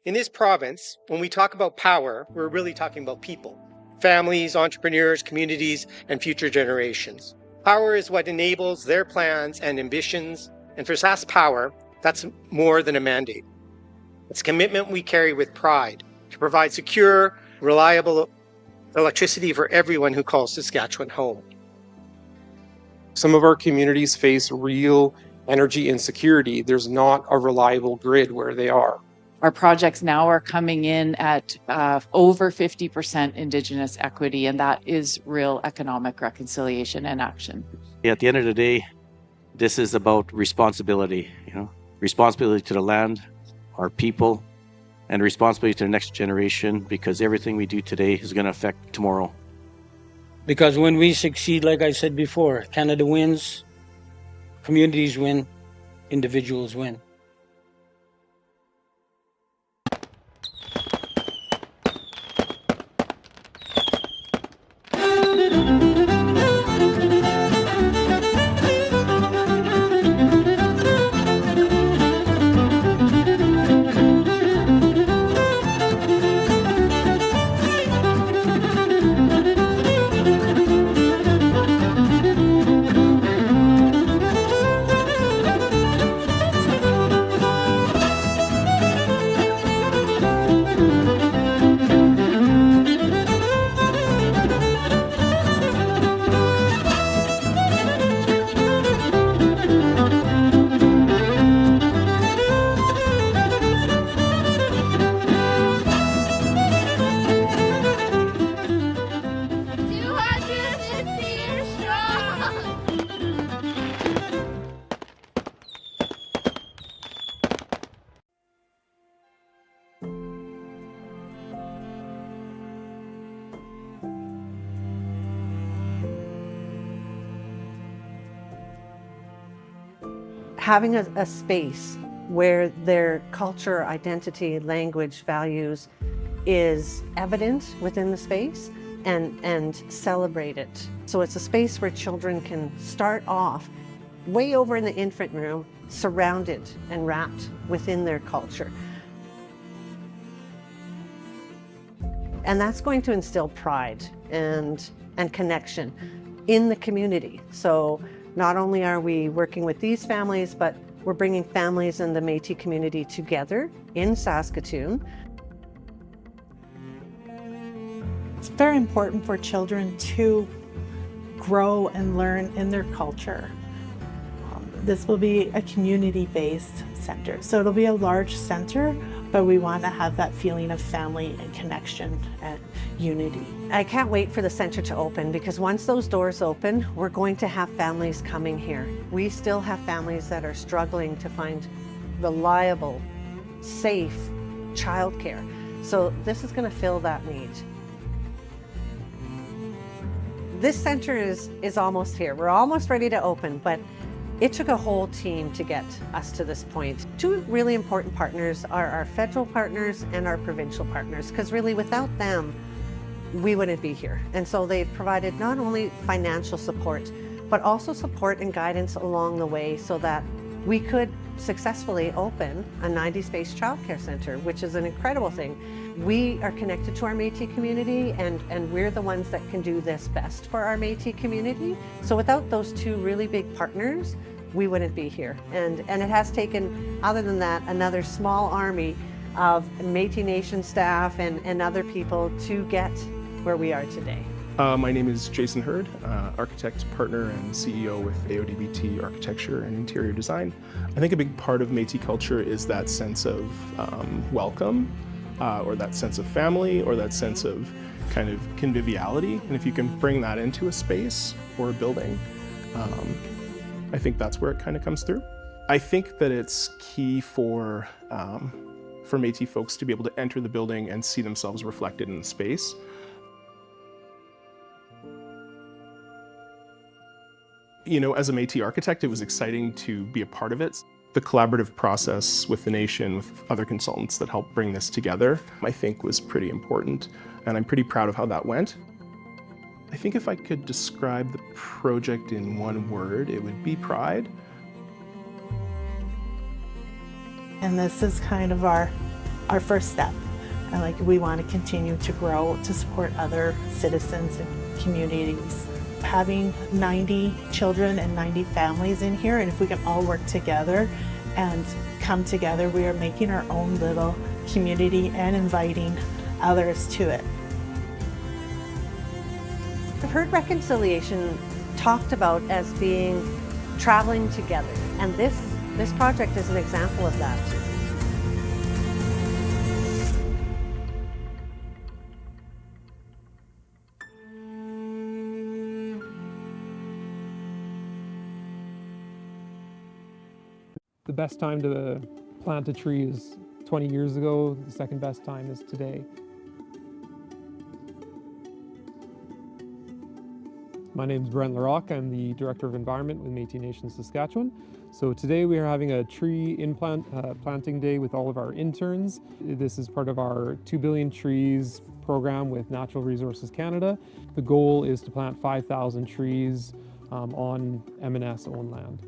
In this province, when we talk about power, we're really talking about people, families, entrepreneurs, communities, and future generations. Power is what enables their plans and ambitions, and for Sask Power, that's more than a mandate. It's a commitment we carry with pride to provide secure, reliable electricity for everyone who calls Saskatchewan home. Some of our communities face real energy insecurity. There's not a reliable grid where they are. Our projects now are coming in at over 50% Indigenous equity, and that is real economic reconciliation and action. At the end of the day, this is about responsibility, responsibility to the land, our people, and responsibility to the next generation, because everything we do today is going to affect tomorrow. Because when we succeed, like I said before, Canada wins, communities win, individuals win. Having a space where their culture, identity, language, values is evident within the space and celebrate it. So it's a space where children can start off way over in the infant room, surrounded and wrapped within their culture. And that's going to instill pride and connection in the community. So not only are we working with these families, but we're bringing families in the Métis community together in Saskatoon. It's very important for children to grow and learn in their culture. This will be a community-based center. So it'll be a large center, but we want to have that feeling of family and connection and unity. I can't wait for the center to open, because once those doors open, we're going to have families coming here. We still have families that are struggling to find reliable, safe childcare. So this is going to fill that need. This center is almost here. We're almost ready to open, but it took a whole team to get us to this point. Two really important partners are our federal partners and our provincial partners, because really without them, we wouldn't be here. And so they've provided not only financial support, but also support and guidance along the way so that we could successfully open a 90-space childcare center, which is an incredible thing. We are connected to our Métis community, and we're the ones that can do this best for our Métis community. So without those two really big partners, we wouldn't be here. And it has taken, other than that, another small army of Métis Nation staff and other people to get where we are today. My name is Jason Hurd, architect, partner, and CEO with AODBT Architecture and Interior Design. I think a big part of Métis culture is that sense of welcome, or that sense of family, or that sense of kind of conviviality. And if you can bring that into a space or a building, I think that's where it kind of comes through. I think that it's key for Métis folks to be able to enter the building and see themselves reflected in the space. You know, as a Métis architect, it was exciting to be a part of it. The collaborative process with the nation, with other consultants that helped bring this together, I think was pretty important, and I'm pretty proud of how that went. I think if I could describe the project in one word, it would be pride. And this is kind of our our first step. And like we want to continue to grow to support other citizens and communities. Having 90 children and 90 families in here, and if we can all work together and come together, we are making our own little community and inviting others to it. I've heard reconciliation talked about as being traveling together, and this project is an example of that. The best time to plant a tree is 20 years ago. The second best time is today. My name is Brent Larocque. I'm the Director of Environment with Métis Nation-Saskatchewan. So today we are having a tree planting day with all of our interns. This is part of our 2 Billion Trees program with Natural Resources Canada. The goal is to plant 5,000 trees on M&S owned land.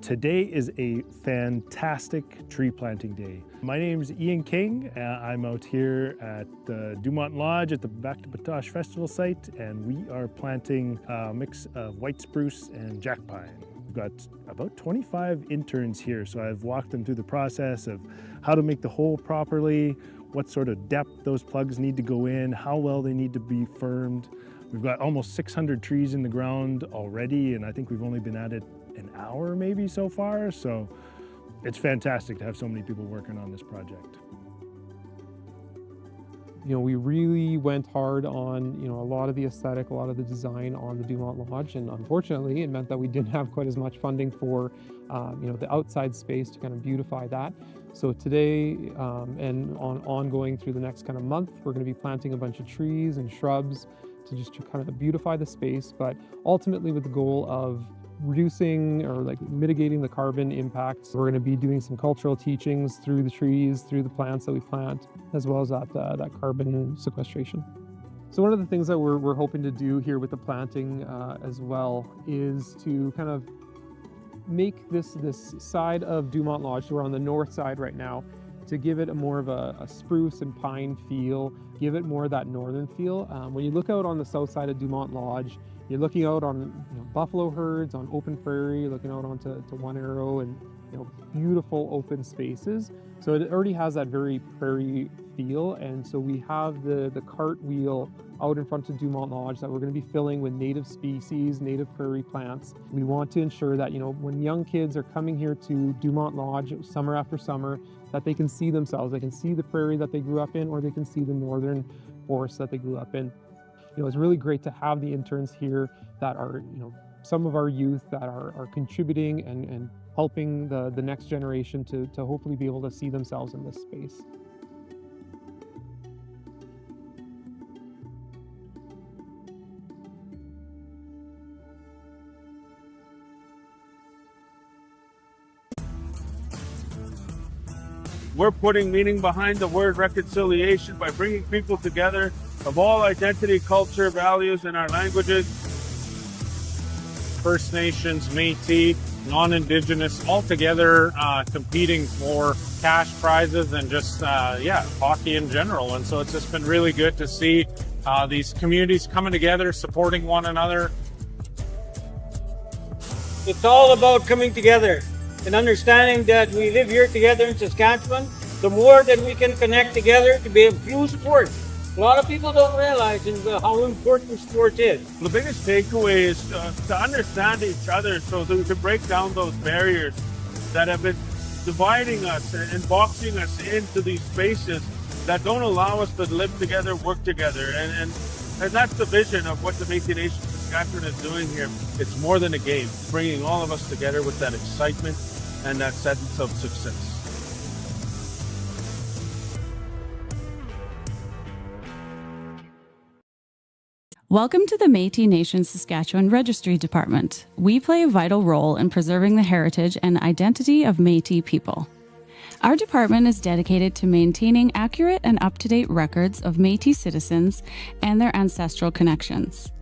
Today is a fantastic tree planting day. My name is Ian King. I'm out here at the Dumont Lodge at the Back to Batoche Festival site, and we are planting a mix of white spruce and jack pine. We've got about 25 interns here, so I've walked them through the process of how to make the hole properly, what sort of depth those plugs need to go in, how well they need to be firmed. We've got almost 600 trees in the ground already, and I think we've only been at it an hour maybe so far, so it's fantastic to have so many people working on this project. You know, we really went hard on, you know, a lot of the aesthetic, a lot of the design on the Dumont Lodge, and unfortunately it meant that we didn't have quite as much funding for, you know, the outside space to kind of beautify that. So today and ongoing through the next kind of month, we're going to be planting a bunch of trees and shrubs to just kind of beautify the space, but ultimately with the goal of reducing or like mitigating the carbon impacts. We're going to be doing some cultural teachings through the trees, through the plants that we plant, as well as that carbon sequestration. So one of the things that we're hoping to do here with the planting as well is to kind of make this side of Dumont Lodge, so we're on the north side right now, to give it a more of a spruce and pine feel, give it more of that northern feel. When you look out on the south side of Dumont Lodge, you're looking out on buffalo herds, on open prairie, you're looking out onto One Arrow, and beautiful open spaces. So it already has that very prairie feel, and so we have the cartwheel out in front of Dumont Lodge that we're going to be filling with native species, native prairie plants. We want to ensure that when young kids are coming here to Dumont Lodge summer after summer, that they can see themselves. They can see the prairie that they grew up in, or they can see the northern forest that they grew up in. It's really great to have the interns here that are, some of our youth that are contributing and helping the next generation to hopefully be able to see themselves in this space. We're putting meaning behind the word reconciliation by bringing people together of all identity, culture, values, and our languages. First Nations, Métis, non-Indigenous, all together competing for cash prizes and just, hockey in general. And so it's just been really good to see these communities coming together, supporting one another. It's all about coming together and understanding that we live here together in Saskatchewan. The more that we can connect together to be able to support. A lot of people don't realize how important sport is. The biggest takeaway is to understand each other so that we can break down those barriers that have been dividing us and boxing us into these spaces that don't allow us to live together, work together. And that's the vision of what the Métis Nation-Saskatchewan is doing here. It's more than a game. It's bringing all of us together with that excitement and that sense of success. Welcome to the Métis Nation-Saskatchewan Registry Department. We play a vital role in preserving the heritage and identity of Métis people. Our department is dedicated to maintaining accurate and up-to-date records of Métis citizens and their ancestral connections.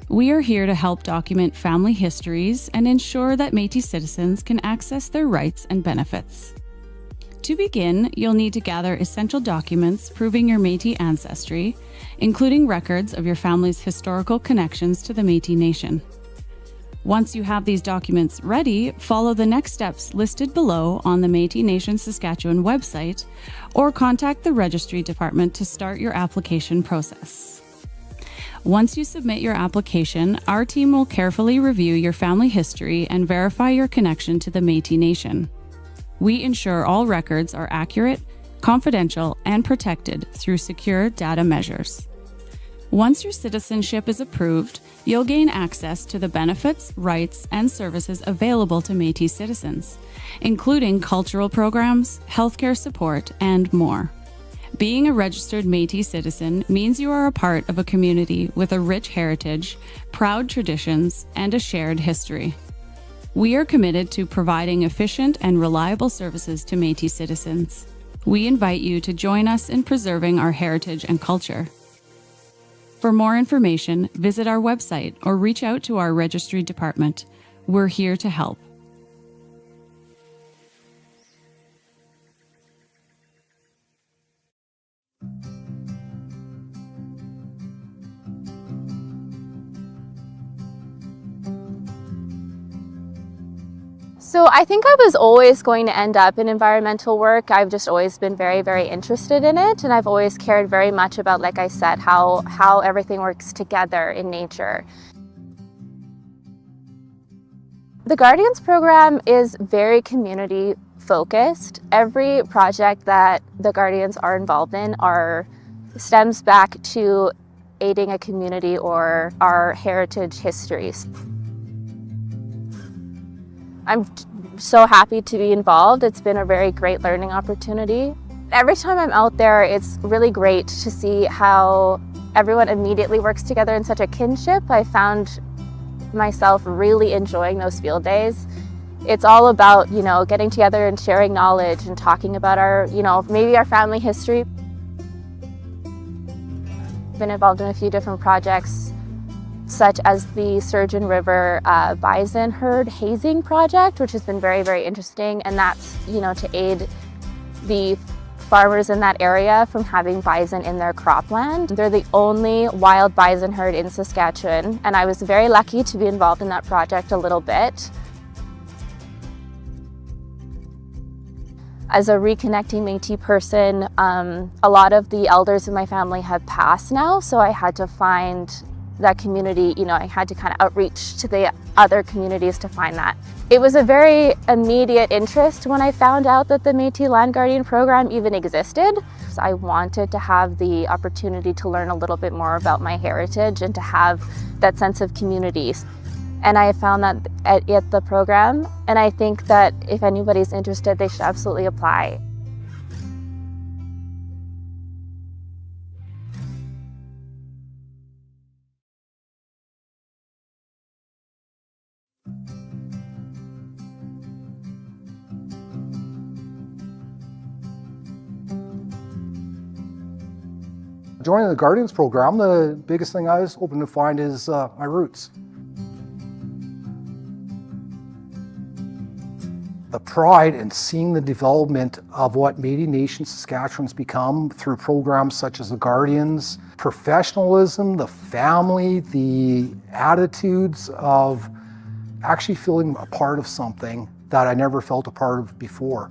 We are here to help document family histories and ensure that Métis citizens can access their rights and benefits. To begin, you'll need to gather essential documents proving your Métis ancestry, including records of your family's historical connections to the Métis Nation. Once you have these documents ready, follow the next steps listed below on the Métis Nation-Saskatchewan website, or contact the Registry Department to start your application process. Once you submit your application, our team will carefully review your family history and verify your connection to the Métis Nation. We ensure all records are accurate, confidential, and protected through secure data measures. Once your citizenship is approved, you'll gain access to the benefits, rights, and services available to Métis citizens, including cultural programs, healthcare support, and more. Being a registered Métis citizen means you are a part of a community with a rich heritage, proud traditions, and a shared history. We are committed to providing efficient and reliable services to Métis citizens. We invite you to join us in preserving our heritage and culture. For more information, visit our website or reach out to our registry department. We're here to help. So I think I was always going to end up in environmental work. I've just always been very, very interested in it. And I've always cared very much about, like I said, how everything works together in nature. The Guardians program is very community focused. Every project that the Guardians are involved in stems back to aiding a community or our heritage histories. I'm so happy to be involved. It's been a very great learning opportunity. Every time I'm out there, it's really great to see how everyone immediately works together in such a kinship. I found myself really enjoying those field days. It's all about, getting together and sharing knowledge and talking about our, maybe our family history. I've been involved in a few different projects, such as the Sturgeon River bison herd hazing project, which has been very, very interesting. And that's, to aid the farmers in that area from having bison in their cropland. They're the only wild bison herd in Saskatchewan, and I was very lucky to be involved in that project a little bit. As a reconnecting Métis person, a lot of the elders in my family have passed now, so I had to find that community, I had to kind of outreach to the other communities to find that. It was a very immediate interest when I found out that the Métis Land Guardian program even existed. So I wanted to have the opportunity to learn a little bit more about my heritage and to have that sense of community. And I found that at the program, and I think that if anybody's interested, they should absolutely apply. Joining the Guardians program, the biggest thing I was hoping to find is my roots. The pride in seeing the development of what Métis Nation-Saskatchewan's become through programs such as the Guardians, professionalism, the family, the attitudes of actually feeling a part of something that I never felt a part of before.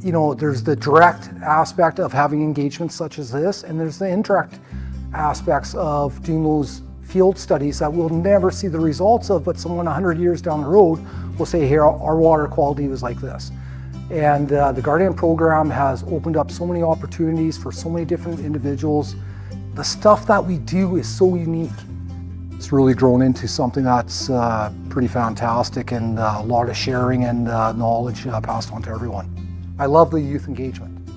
There's the direct aspect of having engagements such as this, and there's the indirect aspects of doing those field studies that we'll never see the results of, but someone 100 years down the road will say, here, our water quality was like this. And the Guardian program has opened up so many opportunities for so many different individuals. The stuff that we do is so unique. It's really grown into something that's pretty fantastic, and a lot of sharing and knowledge passed on to everyone. I love the youth engagement.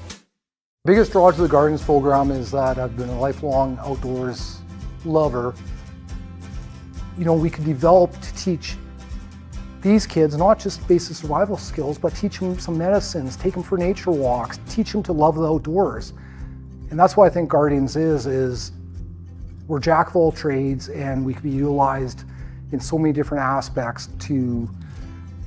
The biggest draw to the Guardians program is that I've been a lifelong outdoors lover. We can develop to teach these kids not just basic survival skills, but teach them some medicines, take them for nature walks, teach them to love the outdoors. And that's why I think Guardians is we're jack of all trades, and we can be utilized in so many different aspects to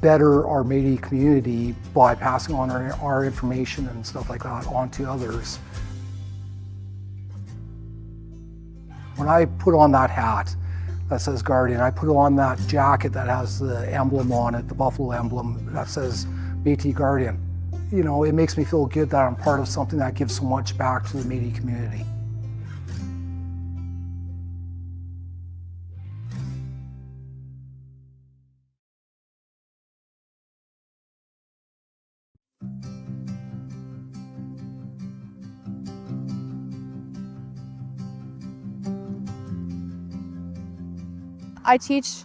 better our Métis community by passing on our information and stuff like that on to others. When I put on that hat that says Guardian, I put on that jacket that has the emblem on it, the buffalo emblem that says Métis Guardian. You know, it makes me feel good that I'm part of something that gives so much back to the Métis community. I teach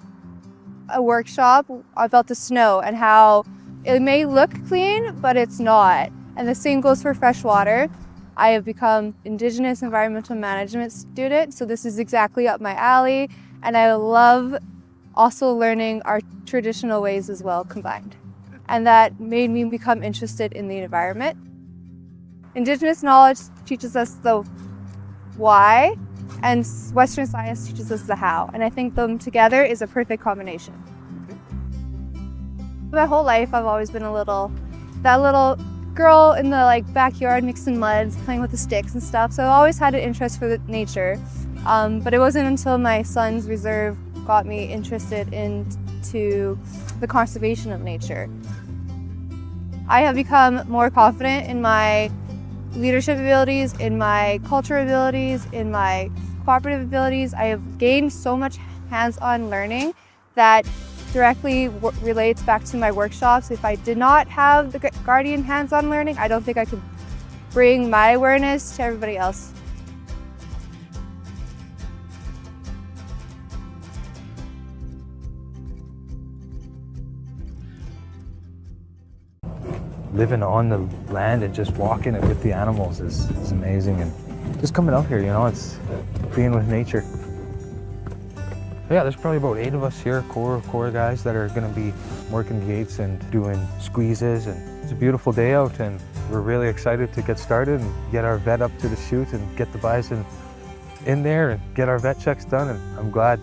a workshop about the snow and how it may look clean, but it's not. And the same goes for fresh water. I have become Indigenous Environmental Management student, so this is exactly up my alley. And I love also learning our traditional ways as well combined. And that made me become interested in the environment. Indigenous knowledge teaches us the why, and Western science teaches us the how. And I think them together is a perfect combination. My whole life, I've always been that little girl in the backyard mixing muds, playing with the sticks and stuff. So I always had an interest for nature. But it wasn't until my son's reserve got me interested into the conservation of nature. I have become more confident in my leadership abilities, in my cultural abilities, in my cooperative abilities. I have gained so much hands-on learning that directly relates back to my workshops. If I did not have the Guardian hands-on learning, I don't think I could bring my awareness to everybody else. Living on the land and just walking it with the animals is amazing. And just coming out here, you know, it's being with nature. Yeah, there's probably about 8 of us here, core guys that are gonna be working gates and doing squeezes. And it's a beautiful day out, and we're really excited to get started and get our vet up to the chute and get the bison in there and get our vet checks done. And I'm glad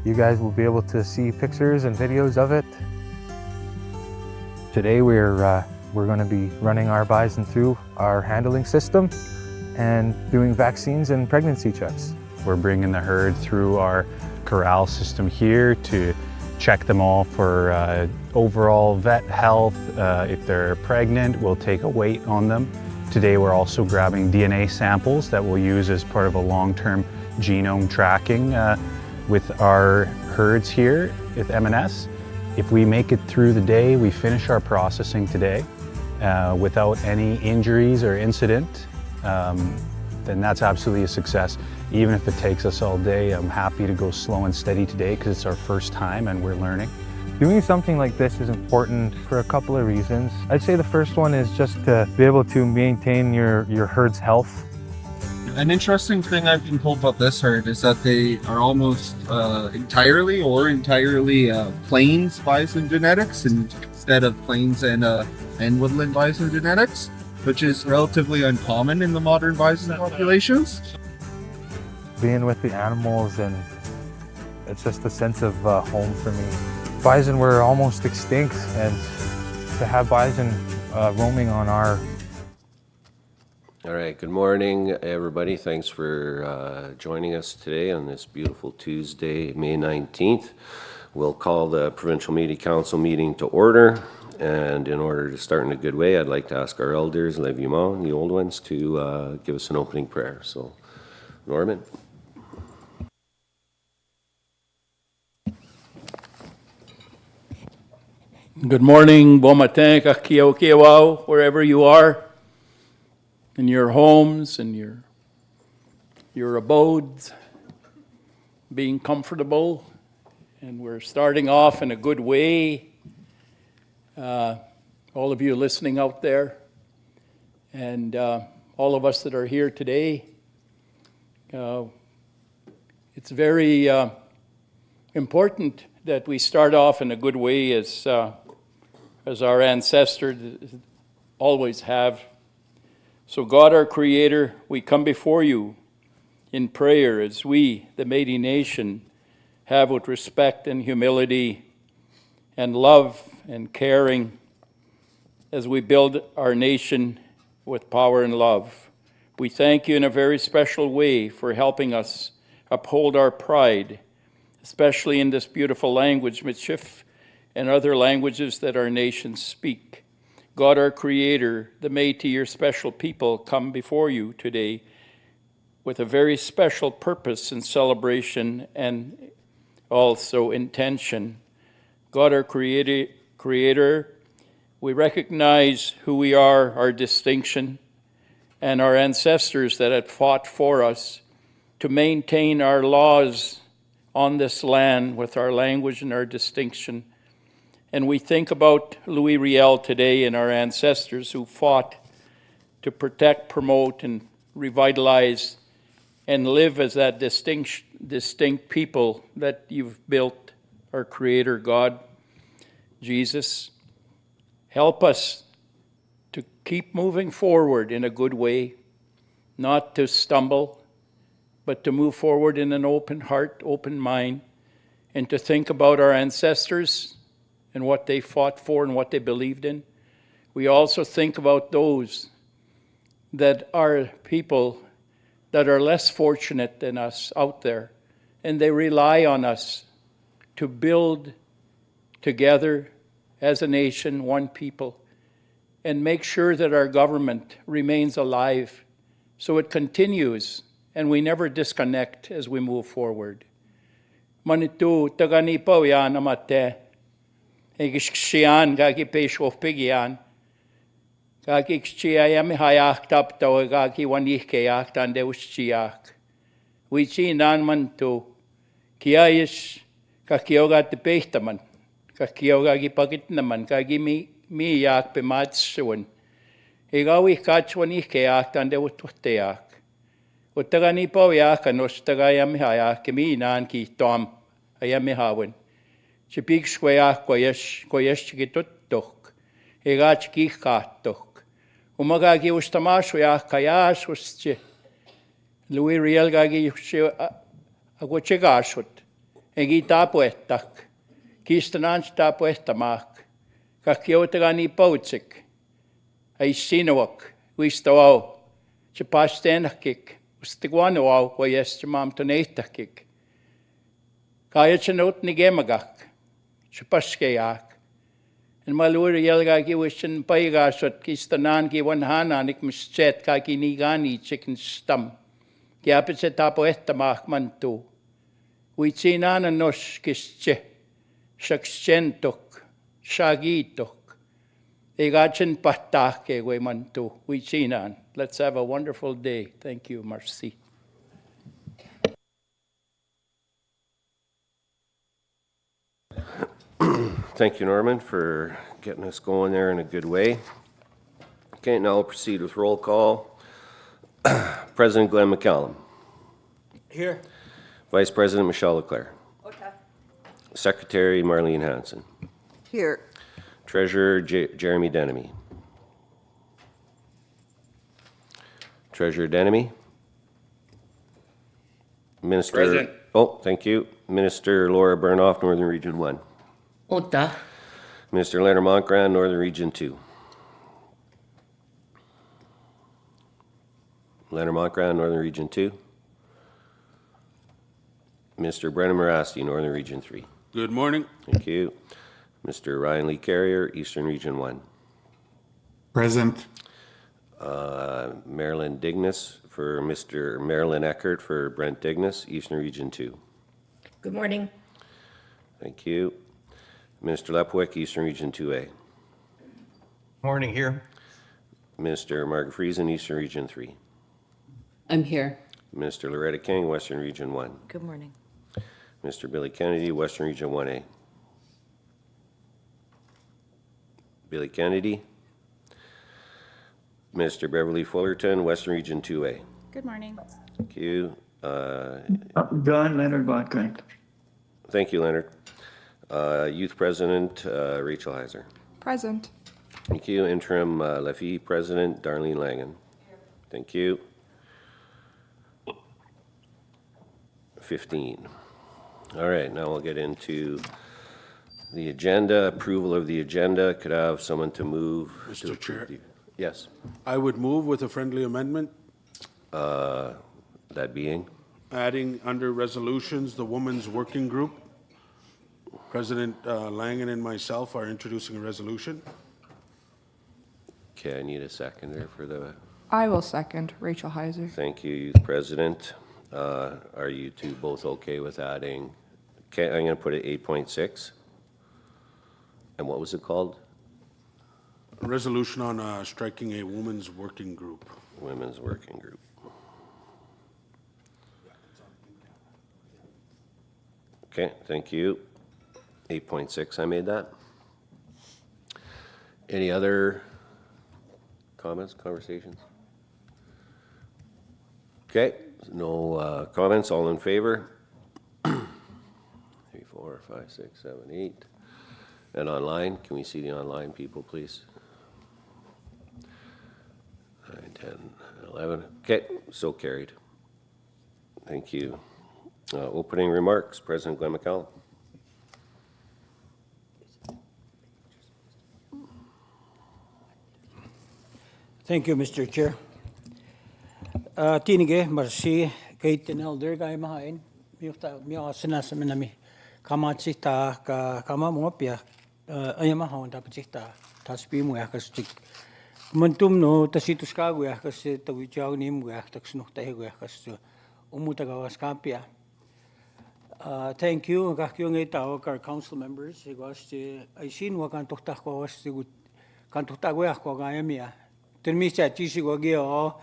you guys will be able to see pictures and videos of it. Today we're going to be running our bison through our handling system and doing vaccines and pregnancy checks. We're bringing the herd through our corral system here to check them all for overall vet health. If they're pregnant, we'll take a weight on them. Today we're also grabbing DNA samples that we'll use as part of a long-term genome tracking with our herds here with M&S. If we make it through the day, we finish our processing today without any injuries or incident, then that's absolutely a success. Even if it takes us all day, I'm happy to go slow and steady today because it's our first time and we're learning. Doing something like this is important for a couple of reasons. I'd say the first one is just to be able to maintain your herd's health. An interesting thing I've been told about this herd is that they are almost entirely plains bison genetics instead of plains and woodland bison genetics, which is relatively uncommon in the modern bison populations. Being with the animals, and it's just a sense of home for me. Bison were almost extinct, and to have bison roaming on our... All right, good morning, everybody. Thanks for joining us today on this beautiful Tuesday, May 19th. We'll call the Provincial Métis Council meeting to order. And in order to start in a good way, I'd like to ask our elders, Les Vieux, the old ones, to give us an opening prayer. So, Norman. Good morning, bon matin, kakiao, wherever you are, in your homes and your abodes, being comfortable. And we're starting off in a good way. All of you listening out there, and all of us that are here today. It's very important that we start off in a good way, as our ancestors always have. So God, our Creator, we come before you in prayer as we, the Métis Nation, have with respect and humility and love and caring as we build our nation with power and love. We thank you in a very special way for helping us uphold our pride, especially in this beautiful language, Michif, and other languages that our nations speak. God, our Creator, the Métis, your special people, come before you today with a very special purpose and celebration and also intention. God, our Creator, we recognize who we are, our distinction, and our ancestors that had fought for us to maintain our laws on this land with our language and our distinction. And we think about Louis Riel today and our ancestors who fought to protect, promote, and revitalize and live as that distinct people that you've built, our Creator God, Jesus. Help us to keep moving forward in a good way, not to stumble, but to move forward in an open heart, open mind, and to think about our ancestors and what they fought for and what they believed in. We also think about those that are people that are less fortunate than us out there, and they rely on us to build together as a nation, one people, and make sure that our government remains alive so it continues and we never disconnect as we move forward. Manitu tagani po yan amate. Egishksian gagi peishof pigian. Gagi kschiayam hayak tap to gagi wanihkeyak tande uschiak. Wichi nan mantu. Kiaish kakioga te pehtaman. Kakioga gi pagitnaman gagi mi yak pematsuan. Egawi kachwanihkeyak tande ututeak. Utagani po yak anos tagayam hayak mi nan ki tom ayam hawen. Chipik squayak koyesh gituttok, egach kikatok. Umagagi ustamashuyak kayash usche. Louis Riel gagi aguchegashut. Egi tapuetak. Kistananch tapuetamak. Kakiotagani poutsik. Ay sinawak. Wistawao. Chipashtenakik. Ustigwanawao koyesh chamam tonetakik. Kaya chanot ni gemagak. Chupaskeyak. And maluri yelga ki wishin paigashot kistanan ki wanhananik mischet kaki nigani chicken stum. Kiapitse tapo etamak mantu. Wichinan nosh kische. Shakshentok. Shagitok. Egachin patake we mantu. Wichinan. Let's have a wonderful day. Thank you, Marcy. Thank you, Norman, for getting us going there in a good way. Okay, now we'll proceed with roll call. President Glenn McCallum. Here. Vice President Michelle Leclerc. Okay. Secretary Marlene Hansen. Here. Treasurer Jeremy Denemy. Treasurer Denemy. Minister. Present. Oh, thank you. Minister Laura Burnoff, Northern Region 1. Ota. Minister Leonard Montgrand, Northern Region 2. Leonard Montgrand, Northern Region 2. Mr. Brennan Morasti, Northern Region 3. Good morning. Thank you. Mr. Ryan Lee Carrier, Eastern Region 1. Present. Marilyn Dignas for Mr. Marilyn Eckert for Brent Dignas, Eastern Region 2. Good morning. Thank you. Minister Lepwick, Eastern Region 2A. Morning here. Minister Margaret Friesen, Eastern Region 3. I'm here. Minister Loretta King, Western Region 1. Good morning. Mr. Billy Kennedy, Western Region 1A. Billy Kennedy. Mr. Beverly Fullerton, Western Region 2A. Good morning. Thank you. John Leonard Montgrand. Thank you, Leonard. Youth President Rachel Heiser. Present. Thank you. Interim Lefty President Darlene Langan. Thank you. 15. All right, now we'll get into The agenda, approval of the agenda. Could I have someone to move? Mr. Chair. Yes. I would move with a friendly amendment, That being? adding under resolutions, the Women's Working Group. President Langen and myself are introducing a resolution. Okay, I need a seconder for the, I will second. Rachel Heiser. thank you, Youth President. Are you two both okay with adding, okay, I'm gonna put it 8.6. And what was it called? A resolution on striking a Women's Working Group. Women's Working Group. Okay, thank you. 8.6, I made that. Any other comments, conversations? Okay, no comments, all in favor? 3, 4, 5, 6, 7, 8. And online, can we see the online people, please? 9, 10, 11. Okay, so carried. Thank you. Opening remarks, President Glenn McCallum. Thank you, Mr. Chair. Tinige, merci. Kay tinelder kay mahain. Miyo sinasa minami. Kamatsita ka kamamopia. Ayamahon tapachita. Taspi mo yakastik. Mantum no tasitus kagu yakas tawichaw ni mo yakas no tahigo yakas umutagawas kapia. Thank you. Kakyo ngay tao our council members. Igwas I seen wa kantukta ko was kantukta ko yak ko gayamia. Termisa tisi ko gyo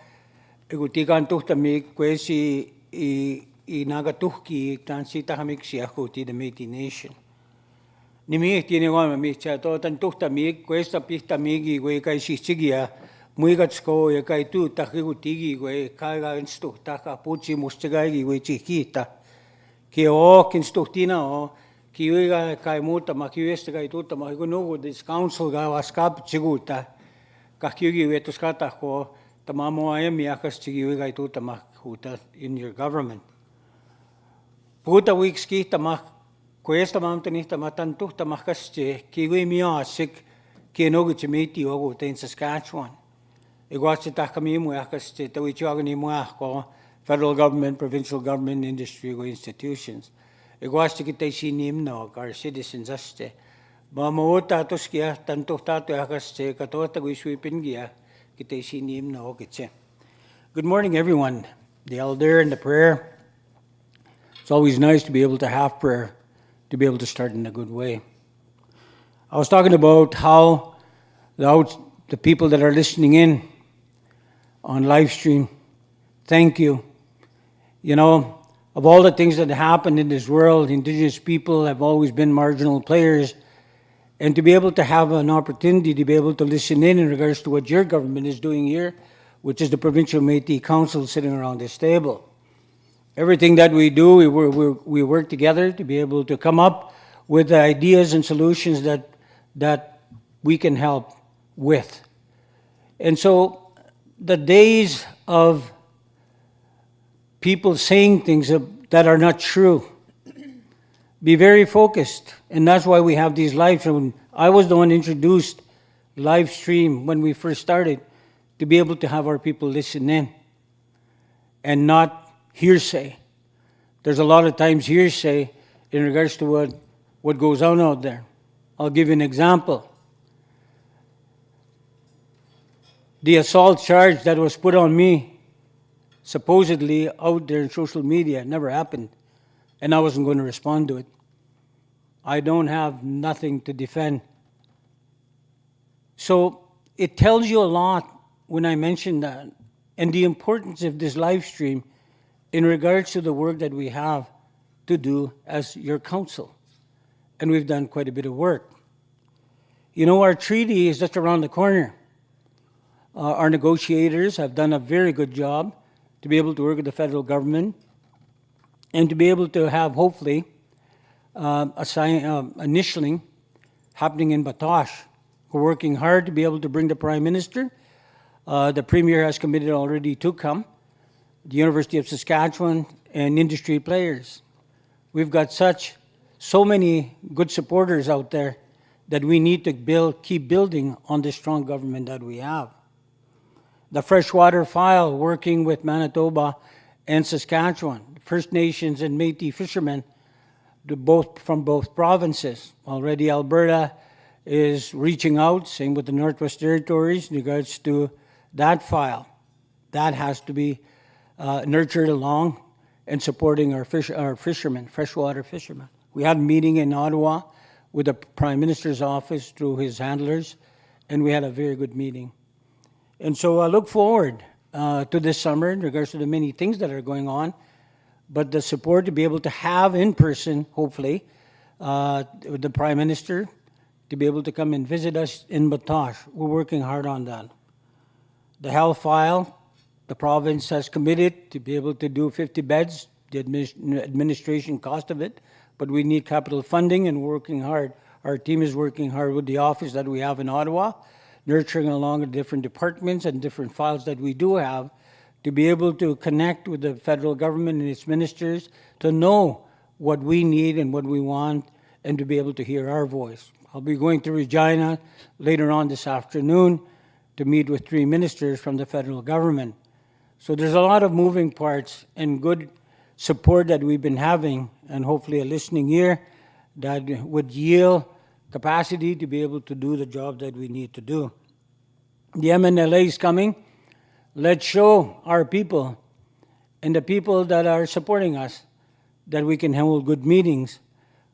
iguti kantukta mi kwesi I nagatuhki tansita hamik siya ko ti the Métis Nation. Nimi tiene goma mi cha to tantukta mi kwesta pista migi we kai sichigia muigatsko ya kai tu takigutigi we kaga instu taka puchi mustigagi we chiquita. Ki o kinstuhtina o ki uiga kai muta ma ki uesta kai tuta ma igunugu this council ga waskap chiguta ka kiugi wetuskata ko tamamo ayami akas chigi uiga tuta ma huta in your government. Puta weeks ki tama kuesta mamtani tama tantu tama kasche ki ui miasik ki nogu chimiti ogu in Saskatchewan. Igwachi takami mu akasche tawi chagani mu ko federal government, provincial government, industry institutions. Igwachi kita sinim no our citizens aste. Ba mo tatos kia tantu tato akasche katota gui sweeping gia kita sinim no kitche. Good morning, everyone. The elder and the prayer. It's always nice to be able to have prayer, to be able to start in a good way. I was talking about how the people that are listening in on live stream, thank you. You know, of all the things that happen in this world, Indigenous people have always been marginal players, and to be able to have an opportunity to be able to listen in regards to what your government is doing here, which is the Provincial Métis Council sitting around this table. Everything that we do, we work together to be able to come up with ideas and solutions that we can help with. And so the days of people saying things that are not true, be very focused. And that's why we have these live streams. I was the one who introduced live stream when we first started to be able to have our people listen in and not hearsay. There's a lot of times hearsay in regards to what goes on out there. I'll give you an example. The assault charge that was put on me, supposedly out there in social media, never happened, and I wasn't going to respond to it. I don't have nothing to defend. So it tells you a lot when I mention that, and the importance of this live stream in regards to the work that we have to do as your council. And we've done quite a bit of work. You know, our treaty is just around the corner. Our negotiators have done a very good job to be able to work with the federal government and to be able to have, hopefully, initialing happening in Batoche. We're working hard to be able to bring the Prime Minister. The Premier has committed already to come. The University of Saskatchewan and industry players. We've got such so many good supporters out there that we need to keep building on the strong government that we have. The freshwater file, working with Manitoba and Saskatchewan, First Nations and Métis fishermen, from both provinces. Already Alberta is reaching out, same with the Northwest Territories in regards to that file. That has to be nurtured along and supporting our fishermen, freshwater fishermen. We had a meeting in Ottawa with the Prime Minister's office through his handlers, and we had a very good meeting. And so I look forward to this summer in regards to the many things that are going on, but the support to be able to have in person, hopefully, with the Prime Minister, to be able to come and visit us in Batoche. We're working hard on that. The health file, the province has committed to be able to do 50 beds, the administration cost of it, but we need capital funding and working hard. Our team is working hard with the office that we have in Ottawa, nurturing along the different departments and different files that we do have to be able to connect with the federal government and its ministers to know what we need and what we want and to be able to hear our voice. I'll be going to Regina later on this afternoon to meet with 3 ministers from the federal government. So there's a lot of moving parts and good support that we've been having, and hopefully a listening ear that would yield capacity to be able to do the job that we need to do. The MNLA is coming. Let's show our people and the people that are supporting us that we can hold good meetings.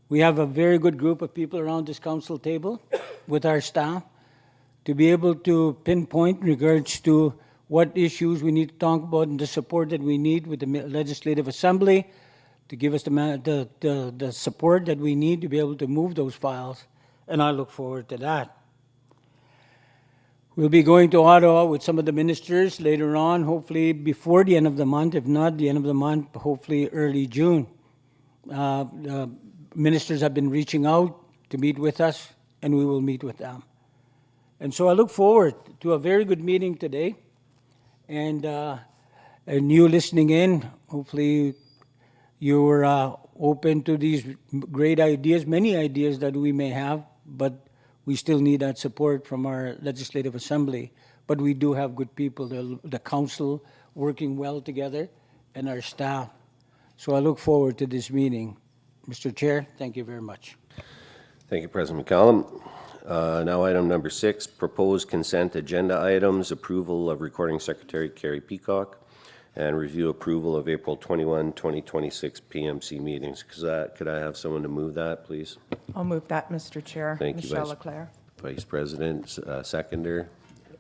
We have a very good group of people around this council table with our staff to be able to pinpoint in regards to what issues we need to talk about and the support that we need with the Legislative Assembly to give us the support that we need to be able to move those files, and I look forward to that. We'll be going to Ottawa with some of the ministers later on, hopefully before the end of the month, if not the end of the month, hopefully early June. The ministers have been reaching out to meet with us, and we will meet with them. And so I look forward to a very good meeting today, and you listening in. Hopefully you're open to these great ideas, many ideas that we may have, but we still need that support from our Legislative Assembly. But we do have good people, the council working well together, and our staff. So I look forward to this meeting. Mr. Chair, thank you very much. Thank you, President McCallum. Now item number 6, proposed consent agenda items, approval of Recording Secretary Carrie Peacock, and review approval of April 21, 2026 PMC meetings. Could I have someone to move that, please? I'll move that, Mr. Chair. Thank you, Michelle Leclerc. Vice President. Seconder.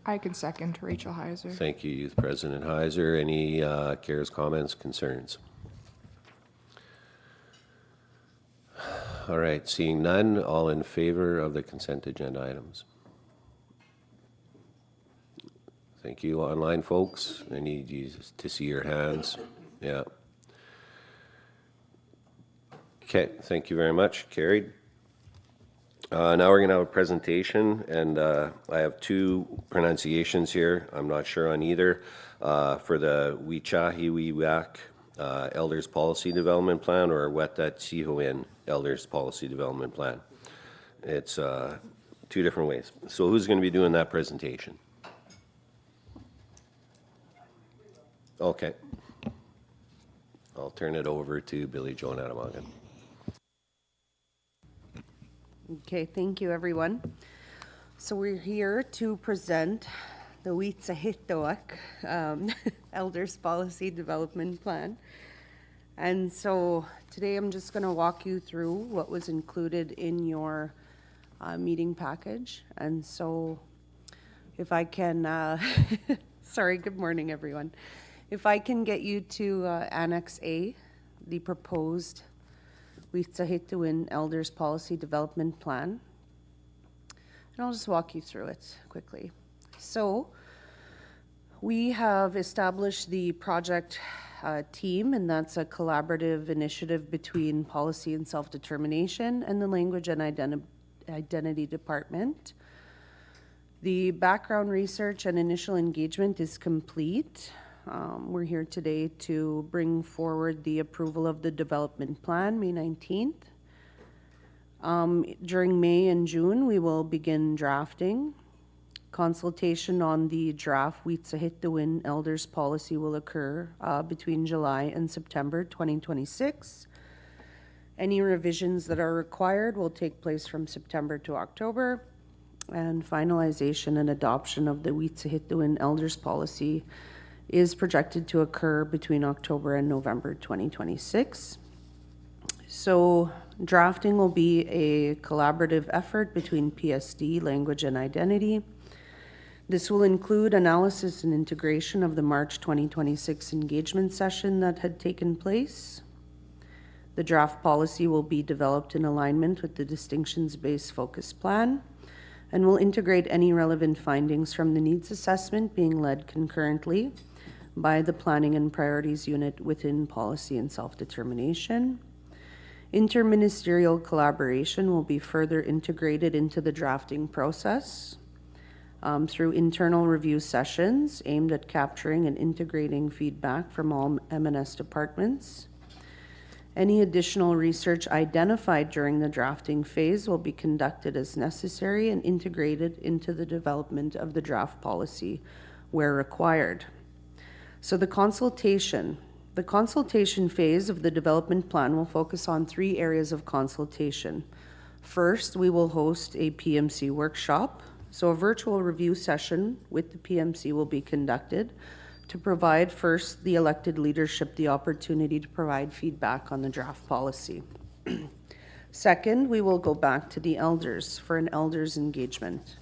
I can second. Rachel Heiser. Thank you, Youth President Heiser. Any cares, comments, concerns? All right, seeing none, all in favor of the consent agenda items? Thank you, online folks. I need you to see your hands. Yeah. Okay, thank you very much. Carried. Now we're going to have a presentation, and I have 2 pronunciations here. I'm not sure on either. For the Wichahiwiwak Elders Policy Development Plan or Wetat Sihoin Elders Policy Development Plan. It's 2 different ways. So who's going to be doing that presentation? Okay. I'll turn it over to Billy Joan Adamagan. Okay, thank you, everyone. So we're here to present the Witsahitoak Elders Policy Development Plan. And so today I'm just going to walk you through what was included in your meeting package. And so if I can, sorry, good morning, everyone. If I can get you to Annex A, the proposed Witsahituin Elders Policy Development Plan. And I'll just walk you through it quickly. So we have established the project team, and that's a collaborative initiative between Policy and Self-Determination and the Language and Identity Department. The background research and initial engagement is complete. We're here today to bring forward the approval of the development plan, May 19th. During May and June, we will begin drafting. Consultation on the draft Witsahitowin Elders Policy will occur between July and September 2026. Any revisions that are required will take place from September to October, and finalization and adoption of the Witsahitowin Elders Policy is projected to occur between October and November 2026. So drafting will be a collaborative effort between PSD, Language and Identity. This will include analysis and integration of the March 2026 engagement session that had taken place. The draft policy will be developed in alignment with the distinctions-based focus plan and will integrate any relevant findings from the needs assessment being led concurrently by the Planning and Priorities Unit within Policy and Self-Determination. Interministerial collaboration will be further integrated into the drafting process through internal review sessions aimed at capturing and integrating feedback from all M&S departments. Any additional research identified during the drafting phase will be conducted as necessary and integrated into the development of the draft policy where required. So the consultation phase of the development plan will focus on 3 areas of consultation. First, we will host a PMC workshop. So a virtual review session with the PMC will be conducted to provide first the elected leadership the opportunity to provide feedback on the draft policy. Second, we will go back to the elders for an elders engagement.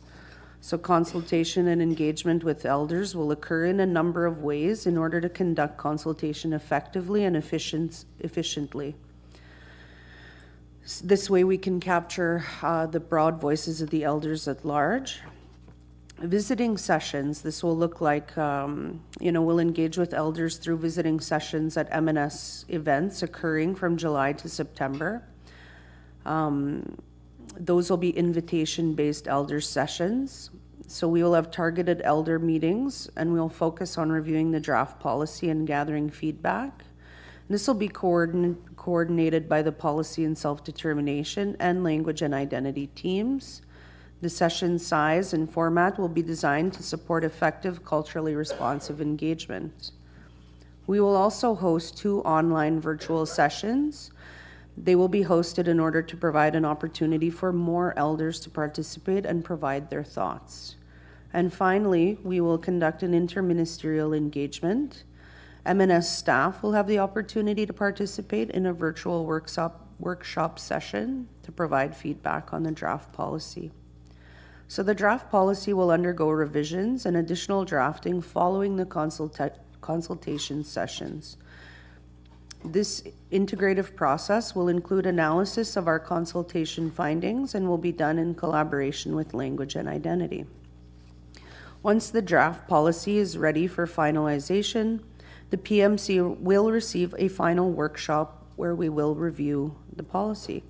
So consultation and engagement with elders will occur in a number of ways in order to conduct consultation effectively and efficiently. This way we can capture the broad voices of the elders at large. Visiting sessions, this will look like, we'll engage with elders through visiting sessions at M&S events occurring from July to September. Those will be invitation-based elder sessions. So we will have targeted elder meetings, and we'll focus on reviewing the draft policy and gathering feedback. This will be coordinated by the Policy and Self-Determination and Language and Identity teams. The session size and format will be designed to support effective, culturally responsive engagement. We will also host 2 online virtual sessions. They will be hosted in order to provide an opportunity for more elders to participate and provide their thoughts. And finally, we will conduct an interministerial engagement. M&S staff will have the opportunity to participate in a virtual workshop session to provide feedback on the draft policy. So the draft policy will undergo revisions and additional drafting following the consultation sessions. This integrative process will include analysis of our consultation findings and will be done in collaboration with Language and Identity. Once the draft policy is ready for finalization, the PMC will receive a final workshop where we will review the policy.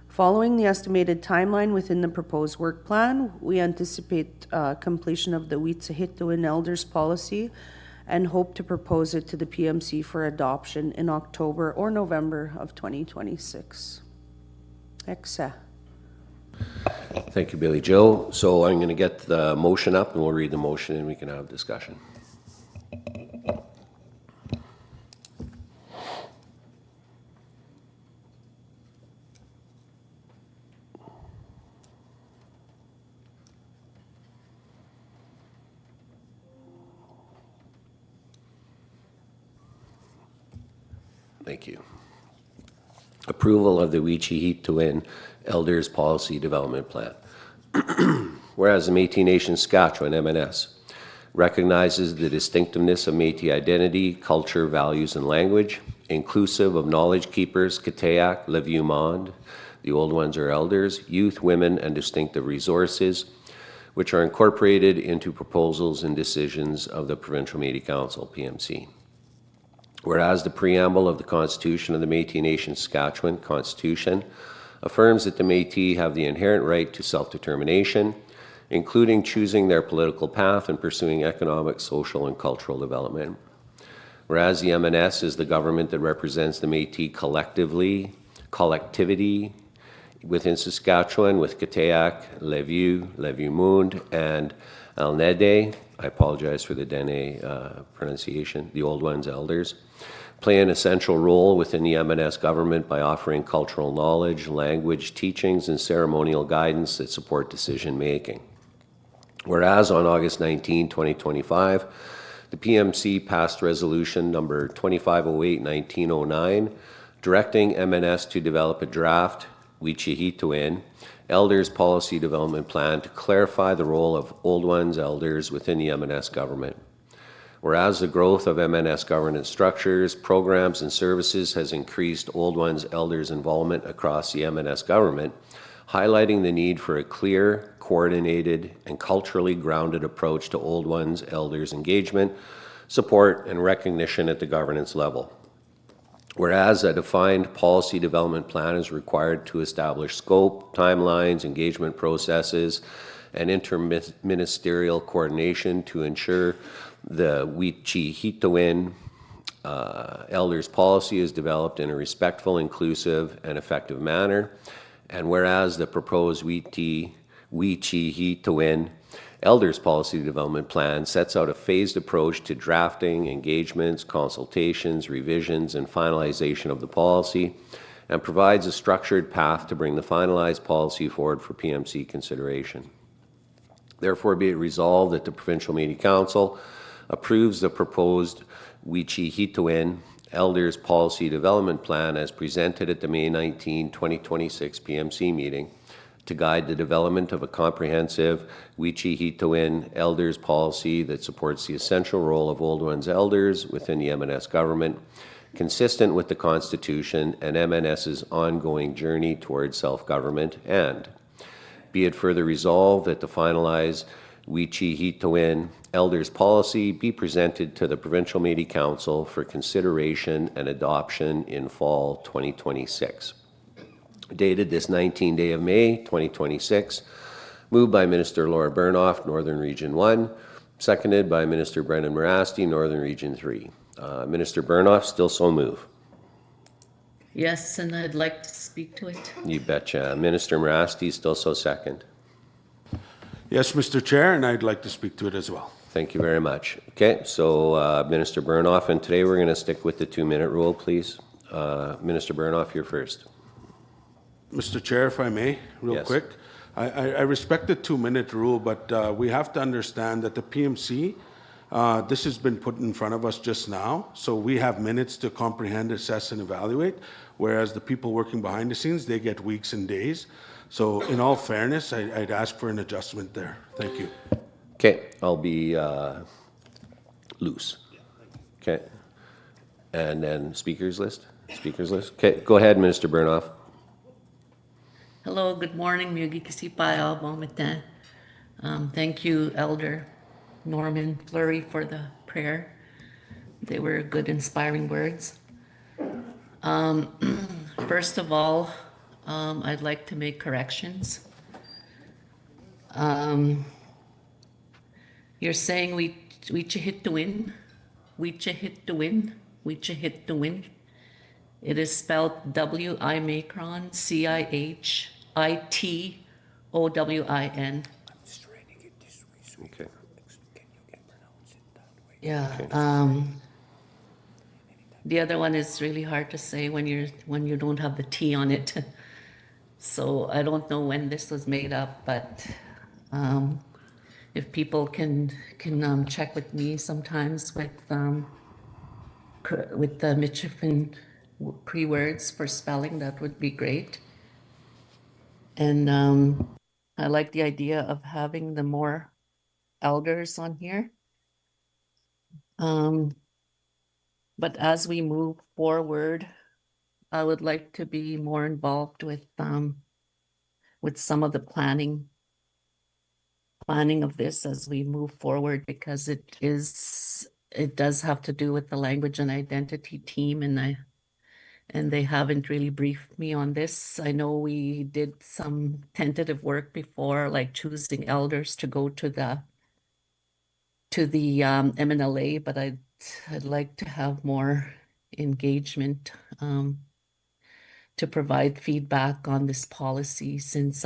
Following the estimated timeline within the proposed work plan, we anticipate completion of the Witsahitowin Elders Policy and hope to propose it to the PMC for adoption in October or November of 2026. Exa. Thank you, Billy Joe. So I'm going to get the motion up and we'll read the motion and we can have discussion. Thank you. Approval of the Witsahitowin Elders Policy Development Plan. Whereas the Métis Nation-Saskatchewan M&S recognizes the distinctiveness of Métis identity, culture, values, and language, inclusive of knowledge keepers, Katayak, Le Vieux Monde, the old ones are elders, youth, women, and distinctive resources, which are incorporated into proposals and decisions of the Provincial Métis Council, PMC. Whereas the preamble of the Constitution of the Métis Nation-Saskatchewan Constitution affirms that the Métis have the inherent right to self-determination, including choosing their political path and pursuing economic, social, and cultural development. Whereas the M&S is the government that represents the Métis collectivity within Saskatchewan with Katayak, Levieux, Levieux-Mund, and Alnede. I apologize for the Dene pronunciation, the Old Ones Elders, play an essential role within the MNS government by offering cultural knowledge, language, teachings, and ceremonial guidance that support decision making. Whereas on August 19, 2025, the PMC passed resolution number 2508-1909, directing MNS to develop a draft Wichihituin Elders Policy Development Plan to clarify the role of Old Ones Elders within the MNS government. Whereas the growth of MNS governance structures, programs, and services has increased Old Ones Elders' involvement across the MNS government, highlighting the need for a clear, coordinated, and culturally grounded approach to Old Ones Elders' engagement, support, and recognition at the governance level. Whereas a defined policy development plan is required to establish scope, timelines, engagement processes, and interministerial coordination to ensure the Wichihituin Elders policy is developed in a respectful, inclusive, and effective manner. And whereas the proposed Wichihituin Elders Policy Development Plan sets out a phased approach to drafting, engagements, consultations, revisions, and finalization of the policy, and provides a structured path to bring the finalized policy forward for PMC consideration. Therefore, be it resolved that the Provincial Métis Council approves the proposed Wichihituin Elders Policy Development Plan as presented at the May 19, 2026 PMC meeting, to guide the development of a comprehensive Wichihituin Elders policy that supports the essential role of Old Ones Elders within the MNS government, consistent with the Constitution and MNS's ongoing journey towards self-government, and be it further resolved that the finalized Wichihituin Elders policy be presented to the Provincial Métis Council for consideration and adoption in fall 2026. Dated this 19th day of May 2026, moved by Minister Laura Burnoff, Northern Region 1, seconded by Minister Brendan Morasti, Northern Region 3. Minister Burnoff, still so move. Yes, and I'd like to speak to it. You betcha. Minister Morasti, still so second. Yes, Mr. Chair, and I'd like to speak to it as well. Thank you very much. Okay, so Minister Burnoff, and today we're going to stick with the 2-minute rule, please. Minister Burnoff, you're first. Mr. Chair, if I may, real quick. I respect the 2-minute rule, but we have to understand that the PMC, this has been put in front of us just now, so we have minutes to comprehend, assess, and evaluate, whereas the people working behind the scenes, they get weeks and days. So in all fairness, I'd ask for an adjustment there. Thank you. Okay, I'll be loose. Okay. And then speakers list? Speakers list? Okay, go ahead, Minister Burnoff. Hello, good morning. Thank you, Elder Norman Fleury, for the prayer. They were good, inspiring words. First of all, I'd like to make corrections. You're saying we hit to win. We hit to win. We hit to win. It is spelled W-I-Macron, C-I-H-I-T-O-W-I-N. Okay. Yeah. The other one is really hard to say when you don't have the T on it. So I don't know when this was made up, but if people can check with me sometimes with the Michifin pre-words for spelling, that would be great. And I like the idea of having the more elders on here. But as we move forward, I would like to be more involved with some of the planning of this as we move forward, because it does have to do with the language and identity team, and they haven't really briefed me on this. I know we did some tentative work before, like choosing elders to go to the MNLA, but I'd like to have more engagement to provide feedback on this policy since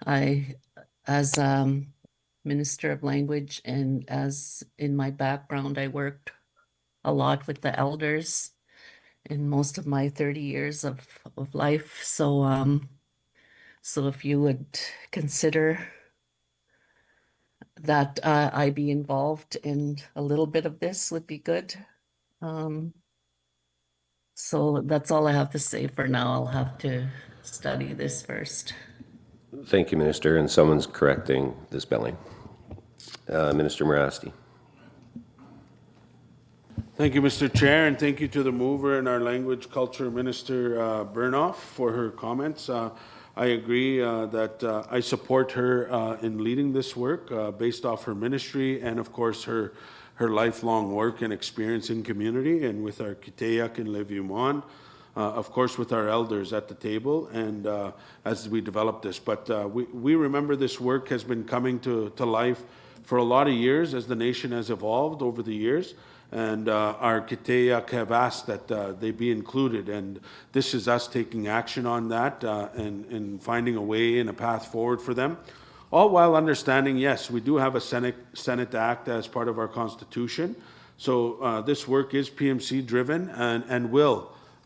I, as Minister of Language and as in my background, I worked a lot with the elders in most of my 30 years of life. So, so if you would consider that I be involved in a little bit of this would be good. So that's all I have to say for now. I'll have to study this first. Thank you, Minister, and someone's correcting the spelling. Minister Morasti. Thank you, Mr. Chair, and thank you to the mover and our Language Culture Minister Burnoff for her comments. I agree that I support her in leading this work based off her ministry and, of course, her lifelong work and experience in community and with our Kiteyak and Leviumon, of course, with our elders at the table and as we develop this. But we remember this work has been coming to life for a lot of years as the nation has evolved over the years. And our Kiteyak have asked that they be included. And this is us taking action on that and finding a way and a path forward for them. All while understanding, yes, we do have a Senate Act as part of our Constitution. So this work is PMC driven and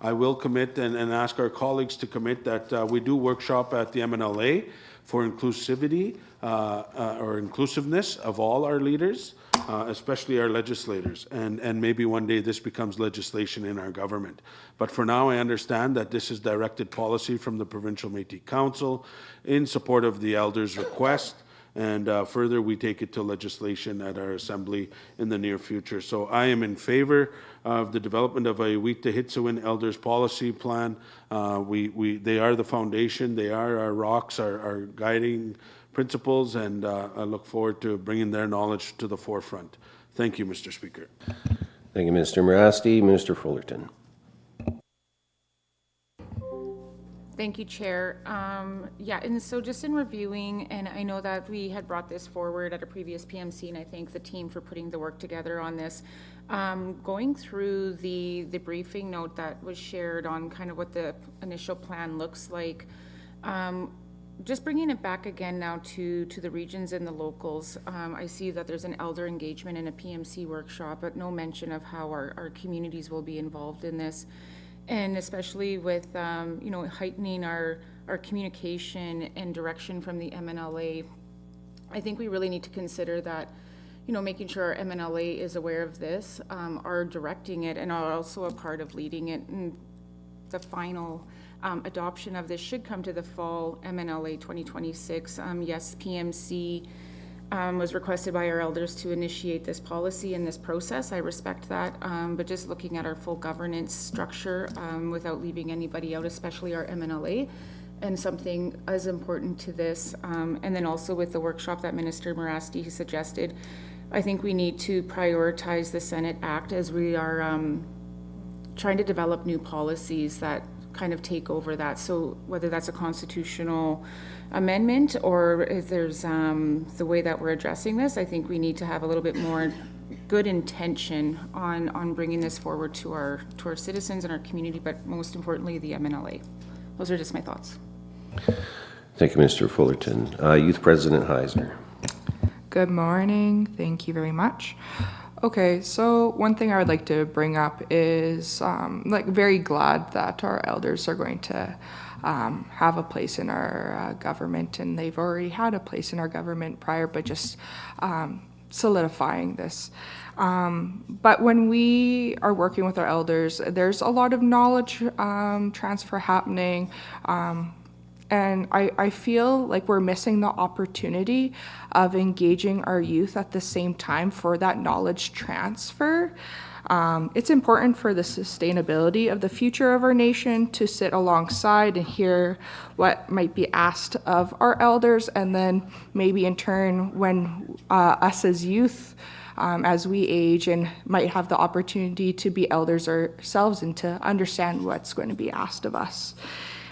I will commit and ask our colleagues to commit that we do workshop at the MNLA for inclusivity or inclusiveness of all our leaders. Especially our legislators, and maybe one day this becomes legislation in our government. But for now, I understand that this is directed policy from the Provincial Métis Council in support of the elders' request, and further we take it to legislation at our assembly in the near future. So I am in favor of the development of a Wita Hitsuwin Elders Policy Plan. They are the foundation, they are our rocks, our guiding principles, and I look forward to bringing their knowledge to the forefront. Thank you, Mr. Speaker. Thank you, Minister Morasti. Minister Fullerton. Thank you, Chair. Yeah, and so just in reviewing, and I know that we had brought this forward at a previous PMC, and I thank the team for putting the work together on this. Going through the briefing note that was shared on kind of what the initial plan looks like, just bringing it back again now to the regions and the locals, I see that there's an elder engagement and a PMC workshop, but no mention of how our communities will be involved in this. And especially with, you know, heightening our communication and direction from the MNLA, I think we really need to consider that, you know, making sure our MNLA is aware of this, are directing it, and are also a part of leading it. And the final adoption of this should come to the fall MNLA 2026. Yes, PMC was requested by our elders to initiate this policy and this process. I respect that, but just looking at our full governance structure without leaving anybody out, especially our MNLA, and something as important to this, and then also with the workshop that Minister Morasti suggested, I think we need to prioritize the Senate Act as we are trying to develop new policies that kind of take over that. So whether that's a constitutional amendment or if there's the way that we're addressing this, I think we need to have a little bit more good intention on bringing this forward to our citizens and our community, but most importantly, the MNLA. Those are just my thoughts. Thank you, Mr. Fullerton. Youth President Heiser. Good morning. Thank you very much. Okay, so one thing I would like to bring up is like very glad that our elders are going to have a place in our government, and they've already had a place in our government prior, but just solidifying this. But when we are working with our elders, there's a lot of knowledge transfer happening. And I feel like we're missing the opportunity of engaging our youth at the same time for that knowledge transfer. It's important for the sustainability of the future of our nation to sit alongside and hear what might be asked of our elders, and then maybe in turn when us as youth, as we age and might have the opportunity to be elders ourselves and to understand what's going to be asked of us.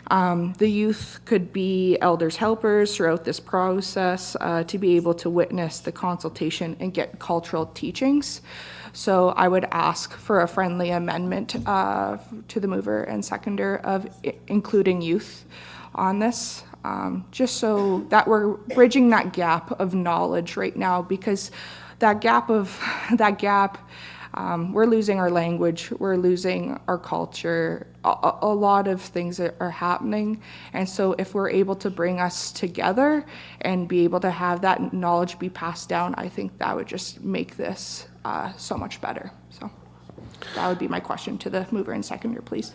The youth could be elders helpers throughout this process to be able to witness the consultation and get cultural teachings. So I would ask for a friendly amendment to the mover and seconder of including youth on this, just so that we're bridging that gap of knowledge right now, because that gap, we're losing our language, we're losing our culture, a lot of things are happening. And so if we're able to bring us together and be able to have that knowledge be passed down, I think that would just make this so much better. So that would be my question to the mover and seconder, please.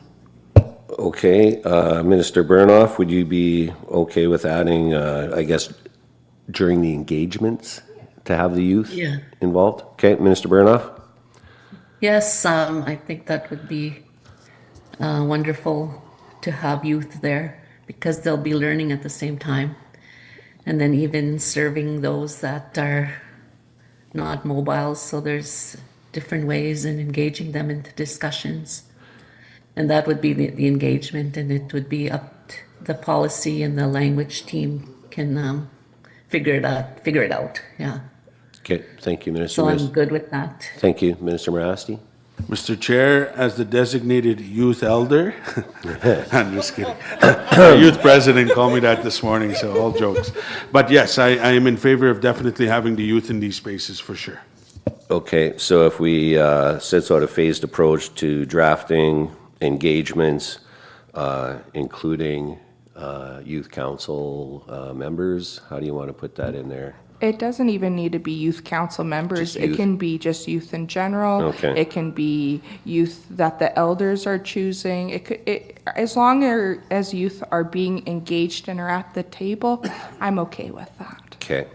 Okay, Minister Burnoff, would you be okay with adding, I guess, during the engagements to have the youth involved? Okay, Minister Burnoff? Yes, I think that would be wonderful to have youth there because they'll be learning at the same time. And then even serving those that are not mobile, so there's different ways in engaging them into discussions. And that would be the engagement, and it would be up to the policy and the language team can figure it out, yeah. Okay, thank you, Minister. So I'm good with that. Thank you, Minister Morasti. Mr. Chair, as the designated youth elder, I'm just kidding. Our youth president called me that this morning, so all jokes. But yes, I am in favor of definitely having the youth in these spaces for sure. Okay, so if we set out a phased approach to drafting engagements, including youth council members, how do you want to put that in there? It doesn't even need to be youth council members. It can be just youth in general. Okay. It can be youth that the elders are choosing. As long as youth are being engaged and are at the table, I'm okay with that. Okay.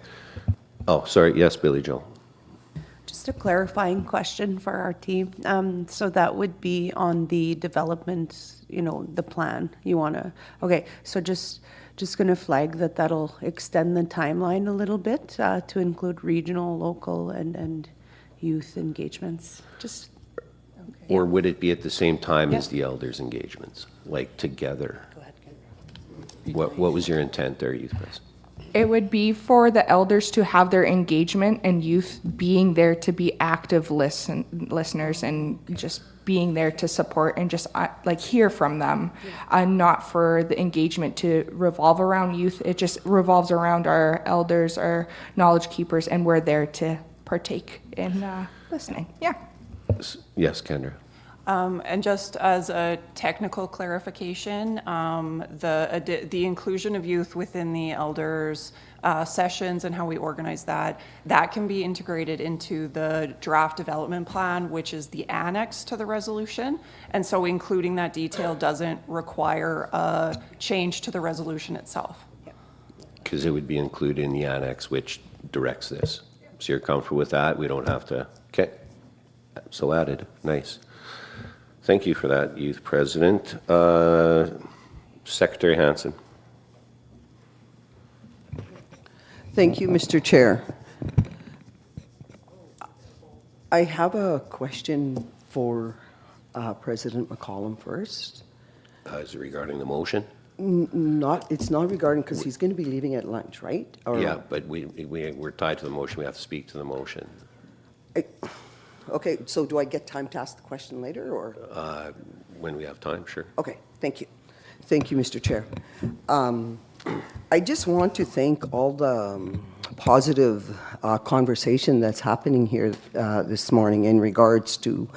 Oh, sorry. Yes, Billy Joe. Just a clarifying question for our team. So that would be on the development, the plan you want to, okay, so just going to flag that'll extend the timeline a little bit to include regional, local, and youth engagements. Just okay. Or would it be at the same time as the elders' engagements, like together? Go ahead. What was your intent there, Youth President? It would be for the elders to have their engagement and youth being there to be active listeners and just being there to support and just hear from them, and not for the engagement to revolve around youth. It just revolves around our elders, our knowledge keepers, and we're there to partake in listening. Yeah. Yes, Kendra. And just as a technical clarification, the inclusion of youth within the elders sessions and how we organize that can be integrated into the draft development plan, which is the annex to the resolution. And so including that detail doesn't require a change to the resolution itself. Because it would be included in the annex, which directs this. So you're comfortable with that? We don't have to. Okay. So added. Nice. Thank you for that, Youth President. Secretary Hansen. Thank you, Mr. Chair. I have a question for President McCollum first. Is it regarding the motion? It's not regarding, because he's going to be leaving at lunch, right? Or, yeah, but we're tied to the motion. We have to speak to the motion. Okay, so do I get time to ask the question later, or? When we have time, sure. Okay, thank you. Thank you, Mr. Chair. I just want to thank all the positive conversation that's happening here this morning in regards to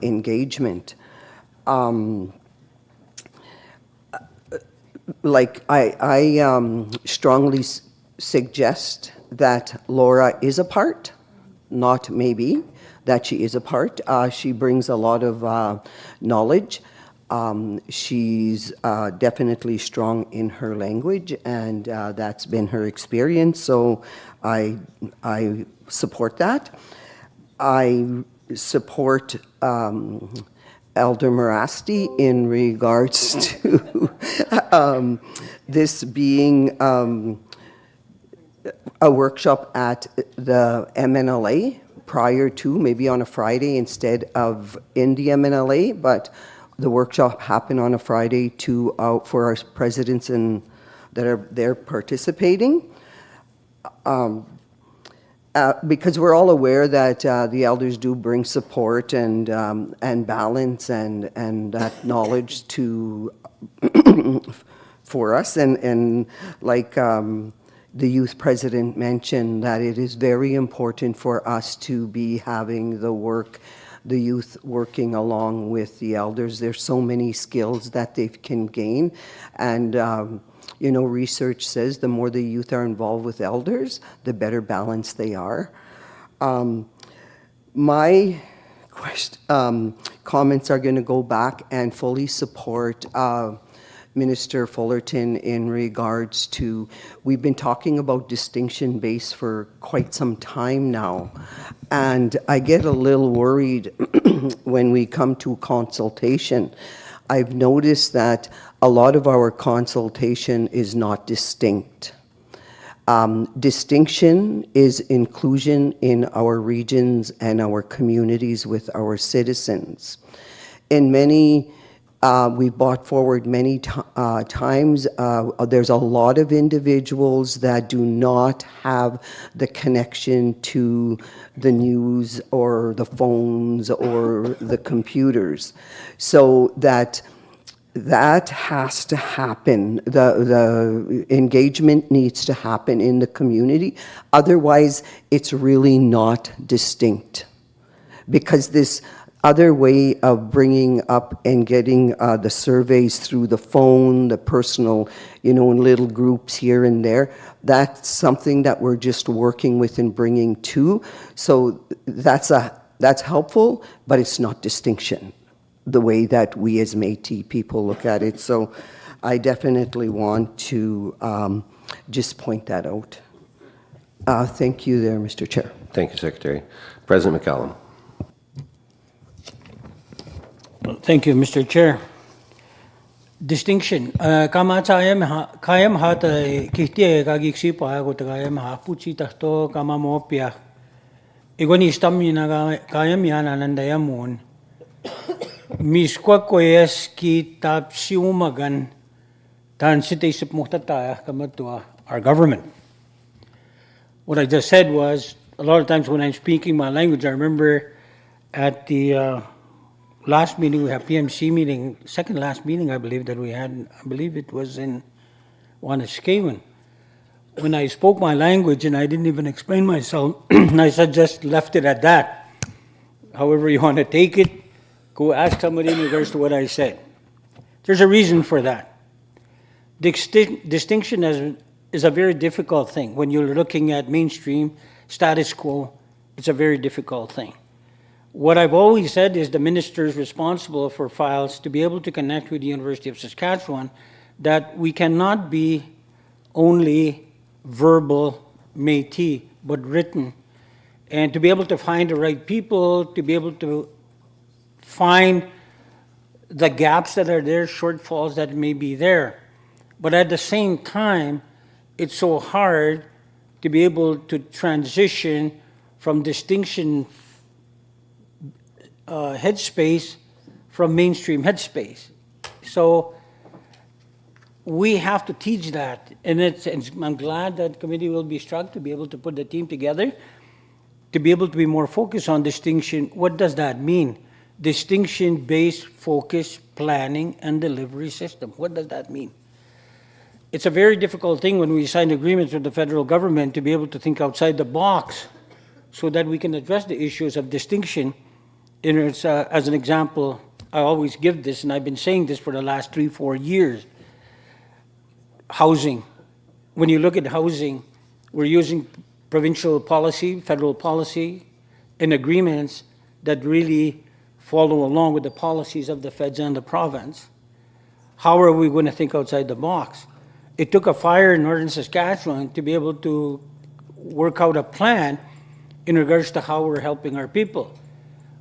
engagement. I strongly suggest that Laura is a part, not maybe, that she is a part. She brings a lot of knowledge. She's definitely strong in her language, and that's been her experience, so I support that. I support Elder Morasti in regards to this being a workshop at the MNLA prior to, maybe on a Friday instead of in the MNLA, but the workshop happen on a Friday for our presidents and that are there participating. Because we're all aware that the elders do bring support and balance and that knowledge to for us, and like the youth president mentioned, that it is very important for us to be having the youth working along with the elders. There's so many skills that they can gain, and you know, research says the more the youth are involved with elders, the better balanced they are. My comments are going to go back and fully support Minister Fullerton in regards to, we've been talking about distinction base for quite some time now, and I get a little worried when we come to consultation. I've noticed that a lot of our consultation is not distinct. Distinction is inclusion in our regions and our communities with our citizens. In many, we brought forward many times, there's a lot of individuals that do not have the connection to the news or the phones or the computers. So that has to happen. The engagement needs to happen in the community. Otherwise, it's really not distinct. Because this other way of bringing up and getting the surveys through the phone, the personal, you know, in little groups here and there, that's something that we're just working with and bringing to. So that's helpful, but it's not distinction, the way that we as Métis people look at it. So I definitely want to just point that out. Thank you there, Mr. Chair. Thank you, Secretary. President McCallum. Thank you, Mr. Chair. Distinction. Kama kayam hata kihtie kagiksi pa ko kayam ha puchi tahto kama mo pia. Igoni stamina kayam yana nandayamun. Miskwa koyes ki tapsi umagan tan sitaisip muhtataya kamatua our government. What I just said was, a lot of times when I'm speaking my language, I remember at the last meeting, we had PMC meeting, second last meeting I believe that we had, I believe it was in Waniskewan. When I spoke my language and I didn't even explain myself, I said just left it at that. However you want to take it, go ask somebody in regards to what I said. There's a reason for that. Distinction is a very difficult thing. When you're looking at mainstream status quo, it's a very difficult thing. What I've always said is the minister is responsible for files to be able to connect with the University of Saskatchewan, that we cannot be only verbal Métis, but written. And to be able to find the right people, to be able to find the gaps that are there, shortfalls that may be there. But at the same time, it's so hard to be able to transition from distinction headspace from mainstream headspace. So we have to teach that, and I'm glad that committee will be struck to be able to put the team together, to be able to be more focused on distinction. What does that mean? Distinction-based focus planning and delivery system. What does that mean? It's a very difficult thing when we sign agreements with the federal government to be able to think outside the box so that we can address the issues of distinction. As an example, I always give this, and I've been saying this for the last 3-4 years. Housing. When you look at housing, we're using provincial policy, federal policy, and agreements that really follow along with the policies of the feds and the province. How are we going to think outside the box? It took a fire in northern Saskatchewan to be able to work out a plan in regards to how we're helping our people.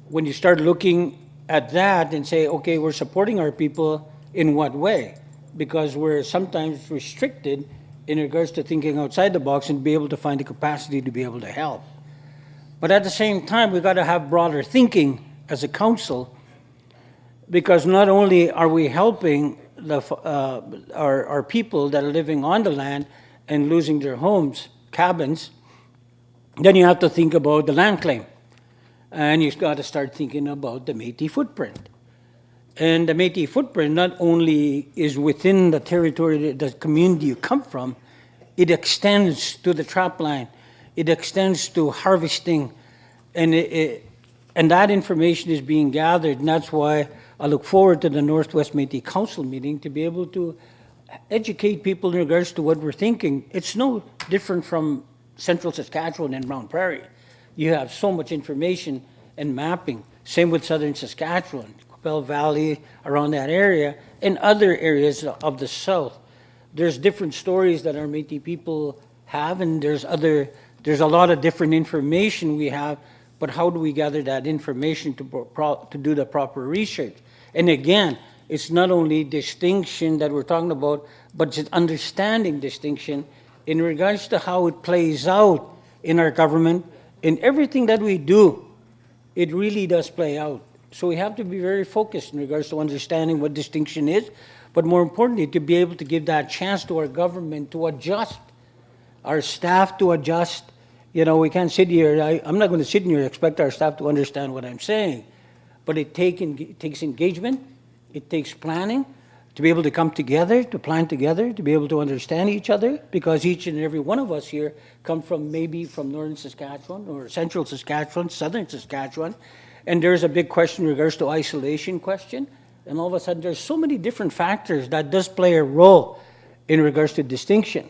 When you start looking at that and say, okay, we're supporting our people in what way? Because we're sometimes restricted in regards to thinking outside the box and be able to find the capacity to be able to help. But at the same time, we've got to have broader thinking as a council because not only are we helping our people that are living on the land and losing their homes, cabins, then you have to think about the land claim. And you've got to start thinking about the Métis footprint. And the Métis footprint not only is within the territory, the community you come from, it extends to the trap line. It extends to harvesting. And that information is being gathered. And that's why I look forward to the Northwest Métis Council meeting to be able to educate people in regards to what we're thinking. It's no different from Central Saskatchewan and Brown Prairie. You have so much information and mapping. Same with Southern Saskatchewan, Bell Valley, around that area, and other areas of the South. There's different stories that our Métis people have, and there's a lot of different information we have, but how do we gather that information to do the proper research? And again, it's not only distinction that we're talking about, but just understanding distinction in regards to how it plays out in our government. In everything that we do, it really does play out. So we have to be very focused in regards to understanding what distinction is, but more importantly, to be able to give that chance to our government to adjust, our staff to adjust. You know, we can't sit here, I'm not going to sit here and expect our staff to understand what I'm saying, but it takes engagement, it takes planning, to be able to come together, to plan together, to be able to understand each other, because each and every one of us here come from maybe from Northern Saskatchewan or Central Saskatchewan, Southern Saskatchewan, and there's a big question in regards to isolation question, and all of a sudden there's so many different factors that does play a role in regards to distinction.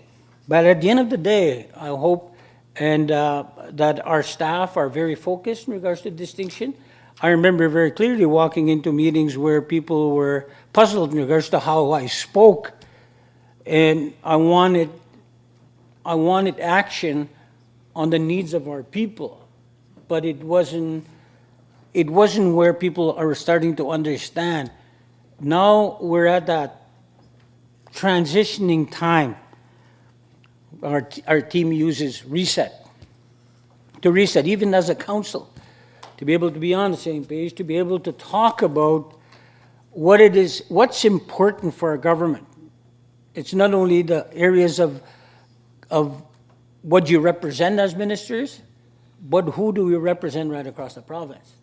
But at the end of the day, I hope that our staff are very focused in regards to distinction. I remember very clearly walking into meetings where people were puzzled in regards to how I spoke, and I wanted action on the needs of our people, but it wasn't where people are starting to understand. Now we're at that transitioning time. Our team uses reset, to reset, even as a council, to be able to be on the same page, to be able to talk about what it is, what's important for our government. It's not only the areas of what you represent as ministers, but who do we represent right across the province?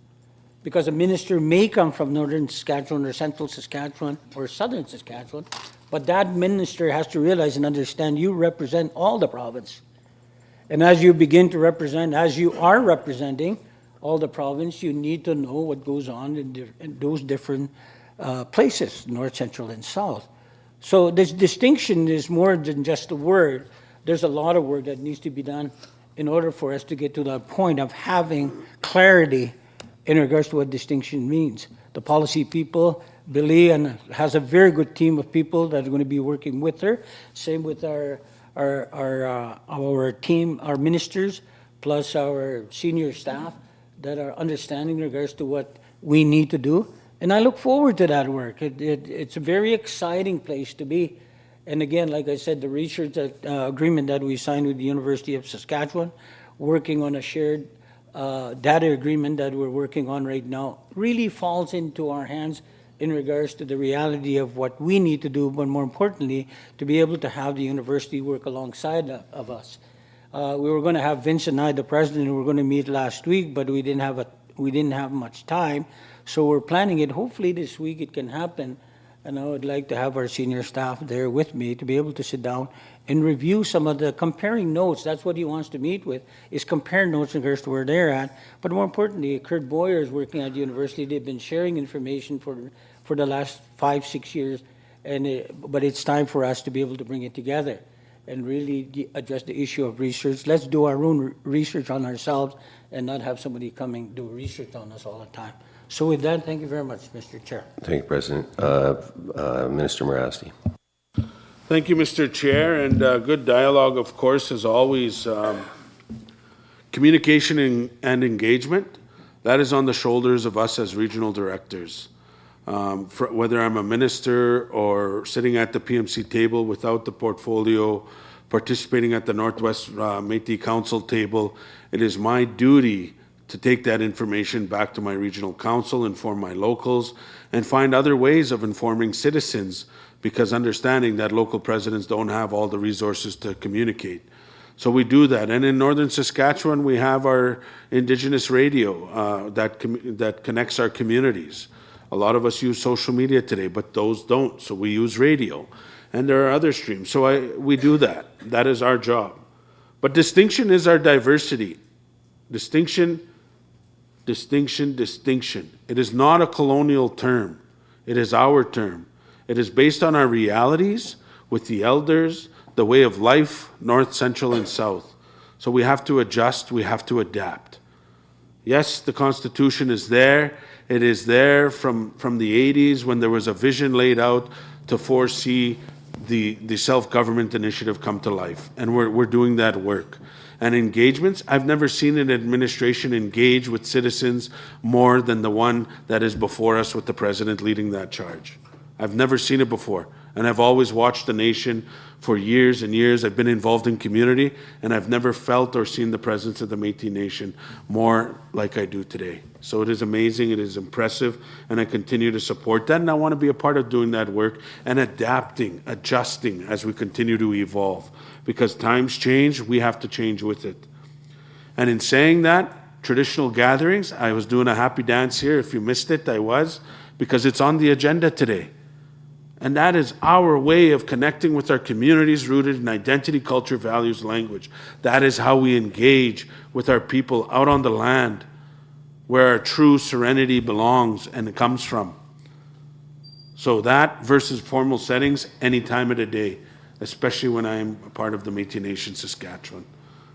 Because a minister may come from Northern Saskatchewan or Central Saskatchewan or Southern Saskatchewan, but that minister has to realize and understand you represent all the province. And as you begin to represent, as you are representing all the province, you need to know what goes on in those different places, North, Central, and South. So this distinction is more than just a word. There's a lot of work that needs to be done in order for us to get to that point of having clarity in regards to what distinction means. The policy people, Billy, and has a very good team of people that are going to be working with her. Same with our team, our ministers, plus our senior staff that are understanding in regards to what we need to do. And I look forward to that work. It's a very exciting place to be. And again, like I said, the research agreement that we signed with the University of Saskatchewan, working on a shared data agreement that we're working on right now, really falls into our hands in regards to the reality of what we need to do, but more importantly, to be able to have the university work alongside of us. We were going to have Vince and I, the president, we were going to meet last week, but we didn't have much time. So we're planning it. Hopefully this week it can happen. And I would like to have our senior staff there with me to be able to sit down and review some of the comparing notes. That's what he wants to meet with, is compare notes in regards to where they're at. But more importantly, Kurt Boyer is working at the university. They've been sharing information for the last 5-6 years. But it's time for us to be able to bring it together and really address the issue of research. Let's do our own research on ourselves and not have somebody coming do research on us all the time. So with that, thank you very much, Mr. Chair. Thank you, President. Minister Morasti. Thank you, Mr. Chair, and good dialogue, of course, as always. Communication and engagement, that is on the shoulders of us as regional directors. Whether I'm a minister or sitting at the PMC table without the portfolio, participating at the Northwest Métis Council table, it is my duty to take that information back to my regional council, inform my locals, and find other ways of informing citizens, because understanding that local presidents don't have all the resources to communicate. So we do that. And in northern Saskatchewan, we have our Indigenous radio that connects our communities. A lot of us use social media today, but those don't, so we use radio. And there are other streams, so we do that. That is our job. But distinction is our diversity. Distinction, distinction, distinction. It is not a colonial term. It is our term. It is based on our realities with the elders, the way of life, north, central, and south. So we have to adjust, we have to adapt. Yes, the Constitution is there. It is there from the 80s when there was a vision laid out to foresee the self-government initiative come to life. And we're doing that work. And engagements, I've never seen an administration engage with citizens more than the one that is before us with the president leading that charge. I've never seen it before. And I've always watched the nation for years and years. I've been involved in community, and I've never felt or seen the presence of the Métis Nation more like I do today. So it is amazing, it is impressive, and I continue to support that, and I want to be a part of doing that work and adapting, adjusting as we continue to evolve. Because times change, we have to change with it. And in saying that, traditional gatherings, I was doing a happy dance here. If you missed it, I was, because it's on the agenda today. And that is our way of connecting with our communities rooted in identity, culture, values, language. That is how we engage with our people out on the land where our true serenity belongs and it comes from. So that versus formal settings any time of the day, especially when I am a part of the Métis Nation-Saskatchewan.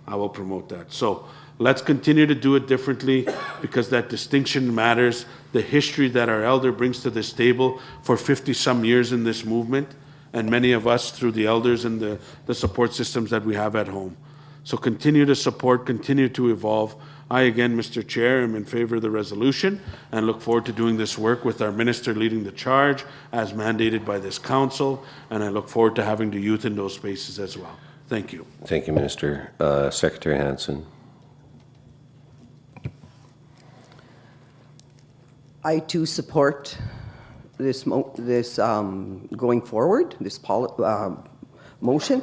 I will promote that. So let's continue to do it differently because that distinction matters. The history that our elder brings to this table for 50-some years in this movement, and many of us through the elders and the support systems that we have at home. So continue to support, continue to evolve. I, again, Mr. Chair, am in favor of the resolution and look forward to doing this work with our minister leading the charge as mandated by this council, and I look forward to having the youth in those spaces as well. Thank you. Thank you, Minister. Secretary Hansen. I too support this going forward, this motion.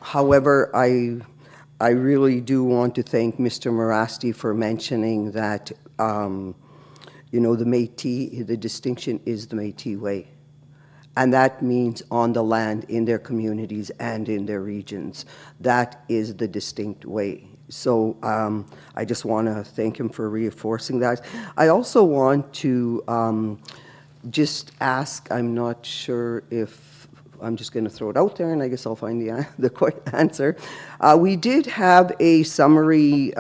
However, I really do want to thank Mr. Morasti for mentioning that, you know, the Métis, the distinction is the Métis way. And that means on the land, in their communities, and in their regions. That is the distinct way. So I just want to thank him for reinforcing that. I also want to just ask, I'm not sure if, I'm just going to throw it out there and I guess I'll find the correct answer. We did have a summary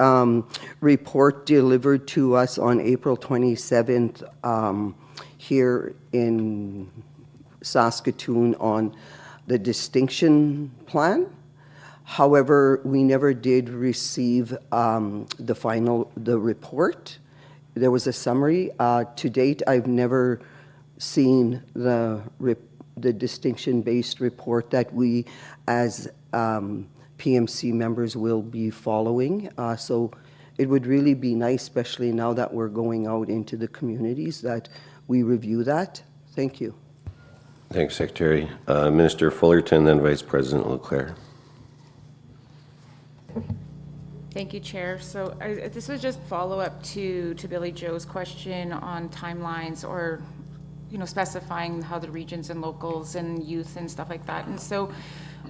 report delivered to us on April 27th here in Saskatoon on the distinction plan. However, we never did receive the report. There was a summary. To date, I've never seen the distinction-based report that we as PMC members will be following. So it would really be nice, especially now that we're going out into the communities, that we review that. Thank you. Thanks, Secretary. Minister Fullerton, then Vice President Leclerc. Thank you, Chair. So this was just follow-up to Billy Joe's question on timelines or, you know, specifying how the regions and locals and youth and stuff like that. And so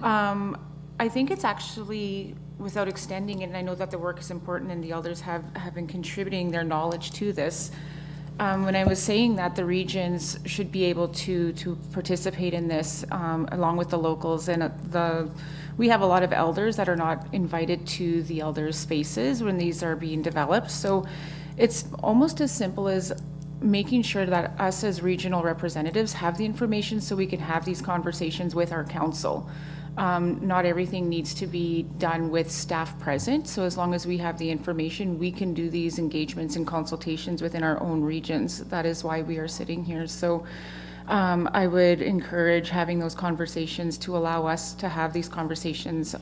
I think it's actually, without extending it, and I know that the work is important and the elders have been contributing their knowledge to this, when I was saying that the regions should be able to participate in this along with the locals, and we have a lot of elders that are not invited to the elders spaces when these are being developed. So it's almost as simple as making sure that us as regional representatives have the information so we can have these conversations with our council. Not everything needs to be done with staff present, so as long as we have the information, we can do these engagements and consultations within our own regions. That is why we are sitting here. So I would encourage having those conversations to allow us to have these conversations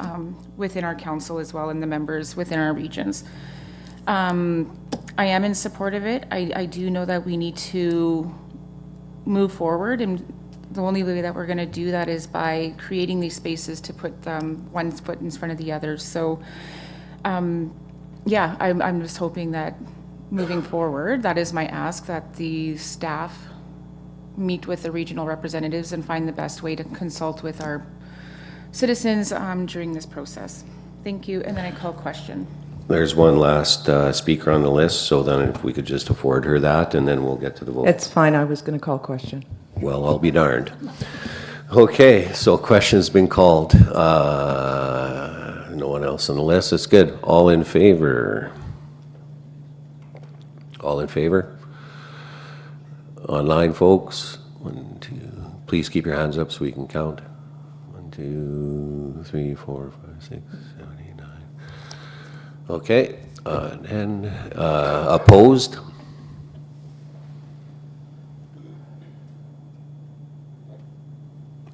within our council as well and the members within our regions. I am in support of it. I do know that we need to move forward, and the only way that we're going to do that is by creating these spaces to put one foot in front of the other. So, yeah, I'm just hoping that moving forward, that is my ask, that the staff meet with the regional representatives and find the best way to consult with our citizens during this process. Thank you, and then I call question. There's one last speaker on the list, so then if we could just afford her that, and then we'll get to the vote. It's fine, I was going to call question. Well, I'll be darned. Okay, so question's been called. No one else on the list. That's good. All in favor? All in favor? Online folks? 1, 2. Please keep your hands up so we can count. 1, 2, 3, 4, 5, 6, 7, 8, 9. Okay, and opposed?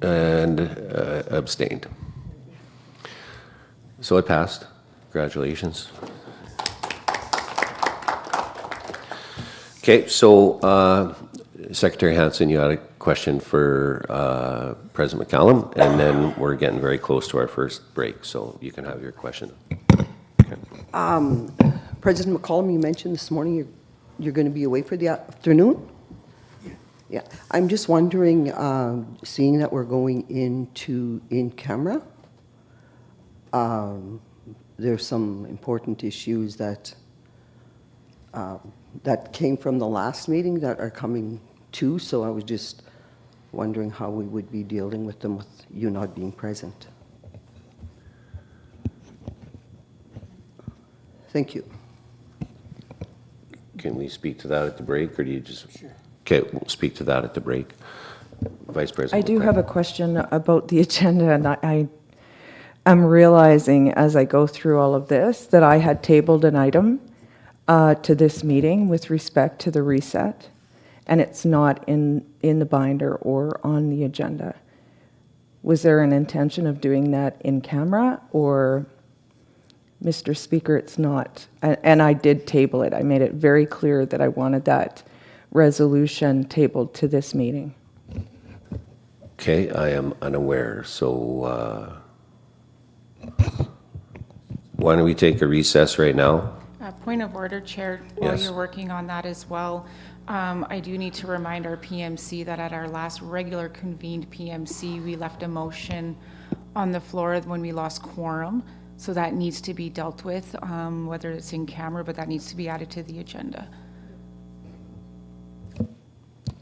And abstained. So it passed. Congratulations. Okay, so Secretary Hansen, you had a question for President McCallum, and then we're getting very close to our first break, so you can have your question. President McCallum, you mentioned this morning you're going to be away for the afternoon? Yeah, I'm just wondering, seeing that we're going into in-camera, there's some important issues that that came from the last meeting that are coming too, so I was just wondering how we would be dealing with them with you not being present. Thank you. Can we speak to that at the break, or do you just... Sure. Okay, we'll speak to that at the break. Vice President. I do have a question about the agenda, and I am realizing as I go through all of this that I had tabled an item to this meeting with respect to the reset, and it's not in the binder or on the agenda. Was there an intention of doing that in camera, or, Mr. Speaker, it's not? And I did table it. I made it very clear that I wanted that resolution tabled to this meeting. Okay, I am unaware, so why don't we take a recess right now? Point of order, Chair, while Yes. you're working on that as well, I do need to remind our PMC that at our last regular convened PMC, we left a motion on the floor when we lost quorum, so that needs to be dealt with, whether it's in camera, but that needs to be added to the agenda.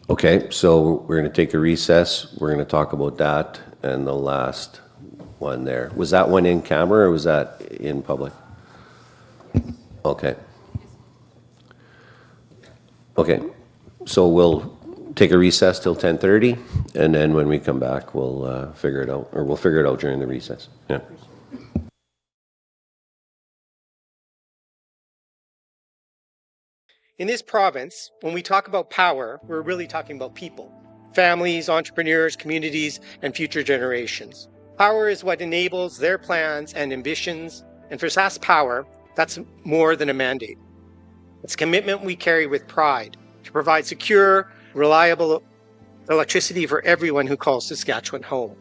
Okay, so we're going to take a recess. We're going to talk about that and the last one there. Was that one in camera or was that in public? Okay. Okay, so we'll take a recess till 10:30, and then when we come back, we'll figure it out, or we'll figure it out during the recess. Yeah. In this province, when we talk about power, we're really talking about people. Families, entrepreneurs, communities, and future generations. Power is what enables their plans and ambitions, and for Sask Power, that's more than a mandate. It's a commitment we carry with pride to provide secure, reliable electricity for everyone who calls Saskatchewan home.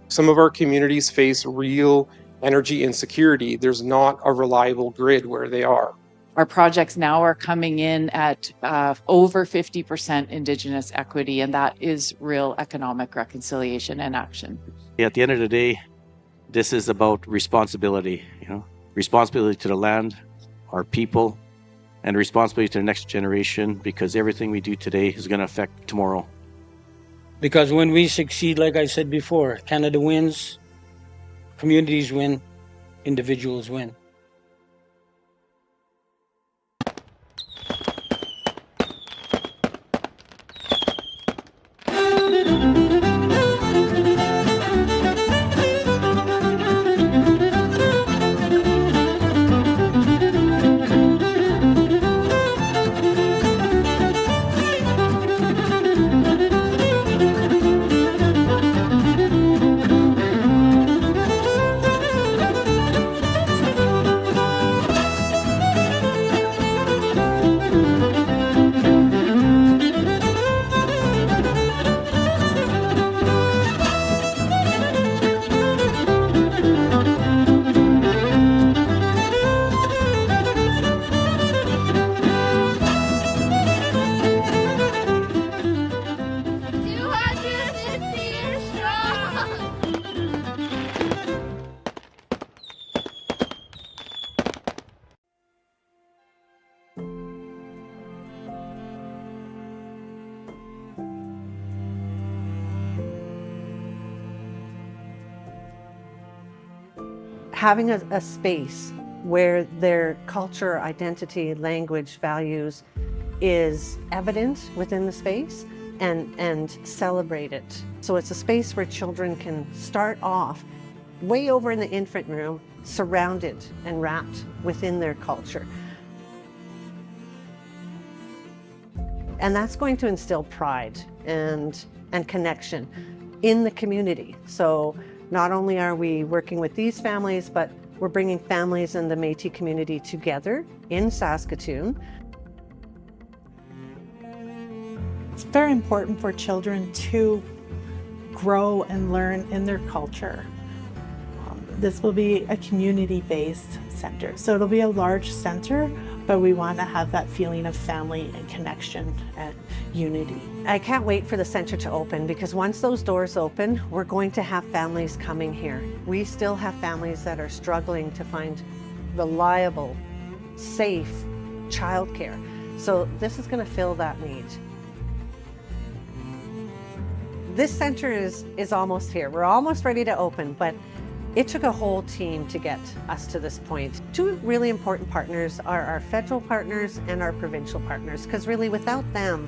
Some of our communities face real energy insecurity. There's not a reliable grid where they are. Our projects now are coming in at over 50% Indigenous equity, and that is real economic reconciliation and action. At the end of the day, this is about responsibility, responsibility to the land, our people, and responsibility to the next generation, because everything we do today is going to affect tomorrow. Because when we succeed, like I said before, Canada wins, communities win, individuals win. having a space where their culture, identity, language, values is evident within the space and celebrate it. So it's a space where children can start off way over in the infant room, surrounded and wrapped within their culture. And that's going to instill pride and connection in the community. So not only are we working with these families, but we're bringing families in the Métis community together in Saskatoon. It's very important for children to grow and learn in their culture. This will be a community-based center. So it'll be a large center, but we want to have that feeling of family and connection and unity. I can't wait for the center to open, because once those doors open, we're going to have families coming here. We still have families that are struggling to find reliable, safe childcare. So this is going to fill that need. This center is almost here. We're almost ready to open, but it took a whole team to get us to this point. Two really important partners are our federal partners and our provincial partners, because really without them,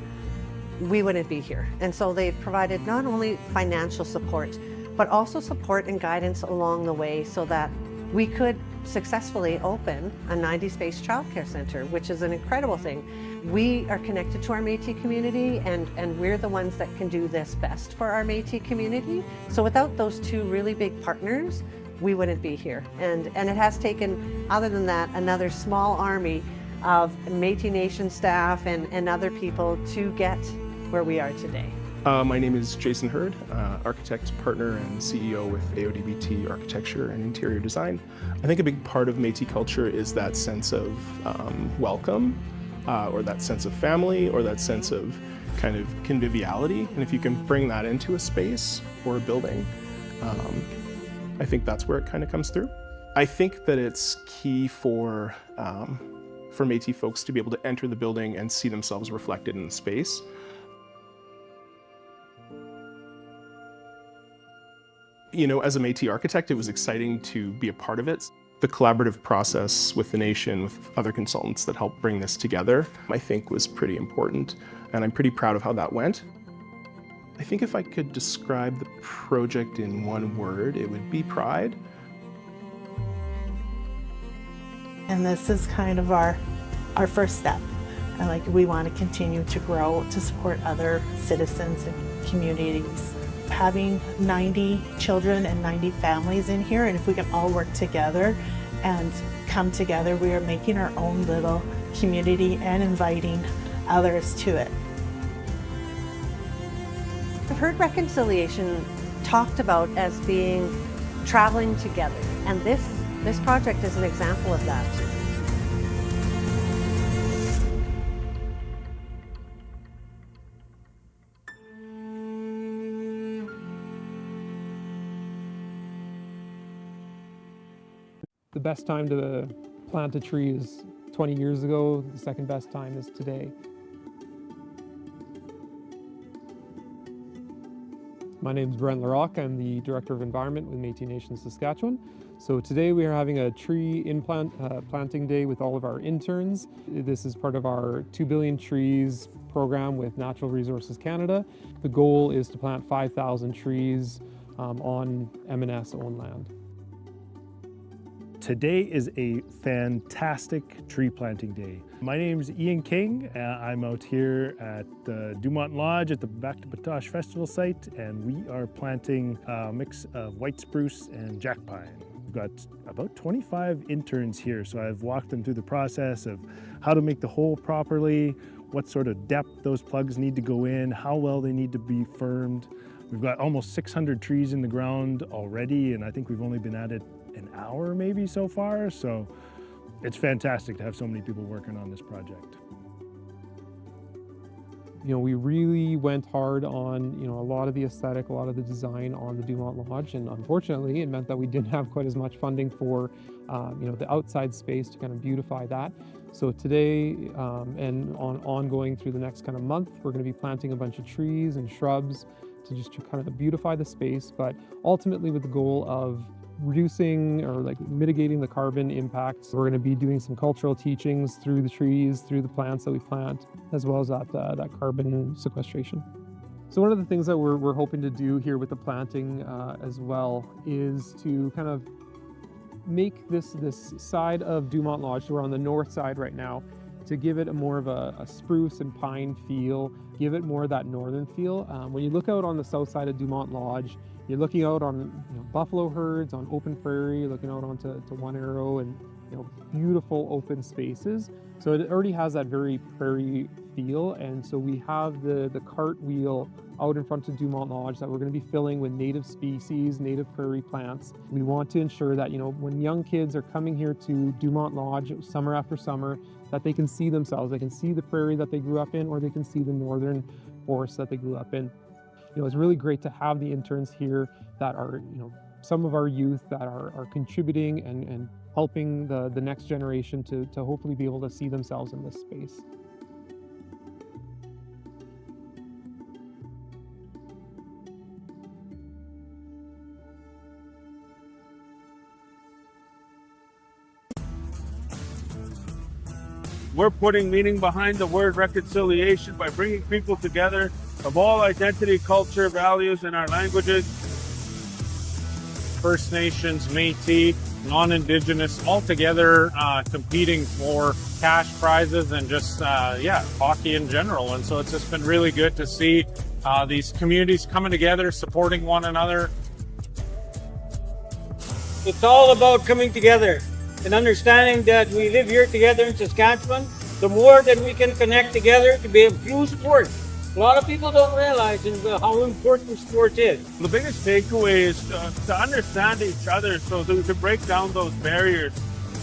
we wouldn't be here. And so they've provided not only financial support, but also support and guidance along the way so that we could successfully open a 90-space childcare center, which is an incredible thing. We are connected to our Métis community, and we're the ones that can do this best for our Métis community. So without those two really big partners, we wouldn't be here. And it has taken, other than that, another small army of Métis Nation staff and other people to get where we are today. My name is Jason Hurd, architect, partner, and CEO with AODBT Architecture and Interior Design. I think a big part of Métis culture is that sense of welcome, or that sense of family, or that sense of kind of conviviality. And if you can bring that into a space or a building, I think that's where it kind of comes through. I think that it's key for Métis folks to be able to enter the building and see themselves reflected in the space. You know, as a Métis architect, it was exciting to be a part of it. The collaborative process with the nation, with other consultants that helped bring this together, I think was pretty important, and I'm pretty proud of how that went. I think if I could describe the project in one word, it would be pride. And this is kind of our first step. And like, we want to continue to grow to support other citizens and communities. Having 90 children and 90 families in here, and if we can all work together and come together, we are making our own little community and inviting others to it. I've heard reconciliation talked about as being traveling together, and this project is an example of that. The best time to plant a tree is 20 years ago. The second best time is today. My name is Brent Larocque. I'm the Director of Environment with Métis Nation-Saskatchewan. So today we are having a tree planting day with all of our interns. This is part of our 2 Billion Trees program with Natural Resources Canada. The goal is to plant 5,000 trees on M&S owned land. Today is a fantastic tree planting day. My name is Ian King. I'm out here at the Dumont Lodge at the Back to Batoche Festival site, and we are planting a mix of white spruce and jack pine. We've got about 25 interns here, so I've walked them through the process of how to make the hole properly, what sort of depth those plugs need to go in, how well they need to be firmed. We've got almost 600 trees in the ground already, and I think we've only been at it an hour maybe so far, so it's fantastic to have so many people working on this project. You know, we really went hard on, you know, a lot of the aesthetic, a lot of the design on the Dumont Lodge, and unfortunately it meant that we didn't have quite as much funding for, you know, the outside space to kind of beautify that. So today and ongoing through the next kind of month, we're going to be planting a bunch of trees and shrubs to just kind of beautify the space, but ultimately with the goal of reducing or like mitigating the carbon impacts. We're going to be doing some cultural teachings through the trees, through the plants that we plant, as well as that carbon sequestration. So one of the things that we're hoping to do here with the planting as well is to kind of make this side of Dumont Lodge, so we're on the north side right now, to give it a more of a spruce and pine feel, give it more of that northern feel. When you look out on the south side of Dumont Lodge, you're looking out on buffalo herds, on open prairie, looking out onto One Arrow, and beautiful open spaces. So it already has that very prairie feel, and so we have the cartwheel out in front of Dumont Lodge that we're going to be filling with native species, native prairie plants. We want to ensure that when young kids are coming here to Dumont Lodge summer after summer, that they can see themselves. They can see the prairie that they grew up in, or they can see the northern forest that they grew up in. It's really great to have the interns here that are, some of our youth that are contributing and helping the next generation to hopefully be able to see themselves in this space. We're putting meaning behind the word reconciliation by bringing people together of all identity, culture, values, and our languages. First Nations, Métis, non-Indigenous, all together competing for cash prizes and just, hockey in general. And so it's just been really good to see these communities coming together, supporting one another. It's all about coming together and understanding that we live here together in Saskatchewan. The more that we can connect together to be of true support. A lot of people don't realize how important sport is. The biggest takeaway is to understand each other so that we can break down those barriers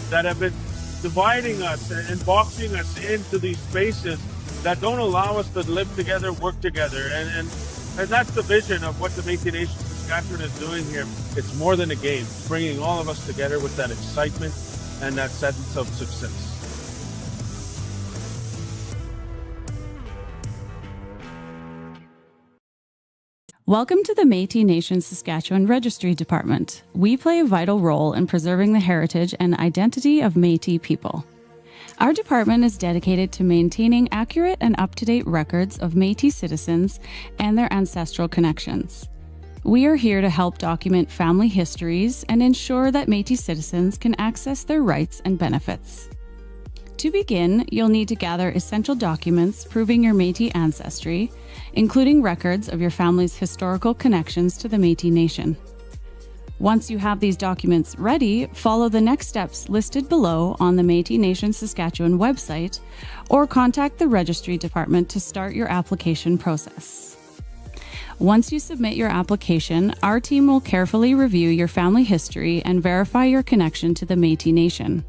that have been dividing us and boxing us into these spaces that don't allow us to live together, work together. And that's the vision of what the Métis Nation-Saskatchewan is doing here. It's more than a game. It's bringing all of us together with that excitement and that sense of success. Welcome to the Métis Nation-Saskatchewan Registry Department. We play a vital role in preserving the heritage and identity of Métis people. Our department is dedicated to maintaining accurate and up-to-date records of Métis citizens and their ancestral connections. We are here to help document family histories and ensure that Métis citizens can access their rights and benefits. To begin, you'll need to gather essential documents proving your Métis ancestry, including records of your family's historical connections to the Métis Nation. Once you have these documents ready, follow the next steps listed below on the Métis Nation-Saskatchewan website, or contact the Registry Department to start your application process. Once you submit your application, our team will carefully review your family history and verify your connection to the Métis Nation.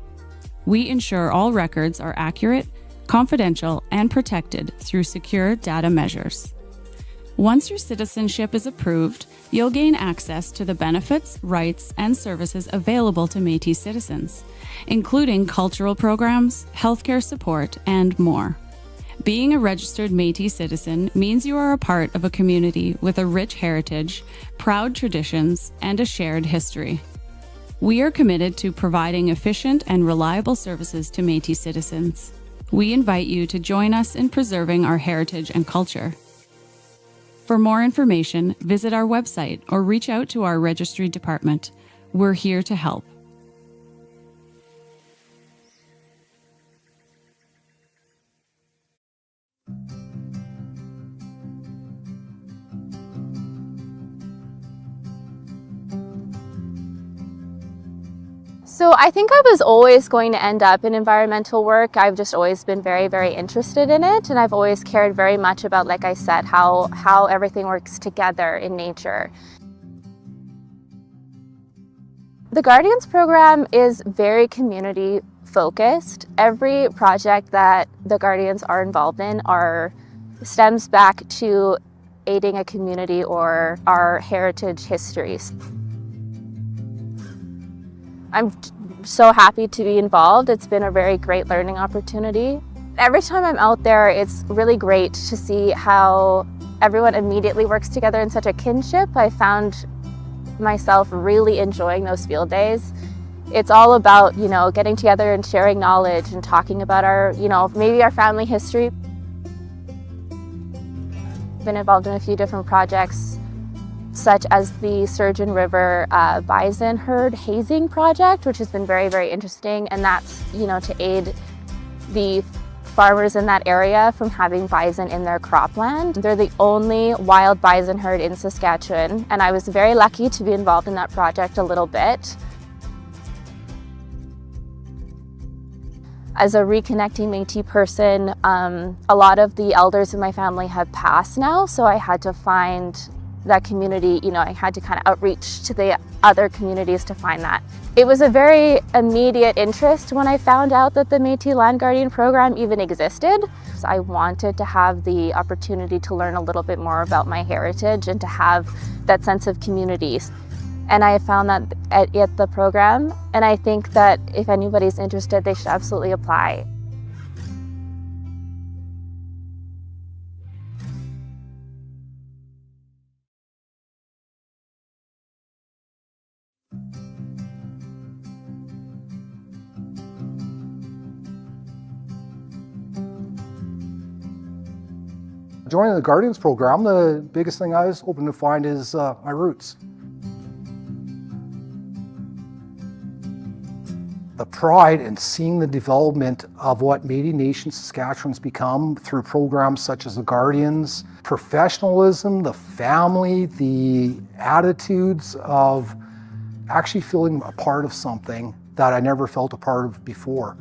We ensure all records are accurate, confidential, and protected through secure data measures. Once your citizenship is approved, you'll gain access to the benefits, rights, and services available to Métis citizens, including cultural programs, healthcare support, and more. Being a registered Métis citizen means you are a part of a community with a rich heritage, proud traditions, and a shared history. We are committed to providing efficient and reliable services to Métis citizens. We invite you to join us in preserving our heritage and culture. For more information, visit our website or reach out to our registry department. We're here to help. So I think I was always going to end up in environmental work. I've just always been very, very interested in it. And I've always cared very much about, like I said, how everything works together in nature. The Guardians program is very community focused. Every project that the Guardians are involved in stems back to aiding a community or our heritage histories. I'm so happy to be involved. It's been a very great learning opportunity. Every time I'm out there, it's really great to see how everyone immediately works together in such a kinship. I found myself really enjoying those field days. It's all about, getting together and sharing knowledge and talking about our, maybe our family history. Been involved in a few different projects, such as the Sturgeon River bison herd hazing project, which has been very, very interesting. And that's, to aid the farmers in that area from having bison in their cropland. They're the only wild bison herd in Saskatchewan, and I was very lucky to be involved in that project a little bit. As a reconnecting Métis person, a lot of the elders in my family have passed now, so I had to find that community, I had to kind of outreach to the other communities to find that. It was a very immediate interest when I found out that the Métis Land Guardian program even existed. So I wanted to have the opportunity to learn a little bit more about my heritage and to have that sense of community. And I found that at the program, and I think that if anybody's interested, they should absolutely apply. Joining the Guardians program, the biggest thing I was hoping to find is my roots. The pride in seeing the development of what Métis Nation-Saskatchewan's become through programs such as the Guardians, professionalism, the family, the attitudes of actually feeling a part of something that I never felt a part of before.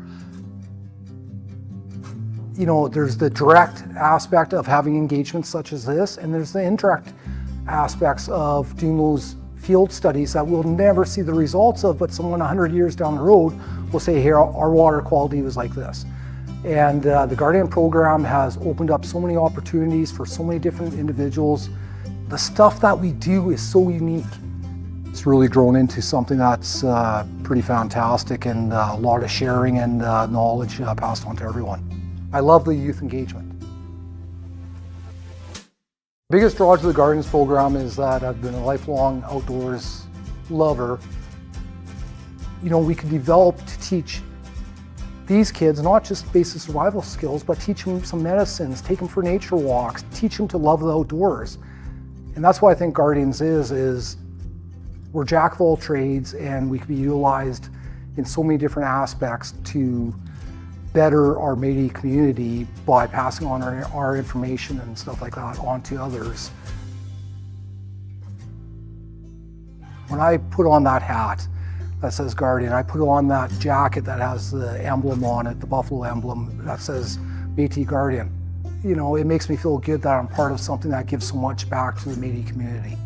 There's the direct aspect of having engagements such as this, and there's the indirect aspects of doing those field studies that we'll never see the results of, but someone 100 years down the road will say, here, our water quality was like this. And the Guardian program has opened up so many opportunities for so many different individuals. The stuff that we do is so unique. It's really grown into something that's pretty fantastic, and a lot of sharing and knowledge passed on to everyone. I love the youth engagement. Biggest draw to the Guardians program is that I've been a lifelong outdoors lover. We can develop to teach these kids not just basic survival skills, but teach them some medicines, take them for nature walks, teach them to love the outdoors. And that's why I think Guardians is we're jack of all trades, and we can be utilized in so many different aspects to better our Métis community by passing on our information and stuff like that on to others. When I put on that hat that says Guardian, I put on that jacket that has the emblem on it, the buffalo emblem that says Métis Guardian. It makes me feel good that I'm part of something that gives so much back to the Métis community.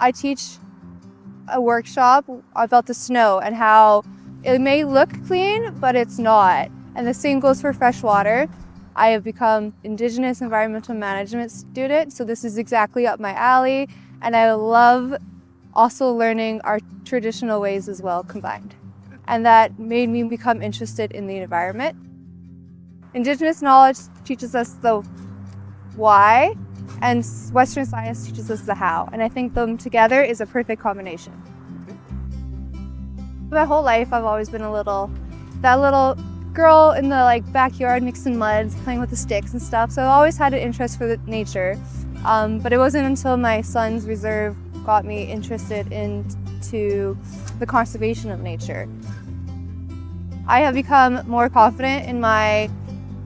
I teach a workshop about the snow and how it may look clean, but it's not. And the same goes for fresh water. I have become Indigenous environmental management student, so this is exactly up my alley. And I love also learning our traditional ways as well combined. And that made me become interested in the environment. Indigenous knowledge teaches us the why, and Western science teaches us the how. And I think them together is a perfect combination. My whole life, I've always been that little girl in the backyard mixing muds, playing with the sticks and stuff. So I always had an interest for nature. But it wasn't until my son's reserve got me interested into the conservation of nature. I have become more confident in my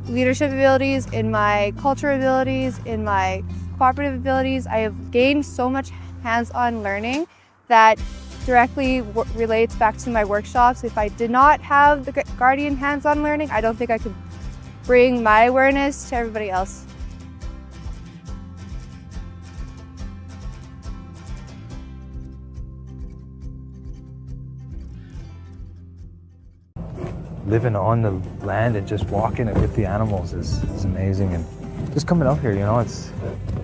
leadership abilities, in my cultural abilities, in my cooperative abilities. I have gained so much hands-on learning that directly relates back to my workshops. If I did not have the Guardian hands-on learning, I don't think I could bring my awareness to everybody else. Living on the land and just walking it with the animals is amazing, and just coming out here, you know, it's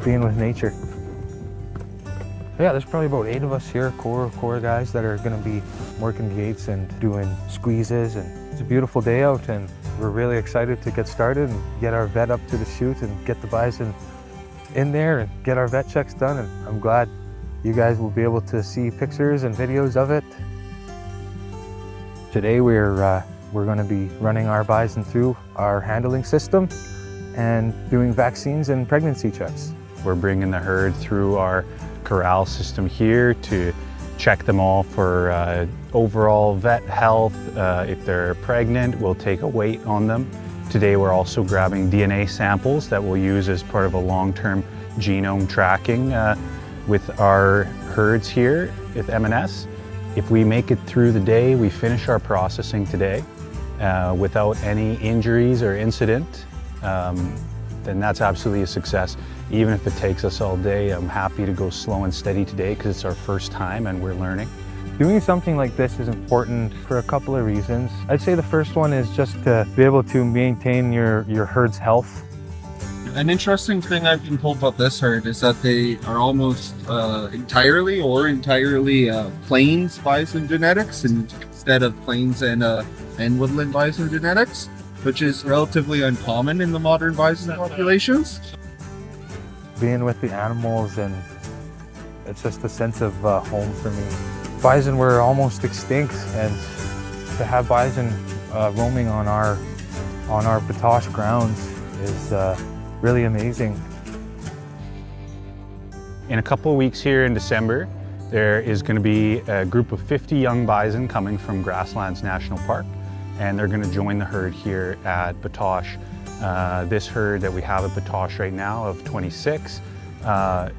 being with nature. Yeah, there's probably about 8 of us here, core guys that are going to be working gates and doing squeezes, and it's a beautiful day out, and we're really excited to get started and get our vet up to the chute and get the bison in there and get our vet checks done. And I'm glad you guys will be able to see pictures and videos of it. Today we're going to be running our bison through our handling system and doing vaccines and pregnancy checks. We're bringing the herd through our corral system here to check them all for overall vet health. If they're pregnant, we'll take a weight on them. Today we're also grabbing DNA samples that we'll use as part of a long-term genome tracking with our herds here at M&S. If we make it through the day, we finish our processing today without any injuries or incident, then that's absolutely a success. Even if it takes us all day, I'm happy to go slow and steady today because it's our first time and we're learning. Doing something like this is important for a couple of reasons. I'd say the first one is just to be able to maintain your herd's health. An interesting thing I've been told about this herd is that they are almost entirely plains bison genetics instead of plains and woodland bison genetics, which is relatively uncommon in the modern bison populations. Being with the animals, and it's just a sense of home for me. Bison were almost extinct, and to have bison roaming on our Batoche grounds is really amazing. In a couple of weeks here in December, there is going to be a group of 50 young bison coming from Grasslands National Park, and they're going to join the herd here at Batoche. This herd that we have at Batoche right now of 26,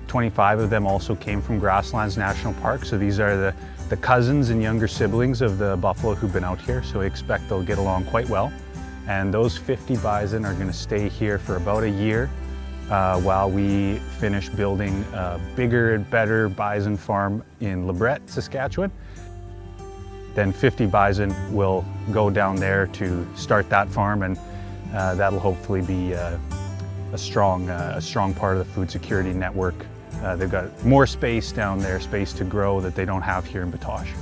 25 of them also came from Grasslands National Park, so these are the cousins and younger siblings of the buffalo who've been out here, so we expect they'll get along quite well. And those 50 bison are going to stay here for about a year while we finish building a bigger and better bison farm in Lebret, Saskatchewan. Then 50 bison will go down there to start that farm, and that'll hopefully be a strong part of the food security network. They've got more space down there, space to grow that they don't have here in Batoche.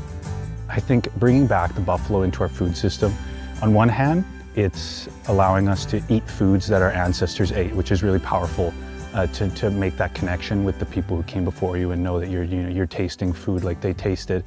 I think bringing back the buffalo into our food system, on one hand, it's allowing us to eat foods that our ancestors ate, which is really powerful to make that connection with the people who came before you and know that you're tasting food like they tasted.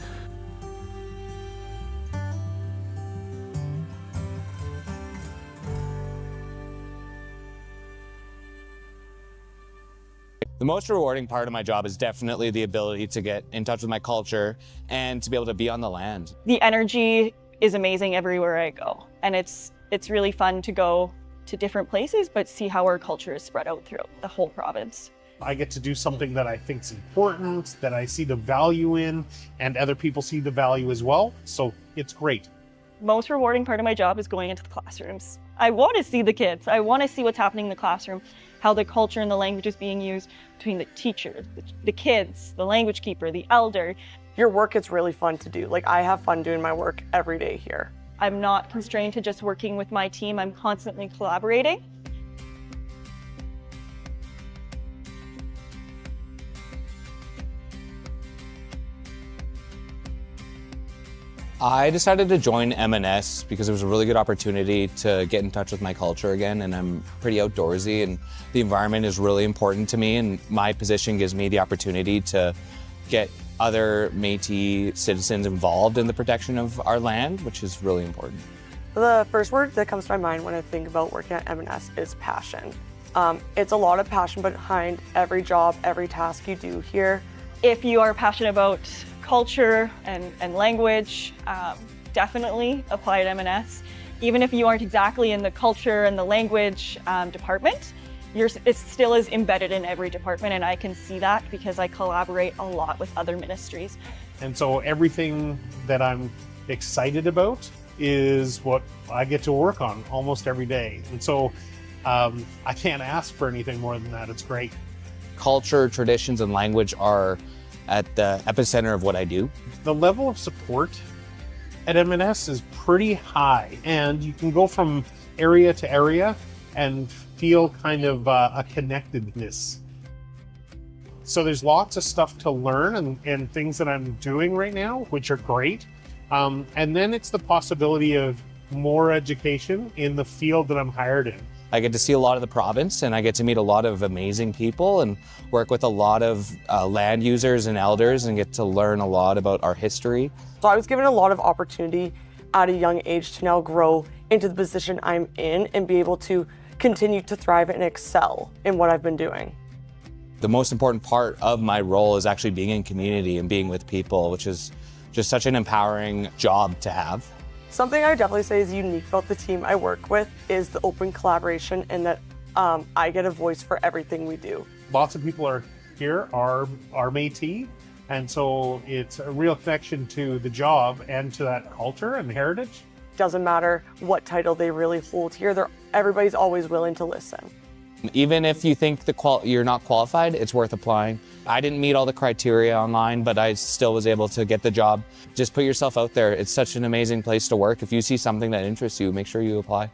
The most rewarding part of my job is definitely the ability to get in touch with my culture and to be able to be on the land. The energy is amazing everywhere I go, and it's really fun to go to different places but see how our culture is spread out throughout the whole province. I get to do something that I think is important, that I see the value in, and other people see the value as well, so it's great. Most rewarding part of my job is going into the classrooms. I want to see the kids. I want to see what's happening in the classroom, how the culture and the language is being used between the teacher, the kids, the language keeper, the elder. Your work is really fun to do. Like, I have fun doing my work every day here. I'm not constrained to just working with my team. I'm constantly collaborating. I decided to join M&S because it was a really good opportunity to get in touch with my culture again, and I'm pretty outdoorsy and the environment is really important to me, and my position gives me the opportunity to get other Métis citizens involved in the protection of our land, which is really important. The first word that comes to my mind when I think about working at M&S is passion. It's a lot of passion behind every job, every task you do here. If you are passionate about culture and language, definitely apply at M&S. Even if you aren't exactly in the culture and the language department, it still is embedded in every department, and I can see that because I collaborate a lot with other ministries. And so everything that I'm excited about is what I get to work on almost every day. And so I can't ask for anything more than that. It's great. Culture, traditions, and language are at the epicenter of what I do. The level of support at M&S is pretty high, and you can go from area to area and feel kind of a connectedness. So there's lots of stuff to learn and things that I'm doing right now, which are great. And then it's the possibility of more education in the field that I'm hired in. I get to see a lot of the province, and I get to meet a lot of amazing people and work with a lot of land users and elders and get to learn a lot about our history. So I was given a lot of opportunity at a young age to now grow into the position I'm in and be able to continue to thrive and excel in what I've been doing. The most important part of my role is actually being in community and being with people, which is just such an empowering job to have. Something I would definitely say is unique about the team I work with is the open collaboration and that I get a voice for everything we do. Lots of people are Métis, and so it's a real connection to the job and to that culture and heritage. Doesn't matter what title they really hold here, everybody's always willing to listen. Even if you think you're not qualified, it's worth applying. I didn't meet all the criteria online, but I still was able to get the job. Just put yourself out there. It's such an amazing place to work. If you see something that interests you, make sure you apply.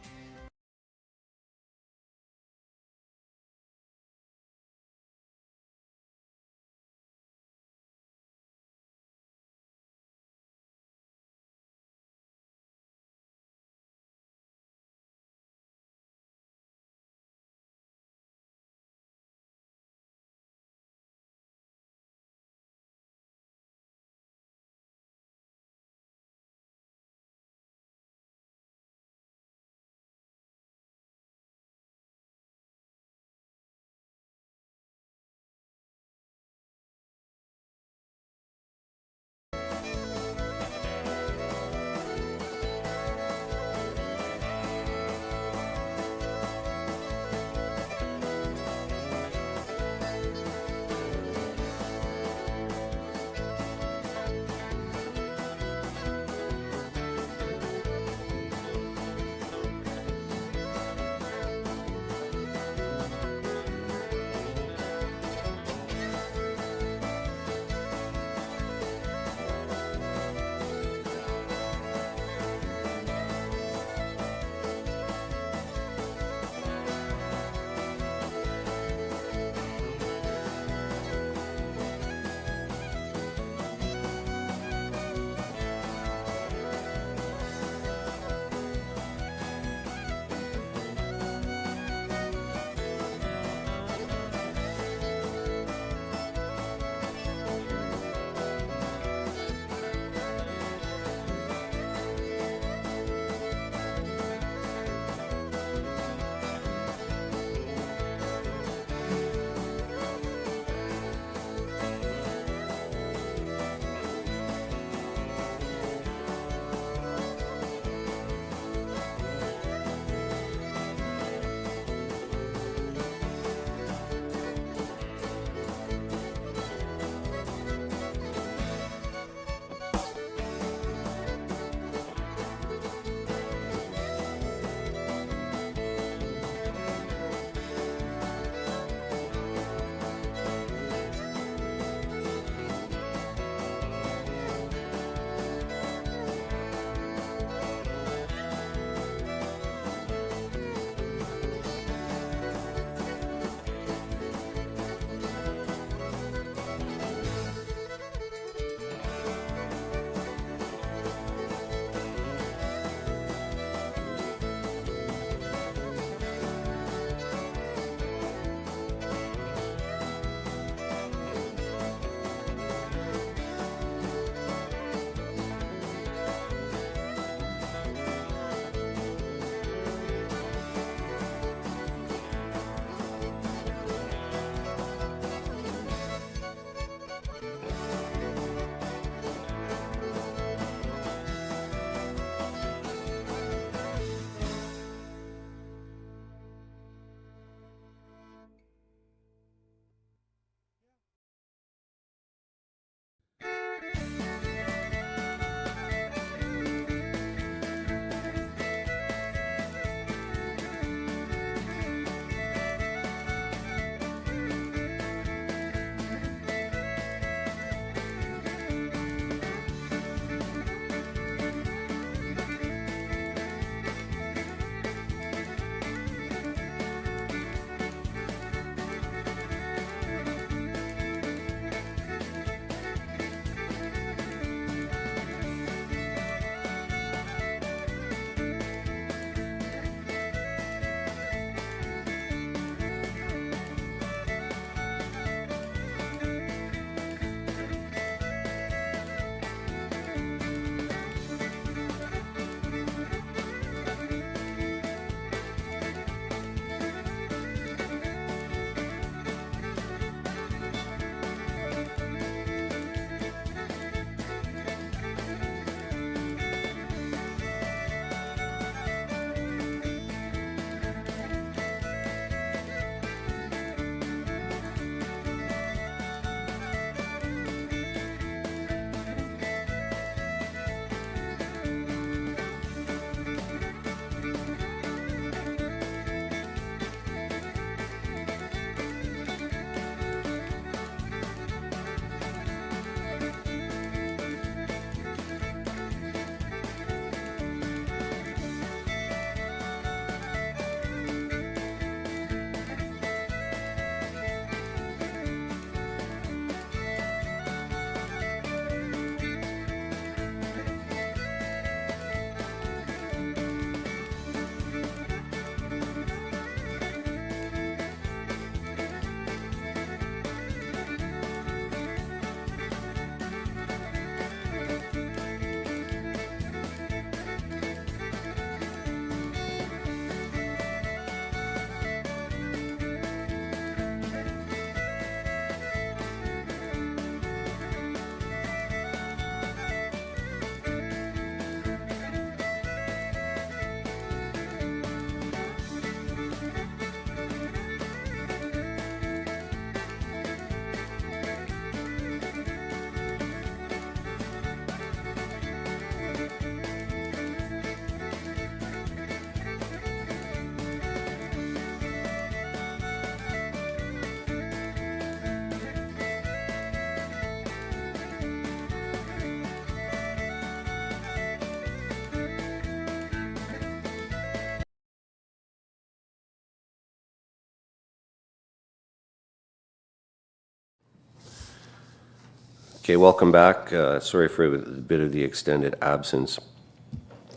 Okay, welcome back. Sorry for a bit of the extended absence.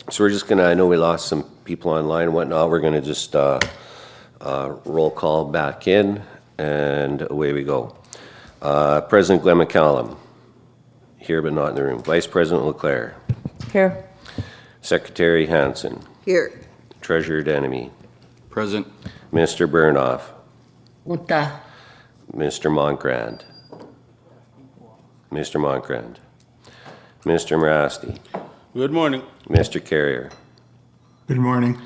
So we're just gonna, I know we lost some people online and whatnot, we're gonna just roll call back in and away we go. President Glenn McCallum, here but not in the room. Vice President Leclerc. Here. Secretary Hansen. Here. Treasurer Denemy. Present. Minister Burnoff. Uta. Mr. Monkrand. Mr. Monkrand. Mr. Marasti. Good morning. Mr. Carrier. Good morning.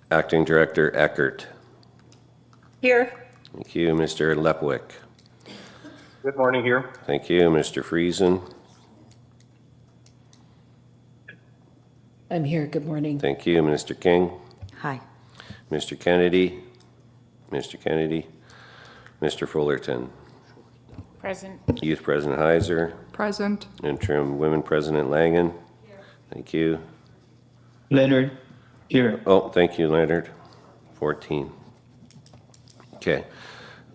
Acting Director Eckert. Here. Thank you. Mr. Lepwick. Good morning here. Thank you. Mr. Friesen. I'm here. Good morning. Thank you. Mr. King. Hi. Mr. Kennedy. Mr. Kennedy. Mr. Fullerton. Present. Youth President Heiser. Present. Interim Women President Langen. Thank you. Leonard, here. Oh, thank you, Leonard. 14. Okay.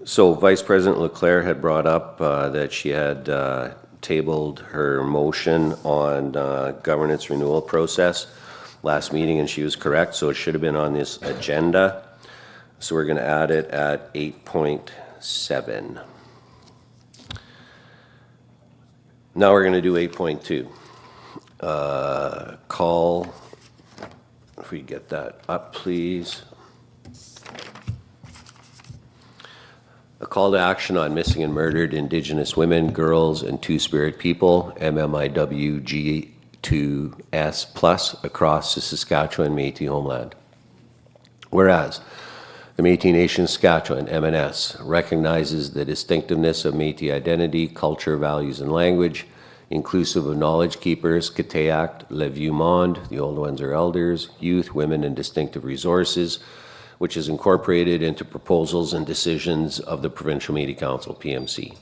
So Vice President Leclerc had brought up that she had tabled her motion on governance renewal process last meeting, and she was correct. So it should have been on this agenda. So we're going to add it at 8.7. Now we're going to do 8.2. Call, if we get that up, please. A call to action on missing and murdered Indigenous women, girls, and Two-Spirit people, MMIWG2S+, across the Saskatchewan Métis homeland. Whereas, the Métis Nation-Saskatchewan, MNS, recognizes the distinctiveness of Métis identity, culture, values, and language, inclusive of knowledge keepers, Kitayak, Le Vieux Monde, the old ones are elders, youth, women, and distinctive resources, which is incorporated into proposals and decisions of the Provincial Métis Council, PMC.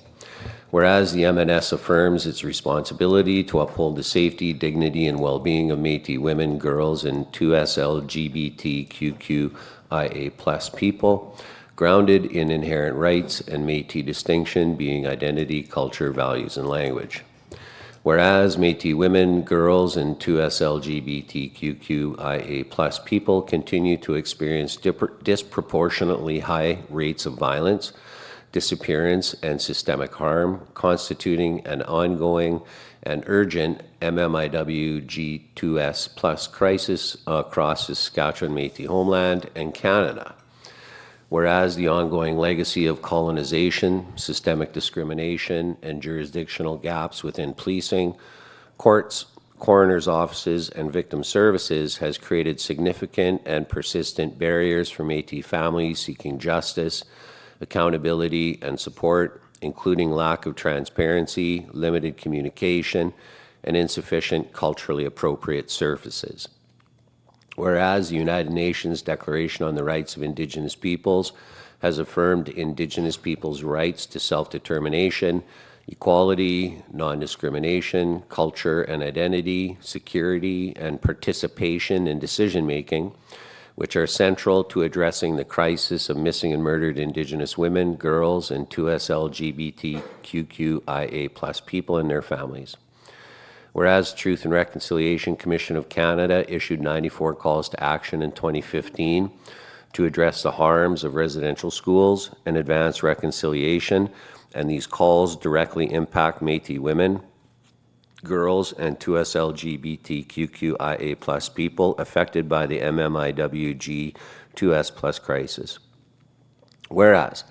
Whereas the MNS affirms its responsibility to uphold the safety, dignity, and well-being of Métis women, girls, and 2SLGBTQIA+ people, grounded in inherent rights and Métis distinction being identity, culture, values, and language. Whereas Métis women, girls, and 2SLGBTQIA+ people continue to experience disproportionately high rates of violence, disappearance, and systemic harm, constituting an ongoing and urgent MMIWG2S+ crisis across the Saskatchewan Métis homeland and Canada. Whereas the ongoing legacy of colonization, systemic discrimination, and jurisdictional gaps within policing, courts, coroners' offices, and victim services has created significant and persistent barriers for Métis families seeking justice, accountability, and support, including lack of transparency, limited communication, and insufficient culturally appropriate services. Whereas the United Nations Declaration on the Rights of Indigenous Peoples has affirmed Indigenous peoples' rights to self-determination, equality, non-discrimination, culture and identity, security, and participation in decision-making, which are central to addressing the crisis of missing and murdered Indigenous women, girls, and 2SLGBTQIA+ people and their families. Whereas Truth and Reconciliation Commission of Canada issued 94 calls to action in 2015 to address the harms of residential schools and advance reconciliation, and these calls directly impact Métis women, girls, and 2SLGBTQIA+ people affected by the MMIWG2S+ crisis. Whereas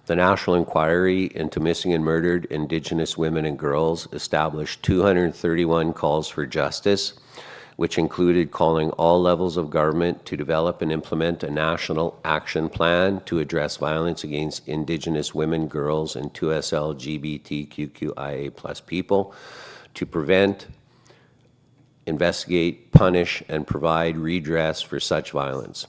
the National Inquiry into Missing and Murdered Indigenous Women and Girls established 231 calls for justice, which included calling all levels of government to develop and implement a national action plan to address violence against Indigenous women, girls, and 2SLGBTQIA+ people, to prevent, investigate, punish, and provide redress for such violence,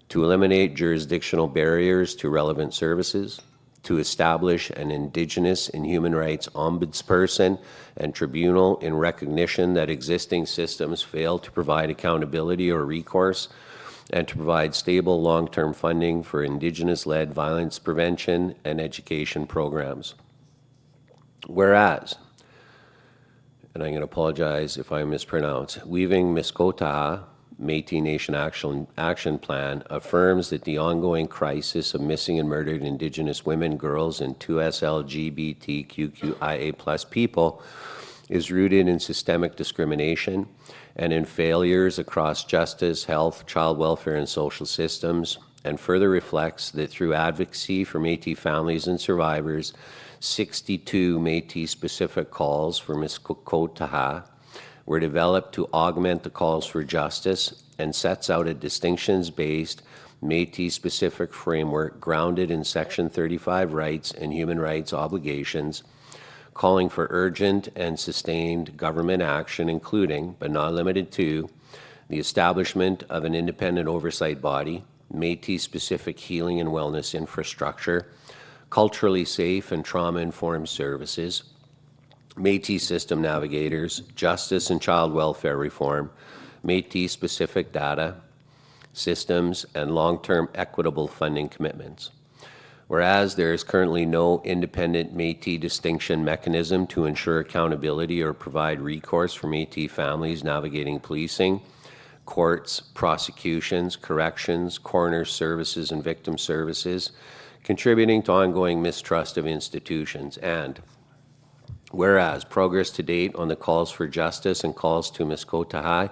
to eliminate jurisdictional barriers to relevant services, to establish an Indigenous and human rights ombudsperson and tribunal in recognition that existing systems fail to provide accountability or recourse, and to provide stable long-term funding for Indigenous-led violence prevention and education programs. Whereas and I'm going to apologize if I mispronounce, Weaving Miskotaha Métis Nation Action Plan affirms that the ongoing crisis of missing and murdered Indigenous women, girls, and 2S LGBTQIA+ people is rooted in systemic discrimination and in failures across justice, health, child welfare, and social systems, and further reflects that through advocacy for Métis families and survivors, 62 Métis-specific calls for Miskotaha were developed to augment the calls for justice and sets out a distinctions-based Métis-specific framework grounded in Section 35 rights and human rights obligations, calling for urgent and sustained government action, including, but not limited to, the establishment of an independent oversight body, Métis-specific healing and wellness infrastructure, culturally safe and trauma-informed services, Métis system navigators, justice and child welfare reform, Métis-specific data, systems, and long-term equitable funding commitments. Whereas there is currently no independent Métis distinction mechanism to ensure accountability or provide recourse for Métis families navigating policing, courts, prosecutions, corrections, coroner services, and victim services, contributing to ongoing mistrust of institutions, and whereas progress to date on the calls for justice and calls to Miskotaha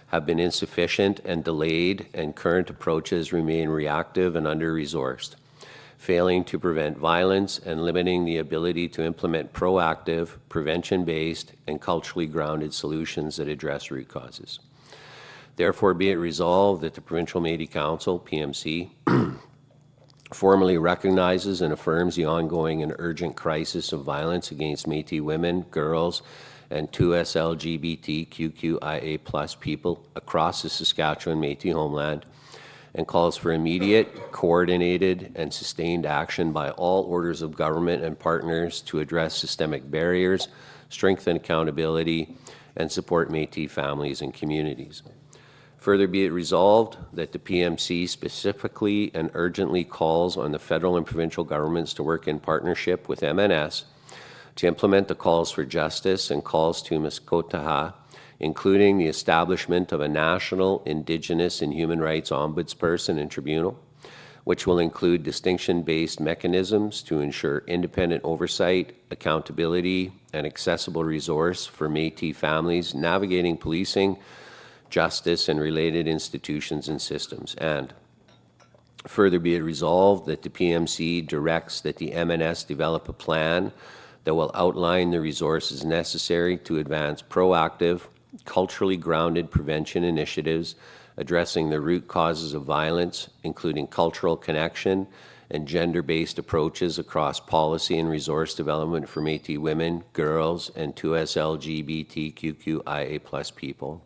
have been insufficient and delayed, and current approaches remain reactive and under-resourced, failing to prevent violence and limiting the ability to implement proactive, prevention-based, and culturally grounded solutions that address root causes. Therefore, be it resolved that the Provincial Métis Council, PMC, formally recognizes and affirms the ongoing and urgent crisis of violence against Métis women, girls, and 2S LGBTQIA+ people across the Saskatchewan Métis homeland, and calls for immediate, coordinated, and sustained action by all orders of government and partners to address systemic barriers, strengthen accountability, and support Métis families and communities. Further, be it resolved that the PMC specifically and urgently calls on the federal and provincial governments to work in partnership with MNS to implement the calls for justice and calls to Miskotaha, including the establishment of a national Indigenous and human rights ombudsperson and tribunal, which will include distinction-based mechanisms to ensure independent oversight, accountability, and accessible resource for Métis families navigating policing, justice, and related institutions and systems. And further, be it resolved that the PMC directs that the MNS develop a plan that will outline the resources necessary to advance proactive, culturally grounded prevention initiatives addressing the root causes of violence, including cultural connection and gender-based approaches across policy and resource development for Métis women, girls, and 2S LGBTQIA+ people.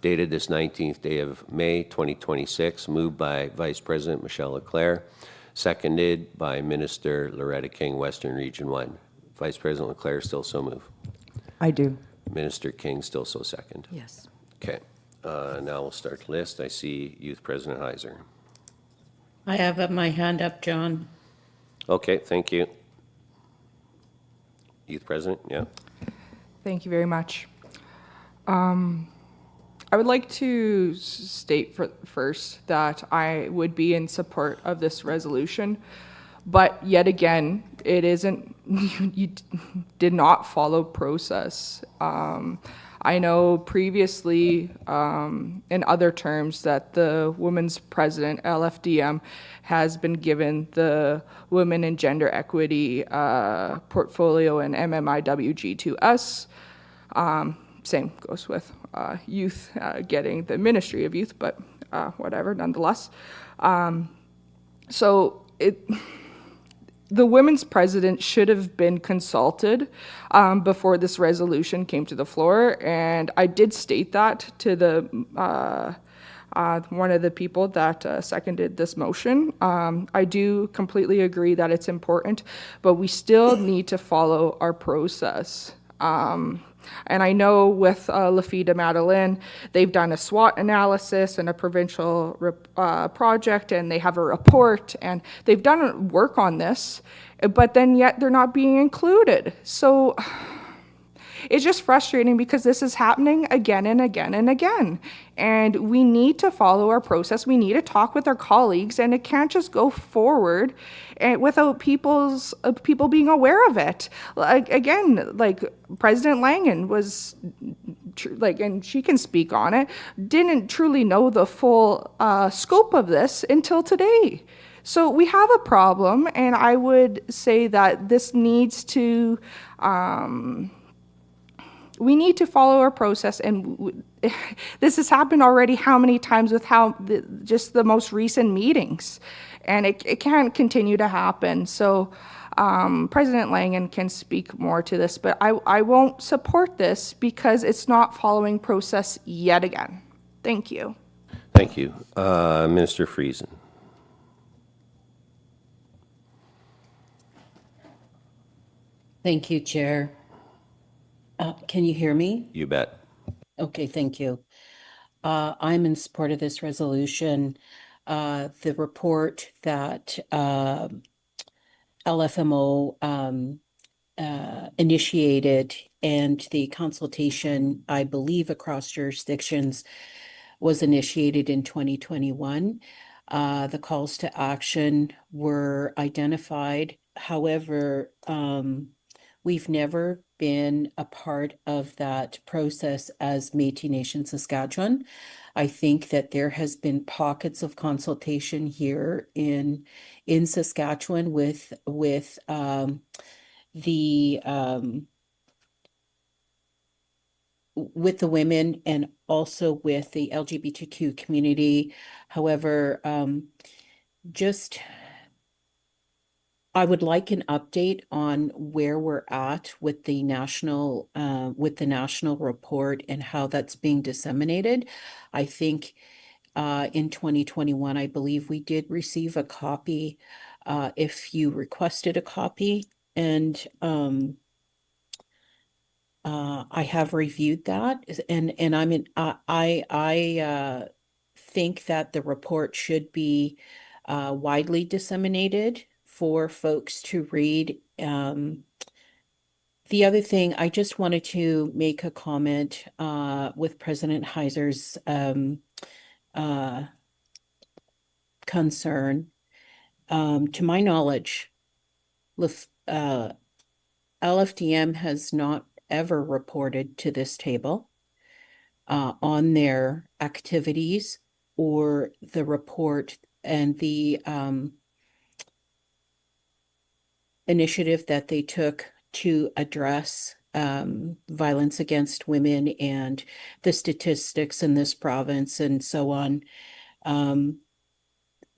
Dated this 19th day of May 2026, moved by Vice President Michelle Leclerc, seconded by Minister Loretta King, Western Region 1. Vice President Leclerc, still so move. I do. Minister King, still so second. Yes. Okay. Now we'll start the list. I see Youth President Heiser. I have my hand up, John. Okay, thank you. Youth President, yeah. Thank you very much. I would like to state first that I would be in support of this resolution, but yet again, it isn't, you did not follow process. I know previously, in other terms, that the Women's President, LFDM, has been given the Women and Gender Equity portfolio and MMIWG to us. Same goes with youth getting the Ministry of Youth, but whatever, nonetheless. The women's president should have been consulted before this resolution came to the floor, and I did state that to the one of the people that seconded this motion. I do completely agree that it's important, but we still need to follow our process. And I know with Lafitte de Madeleine, they've done a SWOT analysis and a provincial project, and they have a report, and they've done work on this, but then yet they're not being included. So It's just frustrating because this is happening again and again and again. And we need to follow our process. We need to talk with our colleagues, and it can't just go forward without people being aware of it. Like President Langen was, and she can speak on it, didn't truly know the full scope of this until today. So we have a problem, and I would say that this needs to, we need to follow our process, and this has happened already how many times with just the most recent meetings, and it can't continue to happen. So President Langen can speak more to this, but I won't support this because it's not following process yet again. Thank you. Thank you. Minister Friesen. Thank you, Chair. Can you hear me? You bet. Okay, thank you. I'm in support of this resolution. The report that LFMO initiated and the consultation, I believe, across jurisdictions was initiated in 2021. The calls to action were identified. However, we've never been a part of that process as Métis Nation-Saskatchewan. I think that there has been pockets of consultation here in Saskatchewan with the women and also with the LGBTQ community. However, I would like an update on where we're at with the national report and how that's being disseminated. I think in 2021, I believe we did receive a copy if you requested a copy, and I have reviewed that, and I think that the report should be widely disseminated for folks to read. The other thing, I just wanted to make a comment with President Heiser's concern. To my knowledge, LFDM has not ever reported to this table on their activities or the report and the initiative that they took to address violence against women and the statistics in this province and so on.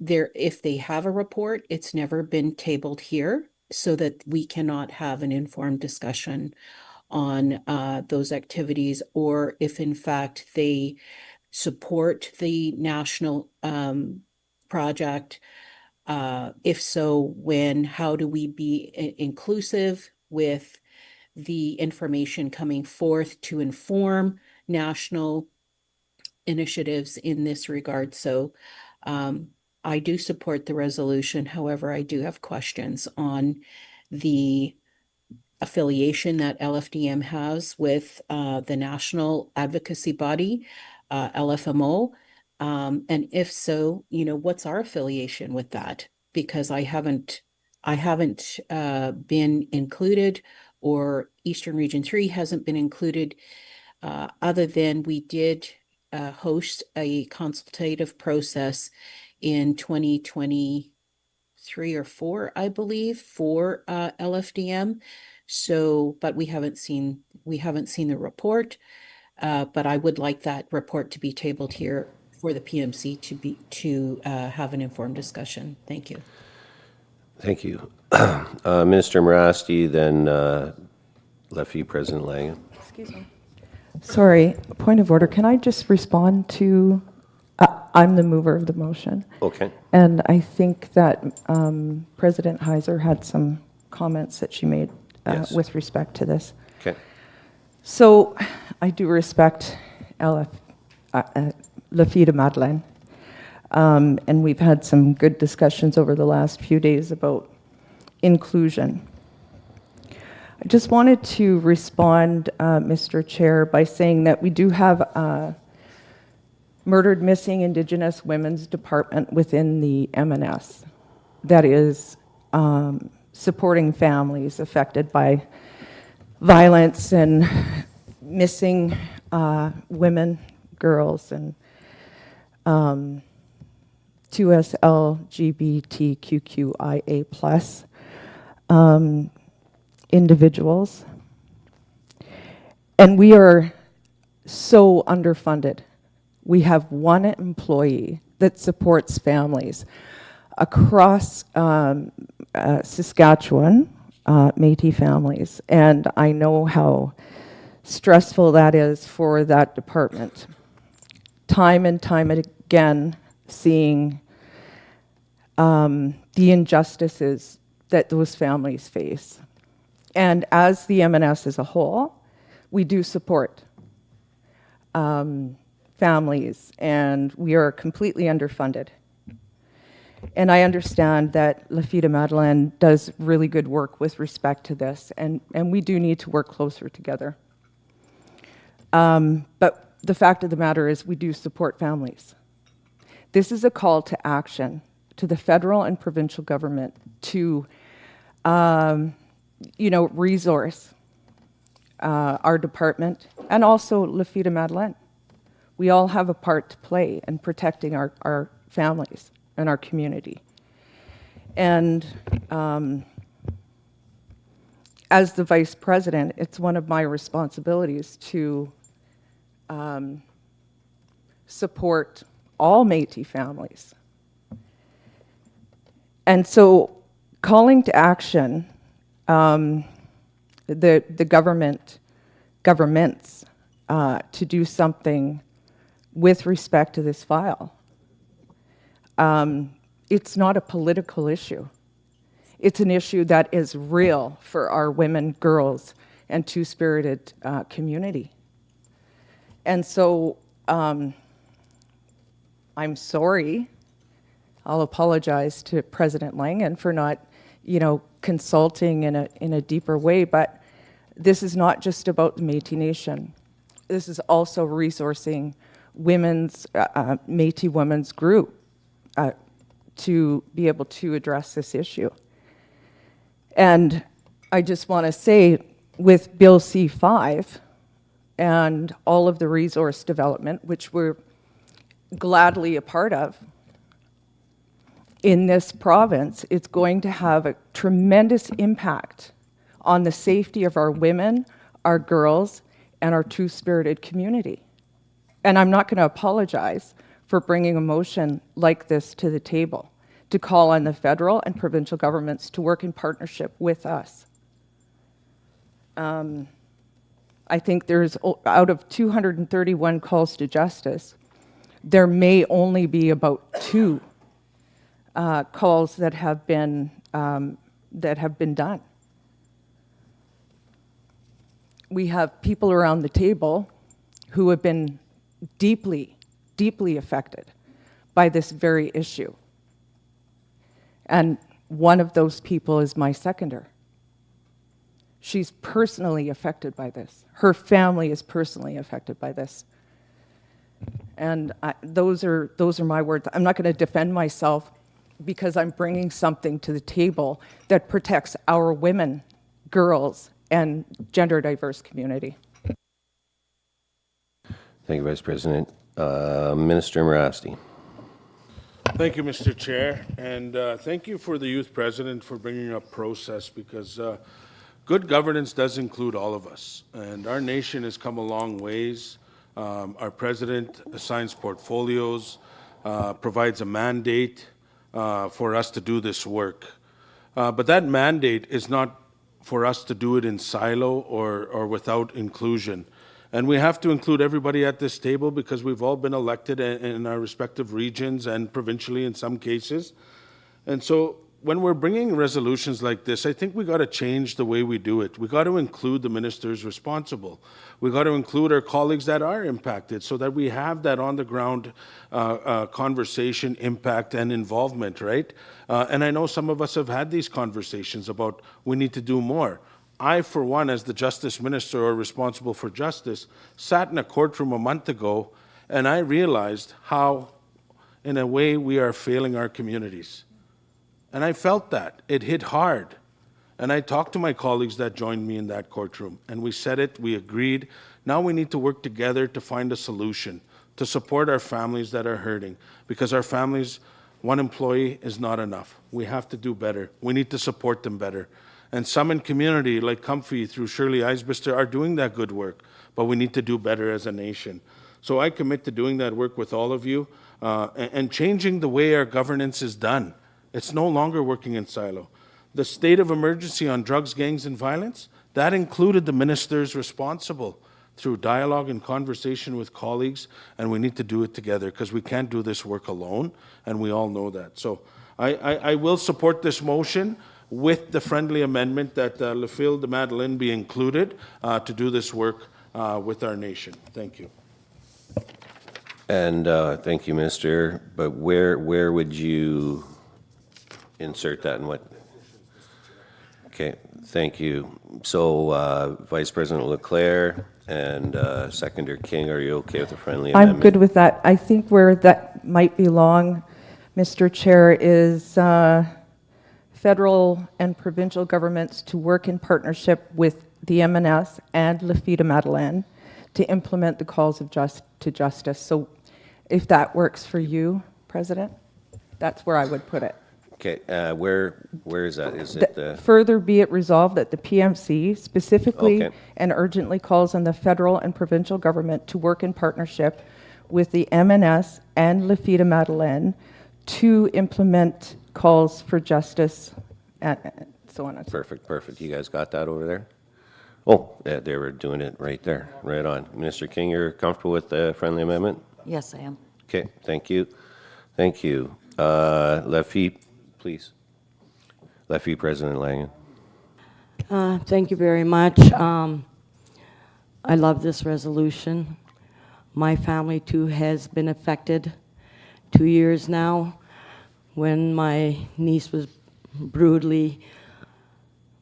If they have a report, it's never been tabled here so that we cannot have an informed discussion on those activities, or if in fact they support the national project. If so, when, how do we be inclusive with the information coming forth to inform national initiatives in this regard? So I do support the resolution. However, I do have questions on the affiliation that LFDM has with the national advocacy body, LFMO. And if so, what's our affiliation with that? Because I haven't been included, or Eastern Region 3 hasn't been included, other than we did host a consultative process in 2023 or 4, I believe, for LFDM. So, but we haven't seen the report. But I would like that report to be tabled here for the PMC to have an informed discussion. Thank you. Thank you. Minister Morasti, then Lefty, President Langen. Excuse me. Sorry, point of order. Can I just respond to, I'm the mover of the motion. Okay. And I think that President Heiser had some comments that she made Yes. with respect to this. Okay. So I do respect Lafita Madeleine. And we've had some good discussions over the last few days about inclusion. I just wanted to respond, Mr. Chair, by saying that we do have a Murdered Missing Indigenous Women's Department within the MNS that is supporting families affected by violence and missing women, girls, and 2S LGBTQIA+ individuals. And we are so underfunded. We have one employee that supports families across Saskatchewan, Métis families, and I know how stressful that is for that department. Time and time again, seeing the injustices that those families face. And as the MNS as a whole, we do support families, and we are completely underfunded. And I understand that Lafita Madeleine does really good work with respect to this, and we do need to work closer together. But the fact of the matter is we do support families. This is a call to action to the federal and provincial government to, resource our department and also Lafita Madeleine. We all have a part to play in protecting our families and our community. And as the Vice President, it's one of my responsibilities to support all Métis families. And so calling to action the governments to do something with respect to this file. It's not a political issue. It's an issue that is real for our women, girls, and two-spirited community. And so I'm sorry. I'll apologize to President Langen for not, consulting in a deeper way, but this is not just about the Métis Nation. This is also resourcing women's, Métis women's group to be able to address this issue. And I just want to say, with Bill C-5 and all of the resource development, which we're gladly a part of, in this province, it's going to have a tremendous impact on the safety of our women, our girls, and our two-spirited community. And I'm not going to apologize for bringing a motion like this to the table, to call on the federal and provincial governments to work in partnership with us. I think there's, out of 231 calls to justice, there may only be about 2 calls that have been done. We have people around the table who have been deeply, deeply affected by this very issue. And one of those people is my seconder. She's personally affected by this. Her family is personally affected by this. And those are my words. I'm not going to defend myself because I'm bringing something to the table that protects our women, girls, and gender diverse community. Thank you, Vice President. Minister Mirasti. Thank you, Mr. Chair, and thank you for the youth president for bringing up process, because good governance does include all of us, and our nation has come a long ways. Our president assigns portfolios, provides a mandate for us to do this work. But that mandate is not for us to do it in silo or without inclusion. And we have to include everybody at this table because we've all been elected in our respective regions and provincially in some cases. And so when we're bringing resolutions like this, I think we got to change the way we do it. We got to include the ministers responsible. We got to include our colleagues that are impacted so that we have that on the ground conversation, impact, and involvement, right? And I know some of us have had these conversations about we need to do more. I, for one, as the Justice Minister or responsible for justice, sat in a courtroom a month ago and I realized how, in a way, we are failing our communities. And I felt that. It hit hard. And I talked to my colleagues that joined me in that courtroom, and we said it, we agreed. Now we need to work together to find a solution, to support our families that are hurting, because our families, one employee is not enough. We have to do better. We need to support them better. And some in community, like Comfy through Shirley Eisbister, are doing that good work, but we need to do better as a nation. So I commit to doing that work with all of you and changing the way our governance is done. It's no longer working in silo. The state of emergency on drugs, gangs, and violence, that included the ministers responsible through dialogue and conversation with colleagues, and we need to do it together because we can't do this work alone, and we all know that. So I will support this motion with the friendly amendment that Le Fil de Madeleine be included to do this work with our nation. Thank you. And thank you, Minister. But where would you insert that and what? Okay, thank you. So Vice President Leclerc and Seconder King, are you okay with the friendly amendment? I'm good with that. I think where that might belong, Mr. Chair, is federal and provincial governments to work in partnership with the MNS and Le Fil de Madeleine to implement the calls of to justice. So if that works for you, President, that's where I would put it. Okay, where is that? Is it the... Further be it resolved that the PMC specifically Okay. and urgently calls on the federal and provincial government to work in partnership with the MNS and Le Fil de Madeleine to implement calls for justice and so on and so forth. Perfect. You guys got that over there? Oh, yeah, they were doing it right there, right on. Minister King, you're comfortable with the friendly amendment? Yes, I am. Okay, thank you. Lefty, please. Lefty, President Langen. Thank you very much. I love this resolution. My family, too, has been affected 2 years now when my niece was brutally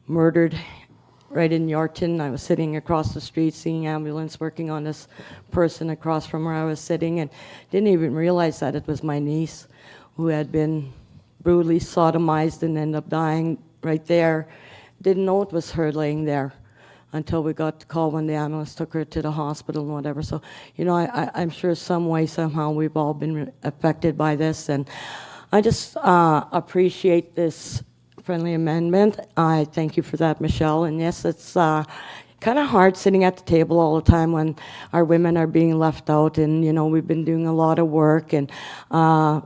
murdered right in Yorkton. I was sitting across the street, seeing ambulance, working on this person across from where I was sitting, and didn't even realize that it was my niece who had been brutally sodomized and ended up dying right there. Didn't know it was her laying there until we got the call when the ambulance took her to the hospital and whatever. So, you know, I'm sure some way, somehow, we've all been affected by this, and I just appreciate this friendly amendment. I thank you for that, Michelle. And yes, it's kind of hard sitting at the table all the time when our women are being left out, and, you know, we've been doing a lot of work, and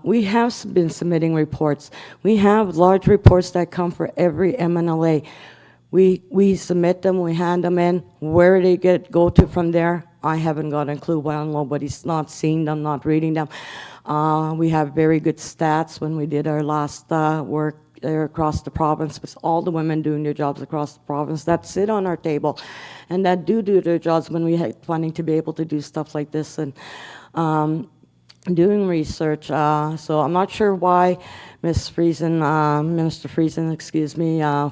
we have been submitting reports. We have large reports that come for every MNLA. We submit them, we hand them in. Where they go to from there, I haven't got a clue. Well, nobody's not seeing them, not reading them. We have very good stats when we did our last work there across the province, with all the women doing their jobs across the province that sit on our table and that do their jobs when we had funding to be able to do stuff like this and doing research. So I'm not sure why Minister Friesen,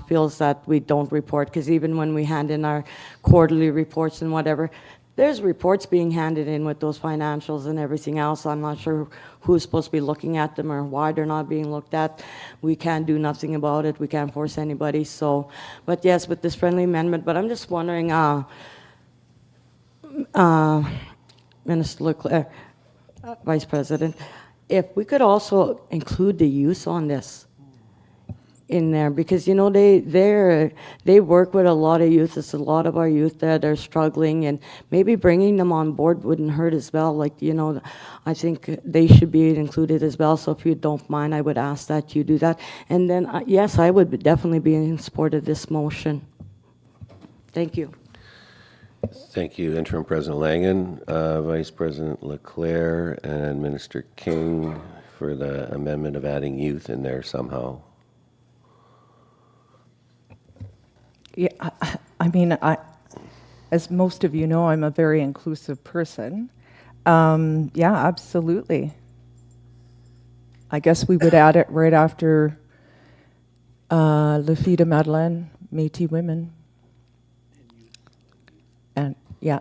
feels that we don't report, because even when we hand in our quarterly reports and whatever, there's reports being handed in with those financials and everything else. I'm not sure who's supposed to be looking at them or why they're not being looked at. We can't do nothing about it. We can't force anybody. So, but yes, with this friendly amendment, but I'm just wondering, Minister Leclerc, Vice President, if we could also include the youth on this in there, because, you know, they work with a lot of youth. It's a lot of our youth that are struggling, and maybe bringing them on board wouldn't hurt as well. Like, you know, I think they should be included as well. So if you don't mind, I would ask that you do that. And then, yes, I would definitely be in support of this motion. Thank you. Thank you, Interim President Langen, Vice President Leclerc, and Minister King for the amendment of adding youth in there somehow. Yeah, I mean, as most of you know, I'm a very inclusive person. Yeah, absolutely. I guess we would add it right after Le Fil de Madeleine, Métis women. And, yeah.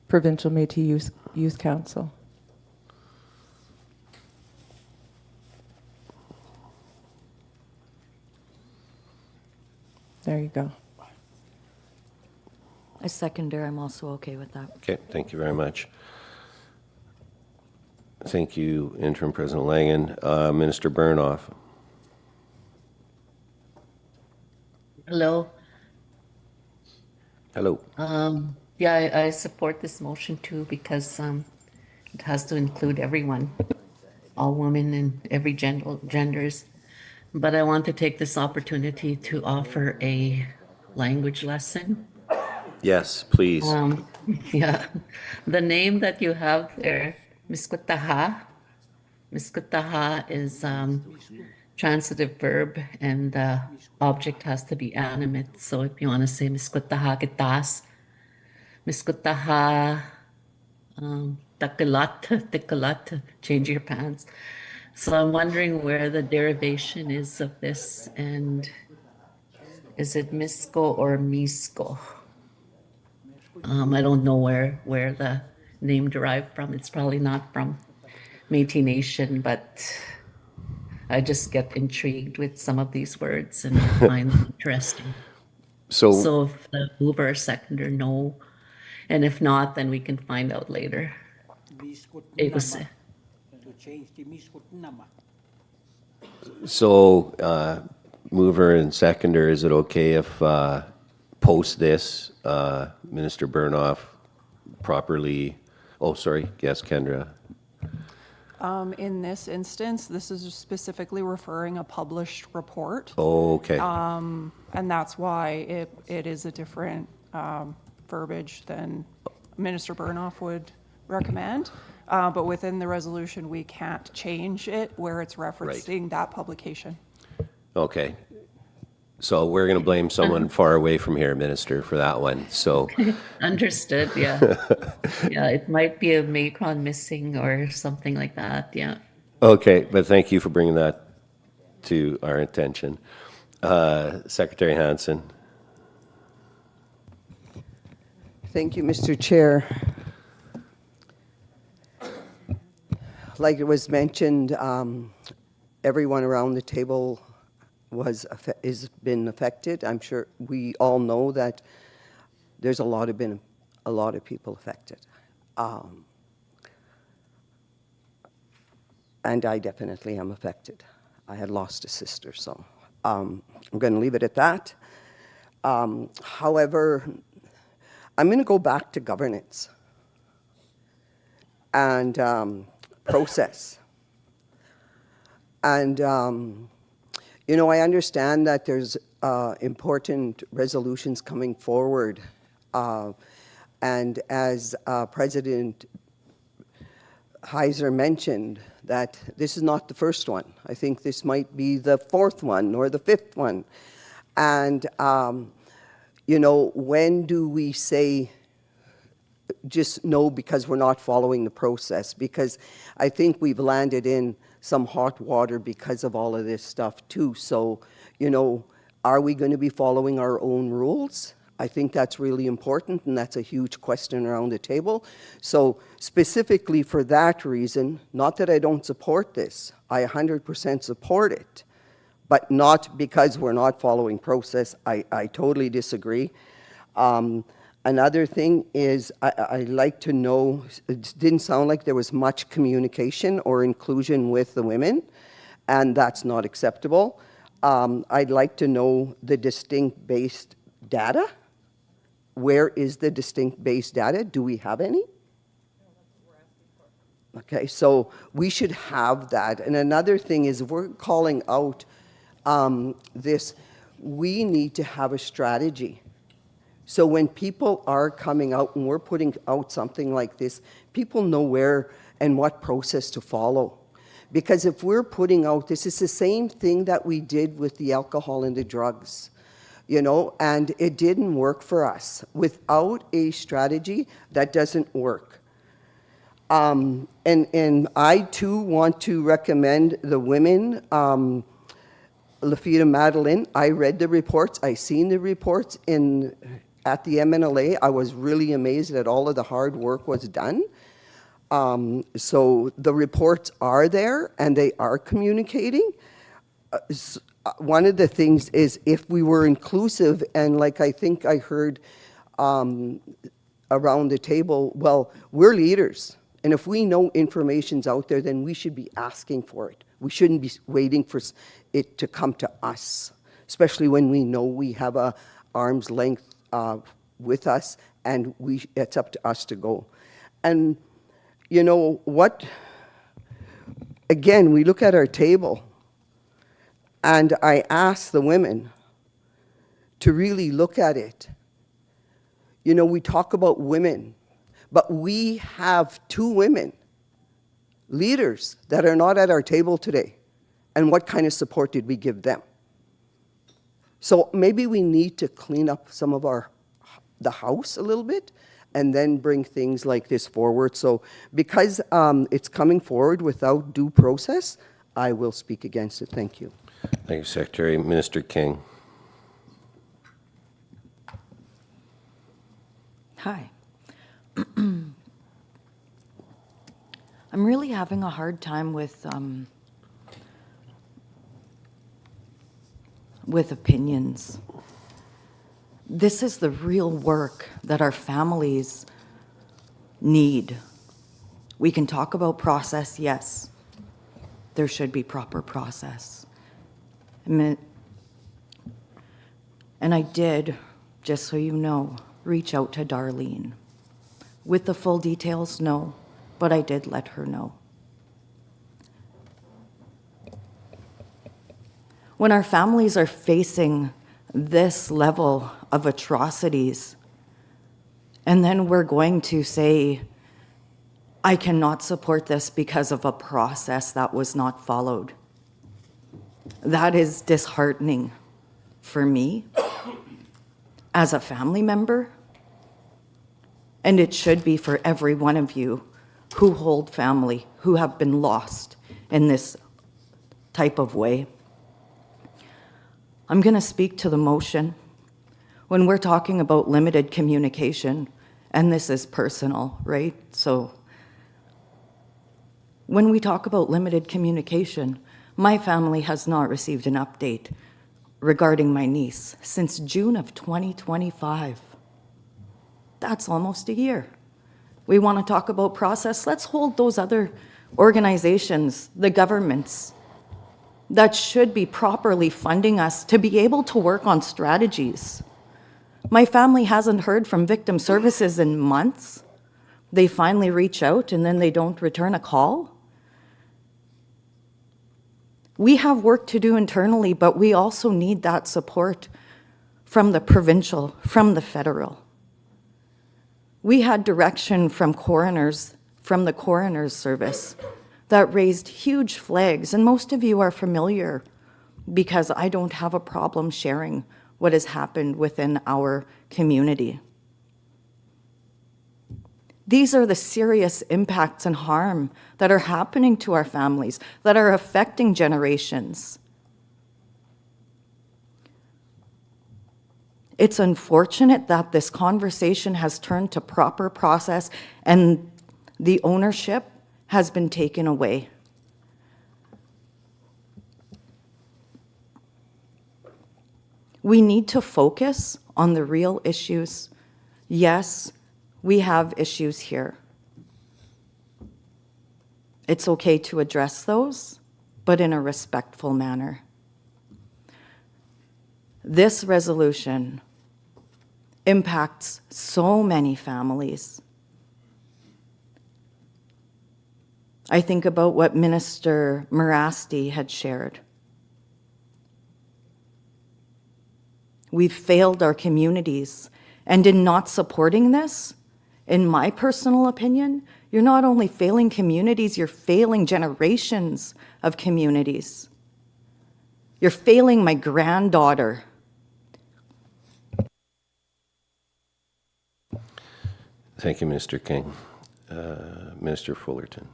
Provincial Métis Youth Council. There you go. A seconder, I'm also okay with that. Okay, thank you very much. Thank you, Interim President Langen. Minister Burnoff. Hello. Hello. Yeah, I support this motion too because it has to include everyone, all women and every genders. But I want to take this opportunity to offer a language lesson. Yes, please. Yeah, the name that you have there, Miskutaha. Miskutaha is transitive verb and the object has to be animate. So if you want to say Miskutaha kitas, Miskutaha takilat, tikalat, change your pants. So I'm wondering where the derivation is of this and is it Misko or Misko? I don't know where the name derived from. It's probably not from Métis Nation, but I just get intrigued with some of these words and find them interesting. So if the mover or seconder know, and if not, then we can find out later. So, mover and seconder, is it okay if post this, Minister Burnoff properly? Oh, sorry. Yes, Kendra. In this instance, this is specifically referring a published report. Oh, okay. And that's why it is a different verbiage than Minister Burnoff would recommend. But within the resolution, we can't change it where it's referencing that publication. Okay. So we're going to blame someone far away from here, Minister, for that one. So Understood, yeah. Yeah, it might be a macron missing or something like that, yeah. Okay, but thank you for bringing that to our attention. Secretary Hansen. Thank you, Mr. Chair. Like it was mentioned, everyone around the table is been affected. I'm sure we all know that there's a lot of people affected, and I definitely am affected. I had lost a sister, so I'm going to leave it at that. However, I'm going to go back to governance and process. And you know, I understand that there's important resolutions coming forward. And as President Heiser mentioned, that this is not the first one. I think this might be the fourth one or the fifth one. And, you know, when do we say just no because we're not following the process? Because I think we've landed in some hot water because of all of this stuff too. So, you know, are we going to be following our own rules? I think that's really important, and that's a huge question around the table. So specifically for that reason, not that I don't support this, I 100% support it, but not because we're not following process. I totally disagree. Another thing is I'd like to know, it didn't sound like there was much communication or inclusion with the women, and that's not acceptable. I'd like to know the distinct based data. Where is the distinct based data? Do we have any? Okay, so we should have that. And another thing is, if we're calling out this, we need to have a strategy. So when people are coming out and we're putting out something like this, people know where and what process to follow. Because if we're putting out, this is the same thing that we did with the alcohol and the drugs, you know, and it didn't work for us. Without a strategy, that doesn't work. And I too want to recommend the women Lafita Madeline, I read the reports, I seen the reports at the MNLA. I was really amazed that all of the hard work was done. So the reports are there and they are communicating. One of the things is if we were inclusive, and like I think I heard around the table, well, we're leaders. And if we know information's out there, then we should be asking for it. We shouldn't be waiting for it to come to us, especially when we know we have a arm's length with us, and it's up to us to go. And you know what? Again, we look at our table, and I ask the women to really look at it. You know, we talk about women, but we have 2 women, leaders, that are not at our table today. And what kind of support did we give them? So maybe we need to clean up some of the house a little bit and then bring things like this forward. So because it's coming forward without due process, I will speak against it. Thank you. Thank you, Secretary. Minister King. Hi. I'm really having a hard time with opinions. This is the real work that our families need. We can talk about process, yes. There should be proper process. And I did, just so you know, reach out to Darlene. With the full details, no, but I did let her know. When our families are facing this level of atrocities, and then we're going to say, I cannot support this because of a process that was not followed. That is disheartening for me as a family member, and it should be for every one of you who hold family, who have been lost in this type of way. I'm going to speak to the motion. When we're talking about limited communication, and this is personal, right? So when we talk about limited communication, my family has not received an update regarding my niece since June of 2025. That's almost a year. We want to talk about process. Let's hold those other organizations, the governments, that should be properly funding us to be able to work on strategies. My family hasn't heard from victim services in months. They finally reach out and then they don't return a call. We have work to do internally, but we also need that support from the provincial, from the federal. We had direction from coroners, from the coroner's service, that raised huge flags, and most of you are familiar because I don't have a problem sharing what has happened within our community. These are the serious impacts and harm that are happening to our families, that are affecting generations. It's unfortunate that this conversation has turned to proper process and the ownership has been taken away. We need to focus on the real issues. Yes, we have issues here. It's okay to address those, but in a respectful manner. This resolution impacts so many families. I think about what Minister Morasti had shared. We've failed our communities, and in not supporting this, in my personal opinion, you're not only failing communities, you're failing generations of communities. You're failing my granddaughter. Thank you, Minister King. Minister Fullerton.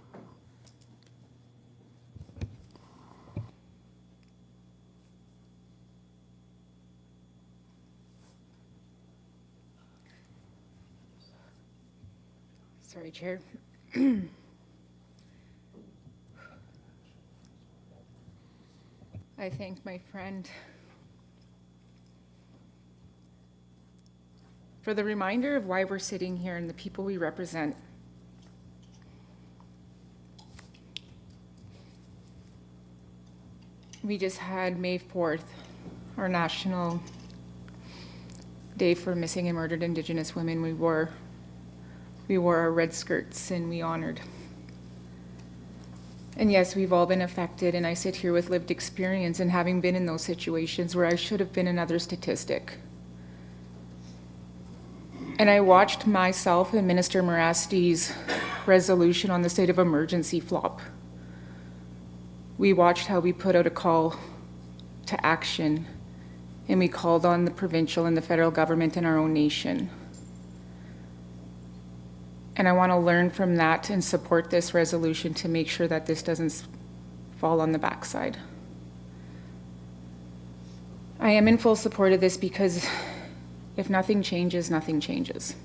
Sorry, Chair. I thank my friend for the reminder of why we're sitting here and the people we represent. We just had May 4th, our National Day for Missing and Murdered Indigenous Women. We wore our red skirts and we honored. And yes, we've all been affected, and I sit here with lived experience and having been in those situations where I should have been another statistic. And I watched myself and Minister Morasti's resolution on the state of emergency flop. We watched how we put out a call to action, and we called on the provincial and the federal government in our own nation. And I want to learn from that and support this resolution to make sure that this doesn't fall on the backside. I am in full support of this because if nothing changes, nothing changes.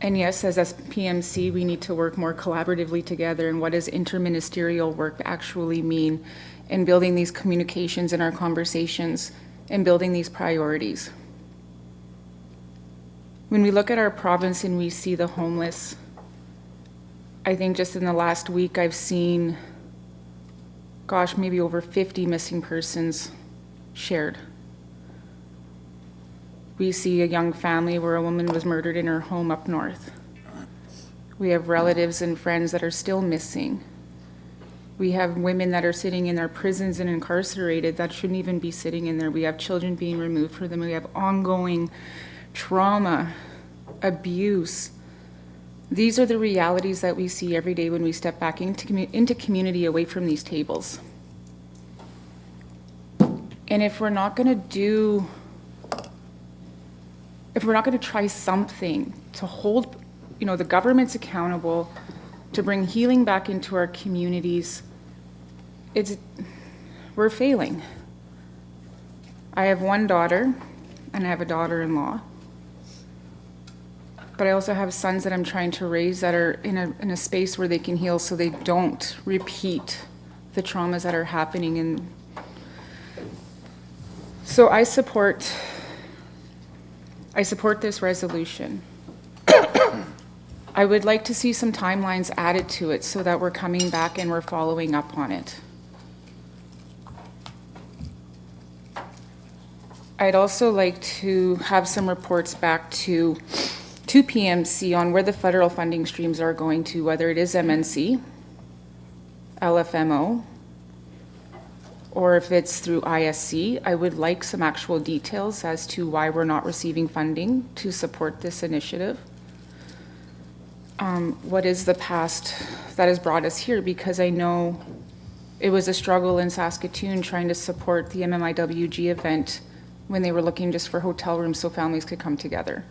And yes, as SPMC, we need to work more collaboratively together. And what does interministerial work actually mean in building these communications in our conversations and building these priorities? When we look at our province and we see the homeless, I think just in the last week I've seen, gosh, maybe over 50 missing persons shared. We see a young family where a woman was murdered in her home up north. We have relatives and friends that are still missing. We have women that are sitting in their prisons and incarcerated that shouldn't even be sitting in there. We have children being removed from them. We have ongoing trauma, abuse. These are the realities that we see every day when we step back into community away from these tables. And if we're not going to try something to hold, the governments accountable, to bring healing back into our communities, we're failing. I have one daughter, and I have a daughter-in-law. But I also have sons that I'm trying to raise that are in a space where they can heal so they don't repeat the traumas that are happening. And so I support this resolution. I would like to see some timelines added to it so that we're coming back and we're following up on it. I'd also like to have some reports back to PMC on where the federal funding streams are going to, whether it is MNC, LFMO, or if it's through ISC. I would like some actual details as to why we're not receiving funding to support this initiative. What is the past that has brought us here? Because I know it was a struggle in Saskatoon trying to support the MMIWG event when they were looking just for hotel rooms so families could come together.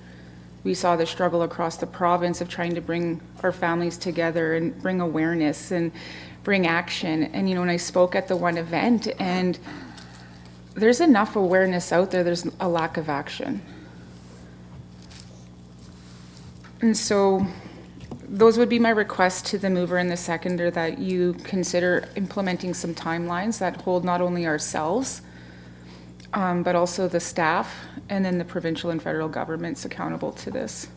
We saw the struggle across the province of trying to bring our families together and bring awareness and bring action. And when I spoke at the one event, and there's enough awareness out there, there's a lack of action. And so those would be my requests to the mover and the seconder, that you consider implementing some timelines that hold not only ourselves, but also the staff and then the provincial and federal governments accountable to this.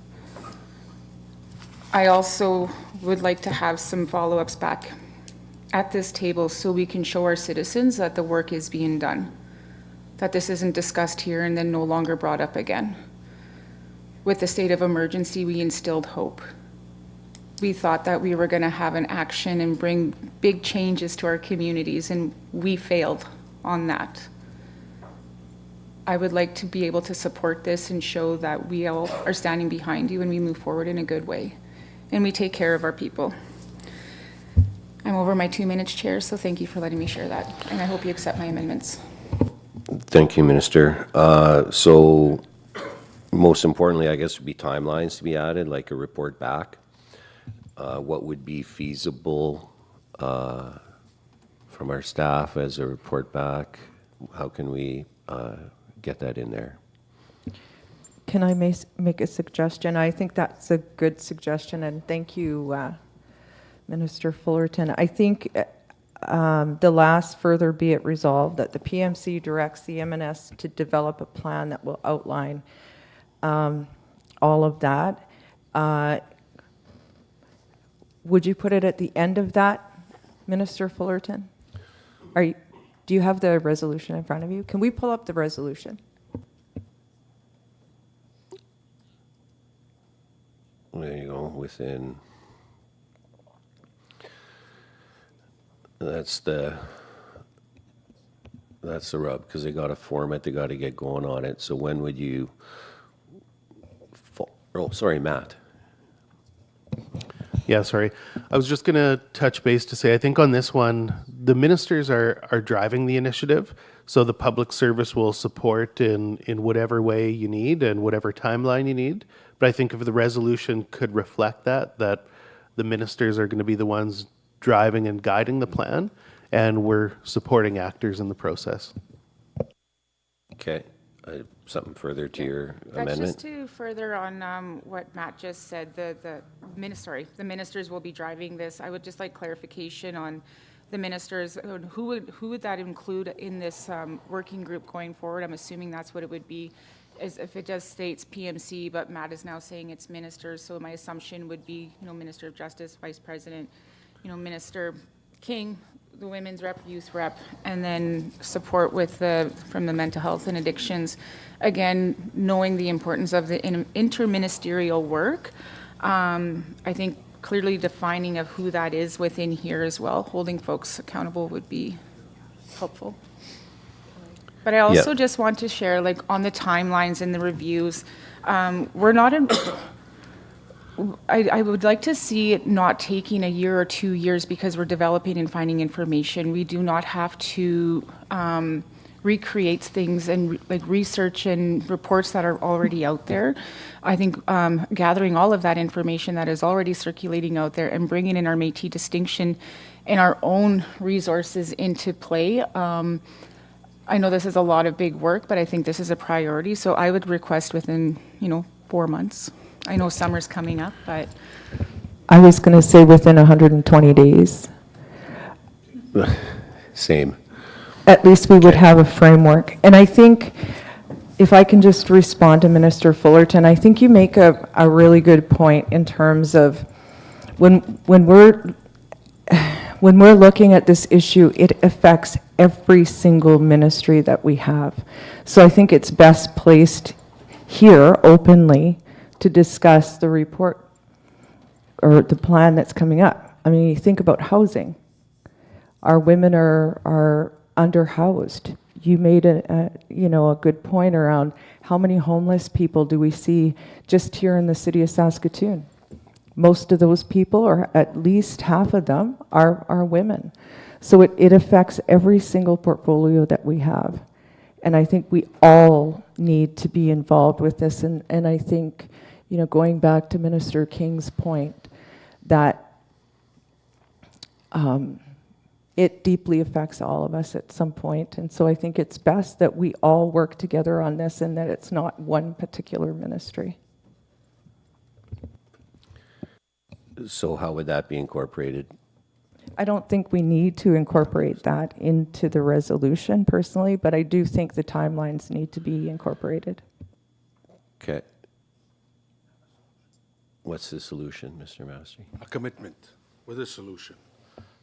I also would like to have some follow-ups back at this table so we can show our citizens that the work is being done, that this isn't discussed here and then no longer brought up again. With the state of emergency, we instilled hope. We thought that we were going to have an action and bring big changes to our communities, and we failed on that. I would like to be able to support this and show that we all are standing behind you and we move forward in a good way and we take care of our people. I'm over my 2 minutes, Chair, so thank you for letting me share that, and I hope you accept my amendments. Thank you, Minister. So most importantly, I guess, would be timelines to be added, like a report back. What would be feasible from our staff as a report back? How can we get that in there? Can I make a suggestion? I think that's a good suggestion, and thank you, Minister Fullerton. I think the last further be it resolved that the PMC directs the M&S to develop a plan that will outline all of that. Would you put it at the end of that, Minister Fullerton? Do you have the resolution in front of you? Can we pull up the resolution? There you go, within. That's the rub, because they got to form it, they got to get going on it. So when would you, oh, sorry, Matt. Yeah, sorry. I was just going to touch base to say, I think on this one, the ministers are driving the initiative. So the public service will support in whatever way you need and whatever timeline you need. But I think if the resolution could reflect that the ministers are going to be the ones driving and guiding the plan, and we're supporting actors in the process. Okay. Something further to your That's amendment? just to further on what Matt just said, the ministers will be driving this. I would just like clarification on the ministers. Who would that include in this working group going forward? I'm assuming that's what it would be, as if it just states PMC, but Matt is now saying it's ministers. So my assumption would be, Minister of Justice, Vice President, Minister King, the women's rep, youth rep, and then support with from the mental health and addictions. Again, knowing the importance of the interministerial work, I think clearly defining of who that is within here as well, holding folks accountable would be helpful. But I also just want to share, like, on the timelines and the reviews, we're not in. I would like to see it not taking a year or 2 years because we're developing and finding information. We do not have to recreate things and research and reports that are already out there. I think gathering all of that information that is already circulating out there and bringing in our Métis distinction and our own resources into play. I know this is a lot of big work, but I think this is a priority. So I would request within, 4 months. I know summer's coming up, but. I was going to say within 120 days. Same. At least we would have a framework. And I think, if I can just respond to Minister Fullerton, I think you make a really good point in terms of when we're looking at this issue, it affects every single ministry that we have. So I think it's best placed here openly to discuss the report or the plan that's coming up. I mean, you think about housing. Our women are underhoused. You made a good point around how many homeless people do we see just here in the city of Saskatoon. Most of those people, or at least half of them, are women. So it affects every single portfolio that we have. And I think we all need to be involved with this. And I think, going back to Minister King's point, that it deeply affects all of us at some point. And so I think it's best that we all work together on this and that it's not one particular ministry. So how would that be incorporated? I don't think we need to incorporate that into the resolution personally, but I do think the timelines need to be incorporated. Okay. What's the solution, Mr. Massey? A commitment with a solution.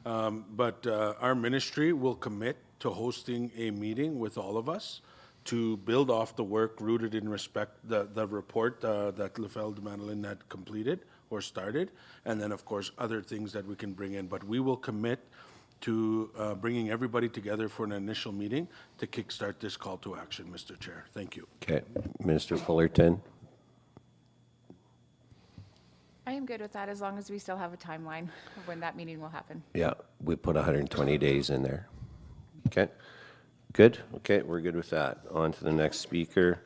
But our ministry will commit to hosting a meeting with all of us to build off the work rooted in respect, the report that Lefel de Mandelin had completed or started, and then, of course, other things that we can bring in. But we will commit to bringing everybody together for an initial meeting to kickstart this call to action, Mr. Chair. Thank you. Okay. Minister Fullerton? I am good with that as long as we still have a timeline of when that meeting will happen. Yeah, we put 120 days in there. Okay. Good. Okay, we're good with that. On to the next speaker.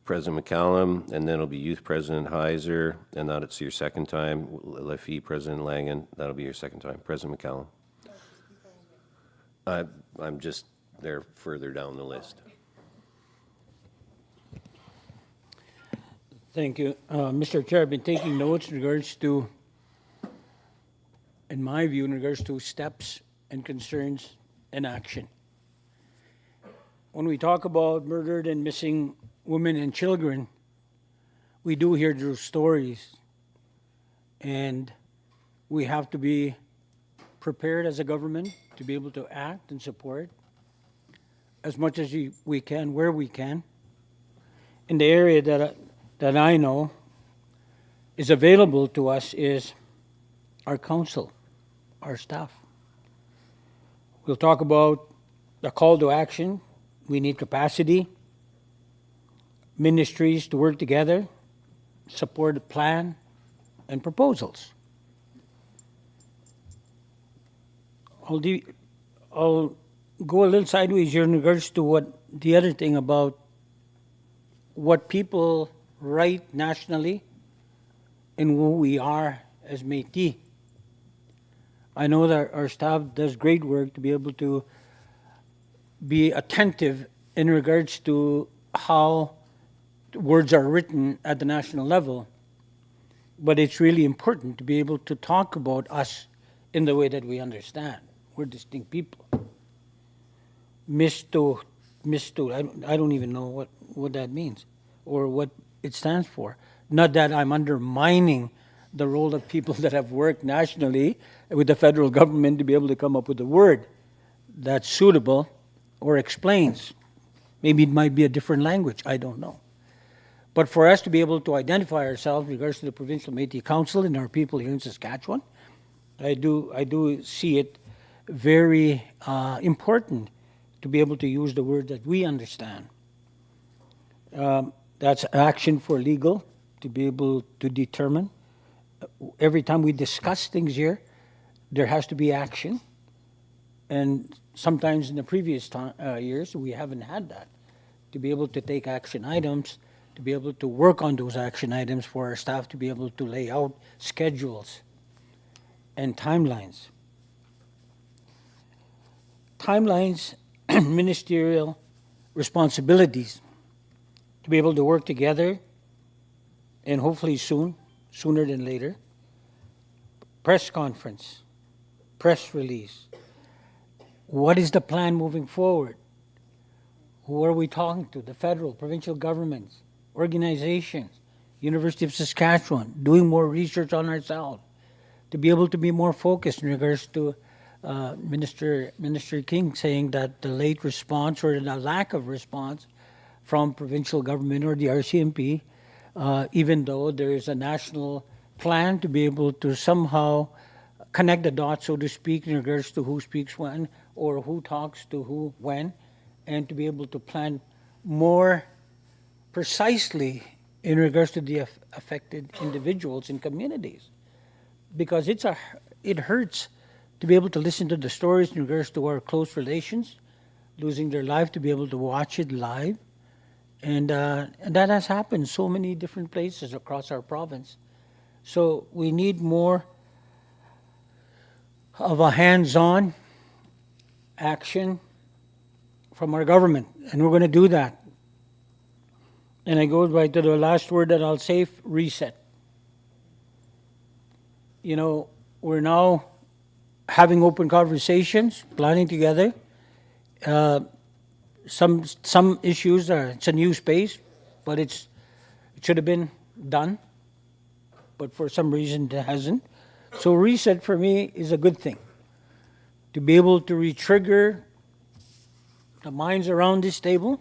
President McCallum, and then it'll be Youth President Heiser, and that's your second time. Lefebvre, President Langen, that'll be your second time. President McCallum. I'm just there further down the list. Thank you. Mr. Chair, I've been taking notes in regards to, in my view, in regards to steps and concerns and action. When we talk about murdered and missing women and children, we do hear those stories. And we have to be prepared as a government to be able to act and support as much as we can, where we can. In the area that I know is available to us is our council, our staff. We'll talk about the call to action. We need capacity, ministries to work together, support a plan, and proposals. I'll go a little sideways here in regards to what the other thing about what people write nationally and who we are as Métis. I know that our staff does great work to be able to be attentive in regards to how words are written at the national level, but it's really important to be able to talk about us in the way that we understand. We're distinct people. Misto, I don't even know what that means or what it stands for. Not that I'm undermining the role of people that have worked nationally with the federal government to be able to come up with a word that's suitable or explains. Maybe it might be a different language, I don't know. But for us to be able to identify ourselves in regards to the Provincial Métis Council and our people here in Saskatchewan, I do see it very important to be able to use the word that we understand. That's action for legal, to be able to determine. Every time we discuss things here, there has to be action. And sometimes in the previous years, we haven't had that. To be able to take action items, to be able to work on those action items for our staff to be able to lay out schedules and timelines. Timelines, ministerial responsibilities, to be able to work together and hopefully sooner than later. Press conference, press release. What is the plan moving forward? Who are we talking to? The federal, provincial governments, organizations, University of Saskatchewan, doing more research on ourselves, to be able to be more focused in regards to Minister King saying that the late response or the lack of response from provincial government or the RCMP, even though there is a national plan to be able to somehow connect the dots, so to speak, in regards to who speaks when or who talks to who when, and to be able to plan more precisely in regards to the affected individuals and communities. Because it hurts to be able to listen to the stories in regards to our close relations, losing their life, to be able to watch it live. And that has happened so many different places across our province. So we need more of a hands-on action from our government, and we're going to do that. And I go right to the last word that I'll say, reset. You know, we're now having open conversations, planning together. Some issues it's a new space, but it should have been done, but for some reason it hasn't. So reset for me is a good thing. To be able to re-trigger the minds around this table,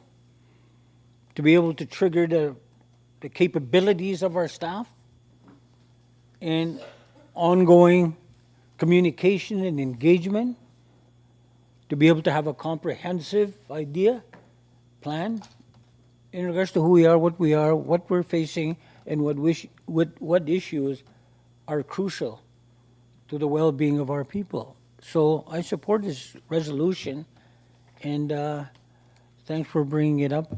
to be able to trigger the capabilities of our staff, and ongoing communication and engagement, to be able to have a comprehensive idea, plan, in regards to who we are, what we're facing, and what issues are crucial to the well-being of our people. So I support this resolution, and thanks for bringing it up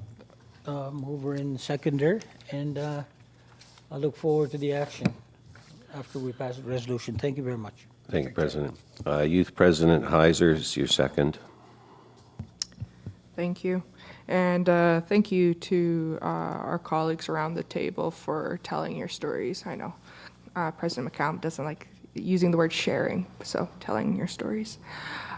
over in seconder, and I look forward to the action after we pass the resolution. Thank you very much. Thank you, President. Youth President Heiser is your second. Thank you. And thank you to our colleagues around the table for telling your stories. I know President McCallum doesn't like using the word sharing, so telling your stories.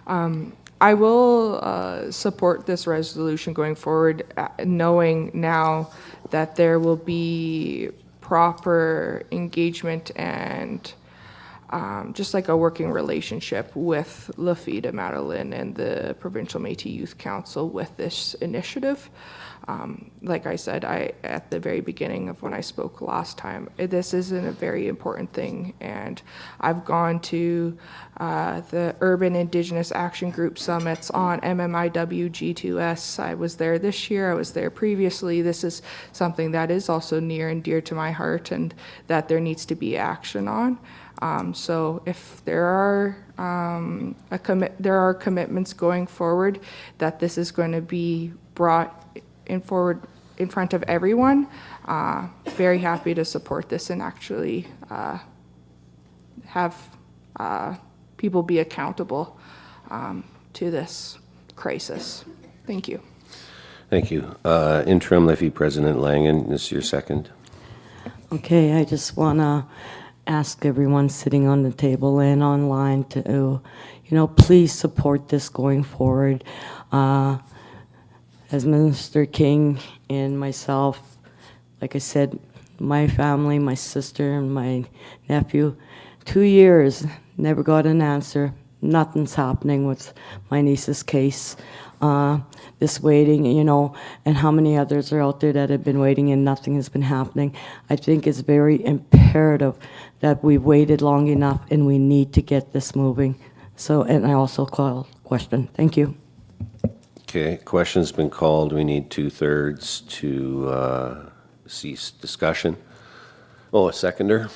I will support this resolution going forward, knowing now that there will be proper engagement and just like a working relationship with Lafita Madeline and the Provincial Métis Youth Council with this initiative. Like I said, at the very beginning of when I spoke last time, this isn't a very important thing, and I've gone to the Urban Indigenous Action Group summits on MMIW G2S. I was there this year, I was there previously. This is something that is also near and dear to my heart and that there needs to be action on. So if there are commitments going forward that this is going to be brought in front of everyone, very happy to support this and actually have people be accountable to this crisis. Thank you. Thank you. Interim Levy President Langen, this is your second. Okay, I just want to ask everyone sitting on the table and online to, please support this going forward. As Minister King and myself, like I said, my family, my sister and my nephew, 2 years, never got an answer. Nothing's happening with my niece's case. This waiting, and how many others are out there that have been waiting and nothing has been happening. I think it's very imperative that we waited long enough and we need to get this moving. So, and I also call question. Thank you. Okay, question's been called. We need 2/3 to cease discussion. Oh, a seconder?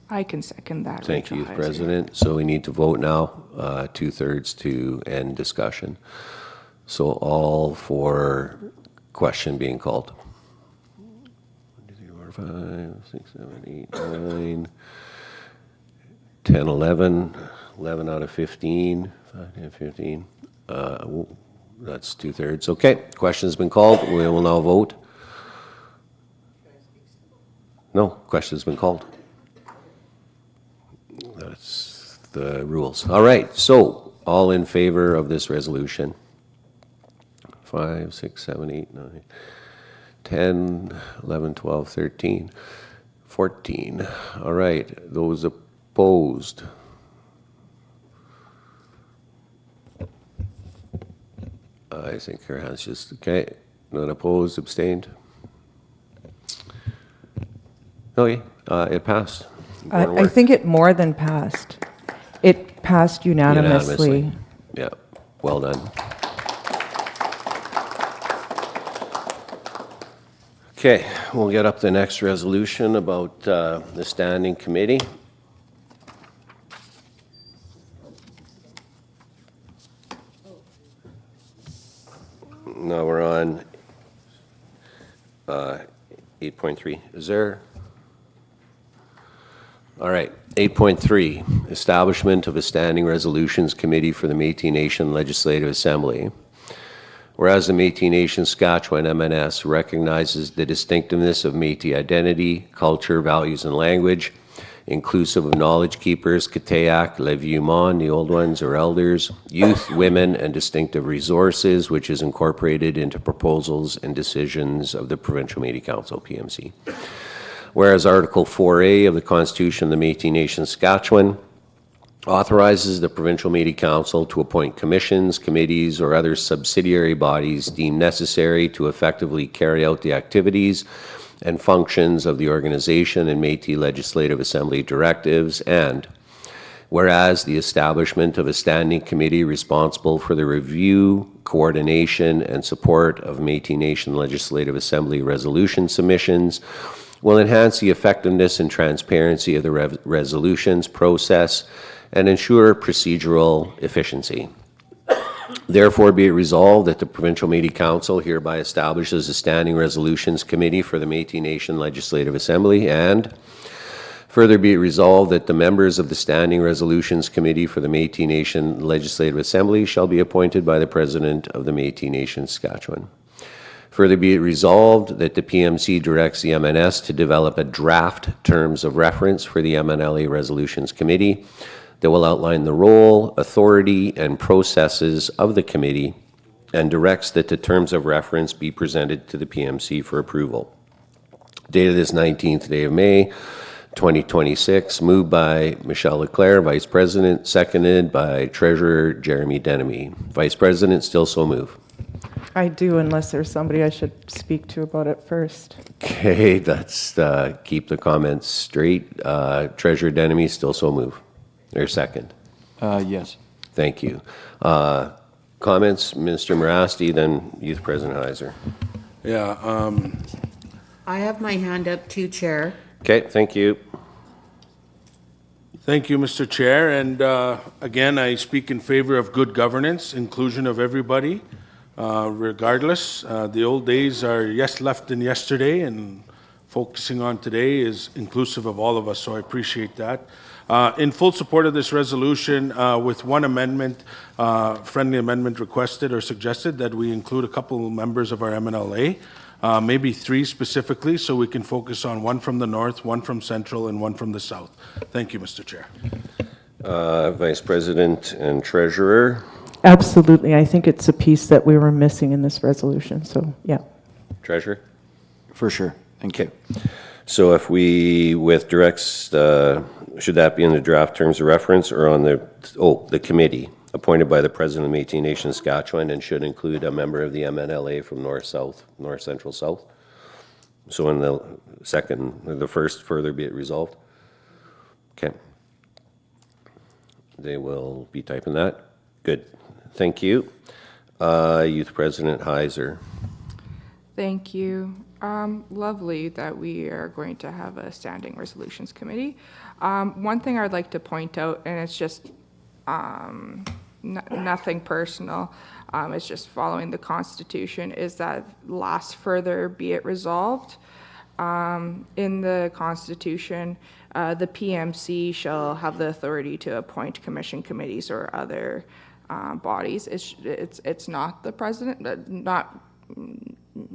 I can second that. Thank Rachel you, Heiser. President. So we need to vote now, 2/3 to end discussion. So all for question being called. 1, 2, 3, 4, 5, 6, 7, 8, 9, 10, 11, 11 out of 15, 5, 10, 15. That's 2/3. Okay, question's been called. We will now vote. No, question's been called. That's the rules. All right, so all in favor of this resolution? 5, 6, 7, 8, 9, 10, 11, 12, 13, 14. All right, those opposed? I think her hand's just, okay. None opposed, abstained? Okay, it passed. I think it more than passed. It passed unanimously. Yeah, well done. Okay, we'll get up the next resolution about the standing committee. Now we're on 8.3. Is there? All right, 8.3, establishment of a standing resolutions committee for the Métis Nation Legislative Assembly. Whereas the Métis Nation-Saskatchewan MNS recognizes the distinctiveness of Métis identity, culture, values, and language, inclusive of knowledge keepers, Katayak, Les Vieux-Mon, the old ones, or elders, youth, women, and distinctive resources, which is incorporated into proposals and decisions of the Provincial Métis Council, PMC. Whereas Article 4A of the Constitution of the Métis Nation-Saskatchewan authorizes the Provincial Métis Council to appoint commissions, committees, or other subsidiary bodies deemed necessary to effectively carry out the activities and functions of the organization and Métis Legislative Assembly directives, and whereas the establishment of a standing committee responsible for the review, coordination, and support of Métis Nation Legislative Assembly resolution submissions will enhance the effectiveness and transparency of the resolutions process and ensure procedural efficiency. Therefore, be it resolved that the Provincial Métis Council hereby establishes a standing resolutions committee for the Métis Nation Legislative Assembly, and Further be it resolved that the members of the Standing Resolutions Committee for the Métis Nation Legislative Assembly shall be appointed by the President of the Métis Nation-Saskatchewan. Further be it resolved that the PMC directs the MNS to develop a draft terms of reference for the MNLA Resolutions Committee that will outline the role, authority, and processes of the committee, and directs that the terms of reference be presented to the PMC for approval. Dated this 19th day of May, 2026, moved by Michelle Leclerc, Vice President, seconded by Treasurer Jeremy Denemy. Vice President, still so move. I do, unless there's somebody I should speak to about it first. Okay, let's keep the comments straight. Treasurer Denemy, still so move. Or second? Yes. Thank you. Comments, Minister Morasti, then Youth President Heiser. Yeah. I have my hand up too, Chair. Okay, thank you. Thank you, Mr. Chair. And again, I speak in favor of good governance, inclusion of everybody, regardless. The old days are left in yesterday, and focusing on today is inclusive of all of us, so I appreciate that. In full support of this resolution, with one amendment, friendly amendment requested or suggested that we include a couple members of our MNLA, maybe 3 specifically, so we can focus on one from the north, one from central, and one from the south. Thank you, Mr. Chair. Vice President and Treasurer. Absolutely. I think it's a piece that we were missing in this resolution, so yeah. Treasurer? For sure. Thank you. So if we, with directs, should that be in the draft terms of reference or on the committee appointed by the President of the Métis Nation-Saskatchewan and should include a member of the MNLA from North Central South? So in the first, further be it resolved? Okay. They will be typing that. Good. Thank you. Youth President Heiser. Thank you. Lovely that we are going to have a standing resolutions committee. One thing I'd like to point out, and it's just nothing personal, it's just following the Constitution, is that last further be it resolved. In the Constitution, the PMC shall have the authority to appoint commission committees or other bodies. It's not the president,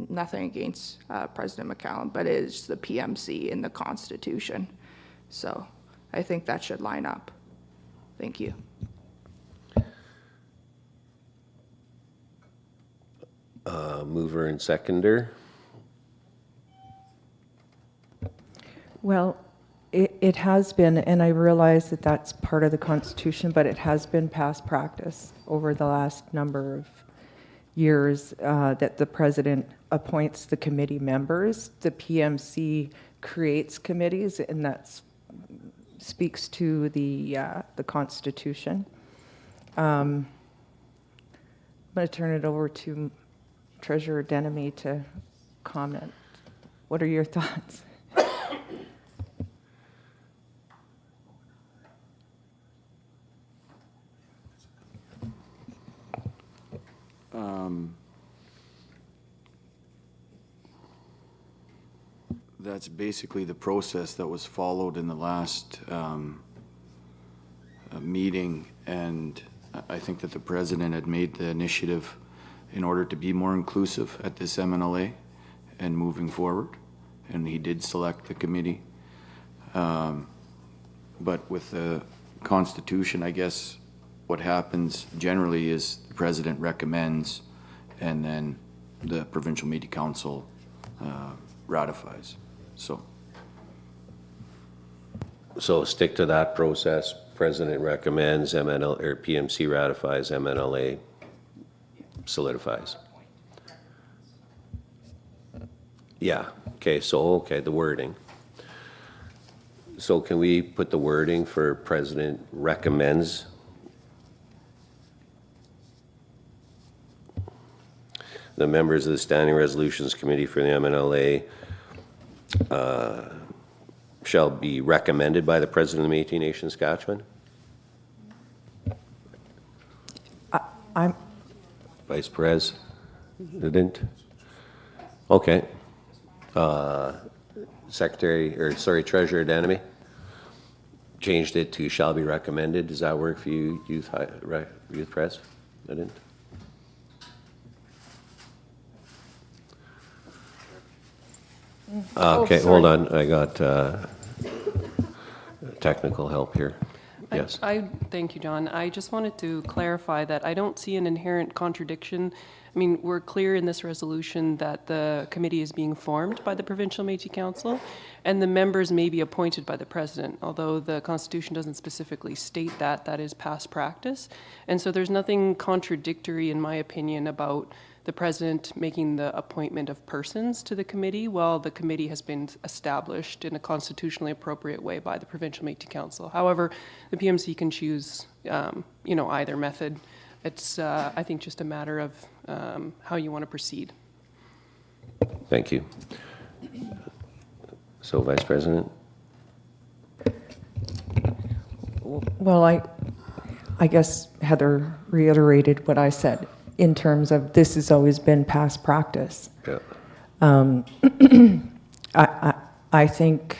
nothing against President McCallum, but it is the PMC in the Constitution. So I think that should line up. Thank you. Mover and seconder. Well, it has been, and I realize that that's part of the Constitution, but it has been past practice over the last number of years that the President appoints the committee members. The PMC creates committees, and that speaks to the Constitution. I'm going to turn it over to Treasurer Denemy to comment. What are your thoughts? That's basically the process that was followed in the last meeting, and I think that the President had made the initiative in order to be more inclusive at this MNLA and moving forward, and he did select the committee. But with the Constitution, I guess what happens generally is the President recommends and then the Provincial Métis Council ratifies. So stick to that process. President recommends, MNL or PMC ratifies, MNLA solidifies. Yeah. Okay. So the wording. So can we put the wording for President recommends? The members of the Standing Resolutions Committee for the MNLA shall be recommended by the President of the Métis Nation-Saskatchewan? I'm Vice President? Okay. Treasurer Denemy? changed it to shall be recommended. Does that work for you, Youth Press? President? Okay, hold on. I got technical help here. Yes. Thank you, John. I just wanted to clarify that I don't see an inherent contradiction. I mean, we're clear in this resolution that the committee is being formed by the Provincial Métis Council, and the members may be appointed by the President, although the Constitution doesn't specifically state that. That is past practice. And so there's nothing contradictory, in my opinion, about the President making the appointment of persons to the committee while the committee has been established in a constitutionally appropriate way by the Provincial Métis Council. However, the PMC can choose, either method. It's, I think, just a matter of how you want to proceed. Thank you. So, Vice President? Well, I guess Heather reiterated what I said in terms of this has always been past practice. Yeah. I think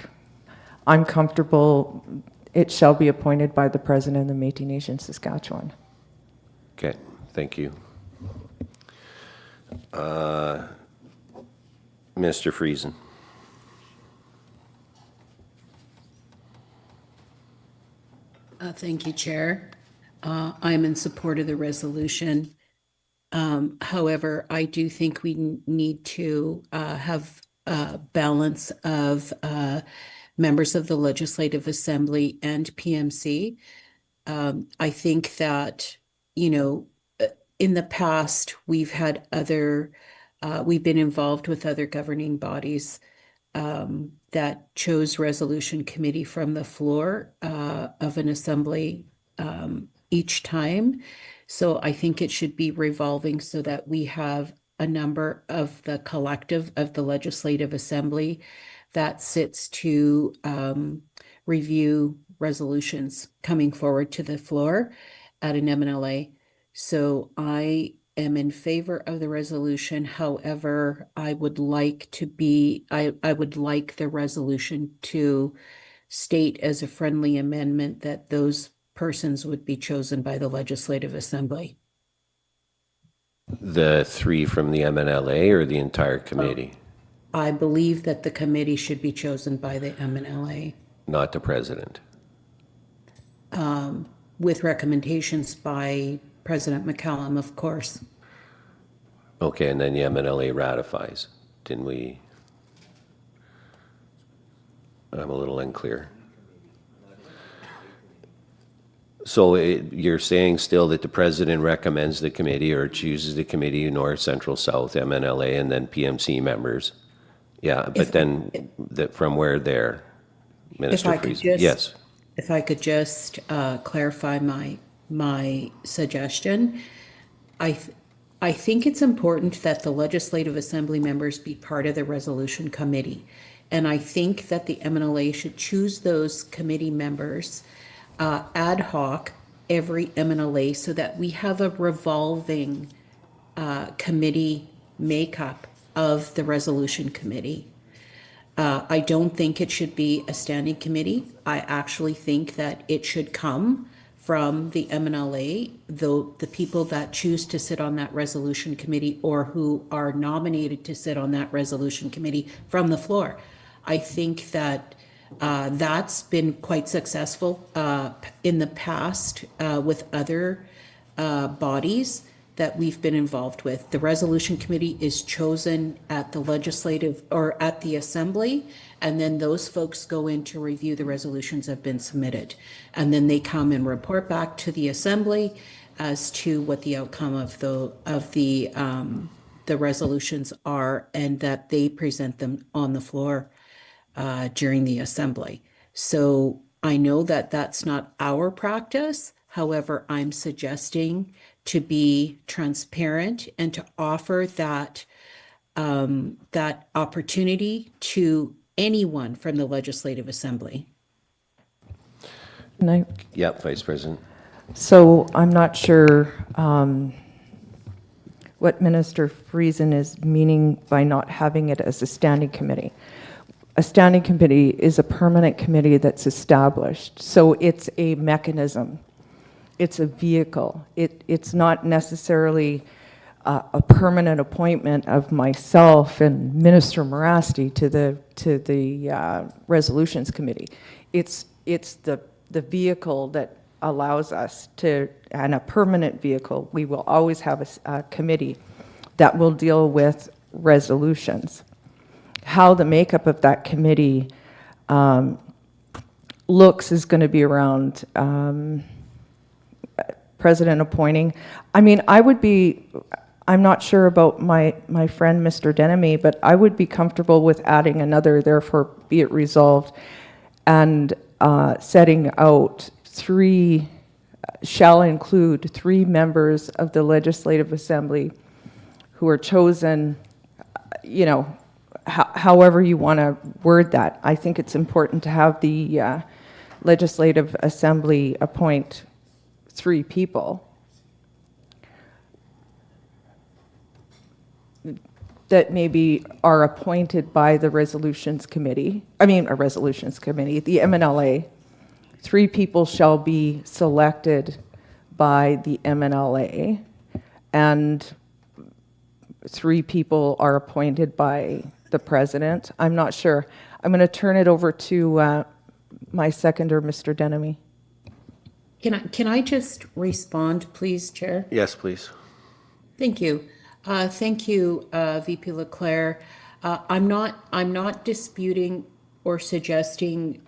I'm comfortable it shall be appointed by the President of the Métis Nation-Saskatchewan. Okay, thank you. Mr. Friesen. Thank you, Chair. I'm in support of the resolution. However, I do think we need to have a balance of members of the Legislative Assembly and PMC. I think that, in the past, we've had we've been involved with other governing bodies that chose resolution committee from the floor of an assembly each time. So I think it should be revolving so that we have a number of the collective of the Legislative Assembly that sits to review resolutions coming forward to the floor at an MNLA. So I am in favor of the resolution. However, I would like the resolution to state as a friendly amendment that those persons would be chosen by the Legislative Assembly. The three from the MNLA or the entire committee? I believe that the committee should be chosen by the MNLA. Not the President? With recommendations by President McCallum, of course. Okay, and then the MNLA ratifies. Didn't we? I'm a little unclear. So you're saying still that the President recommends the committee or chooses the committee, North, Central, South, MNLA, and then PMC members? Yeah, but then from where there, Minister Friesen? Yes. If I could just clarify my suggestion, I think it's important that the Legislative Assembly members be part of the resolution committee. And I think that the MNLA should choose those committee members ad hoc every MNLA so that we have a revolving committee makeup of the resolution committee. I don't think it should be a standing committee. I actually think that it should come from the MNLA, though the people that choose to sit on that resolution committee or who are nominated to sit on that resolution committee from the floor. I think that that's been quite successful in the past with other bodies that we've been involved with. The resolution committee is chosen at the legislative or at the assembly, and then those folks go in to review the resolutions that have been submitted. And then they come and report back to the assembly as to what the outcome of the resolutions are, and that they present them on the floor during the assembly. So I know that that's not our practice. However, I'm suggesting to be transparent and to offer that opportunity to anyone from the Legislative Assembly. Yep, Vice President. So I'm not sure what Minister Friesen is meaning by not having it as a standing committee. A standing committee is a permanent committee that's established. So it's a mechanism. It's a vehicle. It's not necessarily a permanent appointment of myself and Minister Morasti to the resolutions committee. It's the vehicle that allows us to, and a permanent vehicle. We will always have a committee that will deal with resolutions. How the makeup of that committee looks is going to be around president appointing. I mean, I'm not sure about my friend Mr. Denemy, but I would be comfortable with adding another, therefore be it resolved, and setting out shall include 3 members of the Legislative Assembly who are chosen, however you want to word that. I think it's important to have the Legislative Assembly appoint 3 people that maybe are appointed by the resolutions committee, the MNLA. 3 people shall be selected by the MNLA, and 3 people are appointed by the president. I'm not sure. I'm going to turn it over to my seconder, Mr. Denemy. Can I just respond, please, Chair? Yes, please. Thank you. Thank you, VP Leclerc. I'm not disputing or suggesting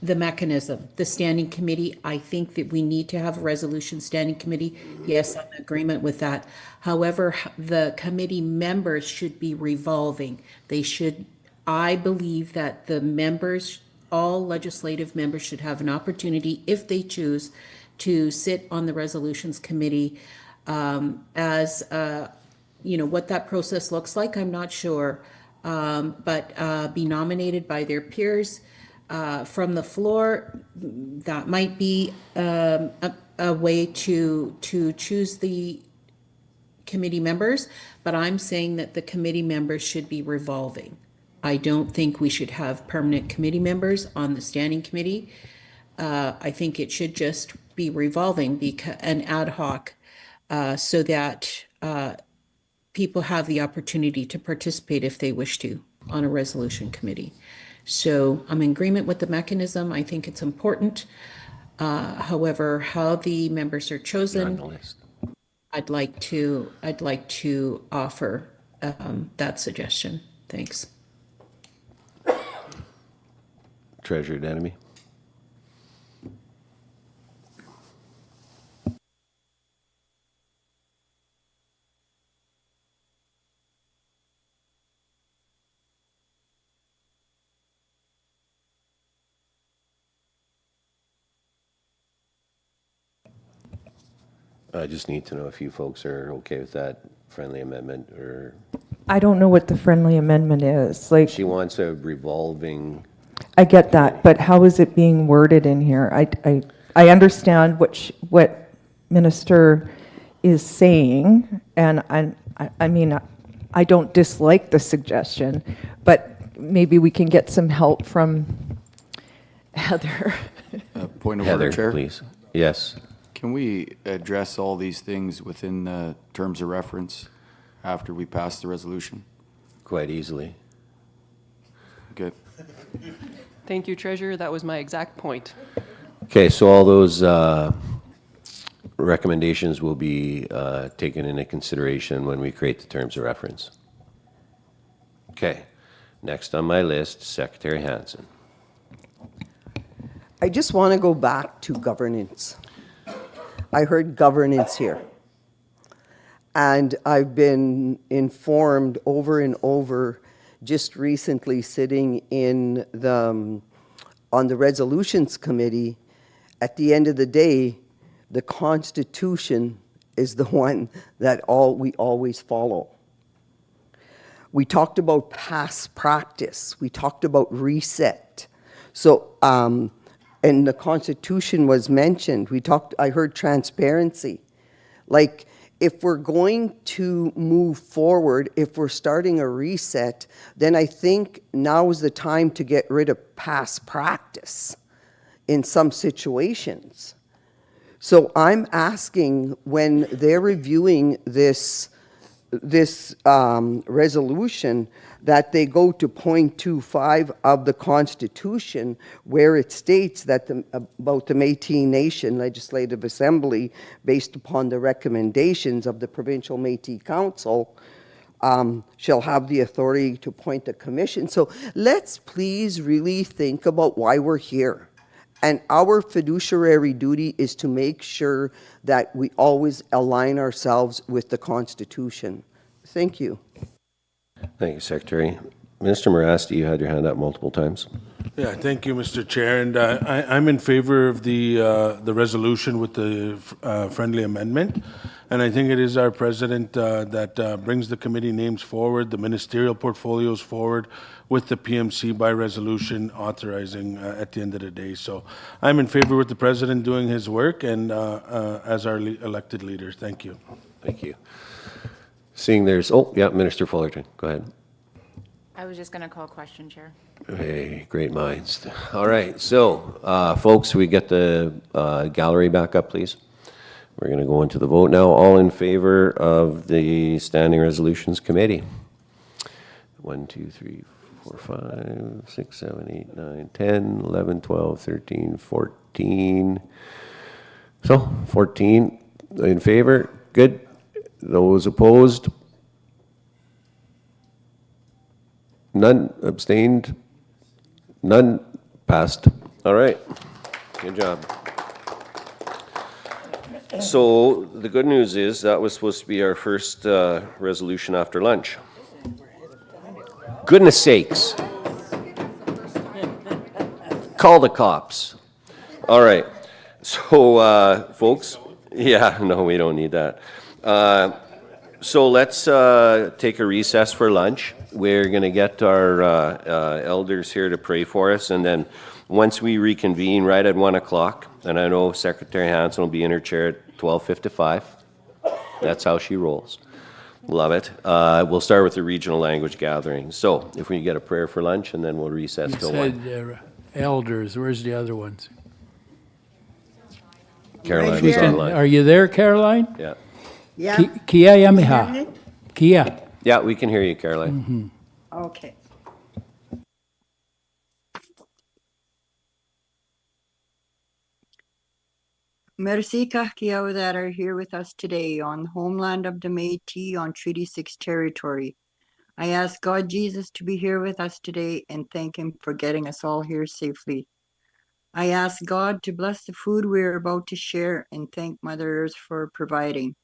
the mechanism, the standing committee. I think that we need to have a resolution standing committee. Yes, I'm in agreement with that. However, the committee members should be revolving. I believe that the members, all legislative members, should have an opportunity, if they choose, to sit on the resolutions committee. What that process looks like, I'm not sure, but be nominated by their peers from the floor. That might be a way to choose the committee members, but I'm saying that the committee members should be revolving. I don't think we should have permanent committee members on the standing committee. I think it should just be revolving and ad hoc, so that people have the opportunity to participate if they wish to on a resolution committee. So I'm in agreement with the mechanism. I think it's important. However, how the members are chosen, I'd like to offer that suggestion. Thanks. Treasurer Denemy. I just need to know if you folks are okay with that friendly amendment, or I don't know what the friendly amendment is. Like, she wants a revolving. I get that, but how is it being worded in here? I understand what Minister is saying, and I mean, I don't dislike the suggestion, but maybe we can get some help from Heather. Point of Heather, order, Chair. please. Yes. Can we address all these things within the terms of reference after we pass the resolution? Quite easily. Okay. Thank you, Treasurer. That was my exact point. Okay, so all those recommendations will be taken into consideration when we create the terms of reference. Okay, next on my list, Secretary Hansen. I just want to go back to governance. I heard governance here. And I've been informed over and over, just recently sitting in on the resolutions committee, at the end of the day, the Constitution is the one that we always follow. We talked about past practice. We talked about reset. So, and the Constitution was mentioned. I heard transparency. Like, if we're going to move forward, if we're starting a reset, then I think now is the time to get rid of past practice in some situations. So I'm asking, when they're reviewing this resolution, that they go to point 2.5 of the Constitution, where it states that about the Métis Nation Legislative Assembly, based upon the recommendations of the Provincial Métis Council, shall have the authority to appoint a commission. So let's please really think about why we're here. And our fiduciary duty is to make sure that we always align ourselves with the Constitution. Thank you. Thank you, Secretary. Minister Morasti, you had your hand up multiple times. Yeah, thank you, Mr. Chair. And I'm in favor of the resolution with the friendly amendment. And I think it is our president that brings the committee names forward, the ministerial portfolios forward with the PMC by resolution authorizing at the end of the day. So I'm in favor with the president doing his work and as our elected leader. Thank you. Thank you. Seeing there's, oh, yeah, Minister Fullerton, go ahead. I was just going to call a question, Chair. Hey, great minds. All right, so folks, we get the gallery back up, please. We're going to go into the vote now. All in favor of the Standing Resolutions Committee? 1, 2, 3, 4, 5, 6, 7, 8, 9, 10, 11, 12, 13, 14. So, 14 in favor. Good. Those opposed? None. Abstained? None. Passed. All right. Good job. So the good news is that was supposed to be our first resolution after lunch. Goodness sakes. Call the cops. All right. So, folks, yeah, no, we don't need that. So let's take a recess for lunch. We're going to get our elders here to pray for us, and then once we reconvene right at 1 o'clock, and I know Secretary Hansen will be in her chair at 12:55. That's how she rolls. Love it. We'll start with the regional language gathering. So if we get a prayer for lunch, and then we'll recess till 1. Said elders. Where's the other ones? Caroline is online. Are you there, Caroline? Yeah. Yeah. Kia yamiha. Kia. Yeah, we can hear you, Caroline. Okay. Merci Kahkiao that are here with us today on the homeland of the Métis on Treaty 6 territory. I ask God Jesus to be here with us today and thank him for getting us all here safely. I ask God to bless the food we are about to share and thank Mother Earth for providing.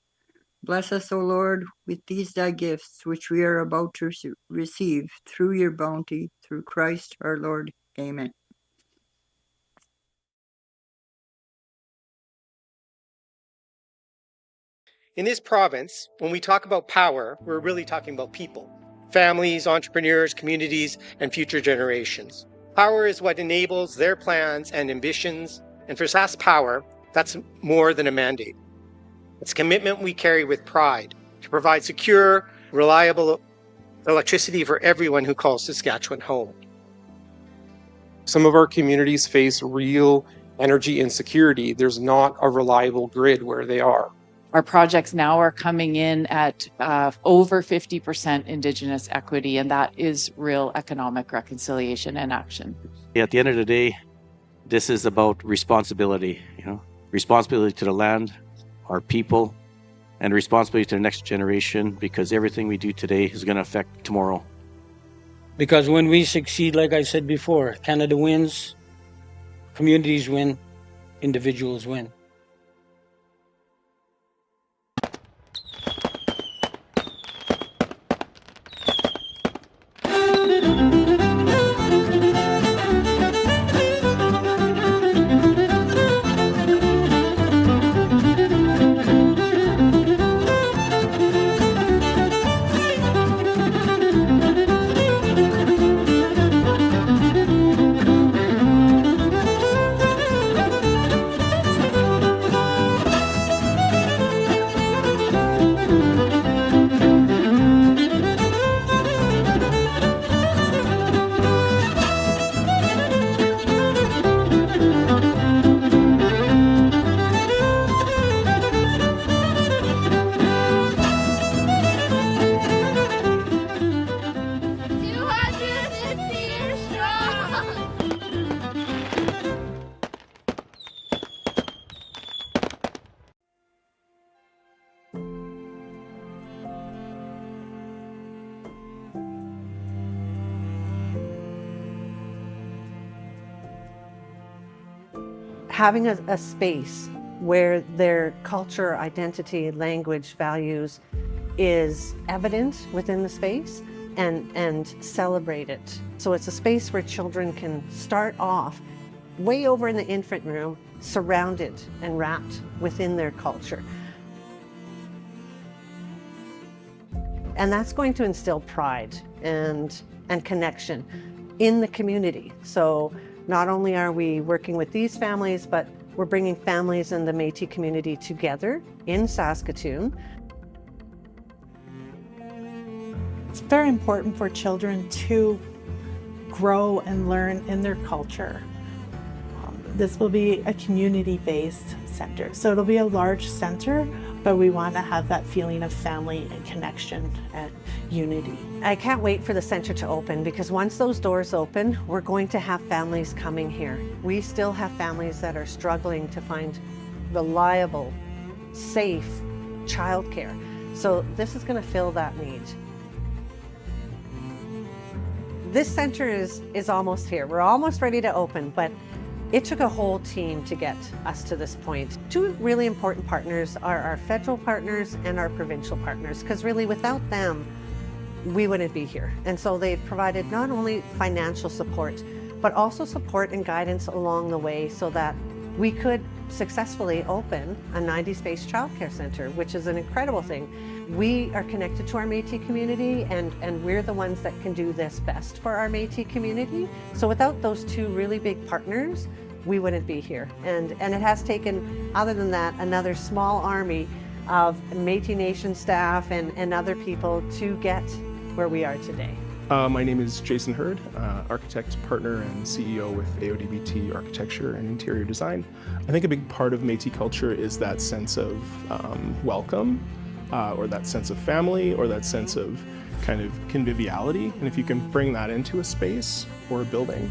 Bless us, O Lord, with these thy gifts, which we are about to receive through your bounty, through Christ our Lord. Amen. In this province, when we talk about power, we're really talking about people. Families, entrepreneurs, communities, and future generations. Power is what enables their plans and ambitions, and for Sask Power, that's more than a mandate. It's a commitment we carry with pride to provide secure, reliable electricity for everyone who calls Saskatchewan home. Some of our communities face real energy insecurity. There's not a reliable grid where they are. Our projects now are coming in at over 50% Indigenous equity, and that is real economic reconciliation and action. At the end of the day, this is about responsibility, responsibility to the land, our people, and responsibility to the next generation, because everything we do today is going to affect tomorrow. Because when we succeed, like I said before, Canada wins, communities win, individuals win. having a space where their culture, identity, language, values is evident within the space and celebrate it. So it's a space where children can start off way over in the infant room, surrounded and wrapped within their culture. And that's going to instill pride and connection in the community. So not only are we working with these families, but we're bringing families in the Métis community together in Saskatoon. It's very important for children to grow and learn in their culture. This will be a community-based center. So it'll be a large center, but we want to have that feeling of family and connection and unity. I can't wait for the center to open, because once those doors open, we're going to have families coming here. We still have families that are struggling to find reliable, safe childcare. So this is going to fill that need. This center is almost here. We're almost ready to open, but it took a whole team to get us to this point. Two really important partners are our federal partners and our provincial partners, because really without them, we wouldn't be here. And so they've provided not only financial support, but also support and guidance along the way so that we could successfully open a 90-space childcare center, which is an incredible thing. We are connected to our Métis community, and we're the ones that can do this best for our Métis community. So without those two really big partners, we wouldn't be here. And it has taken, other than that, another small army of Métis Nation staff and other people to get where we are today. My name is Jason Hurd, architect, partner, and CEO with AODBT Architecture and Interior Design. I think a big part of Métis culture is that sense of welcome, or that sense of family, or that sense of kind of conviviality. And if you can bring that into a space or a building,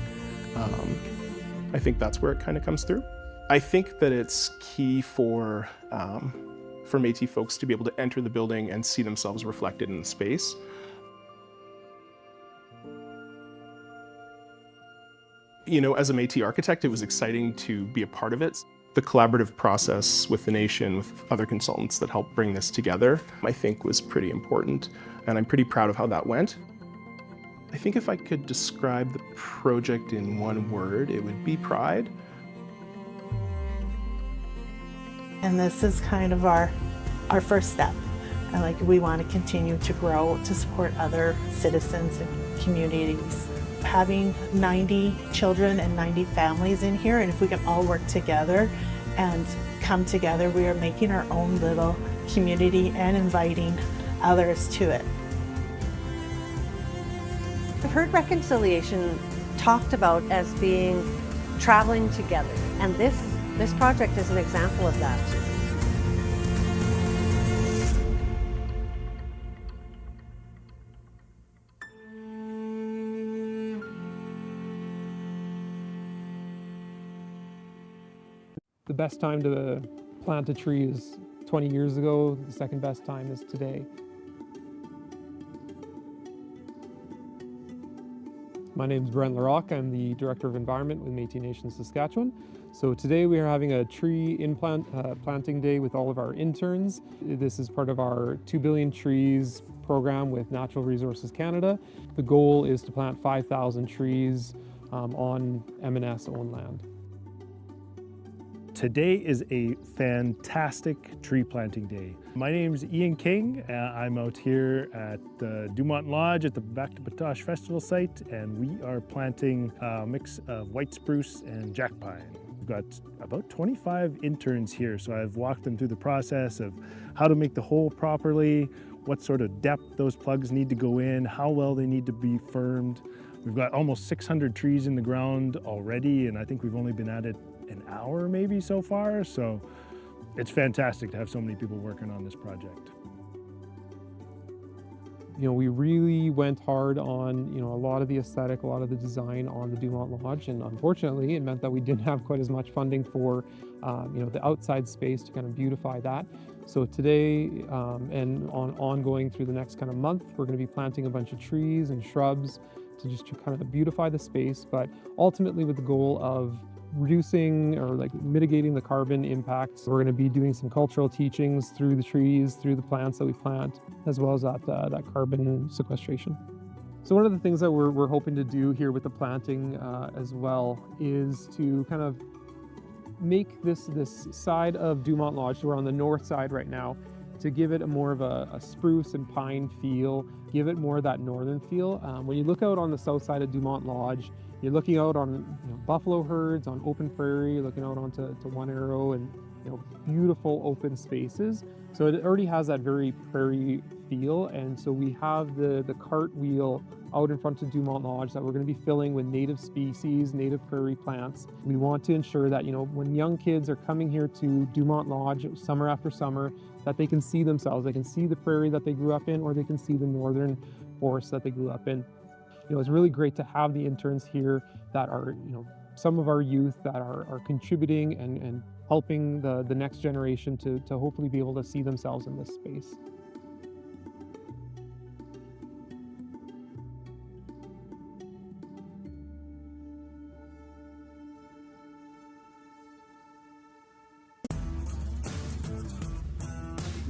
I think that's where it kind of comes through. I think that it's key for Métis folks to be able to enter the building and see themselves reflected in the space. You know, as a Métis architect, it was exciting to be a part of it. The collaborative process with the nation, with other consultants that helped bring this together, I think was pretty important, and I'm pretty proud of how that went. I think if I could describe the project in one word, it would be pride. And this is kind of our first step. And like, we want to continue to grow to support other citizens and communities. Having 90 children and 90 families in here, and if we can all work together and come together, we are making our own little community and inviting others to it. I've heard reconciliation talked about as being traveling together, and this project is an example of that. The best time to plant a tree is 20 years ago. The second best time is today. My name is Brent Larocque. I'm the Director of Environment with Métis Nation-Saskatchewan. So today we are having a tree planting day with all of our interns. This is part of our 2 Billion Trees program with Natural Resources Canada. The goal is to plant 5,000 trees on M&S owned land. Today is a fantastic tree planting day. My name is Ian King. I'm out here at the Dumont Lodge at the Back to Batoche Festival site, and we are planting a mix of white spruce and jack pine. We've got about 25 interns here, so I've walked them through the process of how to make the hole properly, what sort of depth those plugs need to go in, how well they need to be firmed. We've got almost 600 trees in the ground already, and I think we've only been at it an hour maybe so far, so it's fantastic to have so many people working on this project. You know, we really went hard on, you know, a lot of the aesthetic, a lot of the design on the Dumont Lodge, and unfortunately it meant that we didn't have quite as much funding for, you know, the outside space to kind of beautify that. So today and ongoing through the next kind of month, we're going to be planting a bunch of trees and shrubs to just kind of beautify the space, but ultimately with the goal of reducing or like mitigating the carbon impacts. We're going to be doing some cultural teachings through the trees, through the plants that we plant, as well as that carbon sequestration. So one of the things that we're hoping to do here with the planting as well is to kind of make this side of Dumont Lodge, so we're on the north side right now, to give it a more of a spruce and pine feel, give it more of that northern feel. When you look out on the south side of Dumont Lodge, you're looking out on buffalo herds, on open prairie, looking out onto One Arrow, and beautiful open spaces. So it already has that very prairie feel, and so we have the cartwheel out in front of Dumont Lodge that we're going to be filling with native species, native prairie plants. We want to ensure that when young kids are coming here to Dumont Lodge summer after summer, that they can see themselves. They can see the prairie that they grew up in, or they can see the northern forest that they grew up in. It's really great to have the interns here that are, some of our youth that are contributing and helping the next generation to hopefully be able to see themselves in this space.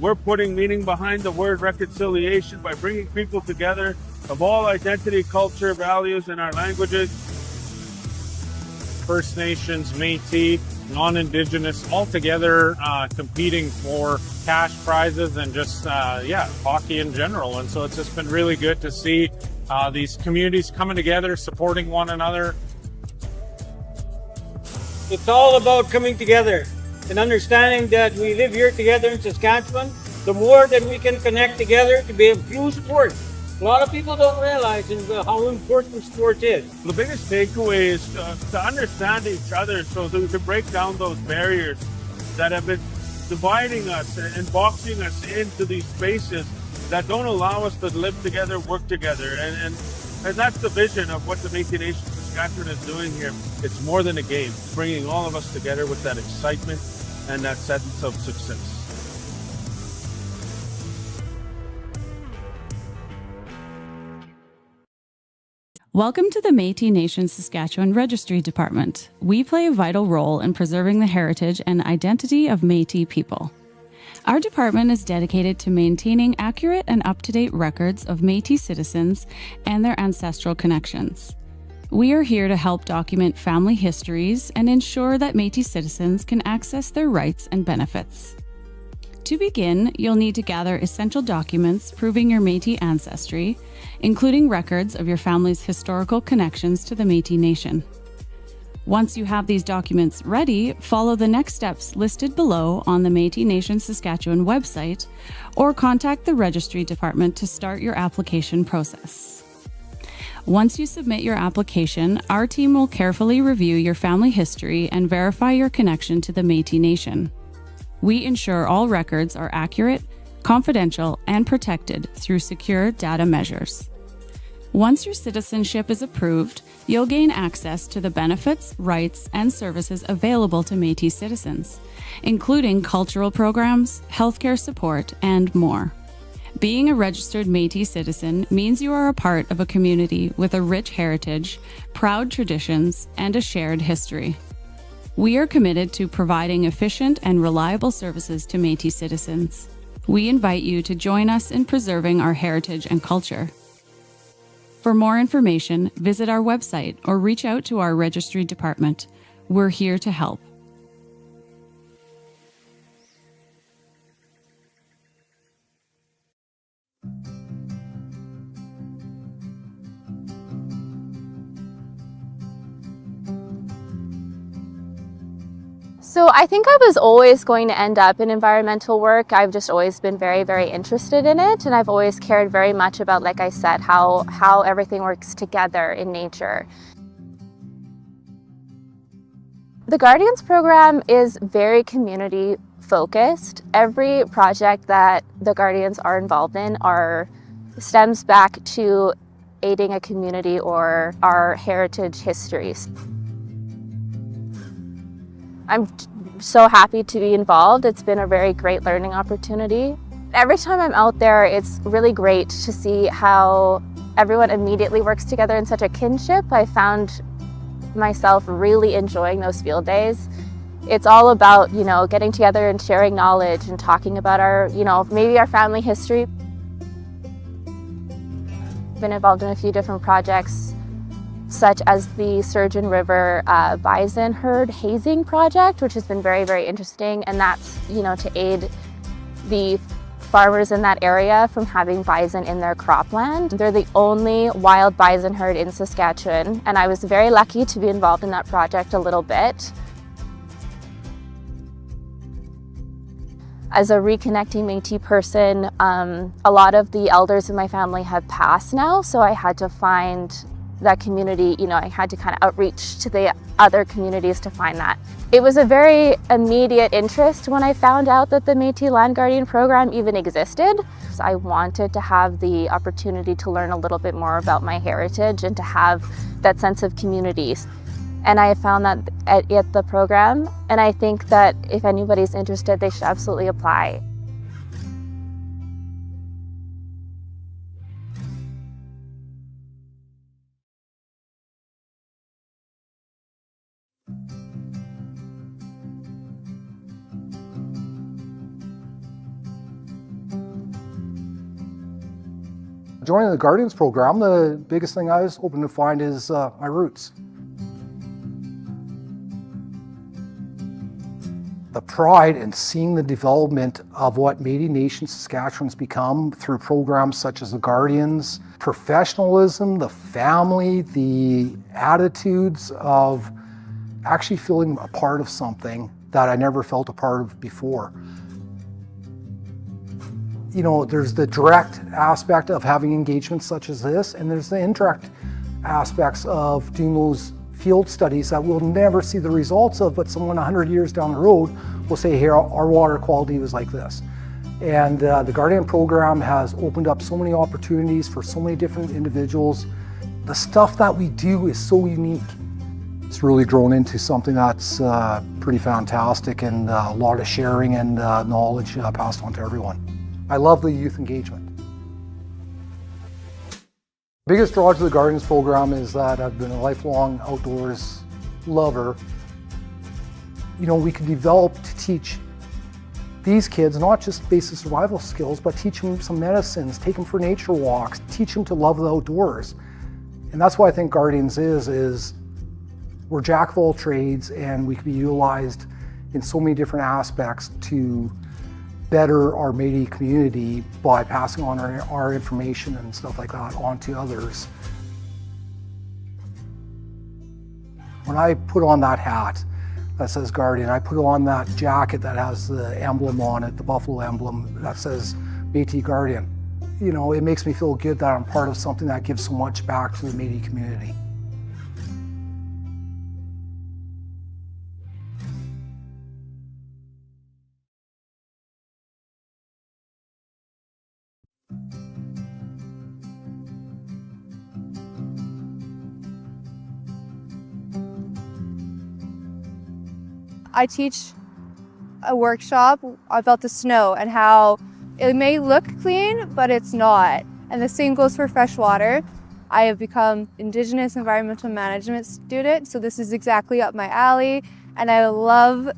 We're putting meaning behind the word reconciliation by bringing people together of all identity, culture, values, and our languages. First Nations, Métis, non-Indigenous, all together competing for cash prizes and just, hockey in general. And so it's just been really good to see these communities coming together, supporting one another. It's all about coming together and understanding that we live here together in Saskatchewan. The more that we can connect together to be of true support. A lot of people don't realize how important sport is. The biggest takeaway is to understand each other, so that we can break down those barriers that have been dividing us and boxing us into these spaces that don't allow us to live together, work together. And that's the vision of what the Métis Nation-Saskatchewan is doing here. It's more than a game. It's bringing all of us together with that excitement and that sense of success. Welcome to the Métis Nation-Saskatchewan Registry Department. We play a vital role in preserving the heritage and identity of Métis people. Our department is dedicated to maintaining accurate and up-to-date records of Métis citizens and their ancestral connections. We are here to help document family histories and ensure that Métis citizens can access their rights and benefits. To begin, you'll need to gather essential documents proving your Métis ancestry, including records of your family's historical connections to the Métis Nation. Once you have these documents ready, follow the next steps listed below on the Métis Nation-Saskatchewan website, or contact the Registry Department to start your application process. Once you submit your application, our team will carefully review your family history and verify your connection to the Métis Nation. We ensure all records are accurate, confidential, and protected through secure data measures. Once your citizenship is approved, you'll gain access to the benefits, rights, and services available to Métis citizens, including cultural programs, healthcare support, and more. Being a registered Métis citizen means you are a part of a community with a rich heritage, proud traditions, and a shared history. We are committed to providing efficient and reliable services to Métis citizens. We invite you to join us in preserving our heritage and culture. For more information, visit our website or reach out to our registry department. We're here to help. So I think I was always going to end up in environmental work. I've just always been very, very interested in it. And I've always cared very much about, like I said, how everything works together in nature. The Guardians program is very community focused. Every project that the Guardians are involved in stems back to aiding a community or our heritage histories. I'm so happy to be involved. It's been a very great learning opportunity. Every time I'm out there, it's really great to see how everyone immediately works together in such a kinship. I found myself really enjoying those field days. It's all about, getting together and sharing knowledge and talking about our, maybe our family history. I've been involved in a few different projects, such as the Sturgeon River bison herd hazing project, which has been very, very interesting. And that's, to aid the farmers in that area from having bison in their cropland. They're the only wild bison herd in Saskatchewan, and I was very lucky to be involved in that project a little bit. As a reconnecting Métis person, a lot of the elders in my family have passed now, so I had to find that community, I had to kind of outreach to the other communities to find that. It was a very immediate interest when I found out that the Métis Land Guardian program even existed. So I wanted to have the opportunity to learn a little bit more about my heritage and to have that sense of community. And I found that at the program, and I think that if anybody's interested, they should absolutely apply. Joining the Guardians program, the biggest thing I was hoping to find is my roots. The pride in seeing the development of what Métis Nation-Saskatchewan's become through programs such as the Guardians, professionalism, the family, the attitudes of actually feeling a part of something that I never felt a part of before. There's the direct aspect of having engagements such as this, and there's the indirect aspects of doing those field studies that we'll never see the results of, but someone 100 years down the road will say, hey, our water quality was like this. And the Guardian program has opened up so many opportunities for so many different individuals. The stuff that we do is so unique. It's really grown into something that's pretty fantastic, and a lot of sharing and knowledge passed on to everyone. I love the youth engagement. Biggest draw to the Guardians program is that I've been a lifelong outdoors lover. We can develop to teach these kids not just basic survival skills, but teach them some medicines, take them for nature walks, teach them to love the outdoors. And that's why I think Guardians is we're jack of all trades, and we can be utilized in so many different aspects to better our Métis community by passing on our information and stuff like that on to others. When I put on that hat that says Guardian, I put on that jacket that has the emblem on it, the buffalo emblem that says Métis Guardian. It makes me feel good that I'm part of something that gives so much back to the Métis community. I teach a workshop about the snow and how it may look clean, but it's not. And the same goes for fresh water. I have become Indigenous environmental management student, so this is exactly up my alley. And I love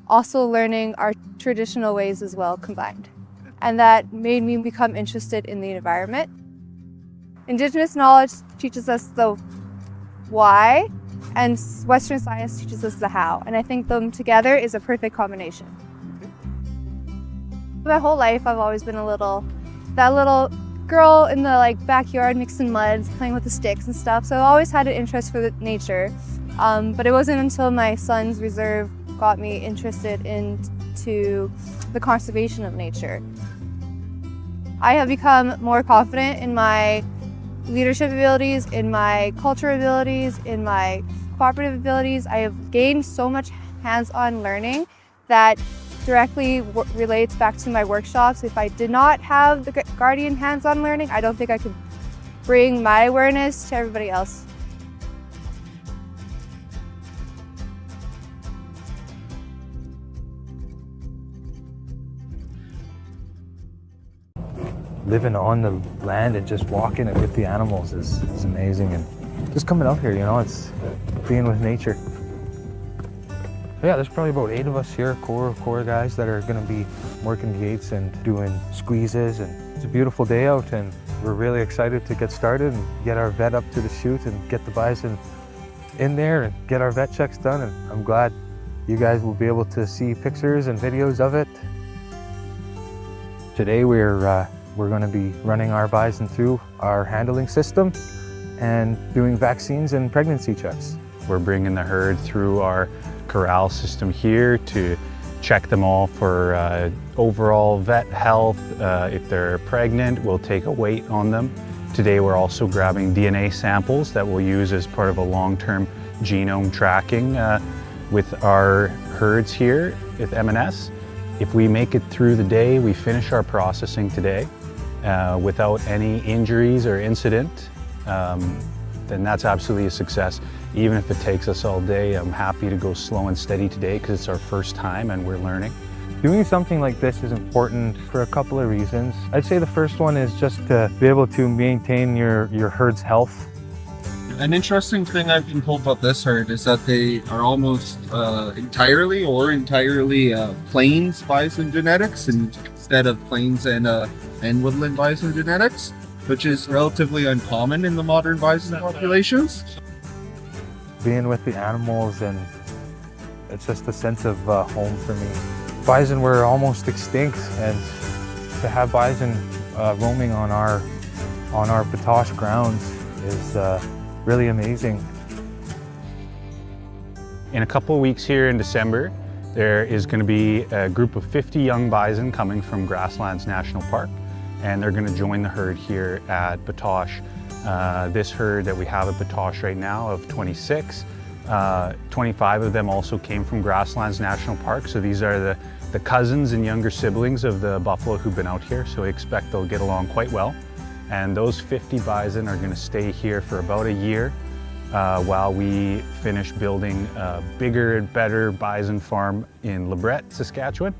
also learning our traditional ways as well combined. And that made me become interested in the environment. Indigenous knowledge teaches us the why, and Western science teaches us the how. And I think them together is a perfect combination. My whole life, I've always been that little girl in the backyard mixing muds, playing with the sticks and stuff. So I always had an interest for nature. But it wasn't until my son's reserve got me interested into the conservation of nature. I have become more confident in my leadership abilities, in my cultural abilities, in my cooperative abilities. I have gained so much hands-on learning that directly relates back to my workshops. If I did not have the Guardian hands-on learning, I don't think I could bring my awareness to everybody else. Living on the land and just walking it with the animals is amazing, and just coming out here, you know, it's being with nature. Yeah, there's probably about 8 of us here, core guys that are going to be working gates and doing squeezes, and it's a beautiful day out, and we're really excited to get started and get our vet up to the chute and get the bison in there and get our vet checks done, and I'm glad you guys will be able to see pictures and videos of it. Today we're going to be running our bison through our handling system and doing vaccines and pregnancy checks. We're bringing the herd through our corral system here to check them all for overall vet health. If they're pregnant, we'll take a weight on them. Today we're also grabbing DNA samples that we'll use as part of a long-term genome tracking with our herds here at M&S. If we make it through the day, we finish our processing today without any injuries or incident, then that's absolutely a success. Even if it takes us all day, I'm happy to go slow and steady today because it's our first time and we're learning. Doing something like this is important for a couple of reasons. I'd say the first one is just to be able to maintain your herd's health. An interesting thing I've been told about this herd is that they are almost entirely plains bison genetics instead of plains and woodland bison genetics, which is relatively uncommon in the modern bison populations. Being with the animals, and it's just a sense of home for me. Bison were almost extinct, and to have bison roaming on our Batoche grounds is really amazing. In a couple of weeks here in December, there is going to be a group of 50 young bison coming from Grasslands National Park, and they're going to join the herd here at Batoche. This herd that we have at Batoche right now of 26, 25 of them also came from Grasslands National Park, so these are the cousins and younger siblings of the buffalo who've been out here, so we expect they'll get along quite well. And those 50 bison are going to stay here for about a year while we finish building a bigger and better bison farm in Lebret, Saskatchewan.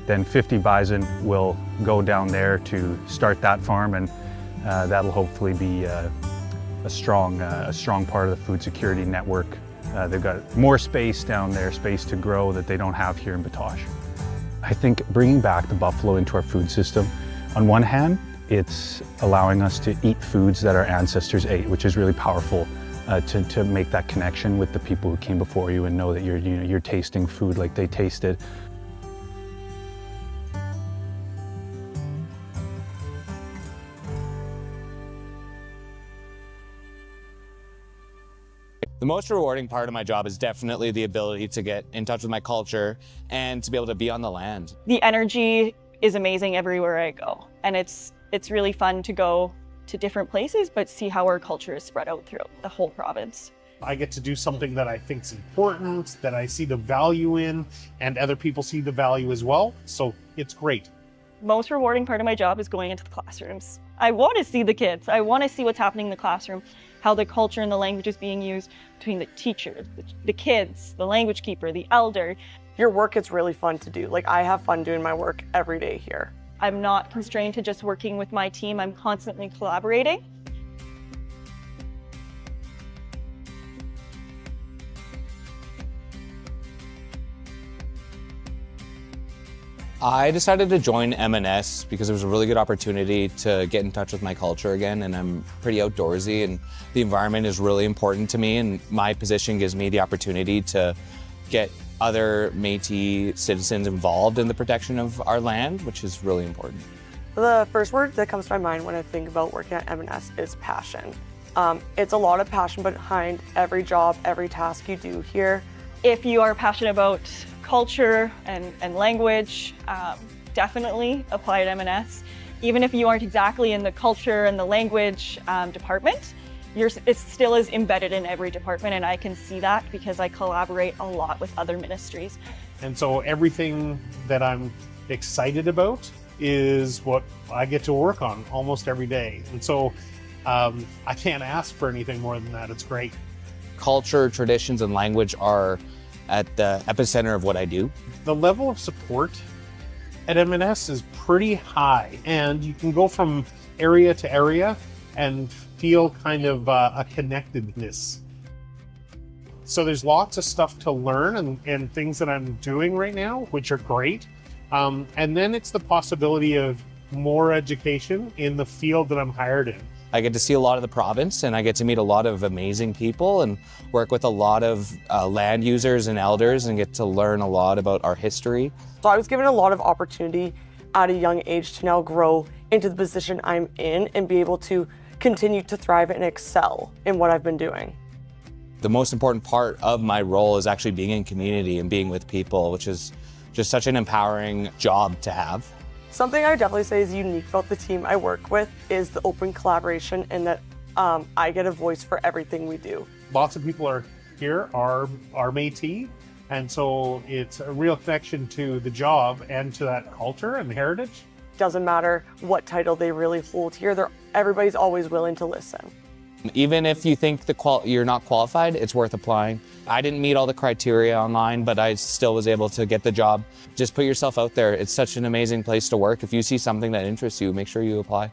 Then 50 bison will go down there to start that farm, and that'll hopefully be a strong part of the food security network. They've got more space down there, space to grow that they don't have here in Batoche. I think bringing back the buffalo into our food system, on one hand, it's allowing us to eat foods that our ancestors ate, which is really powerful to make that connection with the people who came before you and know that you're tasting food like they tasted. The most rewarding part of my job is definitely the ability to get in touch with my culture and to be able to be on the land. The energy is amazing everywhere I go, and it's really fun to go to different places but see how our culture is spread out throughout the whole province. I get to do something that I think is important, that I see the value in, and other people see the value as well, so it's great. Most rewarding part of my job is going into the classrooms. I want to see the kids. I want to see what's happening in the classroom, how the culture and the language is being used between the teacher, the kids, the language keeper, the elder. Your work is really fun to do. Like, I have fun doing my work every day here. I'm not constrained to just working with my team. I'm constantly collaborating. I decided to join M&S because it was a really good opportunity to get in touch with my culture again, and I'm pretty outdoorsy and the environment is really important to me, and my position gives me the opportunity to get other Métis citizens involved in the protection of our land, which is really important. The first word that comes to my mind when I think about working at M&S is passion. It's a lot of passion behind every job, every task you do here. If you are passionate about culture and language, definitely apply at M&S. Even if you aren't exactly in the culture and the language department, it still is embedded in every department, and I can see that because I collaborate a lot with other ministries. And so everything that I'm excited about is what I get to work on almost every day. And so I can't ask for anything more than that. It's great. Culture, traditions, and language are at the epicenter of what I do. The level of support at M&S is pretty high, and you can go from area to area and feel kind of a connectedness. So there's lots of stuff to learn and things that I'm doing right now, which are great. And then it's the possibility of more education in the field that I'm hired in. I get to see a lot of the province, and I get to meet a lot of amazing people and work with a lot of land users and elders and get to learn a lot about our history. So I was given a lot of opportunity at a young age to now grow into the position I'm in and be able to continue to thrive and excel in what I've been doing. The most important part of my role is actually being in community and being with people, which is just such an empowering job to have. Something I would definitely say is unique about the team I work with is the open collaboration and that I get a voice for everything we do. Lots of people are Métis, and so it's a real connection to the job and to that culture and heritage. Doesn't matter what title they really hold here, everybody's always willing to listen. Even if you think you're not qualified, it's worth applying. I didn't meet all the criteria online, but I still was able to get the job. Just put yourself out there. It's such an amazing place to work. If you see something that interests you, make sure you apply.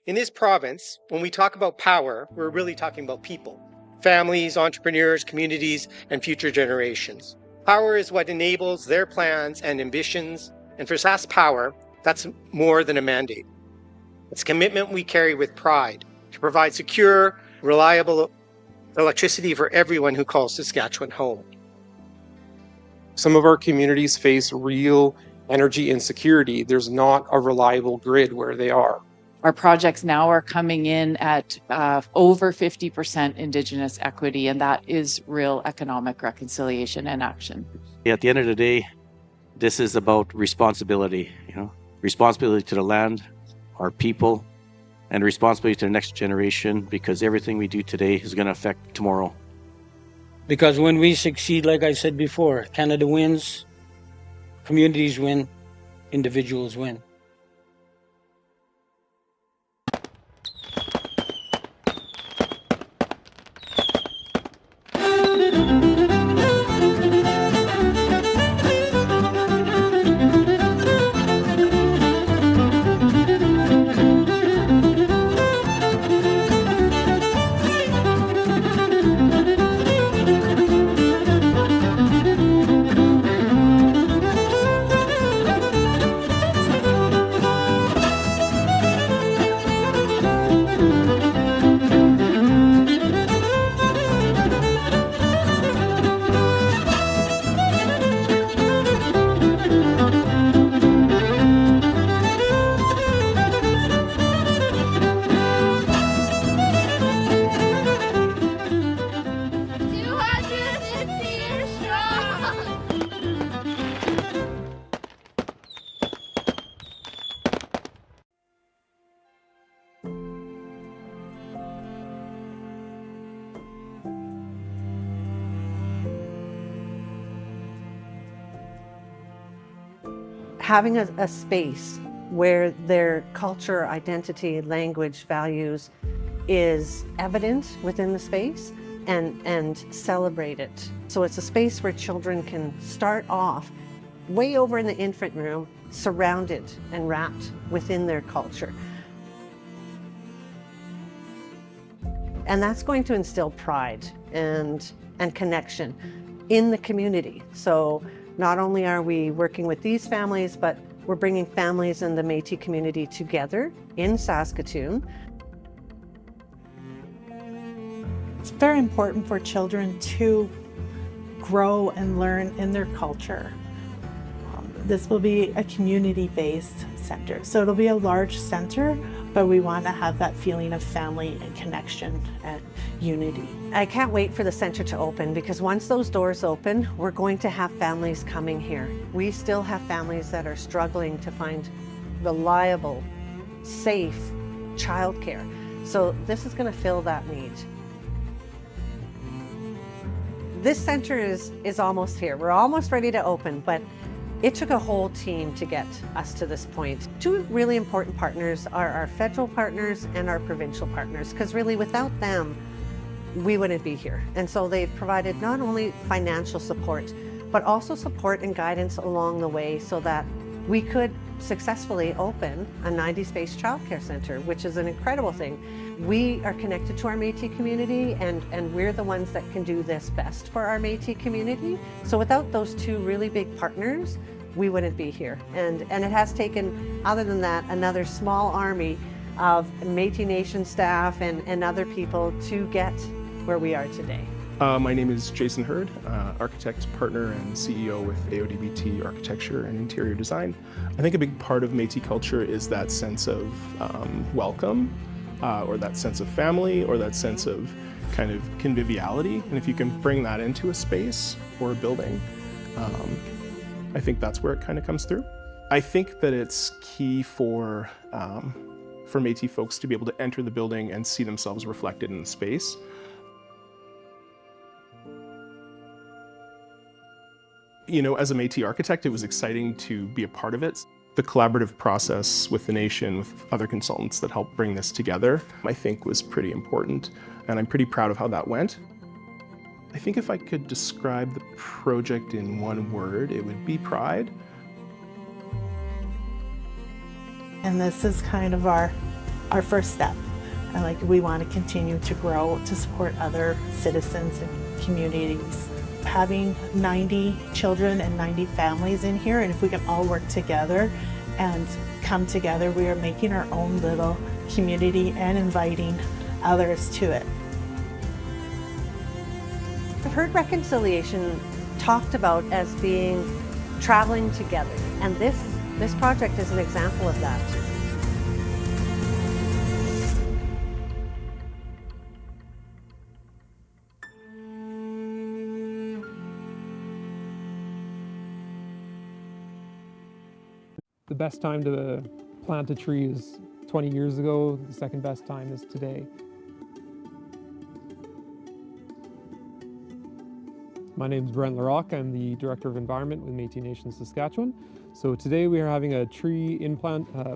In this province, when we talk about power, we're really talking about people. Families, entrepreneurs, communities, and future generations. Power is what enables their plans and ambitions, and for Sask Power, that's more than a mandate. It's a commitment we carry with pride to provide secure, reliable electricity for everyone who calls Saskatchewan home. Some of our communities face real energy insecurity. There's not a reliable grid where they are. Our projects now are coming in at over 50% Indigenous equity, and that is real economic reconciliation and action. At the end of the day, this is about responsibility, responsibility to the land, our people, and responsibility to the next generation, because everything we do today is going to affect tomorrow. Because when we succeed, like I said before, Canada wins, communities win, individuals win. Having a space where their culture, identity, language, values is evident within the space and celebrate it. So it's a space where children can start off way over in the infant room, surrounded and wrapped within their culture. And that's going to instill pride and connection in the community. So not only are we working with these families, but we're bringing families in the Métis community together in Saskatoon. It's very important for children to grow and learn in their culture. This will be a community-based center. So it'll be a large center, but we want to have that feeling of family and connection and unity. I can't wait for the center to open, because once those doors open, we're going to have families coming here. We still have families that are struggling to find reliable, safe childcare. So this is going to fill that need. This center is almost here. We're almost ready to open, but it took a whole team to get us to this point. Two really important partners are our federal partners and our provincial partners, because really without them, we wouldn't be here. And so they've provided not only financial support, but also support and guidance along the way so that we could successfully open a 90-space childcare center, which is an incredible thing. We are connected to our Métis community, and we're the ones that can do this best for our Métis community. So without those two really big partners, we wouldn't be here. And it has taken, other than that, another small army of Métis Nation staff and other people to get where we are today. My name is Jason Hurd, architect, partner, and CEO with AODBT Architecture and Interior Design. I think a big part of Métis culture is that sense of welcome, or that sense of family, or that sense of kind of conviviality. And if you can bring that into a space or a building, I think that's where it kind of comes through. I think that it's key for Métis folks to be able to enter the building and see themselves reflected in the space. You know, as a Métis architect, it was exciting to be a part of it. The collaborative process with the nation, with other consultants that helped bring this together, I think was pretty important, and I'm pretty proud of how that went. I think if I could describe the project in one word, it would be pride. And this is kind of our our first step. And like we want to continue to grow to support other citizens and communities. Having 90 children and 90 families in here, and if we can all work together and come together, we are making our own little community and inviting others to it. I've heard reconciliation talked about as being traveling together, and this project is an example of that. The best time to plant a tree is 20 years ago. The second best time is today. My name is Brent Larocque. I'm the Director of Environment with Métis Nation-Saskatchewan. So today we are having a tree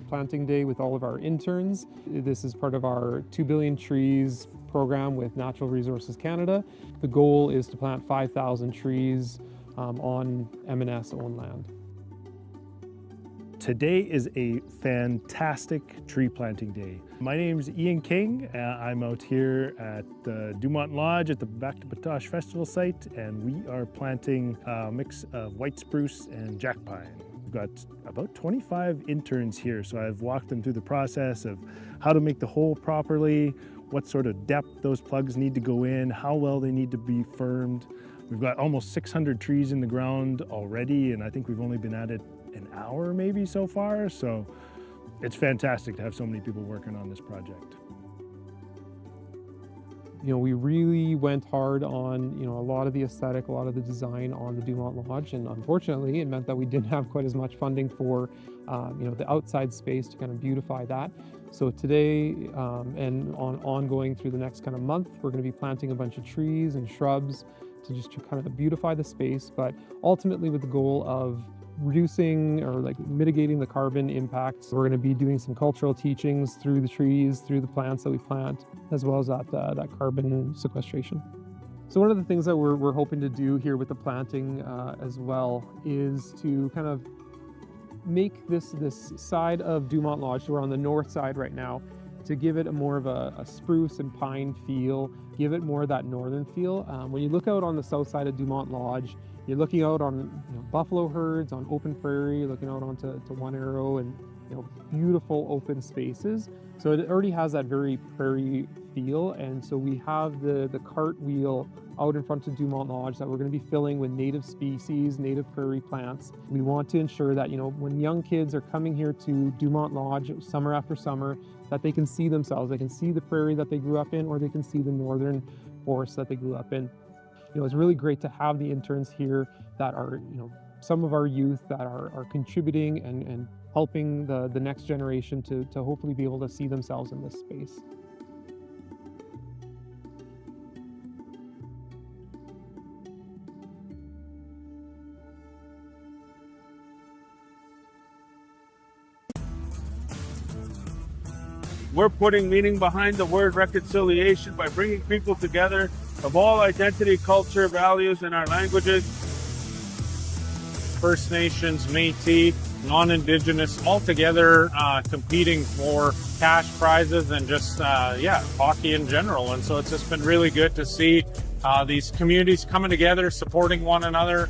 planting day with all of our interns. This is part of our 2 Billion Trees program with Natural Resources Canada. The goal is to plant 5,000 trees on M&S owned land. Today is a fantastic tree planting day. My name is Ian King. I'm out here at the Dumont Lodge at the Back to Batoche Festival site, and we are planting a mix of white spruce and jack pine. We've got about 25 interns here, so I've walked them through the process of how to make the hole properly, what sort of depth those plugs need to go in, how well they need to be firmed. We've got almost 600 trees in the ground already, and I think we've only been at it an hour maybe so far, so it's fantastic to have so many people working on this project. You know, we really went hard on, a lot of the aesthetic, a lot of the design on the Dumont Lodge, and unfortunately it meant that we didn't have quite as much funding for, the outside space to kind of beautify that. So today and ongoing through the next kind of month, we're going to be planting a bunch of trees and shrubs to just kind of beautify the space, but ultimately with the goal of reducing or mitigating the carbon impacts. We're going to be doing some cultural teachings through the trees, through the plants that we plant, as well as that carbon sequestration. So one of the things that we're hoping to do here with the planting as well is to kind of make this side of Dumont Lodge, so we're on the north side right now, to give it more of a spruce and pine feel, give it more of that northern feel. When you look out on the south side of Dumont Lodge, you're looking out on buffalo herds, on open prairie, you're looking out onto One Arrow and beautiful open spaces. So it already has that very prairie feel, and so we have the cartwheel out in front of Dumont Lodge that we're going to be filling with native species, native prairie plants. We want to ensure that when young kids are coming here to Dumont Lodge summer after summer, that they can see themselves. They can see the prairie that they grew up in, or they can see the northern forest that they grew up in. It's really great to have the interns here that are, some of our youth that are contributing and helping the next generation to hopefully be able to see themselves in this space. We're putting meaning behind the word reconciliation by bringing people together of all identity, culture, values, and our languages. First Nations, Métis, non-Indigenous, all together competing for cash prizes and just, hockey in general. And so it's just been really good to see these communities coming together, supporting one another.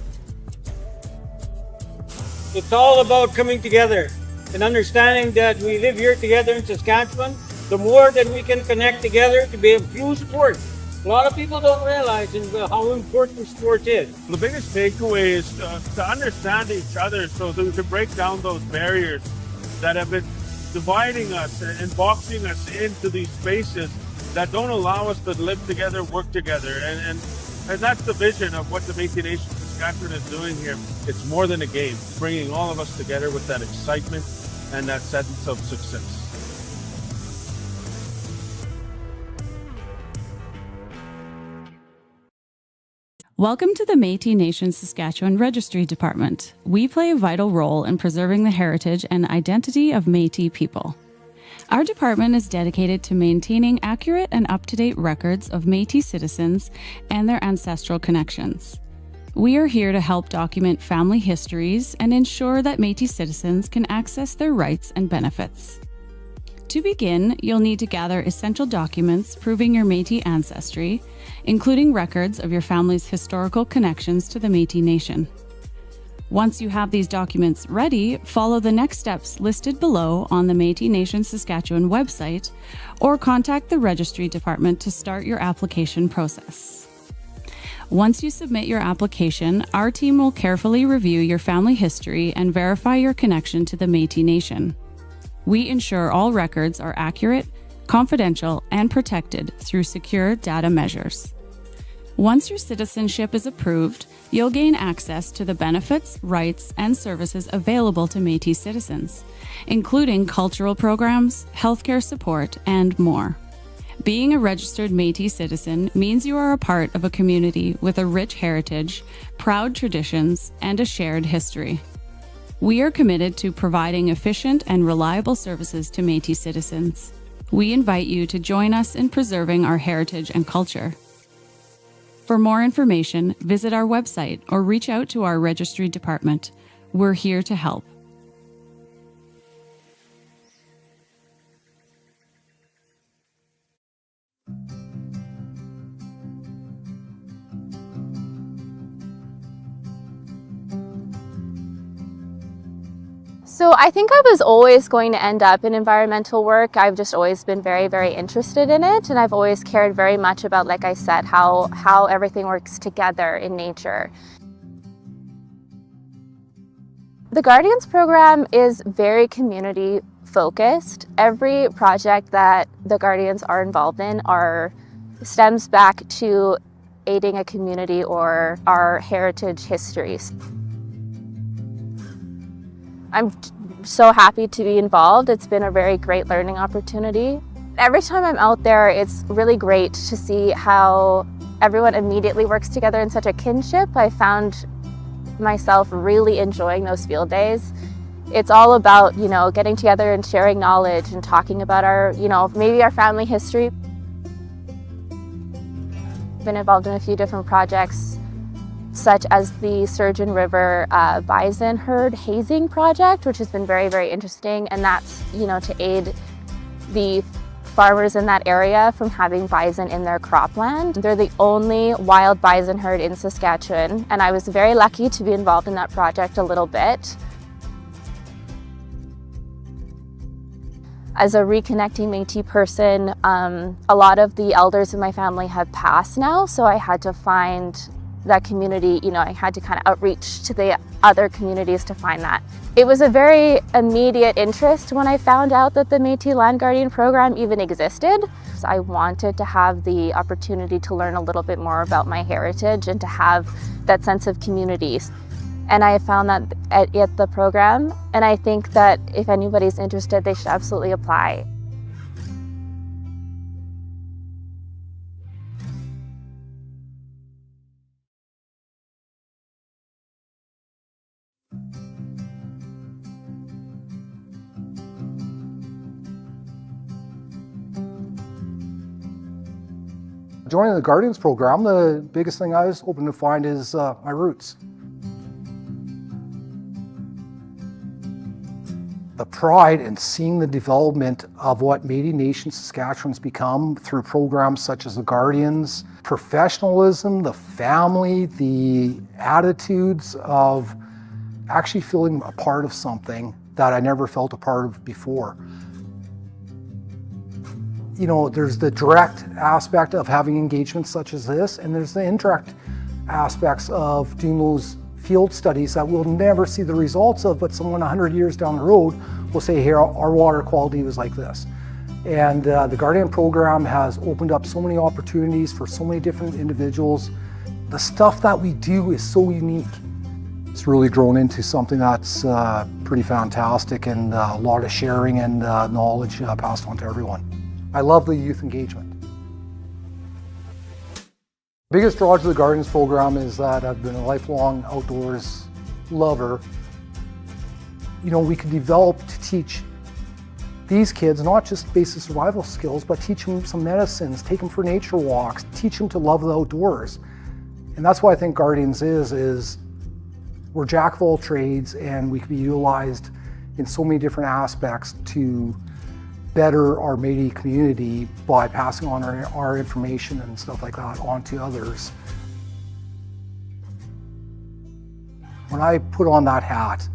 It's all about coming together and understanding that we live here together in Saskatchewan. The more that we can connect together to be able to support. A lot of people don't realize how important sport is. The biggest takeaway is to understand each other so that we can break down those barriers that have been dividing us and boxing us into these spaces that don't allow us to live together, work together. And that's the vision of what the Métis Nation-Saskatchewan is doing here. It's more than a game. It's bringing all of us together with that excitement and that sense of success. Welcome to the Métis Nation-Saskatchewan Registry Department. We play a vital role in preserving the heritage and identity of Métis people. Our department is dedicated to maintaining accurate and up-to-date records of Métis citizens and their ancestral connections. We are here to help document family histories and ensure that Métis citizens can access their rights and benefits. To begin, you'll need to gather essential documents proving your Métis ancestry, including records of your family's historical connections to the Métis Nation. Once you have these documents ready, follow the next steps listed below on the Métis Nation-Saskatchewan website, or contact the Registry Department to start your application process. Once you submit your application, our team will carefully review your family history and verify your connection to the Métis Nation. We ensure all records are accurate, confidential, and protected through secure data measures. Once your citizenship is approved, you'll gain access to the benefits, rights, and services available to Métis citizens, including cultural programs, healthcare support, and more. Being a registered Métis citizen means you are a part of a community with a rich heritage, proud traditions, and a shared history. We are committed to providing efficient and reliable services to Métis citizens. We invite you to join us in preserving our heritage and culture. For more information, visit our website or reach out to our registry department. We're here to help. So I think I was always going to end up in environmental work. I've just always been very, very interested in it. And I've always cared very much about, like I said, how everything works together in nature. The Guardians program is very community focused. Every project that the Guardians are involved in stems back to aiding a community or our heritage histories. I'm so happy to be involved. It's been a very great learning opportunity. Every time I'm out there, it's really great to see how everyone immediately works together in such a kinship. I found myself really enjoying those field days. It's all about, getting together and sharing knowledge and talking about our, maybe our family history. I've been involved in a few different projects, such as the Sturgeon River bison herd hazing project, which has been very, very interesting. And that's, to aid the farmers in that area from having bison in their cropland. They're the only wild bison herd in Saskatchewan, and I was very lucky to be involved in that project a little bit. As a reconnecting Métis person, a lot of the elders in my family have passed now, so I had to find that community, I had to kind of outreach to the other communities to find that. It was a very immediate interest when I found out that the Métis Land Guardian program even existed. So I wanted to have the opportunity to learn a little bit more about my heritage and to have that sense of community. And I found that at the program, and I think that if anybody's interested, they should absolutely apply. Joining the Guardians program, the biggest thing I was hoping to find is my roots. The pride in seeing the development of what Métis Nation-Saskatchewan's become through programs such as the Guardians, professionalism, the family, the attitudes of actually feeling a part of something that I never felt a part of before. There's the direct aspect of having engagements such as this, and there's the indirect aspects of doing those field studies that we'll never see the results of, but someone 100 years down the road will say, here, our water quality was like this. And the Guardian program has opened up so many opportunities for so many different individuals. The stuff that we do is so unique. It's really grown into something that's pretty fantastic, and a lot of sharing and knowledge passed on to everyone. I love the youth engagement. The biggest draw to the Guardians program is that I've been a lifelong outdoors lover. We can develop to teach these kids not just basic survival skills, but teach them some medicines, take them for nature walks, teach them to love the outdoors. And that's why I think Guardians is we're jack of all trades, and we can be utilized in so many different aspects to better our Métis community by passing on our information and stuff like that on to others. When I put on that hat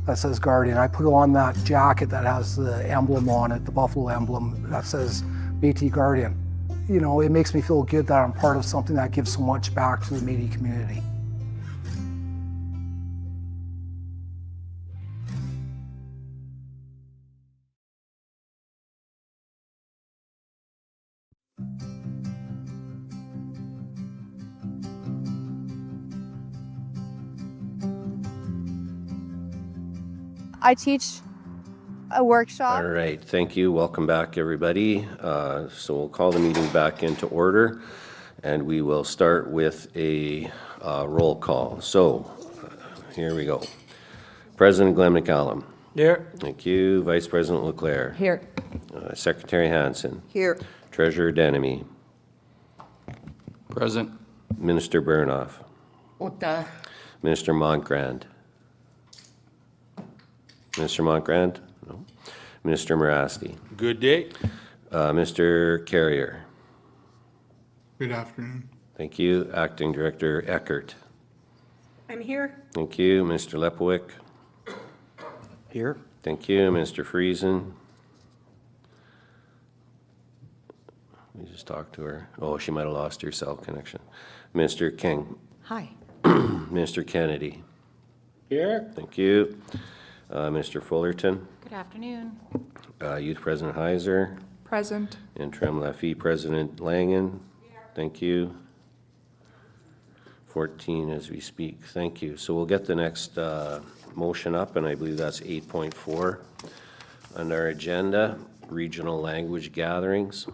that says Guardian, I put on that jacket that has the emblem on it, the buffalo emblem that says Métis Guardian. You know, it makes me feel good that I'm part of something that gives so much back to the Métis community. I teach a workshop. All right, thank you. Welcome back, everybody. So we'll call the meeting back into order, and we will start with a roll call. So here we go. President Glenn McCallum. Here. Thank you. Vice President Leclerc. Here. Secretary Hansen. Here. Treasurer Denemy. Present. Minister Burnoff. Ota. Minister Montgrand. Minister Montgrand? No. Minister Morasti. Good day. Mr. Carrier. Good afternoon. Thank you. Acting Director Eckert. I'm here. Thank you. Mr. Lepowick. Here. Thank you. Mr. Friesen. We just talked to her. Oh, she might have lost her cell connection. Mr. King. Hi. Mr. Kennedy. Here. Thank you. Mr. Fullerton. Good afternoon. Youth President Heiser. Present. Interim Laffey President Langen. Thank you. 14 as we speak. Thank you. So we'll get the next motion up, and I believe that's 8.4 on our agenda, regional language gatherings.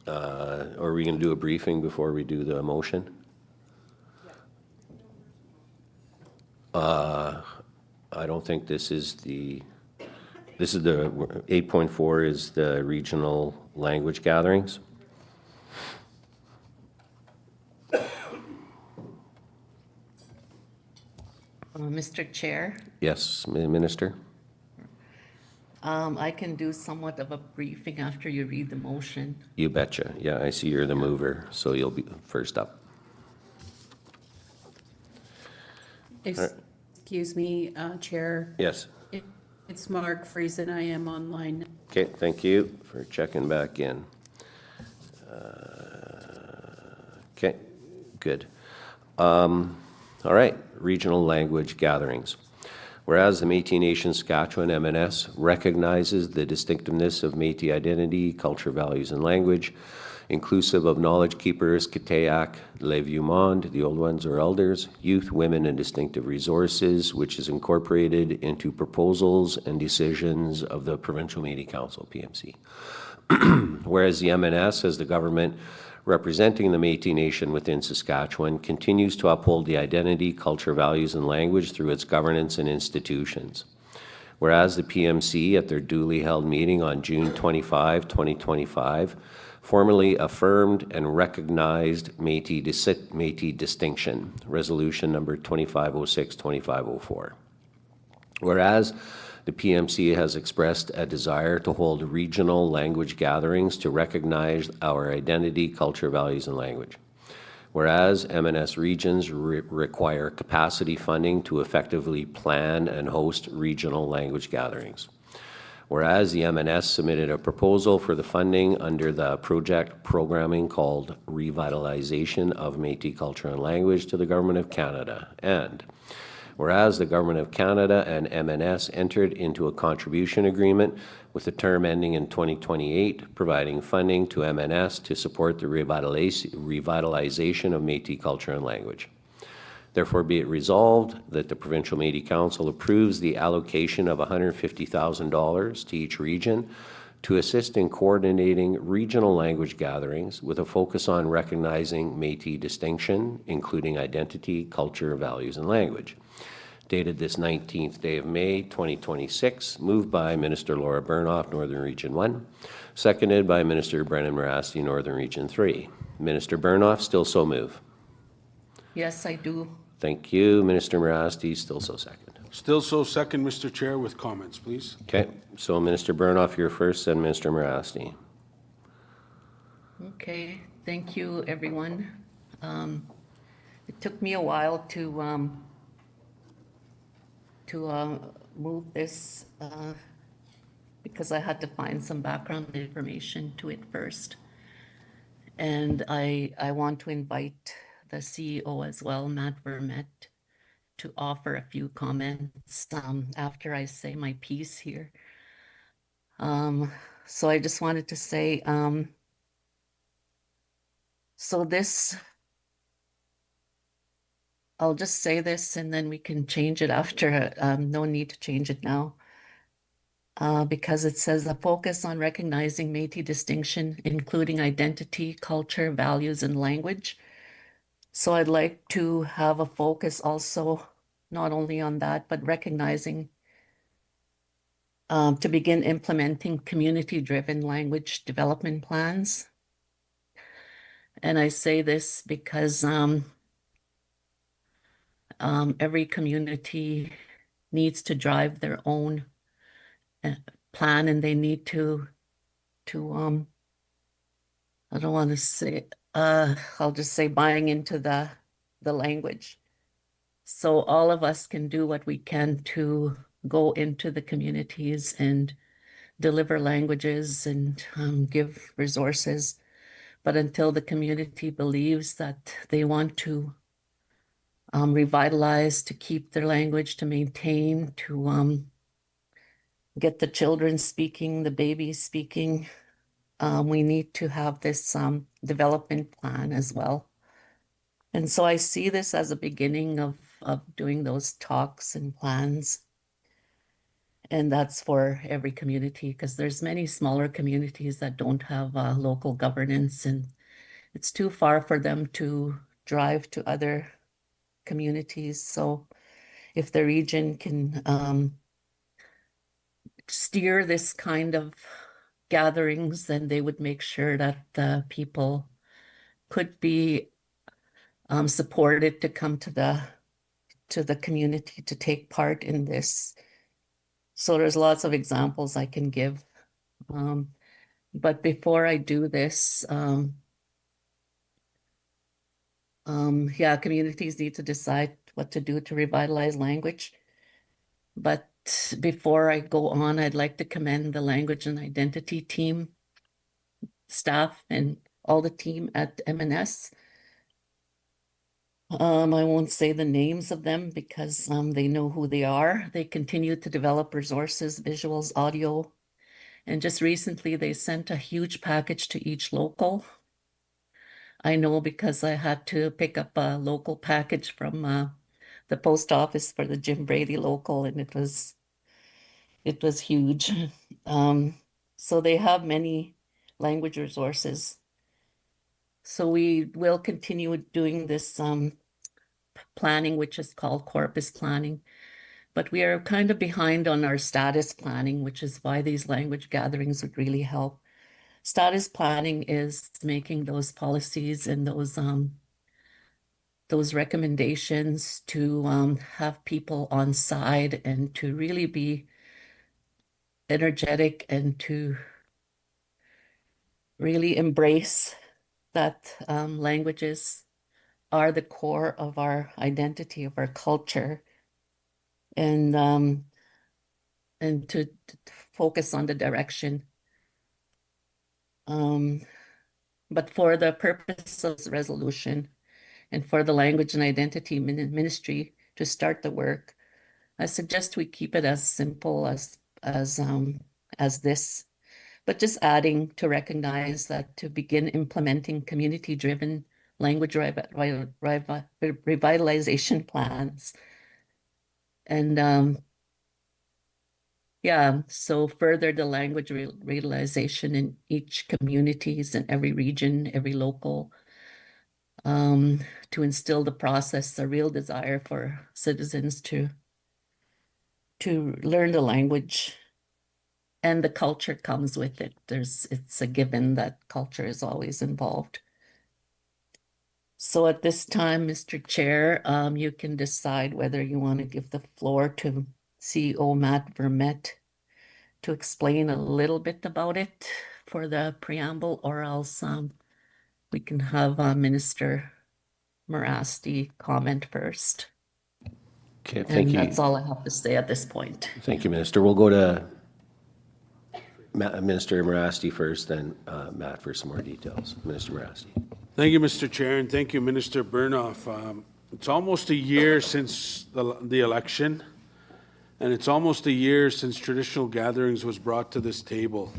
Are we going to do a briefing before we do the motion? I don't think this is the 8.4 is the regional language gatherings. Mr. Chair, Yes, Minister. I can do somewhat of a briefing after you read the motion. You betcha. Yeah, I see you're the mover, so you'll be first up. Excuse me, Chair. Yes. It's Mark Friesen. I am online. Okay, thank you for checking back in. Okay, good. All right, regional language gatherings. Whereas the Métis Nation-Saskatchewan MNS recognizes the distinctiveness of Métis identity, culture, values, and language, inclusive of knowledge keepers, Kitayak, Les Vieux Monde, the old ones or elders, youth, women, and distinctive resources, which is incorporated into proposals and decisions of the Provincial Métis Council, PMC. Whereas the MNS, as the government representing the Métis Nation within Saskatchewan, continues to uphold the identity, culture, values, and language through its governance and institutions. Whereas the PMC, at their duly held meeting on June 25, 2025, formally affirmed and recognized Métis distinction, resolution number 2506-2504. Whereas the PMC has expressed a desire to hold regional language gatherings to recognize our identity, culture, values, and language. Whereas MNS regions require capacity funding to effectively plan and host regional language gatherings. Whereas the MNS submitted a proposal for the funding under the project programming called Revitalization of Métis Culture and Language to the Government of Canada. And whereas the Government of Canada and MNS entered into a contribution agreement with the term ending in 2028, providing funding to MNS to support the revitalization of Métis culture and language. Therefore, be it resolved that the Provincial Métis Council approves the allocation of $150,000 to each region to assist in coordinating regional language gatherings with a focus on recognizing Métis distinction, including identity, culture, values, and language. Dated this 19th day of May, 2026, moved by Minister Laura Burnoff, Northern Region 1, seconded by Minister Brennan Morasti, Northern Region 3. Minister Burnoff, still so move. Yes, I do. Thank you. Minister Morasti, still so second. Still so second, Mr. Chair, with comments, please. Okay, so Minister Burnoff, you're first, then Minister Morasti. Okay, thank you, everyone. It took me a while to move this because I had to find some background information to it first. And I want to invite the CEO as well, Matt Vermette, to offer a few comments after I say my piece here. So I just wanted to say, so this, I'll just say this and then we can change it after, no need to change it now. Because it says a focus on recognizing Métis distinction, including identity, culture, values, and language. So I'd like to have a focus also, not only on that, but recognizing to begin implementing community-driven language development plans. And I say this because every community needs to drive their own plan, and they need to I don't want to say, I'll just say buying into the language. So all of us can do what we can to go into the communities and deliver languages and give resources. But until the community believes that they want to revitalize, to keep their language, to maintain, to get the children speaking, the babies speaking, we need to have this development plan as well. And so I see this as a beginning of doing those talks and plans. And that's for every community, because there's many smaller communities that don't have local governance, and it's too far for them to drive to other communities. So if the region can steer this kind of gatherings, then they would make sure that the people could be supported to come to the community to take part in this. So there's lots of examples I can give. But before I do this, yeah, communities need to decide what to do to revitalize language. But before I go on, I'd like to commend the language and identity team, staff, and all the team at MNS. I won't say the names of them because they know who they are. They continue to develop resources, visuals, audio, and just recently they sent a huge package to each local. I know because I had to pick up a local package from the post office for the Jim Brady local, and it was huge. So they have many language resources. So we will continue doing this planning, which is called corpus planning. But we are kind of behind on our status planning, which is why these language gatherings would really help. Status planning is making those policies and those recommendations to have people on side and to really be energetic and to really embrace that languages are the core of our identity, of our culture, and to focus on the direction. But for the purpose of this resolution and for the language and identity ministry to start the work, I suggest we keep it as simple as this, but just adding to recognize that to begin implementing community-driven language revitalization plans. And yeah, so further the language revitalization in each communities in every region, every local, to instill the process, a real desire for citizens to learn the language, and the culture comes with it. It's a given that culture is always involved. So at this time, Mr. Chair, you can decide whether you want to give the floor to CEO Matt Vermette to explain a little bit about it for the preamble, or else we can have Minister Morasti comment first. Okay, thank And you. that's all I have to say at this point. Thank you, Minister. We'll go to Minister Morasti first, then Matt for some more details. Minister Morasti. Thank you, Mr. Chair, and thank you, Minister Burnoff. It's almost a year since the election, and it's almost a year since traditional gatherings was brought to this table.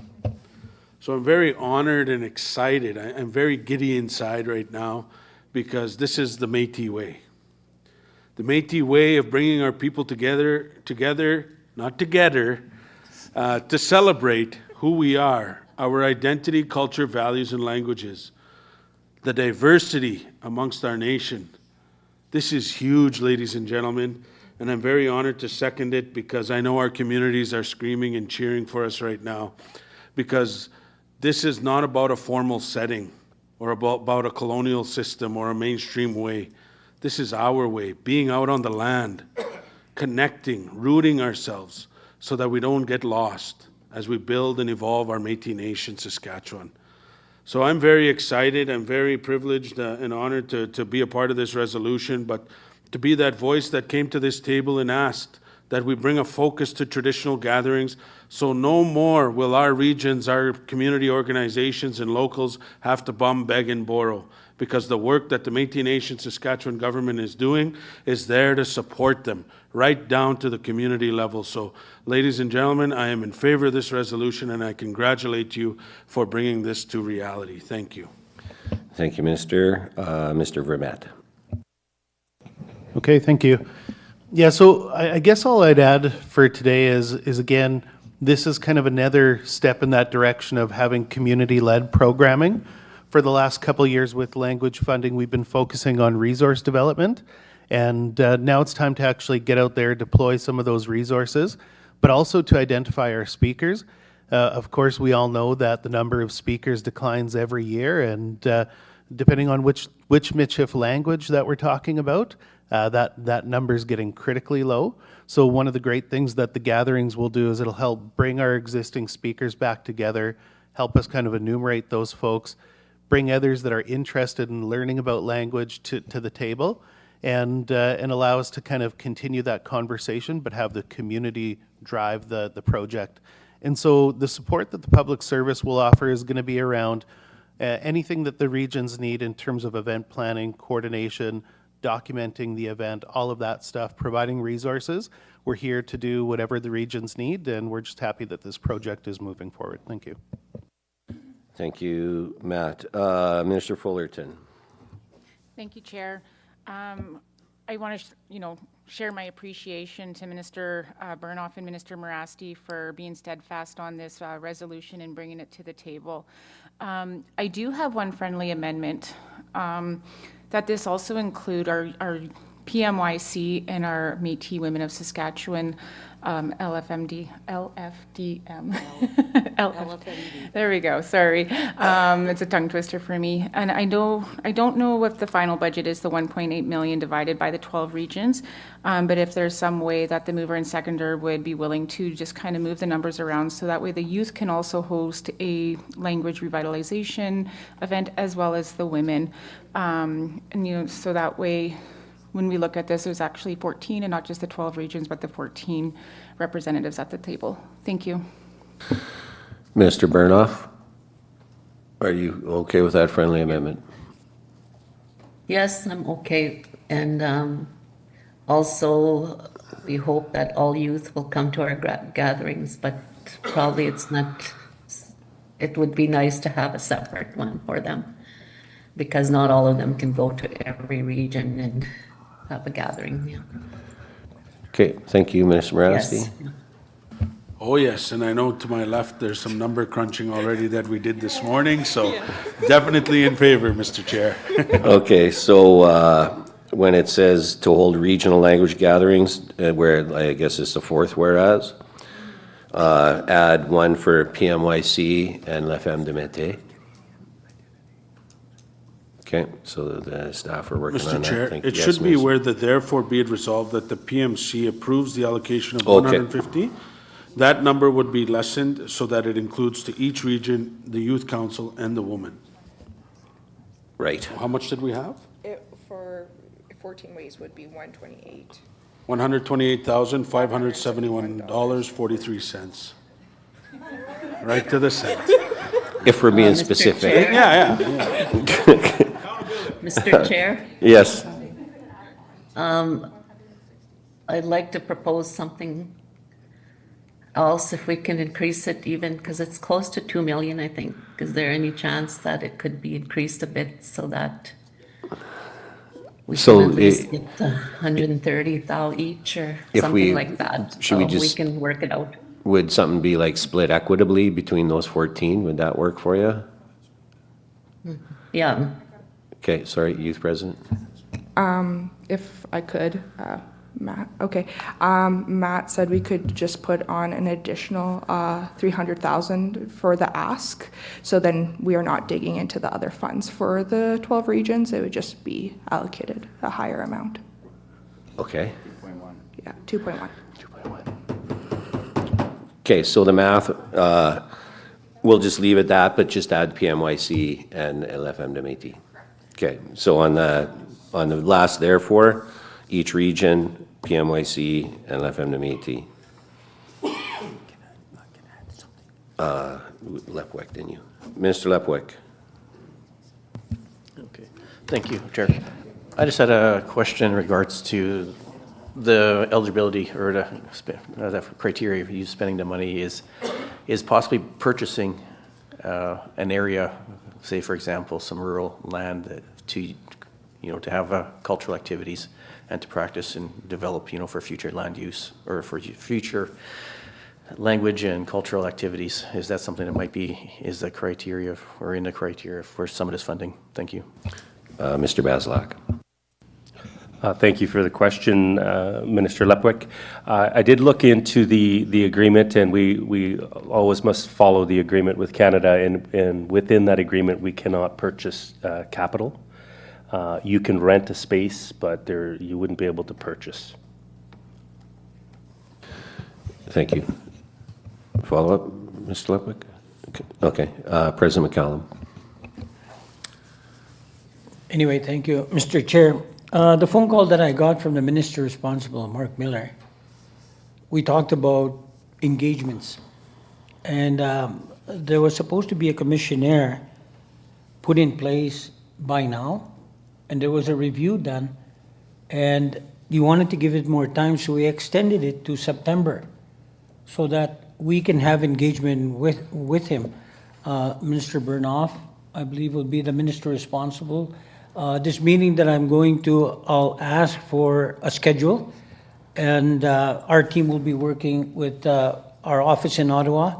So I'm very honored and excited. I'm very giddy inside right now because this is the Métis way. The Métis way of bringing our people together, not together, to celebrate who we are, our identity, culture, values, and languages, the diversity amongst our nation. This is huge, ladies and gentlemen, and I'm very honored to second it because I know our communities are screaming and cheering for us right now, because this is not about a formal setting or about a colonial system or a mainstream way. This is our way, being out on the land, connecting, rooting ourselves so that we don't get lost as we build and evolve our Métis Nation-Saskatchewan. So I'm very excited, I'm very privileged and honored to be a part of this resolution, but to be that voice that came to this table and asked that we bring a focus to traditional gatherings, so no more will our regions, our community organizations and locals have to bum, beg and borrow, because the work that the Métis Nation-Saskatchewan Government is doing is there to support them, right down to the community level. So, ladies and gentlemen, I am in favor of this resolution, and I congratulate you for bringing this to reality. Thank you. Thank you, Minister. Mr. Vermette. Okay, thank you. Yeah, so I guess all I'd add for today is again, this is kind of another step in that direction of having community-led programming. For the last couple of years with language funding, we've been focusing on resource development, and now it's time to actually get out there, deploy some of those resources, but also to identify our speakers. Of course, we all know that the number of speakers declines every year, and depending on which Michif language that we're talking about, that number is getting critically low. So one of the great things that the gatherings will do is it'll help bring our existing speakers back together, help us kind of enumerate those folks, bring others that are interested in learning about language to the table, and allow us to kind of continue that conversation, but have the community drive the project. And so the support that the public service will offer is going to be around anything that the regions need in terms of event planning, coordination, documenting the event, all of that stuff, providing resources. We're here to do whatever the regions need, and we're just happy that this project is moving forward. Thank you. Thank you, Matt. Minister Fullerton. Thank you, Chair. I want to, share my appreciation to Minister Burnoff and Minister Morasti for being steadfast on this resolution and bringing it to the table. I do have one friendly amendment that this also include our PMYC and our Métis Women of Saskatchewan LFDM. There we go. Sorry, it's a tongue twister for me. And I don't know if the final budget is the 1.8 million divided by the 12 regions, but if there's some way that the mover and seconder would be willing to just kind of move the numbers around, so that way the youth can also host a language revitalization event as well as the women, and so that way, when we look at this, there's actually 14 and not just the 12 regions, but the 14 representatives at the table. Thank you. Minister Burnoff, are you okay with that friendly amendment? Yes, I'm okay. And also, we hope that all youth will come to our gatherings, but probably it would be nice to have a separate one for them, because not all of them can go to every region and have a gathering. Yeah. Okay, thank you, Minister Morasti. Yes. Oh, yes, and I know to my left there's some number crunching already that we did this morning, so definitely in favor, Mr. Chair. Okay, so when it says to hold regional language gatherings, where I guess it's the fourth whereas, add one for PMYC and La Femme de Métis. Okay, so the staff are working on Mr. that. Chair, Thank it you. should Yes, be Ms. where the therefore be it resolved that the PMC approves the allocation of Okay. 150. That number would be lessened so that it includes to each region, the youth council and the woman. Right. How much did we have? For 14 ways would be 128. $128,571.43. Right to the cent. If we're being Mr. specific. Chair? Yeah. Mr. Chair? Yes. I'd like to propose something else, if we can increase it even, because it's close to 2 million, I think. Is there any chance that it could be increased a bit so that we So can at least get 130,000 each or If something we- like that? should we So just- can work it out. Would something be like split equitably between those 14? Would that work for you? Yeah. Okay, sorry, Youth President. If I could, Matt, okay. Matt said we could just put on an additional 300,000 for the ask. So then we are not digging into the other funds for the 12 regions. It would just be allocated a higher amount. Okay. Yeah, 2.1. Okay, so the math, we'll just leave it that, but just add PMYC and LFM de Métis. Okay, so on the last therefore, each region, PMYC and LFM de Métis. Lepwick, didn't you? Minister Lepwick. Okay, thank you, Chair. I just had a question in regards to the eligibility or the criteria for you spending the money is possibly purchasing an area, say for example, some rural land to have cultural activities and to practice and develop, for future land use or for future language and cultural activities. Is that something that might be, is the criteria or in the criteria for some of this funding? Thank you. Mr. Bazelak. Thank you for the question, Minister Lepwick. I did look into the agreement, and we always must follow the agreement with Canada, and within that agreement, we cannot purchase capital. You can rent a space, but you wouldn't be able to purchase. Thank you. Follow-up, Mr. Lepwick? Okay. President McCallum. Anyway, thank you, Mr. Chair. The phone call that I got from the minister responsible, Mark Miller, we talked about engagements. And there was supposed to be a commissioner put in place by now, and there was a review done, and you wanted to give it more time, so we extended it to September so that we can have engagement with him. Minister Burnoff, I believe, will be the minister responsible. This meeting that I'm going to, I'll ask for a schedule, and our team will be working with our office in Ottawa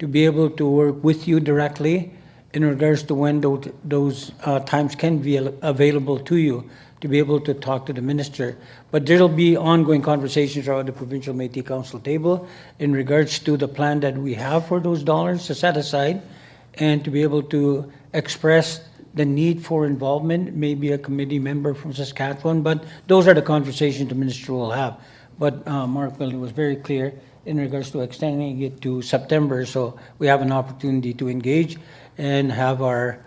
to be able to work with you directly in regards to when those times can be available to you to be able to talk to the minister. But there'll be ongoing conversations around the Provincial Métis Council table in regards to the plan that we have for those dollars to set aside and to be able to express the need for involvement, maybe a committee member from Saskatchewan, but those are the conversations the minister will have. But Mark Miller was very clear in regards to extending it to September, so we have an opportunity to engage and have our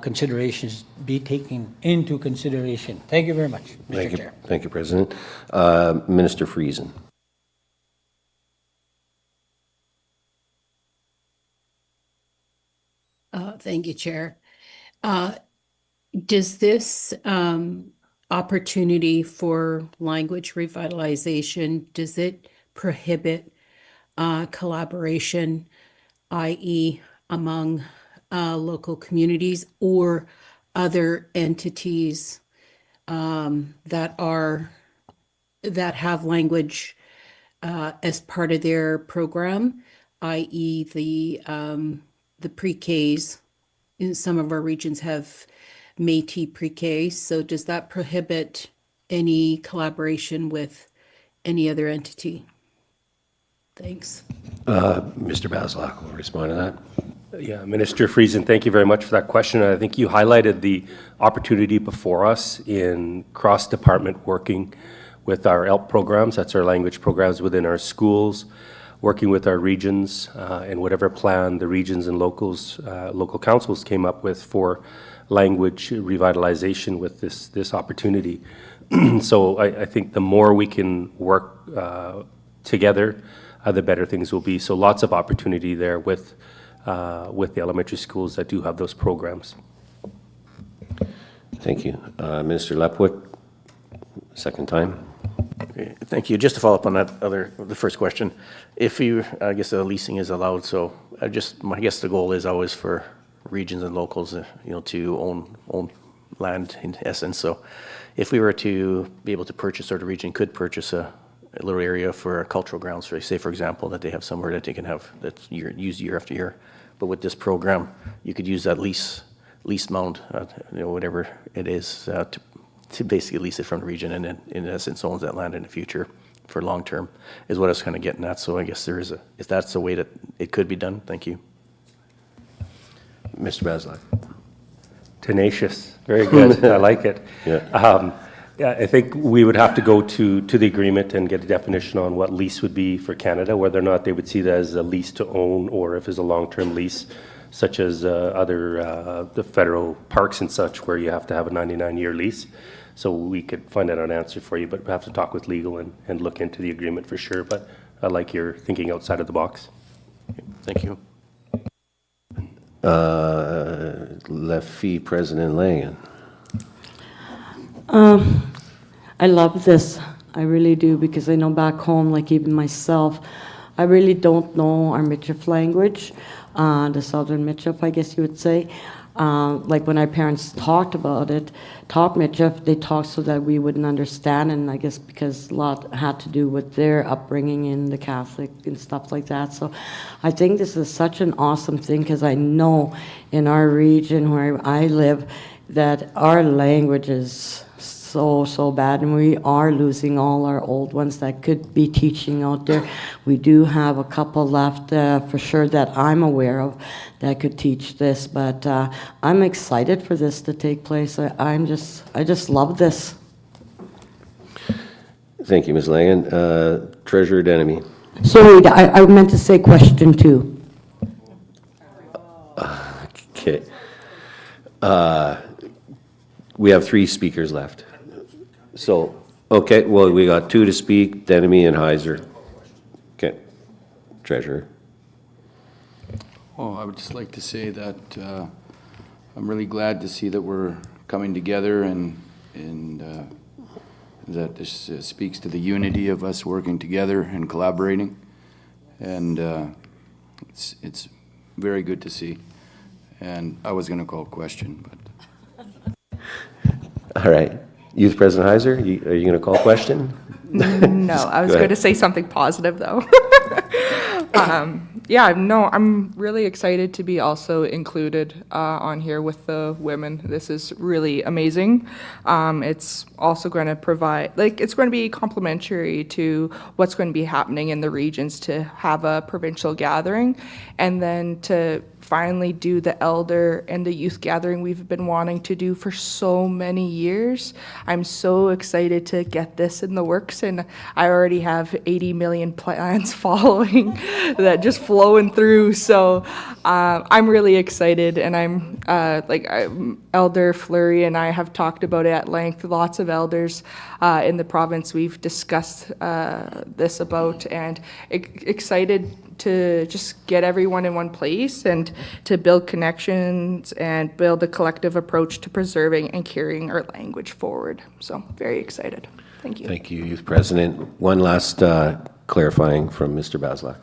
considerations be taken into consideration. Thank you very much, Mr. Chair. Thank you, President. Minister Friesen. Thank you, Chair. Does this opportunity for language revitalization, does it prohibit collaboration, i.e. among local communities or other entities that have language as part of their program, i.e. the pre-Ks? In some of our regions have Métis pre-K, so does that prohibit any collaboration with any other entity? Thanks. Mr. Bazelak will respond to that. Yeah, Minister Friesen, thank you very much for that question. I think you highlighted the opportunity before us in cross-department working with our ELP programs, that's our language programs within our schools, working with our regions, and whatever plan the regions and local councils came up with for language revitalization with this opportunity. So I think the more we can work together, the better things will be. So lots of opportunity there with the elementary schools that do have those programs. Thank you. Minister Lepwick, second time. Okay, thank you. Just to follow up on the first question, if you, I guess leasing is allowed, so I guess the goal is always for regions and locals, to own land in essence. So if we were to be able to purchase, or the region could purchase a little area for cultural grounds, for say, for example, that they have somewhere that they can have that's used year after year. But with this program, you could use that lease amount, whatever it is, to basically lease it from the region, and then in essence owns that land in the future for long term, is what I was kind of getting at. So I guess if that's a way that it could be done. Thank you. Mr. Baslak. Tenacious, very good. I like it. Yeah. Yeah, I think we would have to go to the agreement and get a definition on what lease would be for Canada, whether or not they would see that as a lease to own, or if it's a long-term lease, such as the federal parks and such, where you have to have a 99-year lease. So we could find out an answer for you, but we have to talk with legal and look into the agreement for sure. But I like your thinking outside of the box. Thank you. Lefty President Langen. I love this. I really do, because I know back home, like even myself, I really don't know our Michif language, the Southern Michif, I guess you would say. Like when our parents talked about it, taught Michif, they talked so that we wouldn't understand, and I guess because a lot had to do with their upbringing in the Catholic and stuff like that. So I think this is such an awesome thing, because I know in our region where I live that our language is so bad, and we are losing all our old ones that could be teaching out there. We do have a couple left for sure that I'm aware of that could teach this, but I'm excited for this to take place. I just love this. Thank you, Ms. Langen. Treasurer Denemy. Sorry, I meant to say question 2. Okay. We have 3 speakers left. So, okay, well, we got 2 to speak, Denemy and Heiser. Okay, Treasurer. Oh, I would just like to say that I'm really glad to see that we're coming together, and that this speaks to the unity of us working together and collaborating, and it's very good to see. And I was going to call a question, but... All right. Youth President Heiser, are you going to call a question? No, I was going to say something positive, though. Yeah, no, I'm really excited to be also included on here with the women. This is really amazing. It's also going to provide, it's going to be complementary to what's going to be happening in the regions to have a provincial gathering, and then to finally do the elder and the youth gathering we've been wanting to do for so many years. I'm so excited to get this in the works, and I already have 80 million plans following that just flowing through. So I'm really excited, and Elder Fleury and I have talked about it at length. Lots of elders in the province we've discussed this about, and excited to just get everyone in one place and to build connections and build a collective approach to preserving and carrying our language forward. So very excited. Thank you. Thank you, Youth President. One last clarifying from Mr. Baslak.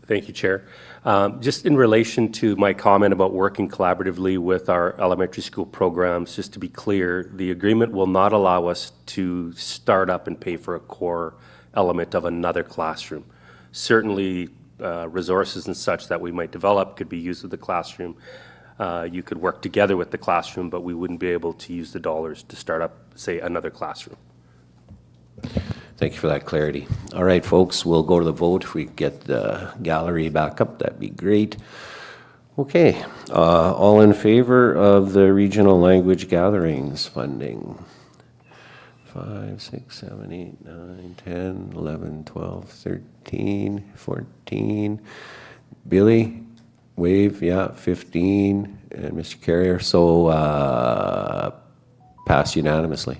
Thank you, Chair. Just in relation to my comment about working collaboratively with our elementary school programs, just to be clear, the agreement will not allow us to start up and pay for a core element of another classroom. Certainly, resources and such that we might develop could be used with the classroom. You could work together with the classroom, but we wouldn't be able to use the dollars to start up, say, another classroom. Thank you for that clarity. All right, folks, we'll go to the vote. If we get the gallery back up, that'd be great. Okay, all in favor of the regional language gatherings funding? 5, 6, 7, 8, 9, 10, 11, 12, 13, 14. Billy, wave, yeah, 15, and Mr. Carrier, so passed unanimously.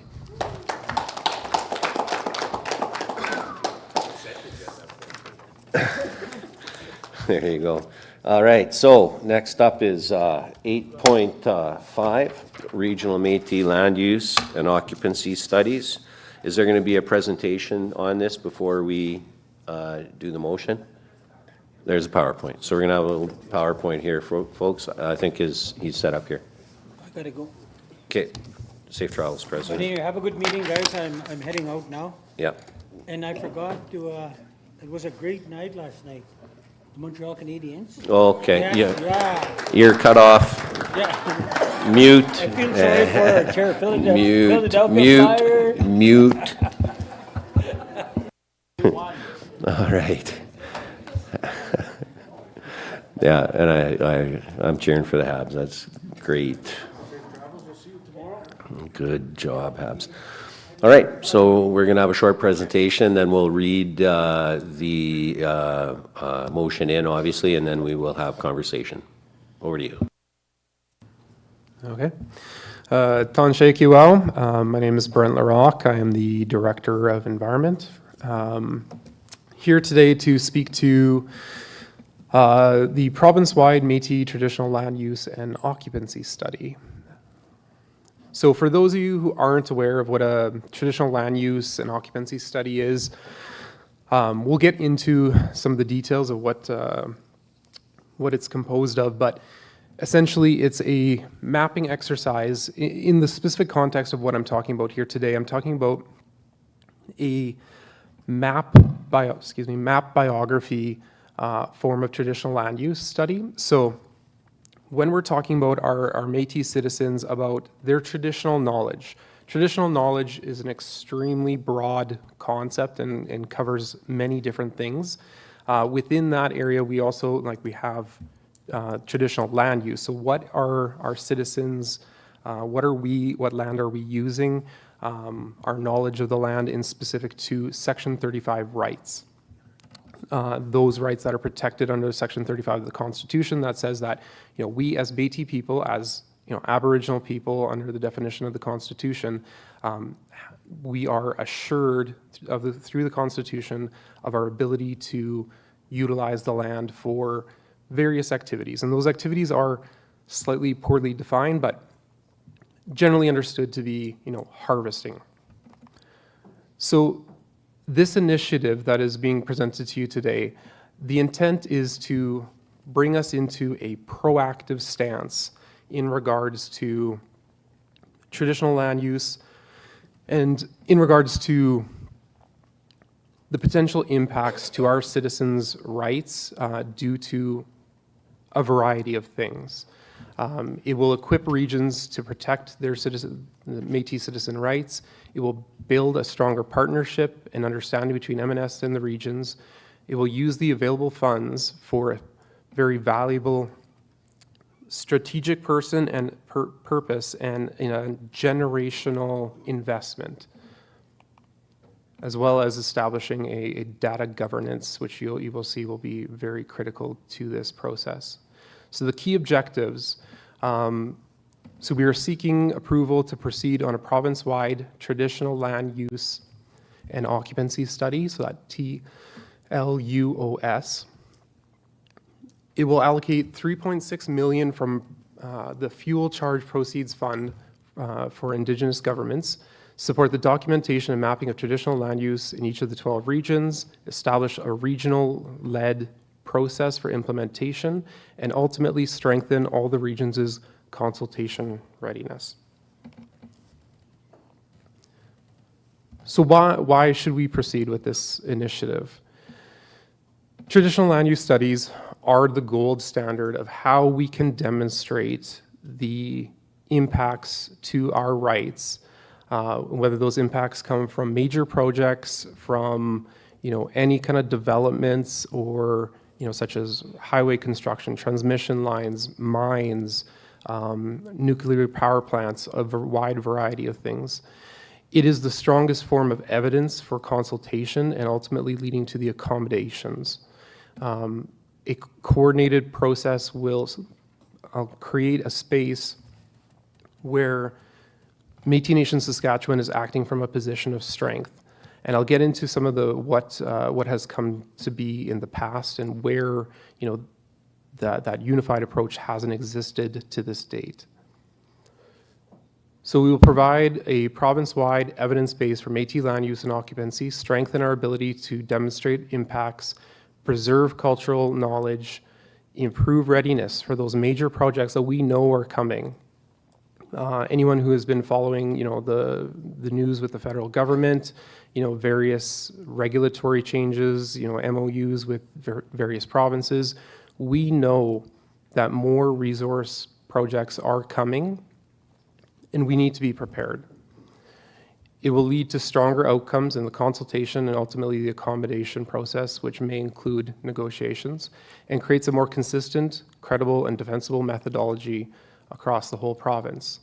There you go. All right, so next up is 8.5, Regional Métis Land Use and Occupancy Studies. Is there going to be a presentation on this before we do the motion? There's a PowerPoint. So we're going to have a little PowerPoint here, folks. I think he's set up here. I gotta go. Okay, safe travels, But President. anyway, have a good meeting, guys. I'm heading out now. Yeah. And I forgot to, it was a great night last night. The Montreal Canadiens. Okay, Yeah. You're cut off. Yeah. Mute. I feel sorry for our chair, Philadelphia Mute. All right. Yeah, and I'm cheering for the Habs. That's great. Good job, Habs. All right, so we're going to have a short presentation, then we'll read the motion in, obviously, and then we will have conversation. Over to you. Okay. Tanshe Kiwao. My name is Brent Larocque. I am the Director of Environment. Here today to speak to the province-wide Métis Traditional Land Use and Occupancy Study. So for those of you who aren't aware of what a traditional land use and occupancy study is, we'll get into some of the details of what it's composed of, but essentially it's a mapping exercise. In the specific context of what I'm talking about here today, I'm talking about a map biography form of traditional land use study. So when we're talking about our Métis citizens about their traditional knowledge is an extremely broad concept and covers many different things. Within that area, we also, we have traditional land use. So what are our citizens, what land are we using, our knowledge of the land in specific to Section 35 rights. Those rights that are protected under Section 35 of the Constitution that says that, we as Métis people, as Aboriginal people under the definition of the Constitution, we are assured through the Constitution of our ability to utilize the land for various activities. And those activities are slightly poorly defined, but generally understood to be, harvesting. So this initiative that is being presented to you today, the intent is to bring us into a proactive stance in regards to traditional land use and in regards to the potential impacts to our citizens' rights due to a variety of things. It will equip regions to protect their Métis citizen rights. It will build a stronger partnership and understanding between M&S and the regions. It will use the available funds for a very valuable strategic person and purpose and in a generational investment, as well as establishing a data governance, which you will see will be very critical to this process. So the key objectives, so we are seeking approval to proceed on a province-wide traditional land use and occupancy study, so that TLUOS. It will allocate $3.6 million from the Fuel Charge Proceeds Fund for Indigenous governments, support the documentation and mapping of traditional land use in each of the 12 regions, establish a regional-led process for implementation, and ultimately strengthen all the regions' consultation readiness. So why should we proceed with this initiative? Traditional land use studies are the gold standard of how we can demonstrate the impacts to our rights, whether those impacts come from major projects, from any kind of developments, or such as highway construction, transmission lines, mines, nuclear power plants, a wide variety of things. It is the strongest form of evidence for consultation and ultimately leading to the accommodations. A coordinated process will create a space where Métis Nation-Saskatchewan is acting from a position of strength. And I'll get into some of the what has come to be in the past and where that unified approach hasn't existed to this date. So we will provide a province-wide evidence base for Métis land use and occupancy, strengthen our ability to demonstrate impacts, preserve cultural knowledge, improve readiness for those major projects that we know are coming. Anyone who has been following, the news with the federal government, various regulatory changes, MOUs with various provinces, we know that more resource projects are coming, and we need to be prepared. It will lead to stronger outcomes in the consultation and ultimately the accommodation process, which may include negotiations, and creates a more consistent, credible, and defensible methodology across the whole province.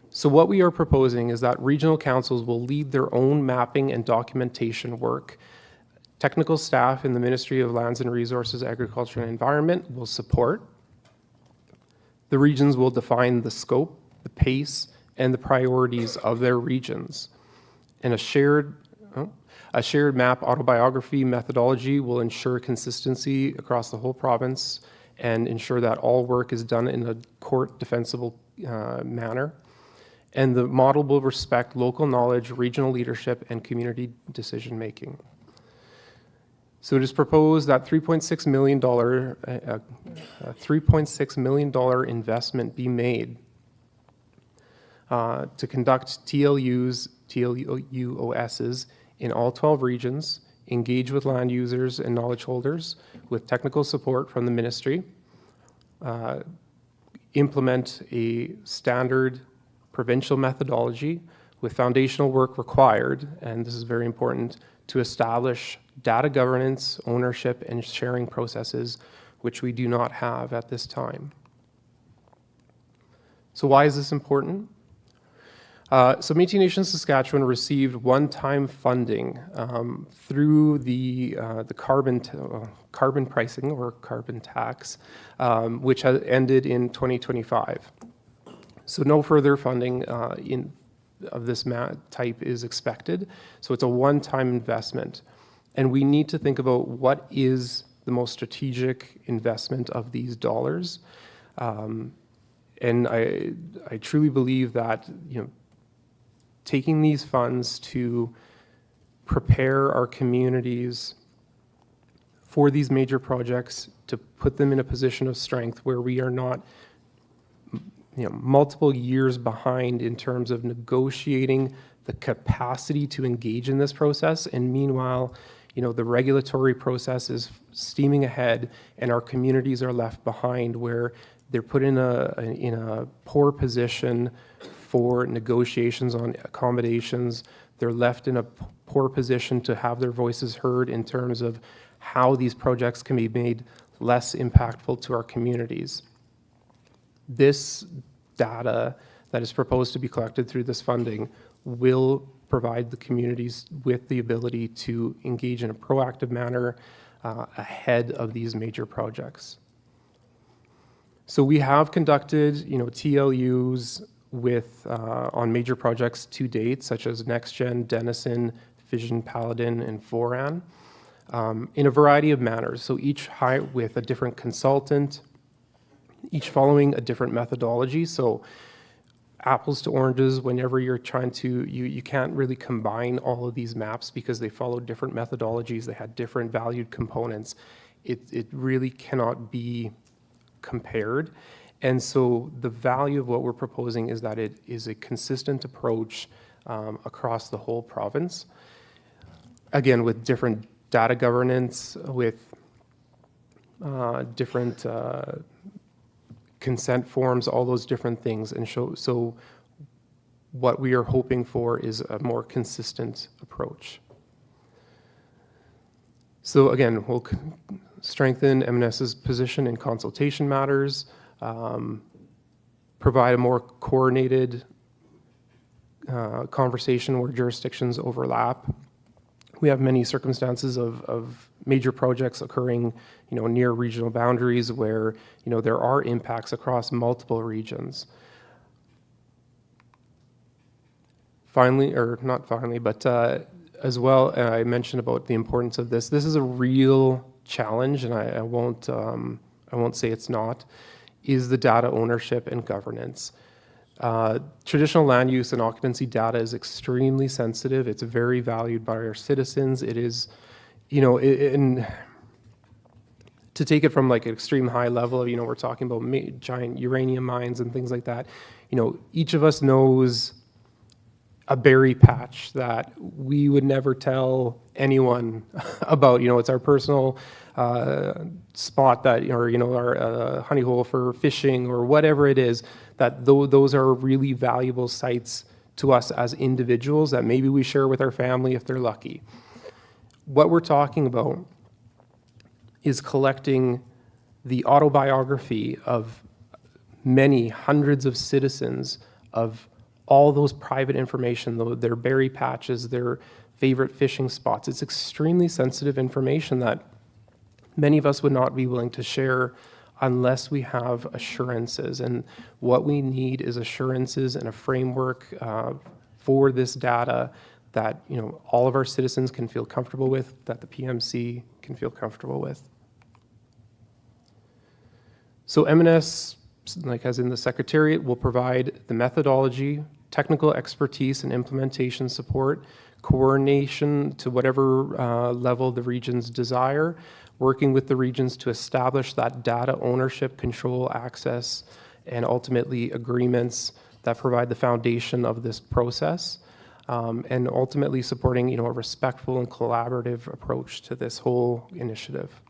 So what we are proposing is that regional councils will lead their own mapping and documentation work. Technical staff in the Ministry of Lands and Resources, Agriculture and Environment will support. The regions will define the scope, the pace, and the priorities of their regions. And a shared map autobiography methodology will ensure consistency across the whole province and ensure that all work is done in a court defensible manner. And the model will respect local knowledge, regional leadership, and community decision-making. So it is proposed that $3.6 million investment be made to conduct TLUOSs in all 12 regions, engage with land users and knowledge holders with technical support from the ministry, implement a standard provincial methodology with foundational work required, and this is very important, to establish data governance, ownership, and sharing processes, which we do not have at this time. So why is this important? So Métis Nation-Saskatchewan received one-time funding through the carbon pricing or carbon tax, which has ended in 2025. So no further funding of this type is expected. So it's a one-time investment. And we need to think about what is the most strategic investment of these dollars. And I truly believe that, taking these funds to prepare our communities for these major projects, to put them in a position of strength where we are not multiple years behind in terms of negotiating the capacity to engage in this process. And meanwhile, the regulatory process is steaming ahead and our communities are left behind where they're put in a poor position for negotiations on accommodations. They're left in a poor position to have their voices heard in terms of how these projects can be made less impactful to our communities. This data that is proposed to be collected through this funding will provide the communities with the ability to engage in a proactive manner ahead of these major projects. So we have conducted, TLUs on major projects to date, such as NextGen, Denison, Fission Paladin, and Foran, in a variety of manners. So each with a different consultant, each following a different methodology. So apples to oranges, whenever you're trying to, you can't really combine all of these maps because they follow different methodologies, they had different valued components. It really cannot be compared. And so the value of what we're proposing is that it is a consistent approach across the whole province. Again, with different data governance, with different consent forms, all those different things. And so what we are hoping for is a more consistent approach. So again, strengthen M&S's position in consultation matters, provide a more coordinated conversation where jurisdictions overlap. We have many circumstances of major projects occurring, near regional boundaries where, there are impacts across multiple regions. Finally, or not finally, but as well, I mentioned about the importance of this. This is a real challenge, and I won't say it's not, is the data ownership and governance. Traditional land use and occupancy data is extremely sensitive. It's very valued by our citizens. It is, to take it from like an extreme high level, we're talking about giant uranium mines and things like that. Each of us knows a berry patch that we would never tell anyone about. It's our personal spot that, or our honey hole for fishing or whatever it is, that those are really valuable sites to us as individuals that maybe we share with our family if they're lucky. What we're talking about is collecting the autobiography of many hundreds of citizens of all those private information, their berry patches, their favorite fishing spots. It's extremely sensitive information that many of us would not be willing to share unless we have assurances. And what we need is assurances and a framework for this data that all of our citizens can feel comfortable with, that the PMC can feel comfortable with. So M&S, like as in the Secretariat, will provide the methodology, technical expertise and implementation support, coordination to whatever level the regions desire, working with the regions to establish that data ownership, control, access, and ultimately agreements that provide the foundation of this process, and ultimately supporting a respectful and collaborative approach to this whole initiative.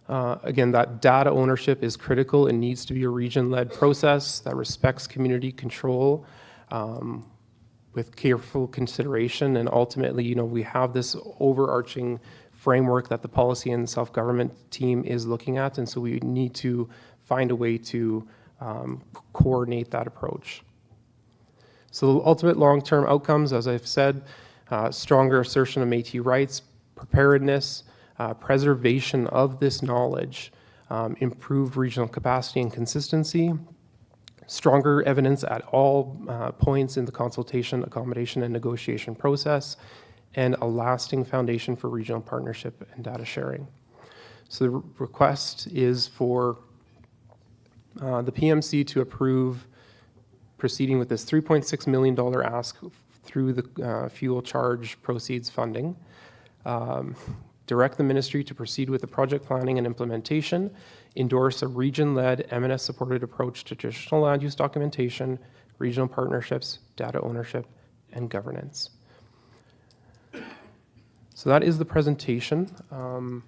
Again, that data ownership is critical. It needs to be a region-led process that respects community control with careful consideration. And ultimately, we have this overarching framework that the policy and self-government team is looking at. And so we need to find a way to coordinate that approach. So the ultimate long-term outcomes, as I've said, stronger assertion of Métis rights, preparedness, preservation of this knowledge, improved regional capacity and consistency, stronger evidence at all points in the consultation, accommodation, and negotiation process, and a lasting foundation for regional partnership and data sharing. So the request is for the PMC to approve proceeding with this $3.6 million ask through the fuel charge proceeds funding. Direct the ministry to proceed with the project planning and implementation, endorse a region-led M&S-supported approach to traditional land use documentation, regional partnerships, data ownership, and governance. So that is the presentation. I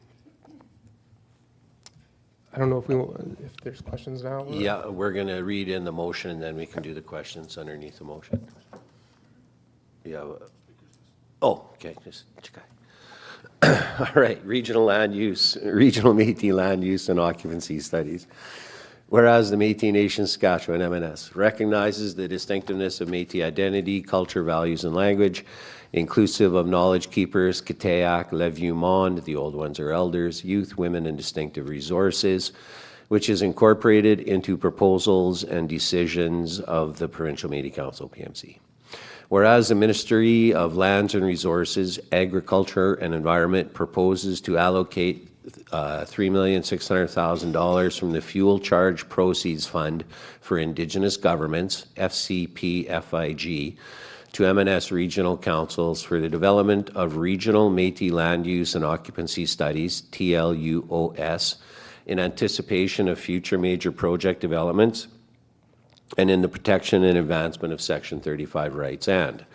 don't know if there's questions now. Yeah, we're going to read in the motion, and then we can do the questions underneath the motion. Yeah. Oh, okay. Just check. All right, regional Métis land use and occupancy studies. Whereas the Métis Nation-Saskatchewan M&S recognizes the distinctiveness of Métis identity, culture, values, and language, inclusive of knowledge keepers, Kitayak, Le Vieux Monde, the old ones are elders, youth, women, and distinctive resources, which is incorporated into proposals and decisions of the Provincial Métis Council, PMC. Whereas the Ministry of Lands and Resources, Agriculture and Environment proposes to allocate $3,600,000 from the Fuel Charge Proceeds Fund for Indigenous Governments, FCPFIG, to M&S regional councils for the development of regional Métis land use and occupancy studies, TLUOS, in anticipation of future major project developments, and in the protection and advancement of Section 35 rights. And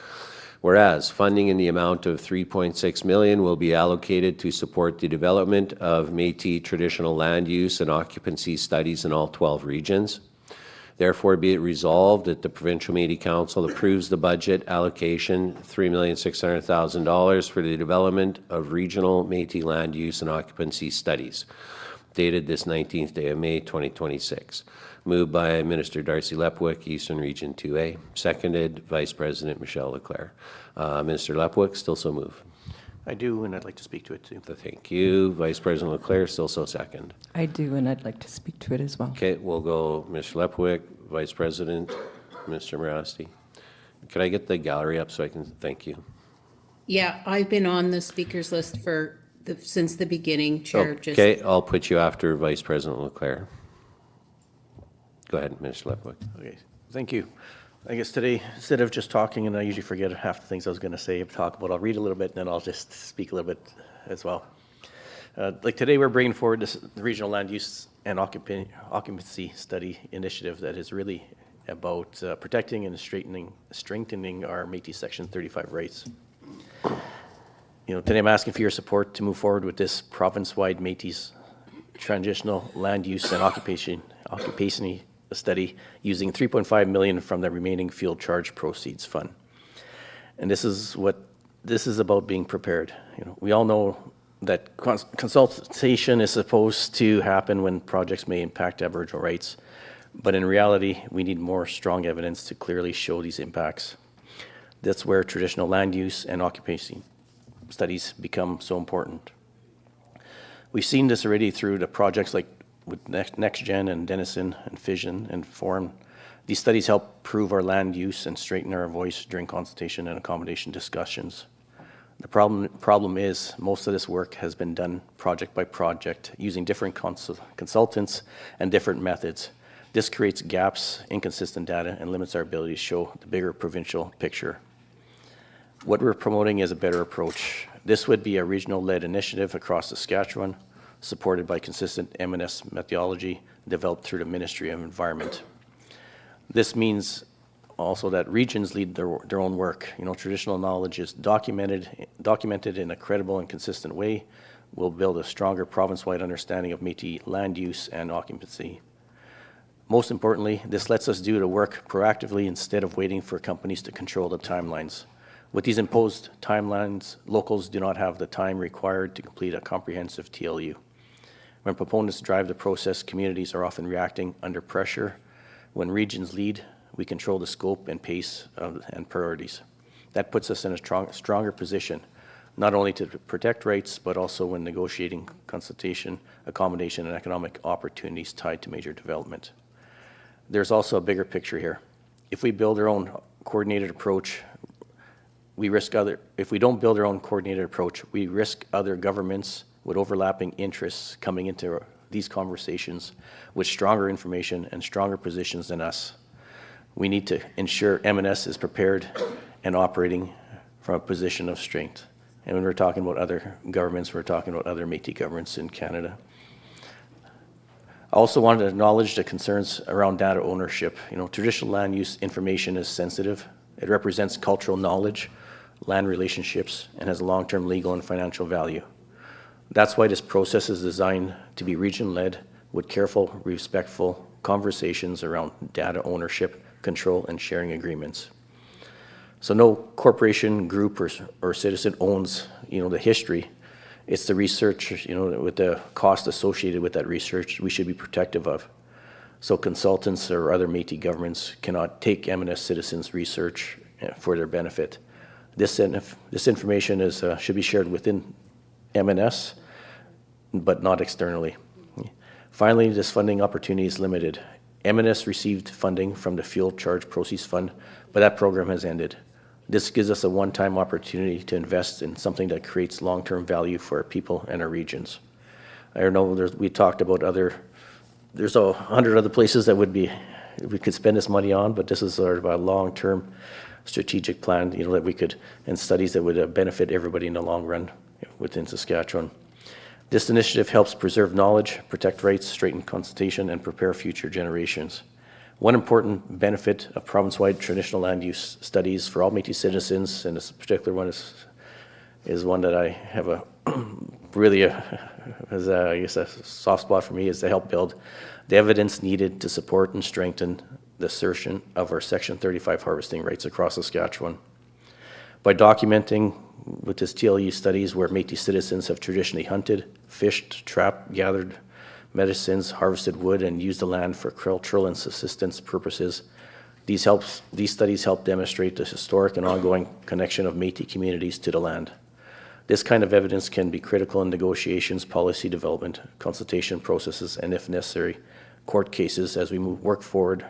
whereas funding in the amount of $3.6 million will be allocated to support the development of Métis traditional land use and occupancy studies in all 12 regions. Therefore, be it resolved that the Provincial Métis Council approves the budget allocation $3,600,000 for the development of regional Métis land use and occupancy studies, dated this 19th day of May 2026. Moved by Minister Darcy Lepwick, Eastern Region 2A. Seconded, Vice President Michelle Leclerc. Minister Lepwick, still so move. I do, and I'd like to speak to it too. Thank you. Vice President Leclerc, still so second. I do, and I'd like to speak to it as well. Okay, we'll go Mr. Lepwick, Vice President, Mr. Morasti. Could I get the gallery up so I can thank you? Yeah, I've been on the speakers list since the beginning, Chair. Okay, I'll put you after Vice President Leclerc. Go ahead, Mr. Lepwick. Okay, thank you. I guess today, instead of just talking, and I usually forget half the things I was going to say, I'll read a little bit, and then I'll just speak a little bit as well. Like today, we're bringing forward the regional land use and occupancy study initiative that is really about protecting and strengthening our Métis Section 35 rights. Today I'm asking for your support to move forward with this province-wide Métis transitional land use and occupation study using $3.5 million from the remaining fuel charge proceeds fund. And this is about being prepared. We all know that consultation is supposed to happen when projects may impact Aboriginal rights, but in reality, we need more strong evidence to clearly show these impacts. That's where traditional land use and occupation studies become so important. We've seen this already through the projects like with NextGen and Denison and Fission and Forum. These studies help prove our land use and straighten our voice during consultation and accommodation discussions. The problem is most of this work has been done project by project using different consultants and different methods. This creates gaps, inconsistent data, and limits our ability to show the bigger provincial picture. What we're promoting is a better approach. This would be a regional-led initiative across Saskatchewan, supported by consistent M&S methodology developed through the Ministry of Environment. This means also that regions lead their own work. Traditional knowledge is documented in a credible and consistent way. Will build a stronger province-wide understanding of Métis land use and occupancy. Most importantly, this lets us do the work proactively instead of waiting for companies to control the timelines. With these imposed timelines, locals do not have the time required to complete a comprehensive TLU. When proponents drive the process, communities are often reacting under pressure. When regions lead, we control the scope and pace and priorities. That puts us in a stronger position, not only to protect rights, but also when negotiating consultation, accommodation, and economic opportunities tied to major development. There's also a bigger picture here. If we build our own coordinated approach, if we don't build our own coordinated approach, we risk other governments with overlapping interests coming into these conversations with stronger information and stronger positions than us. We need to ensure M&S is prepared and operating from a position of strength. And when we're talking about other governments, we're talking about other Métis governments in Canada. I also wanted to acknowledge the concerns around data ownership. Traditional land use information is sensitive. It represents cultural knowledge, land relationships, and has long-term legal and financial value. That's why this process is designed to be region-led with careful, respectful conversations around data ownership, control, and sharing agreements. So no corporation, group, or citizen owns, the history. It's the research, with the cost associated with that research, we should be protective of. So consultants or other Métis governments cannot take M&S citizens' research for their benefit. This information should be shared within M&S, but not externally. Finally, this funding opportunity is limited. M&S received funding from the Fuel Charge Proceeds Fund, but that program has ended. This gives us a one-time opportunity to invest in something that creates long-term value for our people and our regions. I don't know, we talked about there's 100 other places that we could spend this money on, but this is sort of a long-term strategic plan, that we could, and studies that would benefit everybody in the long run within Saskatchewan. This initiative helps preserve knowledge, protect rights, straighten consultation, and prepare future generations. One important benefit of province-wide traditional land use studies for all Métis citizens, and this particular one is one that I have a soft spot for me, is to help build the evidence needed to support and strengthen the assertion of our Section 35 harvesting rights across Saskatchewan. By documenting with this TLU studies where Métis citizens have traditionally hunted, fished, trapped, gathered medicines, harvested wood, and used the land for cultural and subsistence purposes, these studies help demonstrate the historic and ongoing connection of Métis communities to the land. This kind of evidence can be critical in negotiations, policy development, consultation processes, and if necessary, court cases as we work forward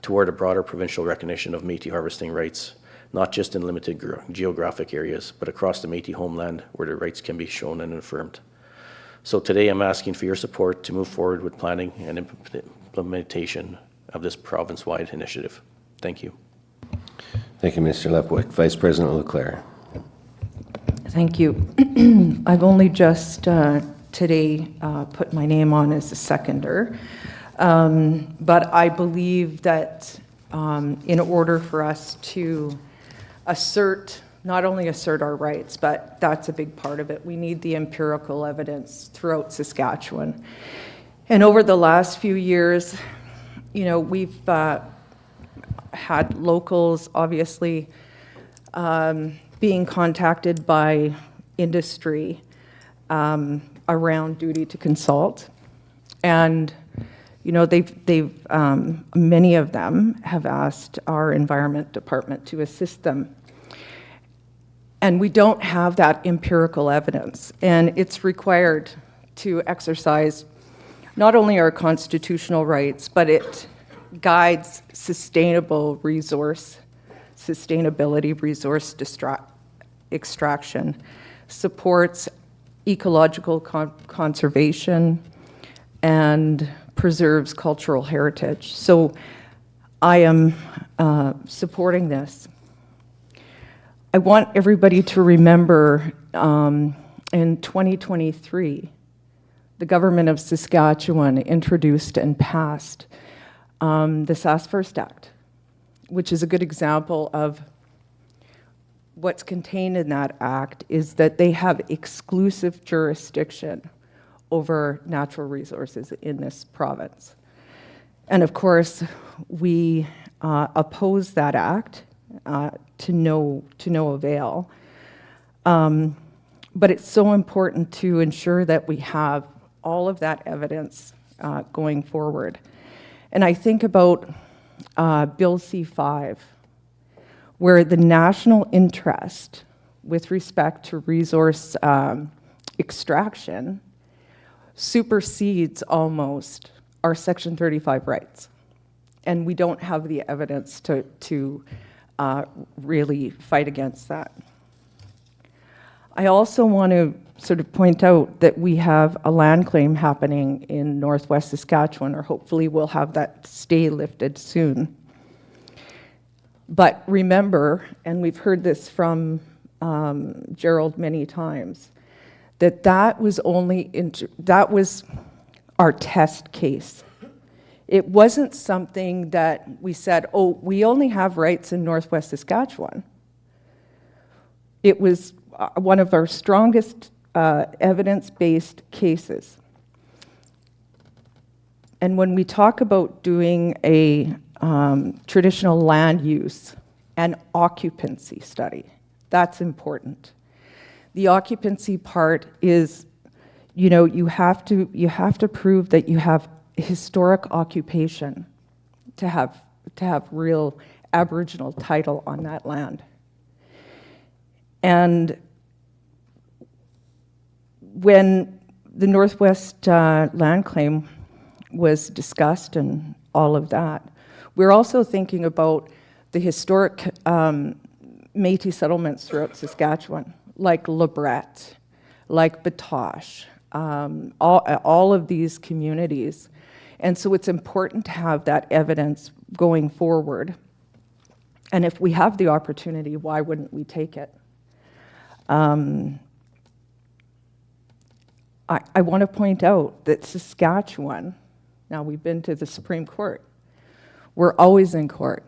toward a broader provincial recognition of Métis harvesting rights, not just in limited geographic areas, but across the Métis homeland where the rights can be shown and affirmed. So today I'm asking for your support to move forward with planning and implementation of this province-wide initiative. Thank you. Thank you, Mr. Lepwick. Vice President Leclerc. Thank you. I've only just today put my name on as a seconder, but I believe that in order for us to not only assert our rights, but that's a big part of it, we need the empirical evidence throughout Saskatchewan. And over the last few years, you know, we've had locals obviously being contacted by industry around duty to consult. And, you know, many of them have asked our environment department to assist them. And we don't have that empirical evidence. And it's required to exercise not only our constitutional rights, but it guides sustainability resource extraction, supports ecological conservation, and preserves cultural heritage. So I am supporting this. I want everybody to remember in 2023, the government of Saskatchewan introduced and passed the Sask First Act, which is a good example of what's contained in that act is that they have exclusive jurisdiction over natural resources in this province. And of course, we oppose that act to no avail. But it's so important to ensure that we have all of that evidence going forward. And I think about Bill C-5, where the national interest with respect to resource extraction supersedes almost our Section 35 rights. And we don't have the evidence to really fight against that. I also want to sort of point out that we have a land claim happening in Northwest Saskatchewan, or hopefully we'll have that stay lifted soon. But remember, and we've heard this from Gerald many times, that was our test case. It wasn't something that we said, oh, we only have rights in Northwest Saskatchewan. It was one of our strongest evidence-based cases. And when we talk about doing a traditional land use and occupancy study, that's important. The occupancy part is, you know, you have to prove that you have historic occupation to have real Aboriginal title on that land. And when the Northwest land claim was discussed and all of that, we're also thinking about the historic Métis settlements throughout Saskatchewan, like Lebret, like Batoche, all of these communities. And so it's important to have that evidence going forward. And if we have the opportunity, why wouldn't we take it? I want to point out that Saskatchewan, now we've been to the Supreme Court, we're always in court.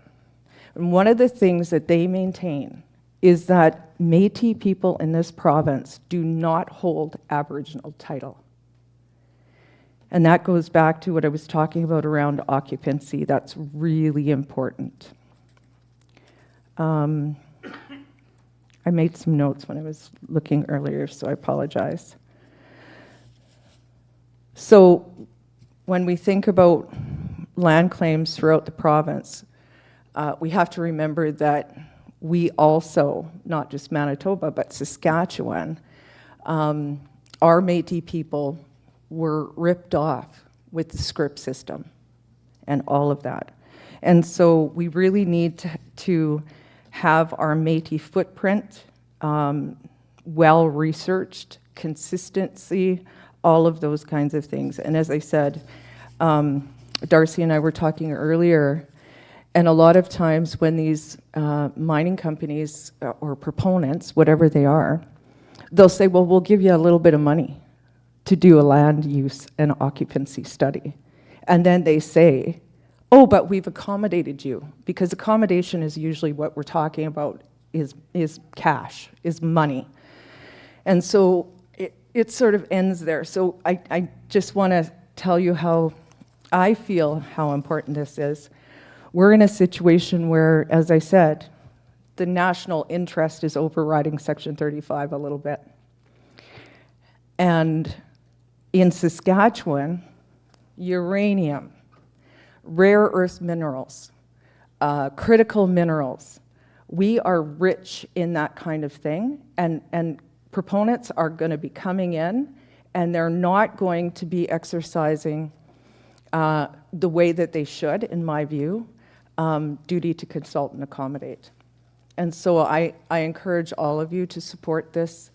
And one of the things that they maintain is that Métis people in this province do not hold Aboriginal title. And that goes back to what I was talking about around occupancy. That's really important. I made some notes when I was looking earlier, so I apologize. So when we think about land claims throughout the province, we have to remember that we also, not just Manitoba, but Saskatchewan, our Métis people were ripped off with the script system and all of that. And so we really need to have our Métis footprint well researched, consistency, all of those kinds of things. And as I said, Darcy and I were talking earlier, and a lot of times when these mining companies or proponents, whatever they are, they'll say, well, we'll give you a little bit of money to do a land use and occupancy study. And then they say, oh, but we've accommodated you, because accommodation is usually what we're talking about is cash, is money. And so it sort of ends there. So I just want to tell you how I feel how important this is. We're in a situation where, as I said, the national interest is overriding Section 35 a little bit. And in Saskatchewan, uranium, rare earth minerals, critical minerals, we are rich in that kind of thing, and proponents are going to be coming in, and they're not going to be exercising the way that they should, in my view, duty to consult and accommodate. And so I encourage all of you to support this.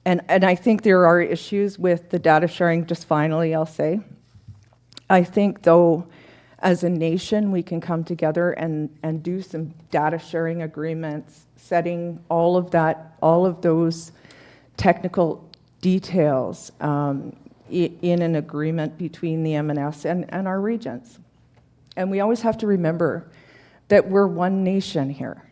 And I think there are issues with the data sharing, just finally, I'll say. I think, though, as a nation, we can come together and do some data sharing agreements, setting all of those technical details in an agreement between the M&S and our regions. And we always have to remember that we're one nation here.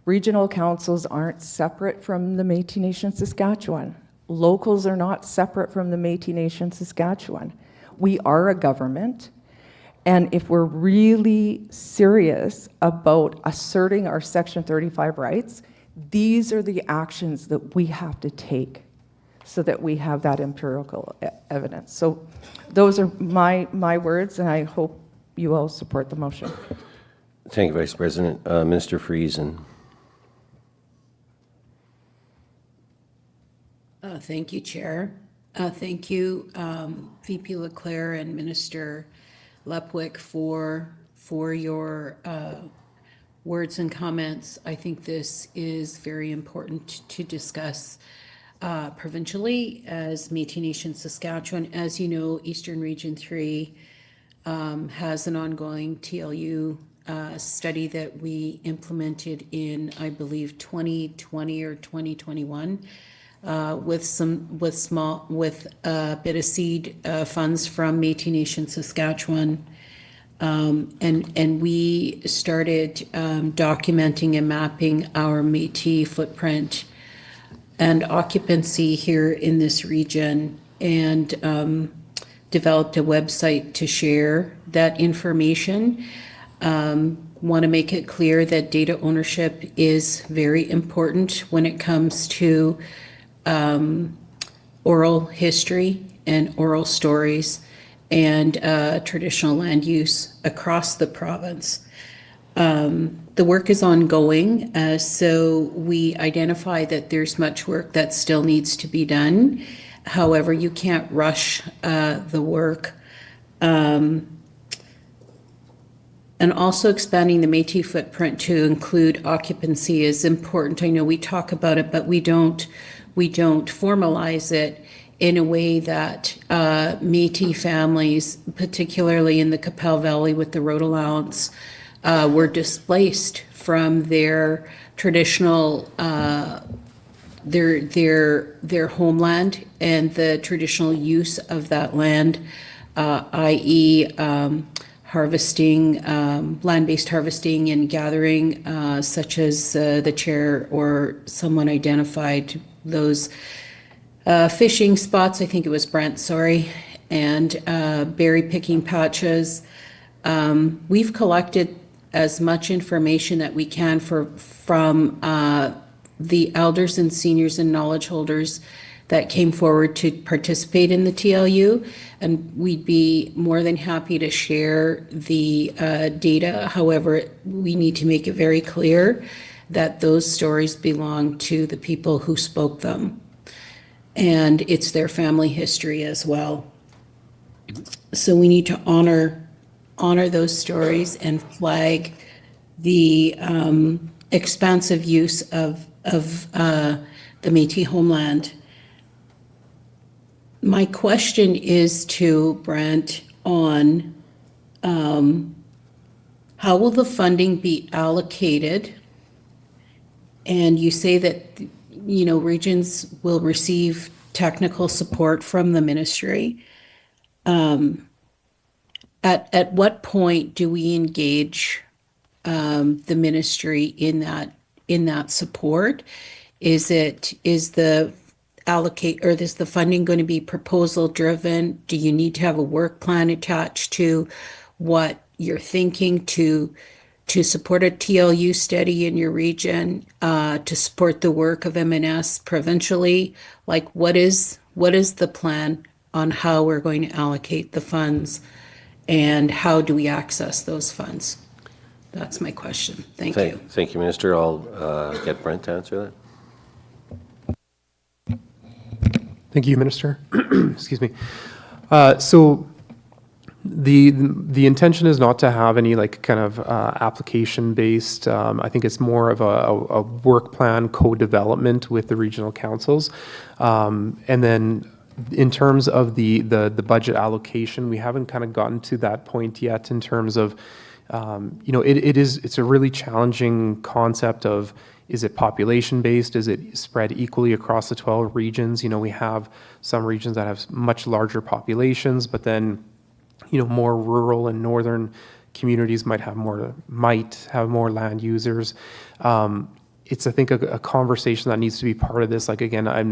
Regional councils aren't separate from the Métis Nation-Saskatchewan. Locals are not separate from the Métis Nation-Saskatchewan. We are a government, and if we're really serious about asserting our Section 35 rights, these are the actions that we have to take so that we have that empirical evidence. So those are my words, and I hope you all support the motion. Thank you, Vice President. Minister Friesen. Thank you, Chair. Thank you, VP Leclerc and Minister Lepwick for your words and comments. I think this is very important to discuss provincially as Métis Nation-Saskatchewan. As you know, Eastern Region 3 has an ongoing TLU study that we implemented in, I believe, 2020 or 2021. With a bit of seed funds from Métis Nation-Saskatchewan, and we started documenting and mapping our Métis footprint and occupancy here in this region, and developed a website to share that information. Want to make it clear that data ownership is very important when it comes to oral history and oral stories and traditional land use across the province. The work is ongoing, so we identify that there's much work that still needs to be done. However, you can't rush the work. And also expanding the Métis footprint to include occupancy is important. I know we talk about it, but we don't formalize it in a way that Métis families, particularly in the Qu'Appelle Valley with the road allowance, were displaced from their traditional their homeland and the traditional use of that land, i.e. harvesting, land-based harvesting and gathering, such as the chair or someone identified those fishing spots. I think it was Brent, sorry. and berry picking patches. We've collected as much information that we can from the elders and seniors and knowledge holders that came forward to participate in the TLU, and we'd be more than happy to share the data. However, we need to make it very clear that those stories belong to the people who spoke them, and it's their family history as well. So we need to honor those stories and flag the expansive use of the Métis homeland. My question is to Brent on how will the funding be allocated? And you say that, you know, regions will receive technical support from the ministry. At what point do we engage the ministry in that support? Is the funding going to be proposal driven? Do you need to have a work plan attached to what you're thinking to support a TLU study in your region, to support the work of M&S provincially? Like, what is the plan on how we're going to allocate the funds, and how do we access those funds? That's my question. Thank you. Thank you, Minister. I'll get Brent to answer that. Thank you, Minister. Excuse me. So the intention is not to have any like kind of application based. I think it's more of a work plan co-development with the regional councils, and then in terms of the budget allocation, we haven't kind of gotten to that point yet in terms of, you know, it's a really challenging concept of, is it population based? Is it spread equally across the 12 regions? You know, we have some regions that have much larger populations, but then, you know, more rural and northern communities might have more land users. It's, I think, a conversation that needs to be part of this. Like, again, I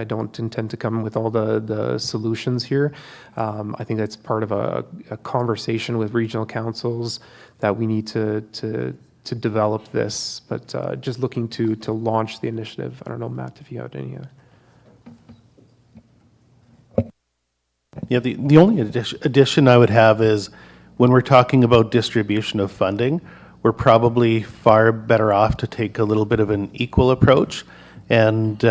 don't intend to come with all the solutions here. I think that's part of a conversation with regional councils that we need to develop this, but just looking to launch the initiative. I don't know, Matt, if you have any other. Yeah, the only addition I would have is when we're talking about distribution of funding, we're probably far better off to take a little bit of an equal approach, and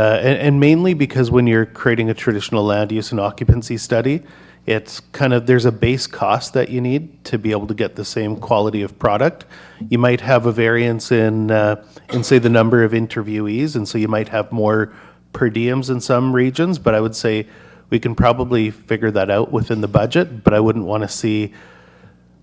mainly because when you're creating a traditional land use and occupancy study, it's kind of, there's a base cost that you need to be able to get the same quality of product. You might have a variance in say the number of interviewees, and so you might have more per diems in some regions, but I would say we can probably figure that out within the budget, but I wouldn't want to see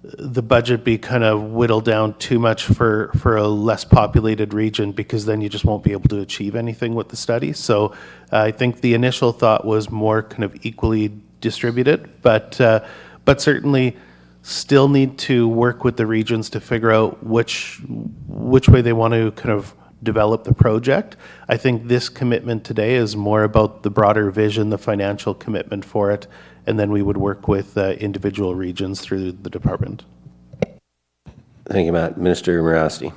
the budget be kind of whittled down too much for a less populated region, because then you just won't be able to achieve anything with the study. So I think the initial thought was more kind of equally distributed, but certainly still need to work with the regions to figure out which way they want to kind of develop the project. I think this commitment today is more about the broader vision, the financial commitment for it, and then we would work with individual regions through the department. Thank you, Matt. Minister Mirasti.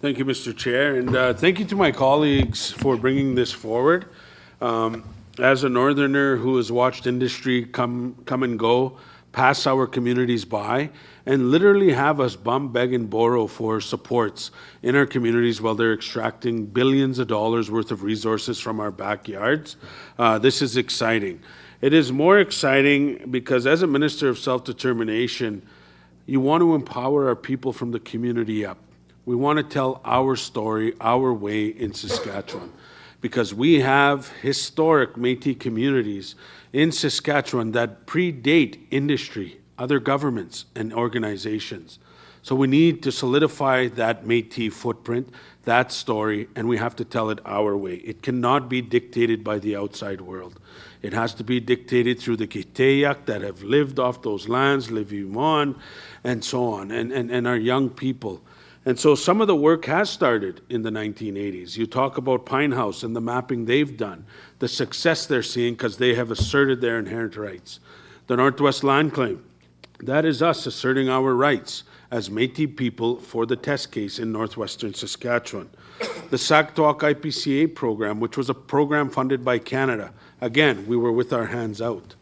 Thank you, Mr. Chair, and thank you to my colleagues for bringing this forward. As a northerner who has watched industry come and go, pass our communities by, and literally have us bum, beg, and borrow for supports in our communities while they're extracting billions of dollars worth of resources from our backyards, this is exciting. It is more exciting because as a Minister of Self-Determination, you want to empower our people from the community up. We want to tell our story, our way in Saskatchewan, because we have historic Métis communities in Saskatchewan that predate industry, other governments, and organizations. So we need to solidify that Métis footprint, that story, and we have to tell it our way. It cannot be dictated by the outside world. It has to be dictated through the Kiteyak that have lived off those lands, Leviumon, and so on, and our young people. And so some of the work has started in the 1980s. You talk about Pine House and the mapping they've done, the success they're seeing because they have asserted their inherent rights. The Northwest Land Claim. That is us asserting our rights as Métis people for the test case in northwestern Saskatchewan. The Saskatchewan IPCA program, which was a program funded by Canada. Again, we were with our hands out.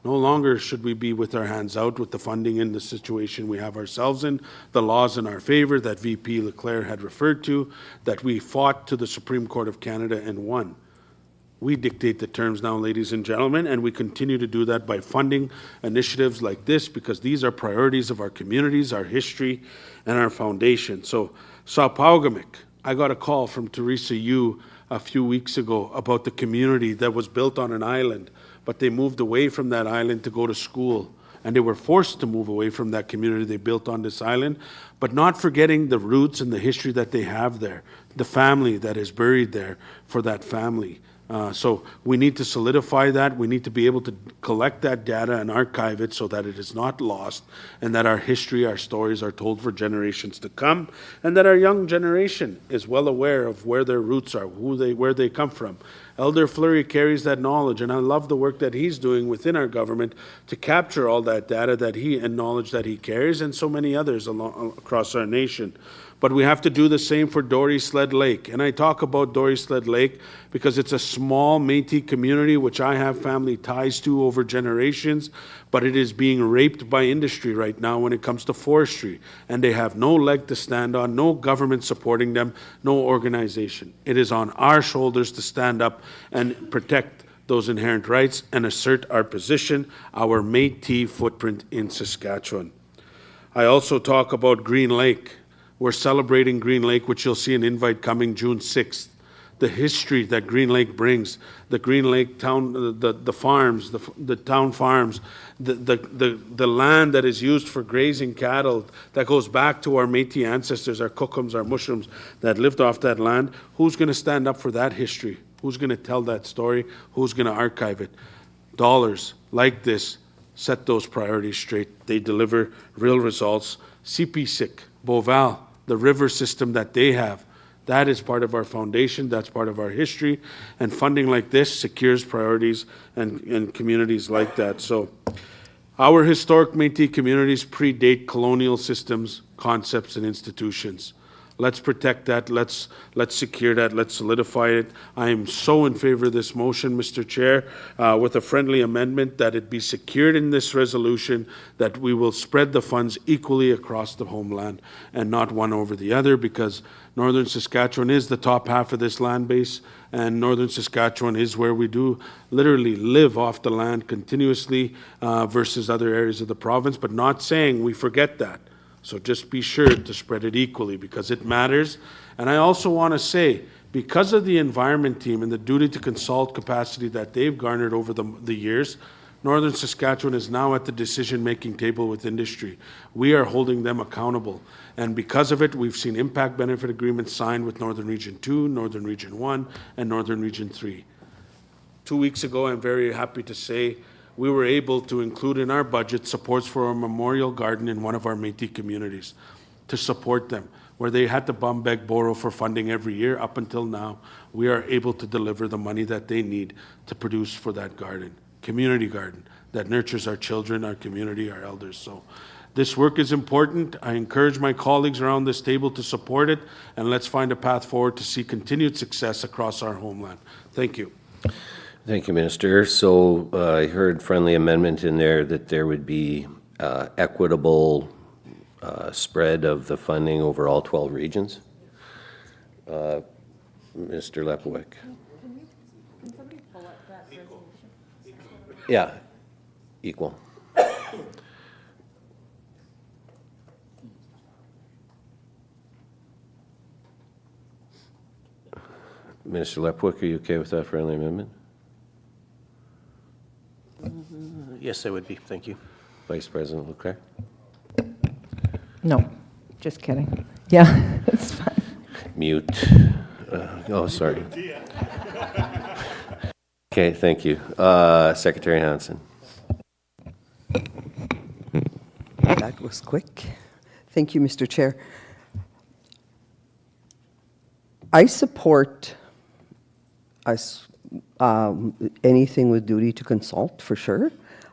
No longer should we be with our hands out with the funding in the situation we have ourselves in, the laws in our favor that VP Leclerc had referred to, that we fought to the Supreme Court of Canada and won. We dictate the terms now, ladies and gentlemen, and we continue to do that by funding initiatives like this because these are priorities of our communities, our history, and our foundation. So, Sapaugamik, I got a call from Teresa Yu a few weeks ago about the community that was built on an island, but they moved away from that island to go to school. And they were forced to move away from that community they built on this island, but not forgetting the roots and the history that they have there, the family that is buried there for that family. So we need to solidify that. We need to be able to collect that data and archive it so that it is not lost and that our history, our stories are told for generations to come and that our young generation is well aware of where their roots are, where they come from. Elder Fleury carries that knowledge, and I love the work that he's doing within our government to capture all that data that and knowledge that he carries and so many others across our nation. But we have to do the same for Dory Sled Lake. And I talk about Dory Sled Lake because it's a small Métis community which I have family ties to over generations, but it is being raped by industry right now when it comes to forestry. And they have no leg to stand on, no government supporting them, no organization. It is on our shoulders to stand up and protect those inherent rights and assert our position, our Métis footprint in Saskatchewan. I also talk about Green Lake. We're celebrating Green Lake, which you'll see an invite coming June 6th. The history that Green Lake brings, the Green Lake town, the farms, the town farms, the land that is used for grazing cattle, that goes back to our Métis ancestors, our Cookums, our Mushrooms that lived off that land. Who's going to stand up for that history? Who's going to tell that story? Who's going to archive it? Dollars like this set those priorities straight. They deliver real results. CPSIC, Beauval, the river system that they have, that is part of our foundation, that's part of our history, and funding like this secures priorities and communities like that. So our historic Métis communities predate colonial systems, concepts, and institutions. Let's protect that. Let's secure that. Let's solidify it. I am so in favor of this motion, Mr. Chair, with a friendly amendment that it be secured in this resolution, that we will spread the funds equally across the homeland and not one over the other, because Northern Saskatchewan is the top half of this land base, and Northern Saskatchewan is where we do literally live off the land continuously versus other areas of the province, but not saying we forget that. So just be sure to spread it equally because it matters. And I also want to say, because of the environment team and the duty to consult capacity that they've garnered over the years, Northern Saskatchewan is now at the decision-making table with industry. We are holding them accountable. And because of it, we've seen impact benefit agreements signed with Northern Region 2, Northern Region 1, and Northern Region 3. 2 weeks ago, I'm very happy to say, we were able to include in our budget supports for a memorial garden in one of our Métis communities to support them, where they had to beg, borrow for funding every year. Up until now, we are able to deliver the money that they need to produce for that garden, community garden, that nurtures our children, our community, our elders. So this work is important. I encourage my colleagues around this table to support it, and let's find a path forward to see continued success across our homeland. Thank you. Thank you, Minister. So I heard friendly amendment in there that there would be equitable spread of the funding over all 12 regions. Mr. Lepwick. Can somebody pull up that resolution? Yeah, equal. Minister Lepwick, are you okay with that friendly amendment? Yes, I would be. Thank you. Vice President Leclerc? No, just kidding. Yeah, it's fine. Mute. Oh, sorry. Okay, thank you. Secretary Hansen. That was quick. Thank you, Mr. Chair. I support us anything with duty to consult, for sure.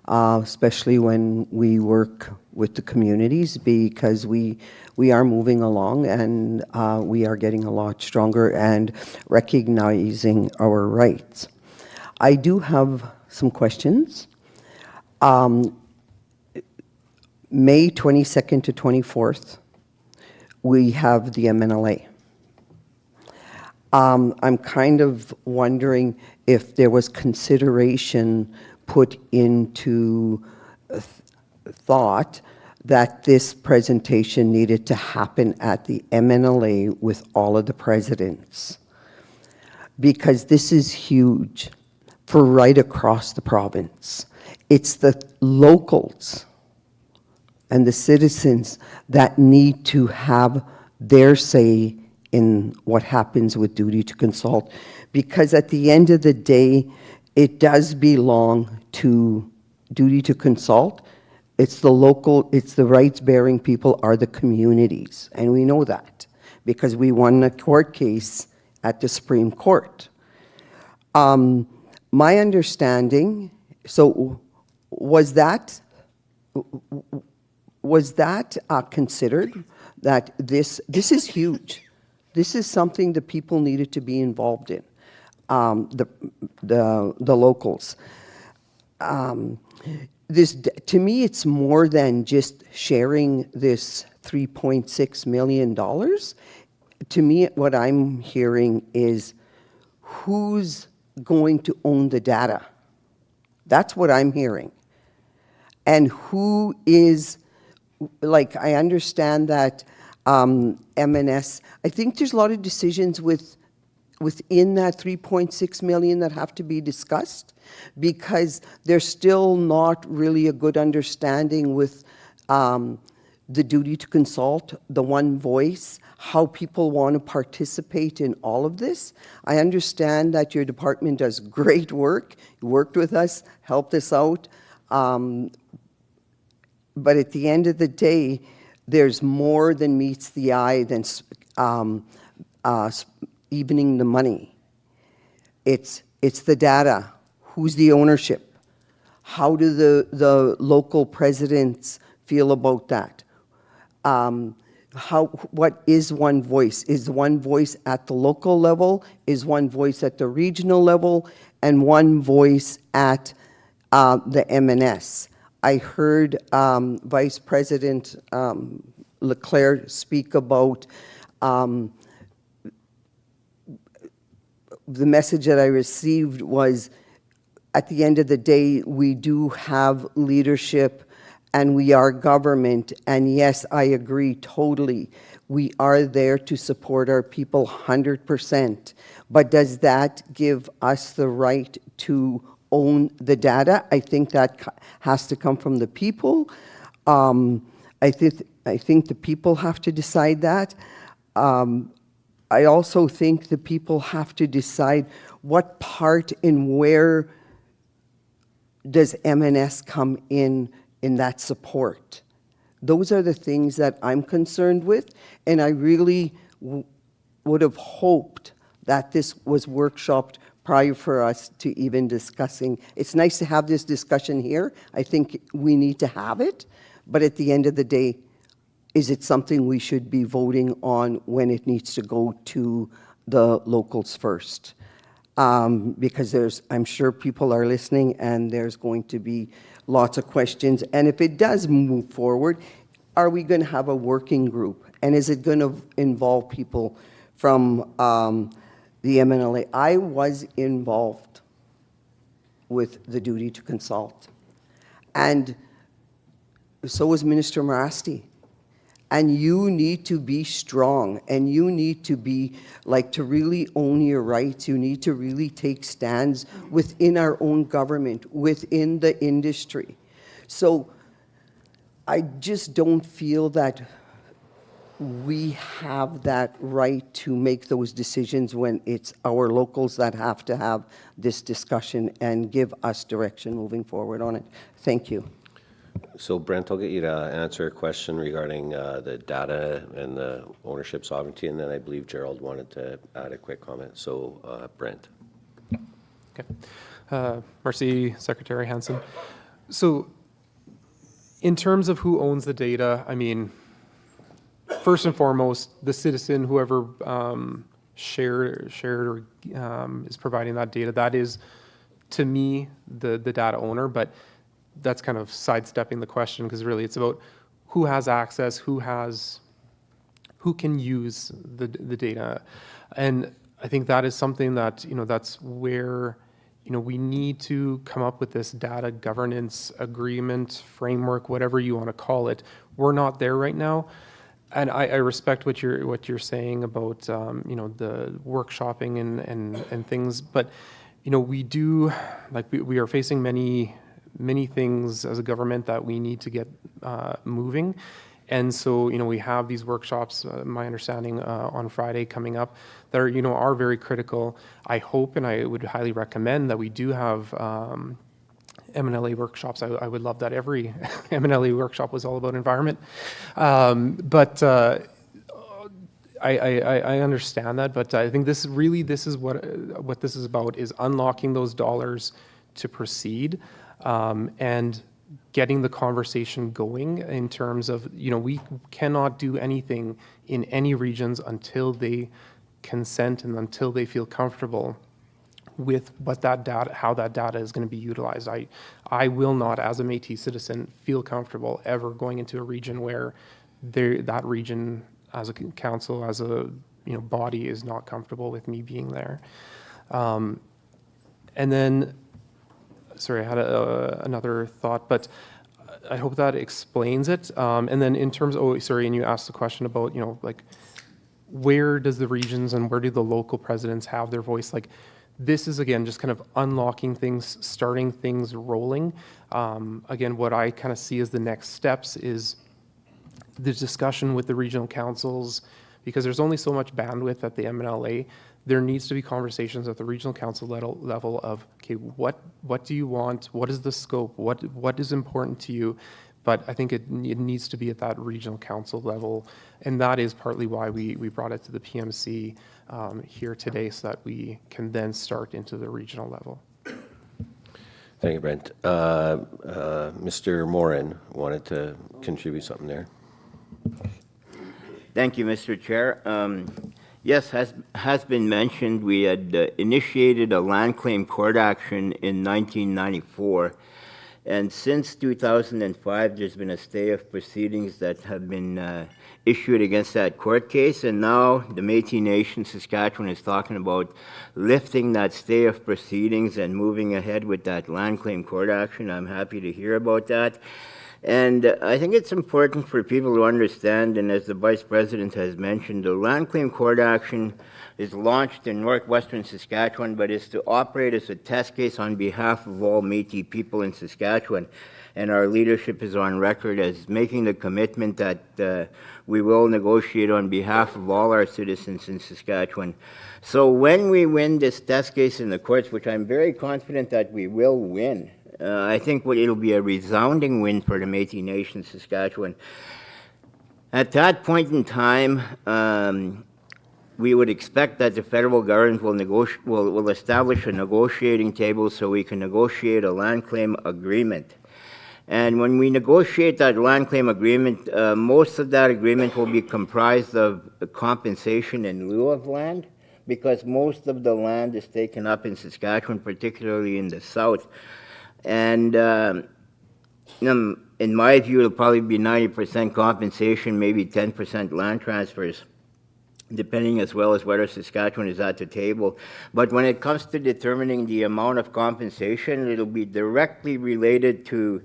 especially when we work with the communities, because we are moving along and we are getting a lot stronger and recognizing our rights. I do have some questions. May 22nd to 24th, we have the MNLA. I'm kind of wondering if there was consideration put into thought that this presentation needed to happen at the MNLA with all of the presidents, because this is huge for right across the province. It's the locals and the citizens that need to have their say in what happens with duty to consult, because at the end of the day, it does belong to duty to consult. It's the local, it's the rights-bearing people are the communities, and we know that because we won a court case at the Supreme Court. My understanding, so was that considered, that this is huge. This is something the people needed to be involved in, the locals. This, to me, it's more than just sharing this $3.6 million. To me, what I'm hearing is who's going to own the data. That's what I'm hearing. And who is, like, I understand that MNS, I think there's a lot of decisions within that 3.6 million that have to be discussed, because there's still not really a good understanding with the duty to consult, the one voice, how people want to participate in all of this. I understand that your department does great work. You worked with us, helped us out. But at the end of the day, there's more than meets the eye than evening the money. It's the data. Who's the ownership? How do the local presidents feel about that? What is one voice? Is one voice at the local level? Is one voice at the regional level? And one voice at the MNS? I heard Vice President Leclerc speak about the message that I received was, at the end of the day, we do have leadership and we are government. And yes, I agree totally. We are there to support our people 100%. But does that give us the right to own the data? I think that has to come from the people. I think the people have to decide that. I also think the people have to decide what part and where does MNS come in that support. Those are the things that I'm concerned with, and I really would have hoped that this was workshopped prior for us to even discussing. It's nice to have this discussion here. I think we need to have it, but at the end of the day, is it something we should be voting on when it needs to go to the locals first? Because I'm sure people are listening and there's going to be lots of questions. And if it does move forward, are we going to have a working group? And is it going to involve people from the MNLA? I was involved with the duty to consult. And so was Minister Marasti. And you need to be strong, and you need to be, like, to really own your rights. You need to really take stands within our own government, within the industry. So I just don't feel that we have that right to make those decisions when it's our locals that have to have this discussion and give us direction moving forward on it. Thank you. So Brent, I'll get you to answer a question regarding the data and the ownership sovereignty, and then I believe Gerald wanted to add a quick comment. So Brent. Okay. Merci, Secretary Hansen. So in terms of who owns the data, I mean, first and foremost, the citizen, whoever shared or is providing that data, that is, to me, the data owner. But that's kind of sidestepping the question, because really it's about who has access, who can use the data. And I think that is something that, that's where, we need to come up with this data governance agreement, framework, whatever you want to call it. We're not there right now. And I respect what you're saying about, the workshopping and things, but, we do, like, we are facing many things as a government that we need to get moving. And so, we have these workshops, my understanding, on Friday coming up that are, are very critical. I hope, and I would highly recommend that we do have MNLA workshops. I would love that every MNLA workshop was all about environment. But I understand that, but I think this is what this is about, is unlocking those dollars to proceed, and getting the conversation going in terms of, we cannot do anything in any regions until they consent and until they feel comfortable with what that data, how that data is going to be utilized. I will not, as a Métis citizen, feel comfortable ever going into a region where that region, as a council, as a body, is not comfortable with me being there. And then, sorry, I had another thought, but I hope that explains it. And then in terms, and you asked the question about, like, where does the regions and where do the local presidents have their voice? Like, this is, again, just kind of unlocking things, starting things rolling. Again, what I kind of see as the next steps is the discussion with the regional councils, because there's only so much bandwidth at the MNLA. There needs to be conversations at the regional council level of, okay, what do you want? What is the scope? What is important to you? But I think it needs to be at that regional council level, and that is partly why we brought it to the PMC here today, so that we can then start into the regional level. Thank you, Brent. Mr. Morin wanted to contribute something there. Thank you, Mr. Chair. Yes, has been mentioned, we had initiated a land claim court action in 1994. And since 2005, there's been a stay of proceedings that have been issued against that court case. And now the Métis Nation-Saskatchewan is talking about lifting that stay of proceedings and moving ahead with that land claim court action. I'm happy to hear about that. And I think it's important for people to understand, and as the Vice President has mentioned, the land claim court action is launched in northwestern Saskatchewan, but is to operate as a test case on behalf of all Métis people in Saskatchewan. And our leadership is on record as making the commitment that we will negotiate on behalf of all our citizens in Saskatchewan. So when we win this test case in the courts, which I'm very confident that we will win, I think it'll be a resounding win for the Métis Nation-Saskatchewan. At that point in time, we would expect that the federal government will establish a negotiating table so we can negotiate a land claim agreement. And when we negotiate that land claim agreement, most of that agreement will be comprised of compensation in lieu of land, because most of the land is taken up in Saskatchewan, particularly in the south. And in my view, it'll probably be 90% compensation, maybe 10% land transfers, depending as well as whether Saskatchewan is at the table. But when it comes to determining the amount of compensation, it'll be directly related to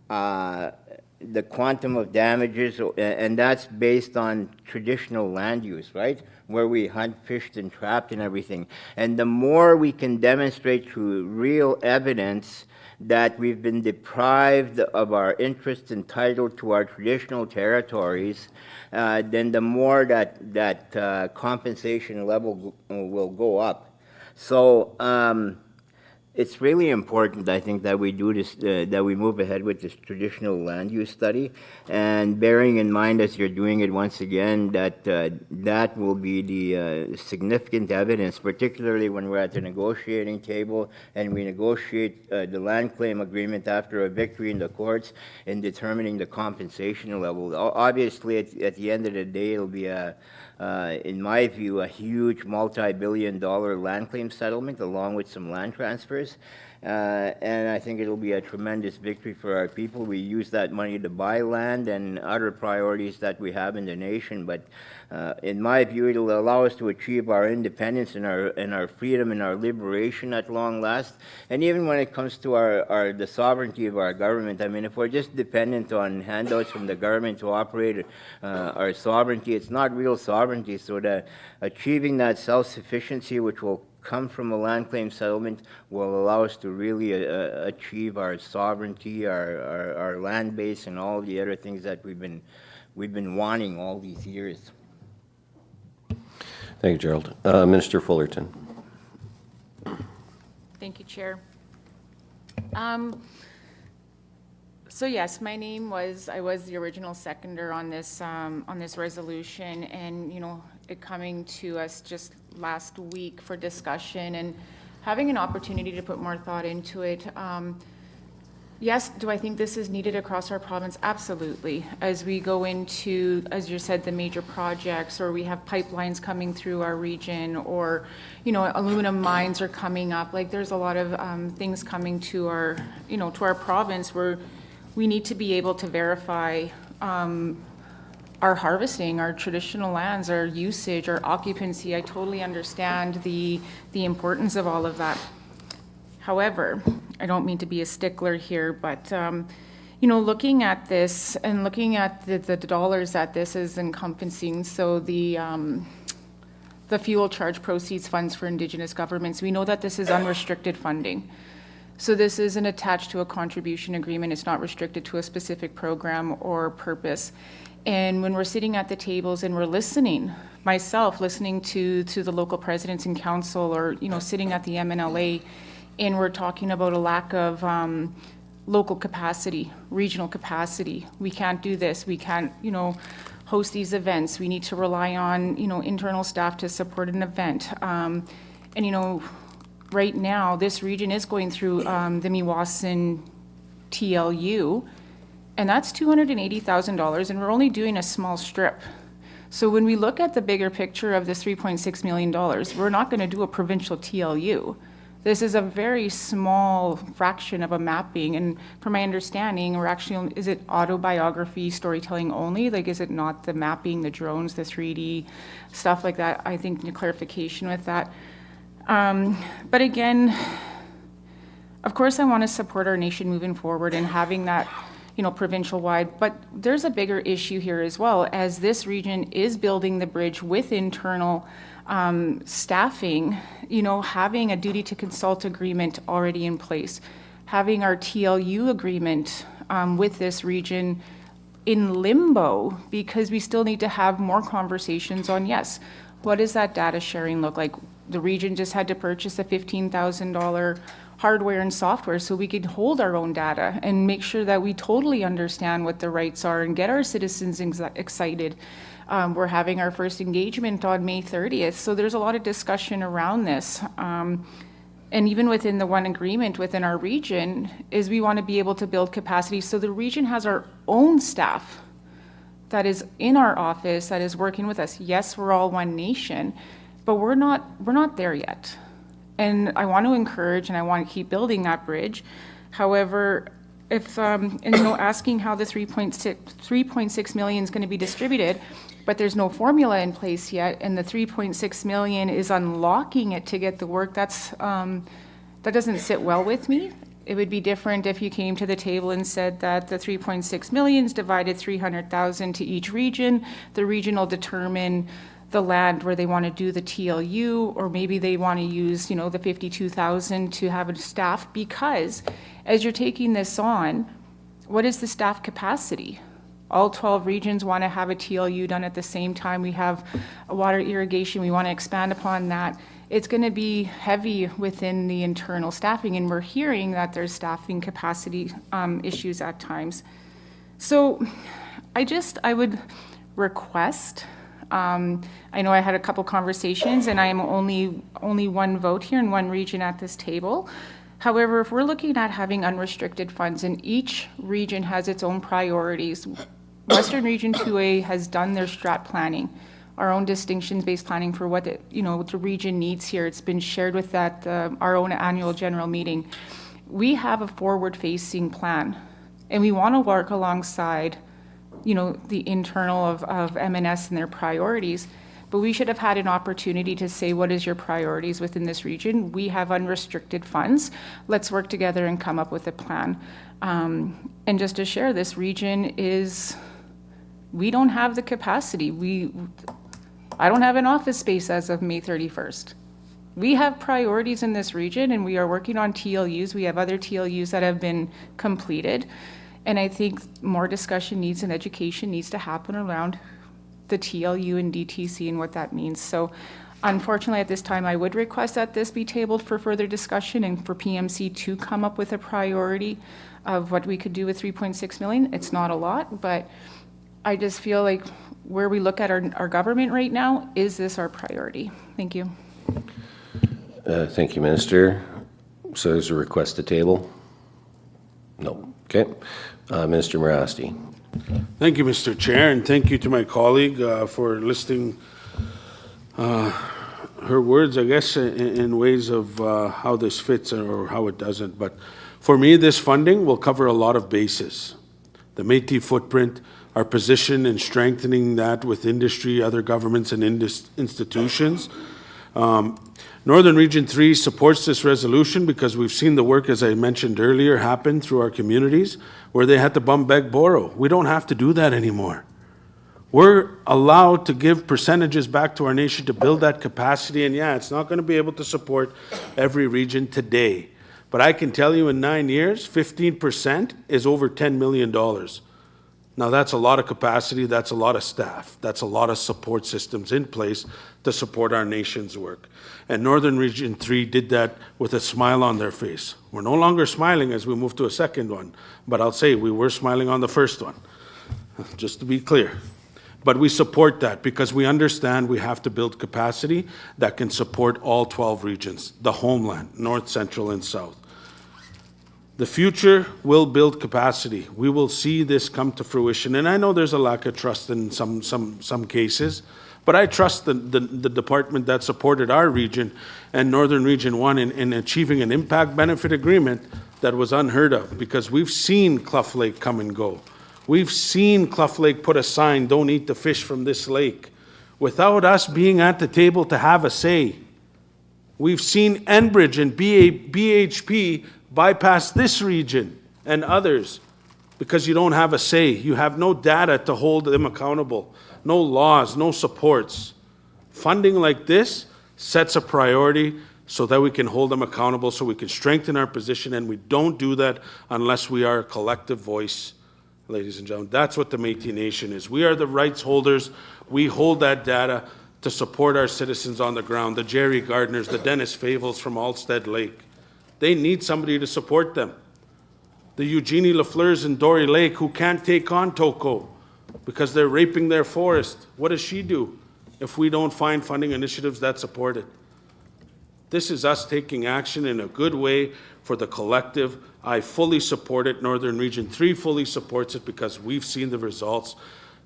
the quantum of damages, and that's based on traditional land use, right? Where we hunt, fished, and trapped and everything. And the more we can demonstrate through real evidence that we've been deprived of our interest and title to our traditional territories, then the more that compensation level will go up. So It's really important, I think, that we do this, that we move ahead with this traditional land use study, and bearing in mind as you're doing it once again, that that will be the significant evidence, particularly when we're at the negotiating table and we negotiate the land claim agreement after a victory in the courts in determining the compensation level. Obviously, at the end of the day, it'll be in my view, a huge multi-billion-dollar land claim settlement along with some land transfers. And I think it'll be a tremendous victory for our people. We use that money to buy land and other priorities that we have in the nation. But in my view, it'll allow us to achieve our independence and our freedom and our liberation at long last. And even when it comes to the sovereignty of our government, I mean, if we're just dependent on handouts from the government to operate our sovereignty, it's not real sovereignty. So achieving that self-sufficiency, which will come from a land claim settlement, will allow us to really achieve our sovereignty, our land base, and all the other things that we've been wanting all these years. Thank you, Gerald. Minister Fullerton. Thank you, Chair. So yes, my name I was the original seconder on this resolution, and you know, it coming to us just last week for discussion and having an opportunity to put more thought into it. Yes, do I think this is needed across our province? Absolutely. As we go into, as you said, the major projects, or we have pipelines coming through our region, or, you know, aluminum mines are coming up. Like, there's a lot of things coming to our, you know, to our province where we need to be able to verify our harvesting, our traditional lands, our usage, our occupancy. I totally understand the importance of all of that. However, I don't mean to be a stickler here, but you know, looking at this and looking at the dollars that this is encompassing, so the fuel charge proceeds funds for Indigenous governments, we know that this is unrestricted funding. So this isn't attached to a contribution agreement. It's not restricted to a specific program or purpose. And when we're sitting at the tables and we're listening, myself listening to the local presidents and council, or, you know, sitting at the MNLA, and we're talking about a lack of local capacity, regional capacity. We can't do this. We can't, you know, host these events. We need to rely on, you know, internal staff to support an event. And, you know, right now, this region is going through the Meewasin TLU, and that's $280,000, and we're only doing a small strip. So when we look at the bigger picture of this $3.6 million, we're not going to do a provincial TLU. This is a very small fraction of a mapping, and from my understanding, we're actually, is it autobiography storytelling only? Like, is it not the mapping, the drones, the 3D, stuff like that? I think the clarification with that. But again, of course I want to support our nation moving forward and having that, you know, provincial wide, but there's a bigger issue here as well, as this region is building the bridge with internal staffing, you know, having a duty to consult agreement already in place, having our TLU agreement with this region in limbo, because we still need to have more conversations on, yes, what does that data sharing look like? The region just had to purchase a $15,000 hardware and software so we could hold our own data and make sure that we totally understand what the rights are and get our citizens excited. We're having our first engagement on May 30th, so there's a lot of discussion around this. And even within the one agreement within our region is we want to be able to build capacity so the region has our own staff that is in our office, that is working with us. Yes, we're all one nation, but we're not there yet. And I want to encourage and I want to keep building that bridge. However, if, and you know, asking how the 3.6 million is going to be distributed, but there's no formula in place yet, and the 3.6 million is unlocking it to get the work, that's, that doesn't sit well with me. It would be different if you came to the table and said that the 3.6 million is divided 300,000 to each region. The region will determine the land where they want to do the TLU, or maybe they want to use, you know, the 52,000 to have a staff, because as you're taking this on, what is the staff capacity? All 12 regions want to have a TLU done at the same time. We have a water irrigation. We want to expand upon that. It's going to be heavy within the internal staffing, and we're hearing that there's staffing capacity issues at times. So I would request, I know I had a couple conversations and I am only one vote here in one region at this table. However, if we're looking at having unrestricted funds and each region has its own priorities, Western Region 2A has done their strat planning, our own distinctions-based planning for what the region needs here. It's been shared with our own annual general meeting. We have a forward-facing plan, and we want to work alongside, the internal of M&S and their priorities. But we should have had an opportunity to say, what is your priorities within this region? We have unrestricted funds. Let's work together and come up with a plan. And just to share, this region we don't have the capacity. I don't have an office space as of May 31st. We have priorities in this region and we are working on TLUs. We have other TLUs that have been completed. And I think more discussion and education needs to happen around the TLU and DTC and what that means. So unfortunately at this time, I would request that this be tabled for further discussion and for PMC to come up with a priority of what we could do with 3.6 million. It's not a lot, but I just feel like where we look at our government right now, is this our priority? Thank you. Thank you, Minister. So there's a request to table? No. Okay. Minister Morasti. Thank you, Mr. Chair, and thank you to my colleague for listing her words, I guess, in ways of how this fits or how it doesn't. But for me, this funding will cover a lot of bases. The Métis footprint, our position in strengthening that with industry, other governments and institutions. Northern Region 3 supports this resolution because we've seen the work, as I mentioned earlier, happen through our communities where they had to bum, beg, borrow. We don't have to do that anymore. We're allowed to give percentages back to our nation to build that capacity, and yeah, it's not going to be able to support every region today. But I can tell you in 9 years, 15% is over $10 million. Now that's a lot of capacity, that's a lot of staff, that's a lot of support systems in place to support our nation's work. And Northern Region 3 did that with a smile on their face. We're no longer smiling as we move to a second one, but I'll say we were smiling on the first one, just to be clear. But we support that because we understand we have to build capacity that can support all 12 regions, the homeland, North, Central, and South. The future will build capacity. We will see this come to fruition. And I know there's a lack of trust in some cases, but I trust the department that supported our region and Northern Region 1 in achieving an impact benefit agreement that was unheard of, because we've seen Clough Lake come and go. We've seen Clough Lake put a sign, "Don't eat the fish from this lake," without us being at the table to have a say. We've seen Enbridge and BHP bypass this region and others because you don't have a say. You have no data to hold them accountable, no laws, no supports. Funding like this sets a priority so that we can hold them accountable, so we can strengthen our position, and we don't do that unless we are a collective voice, ladies and gentlemen. That's what the Métis Nation is. We are the rights holders. We hold that data to support our citizens on the ground, the Jerry Gardners, the Dennis Favels from Alstead Lake. They need somebody to support them. The Eugenie Lafleurs in Dory Lake, who can't take on Toko because they're raping their forest. What does she do if we don't find funding initiatives that support it? This is us taking action in a good way for the collective. I fully support it. Northern Region 3 fully supports it because we've seen the results.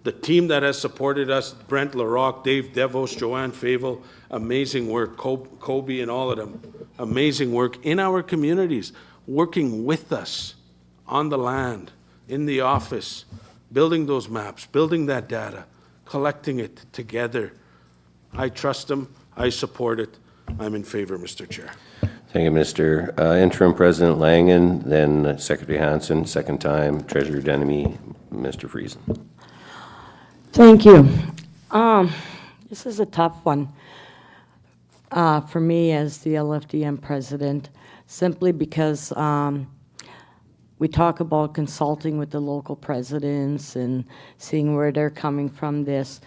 The team that has supported us, Brent Larocque, Dave Devos, Joanne Favel, amazing work, Kobe and all of them, amazing work in our communities, working with us on the land, in the office, building those maps, building that data, collecting it together. I trust them. I support it. I'm in favor, Mr. Chair. Thank you, Minister. Interim President Langen, then Secretary Hansen, second time, Treasurer Denemy, Mr. Friesen. Thank you. This is a tough one for me as the LFDM president, simply because we talk about consulting with the local presidents and seeing where they're coming from this.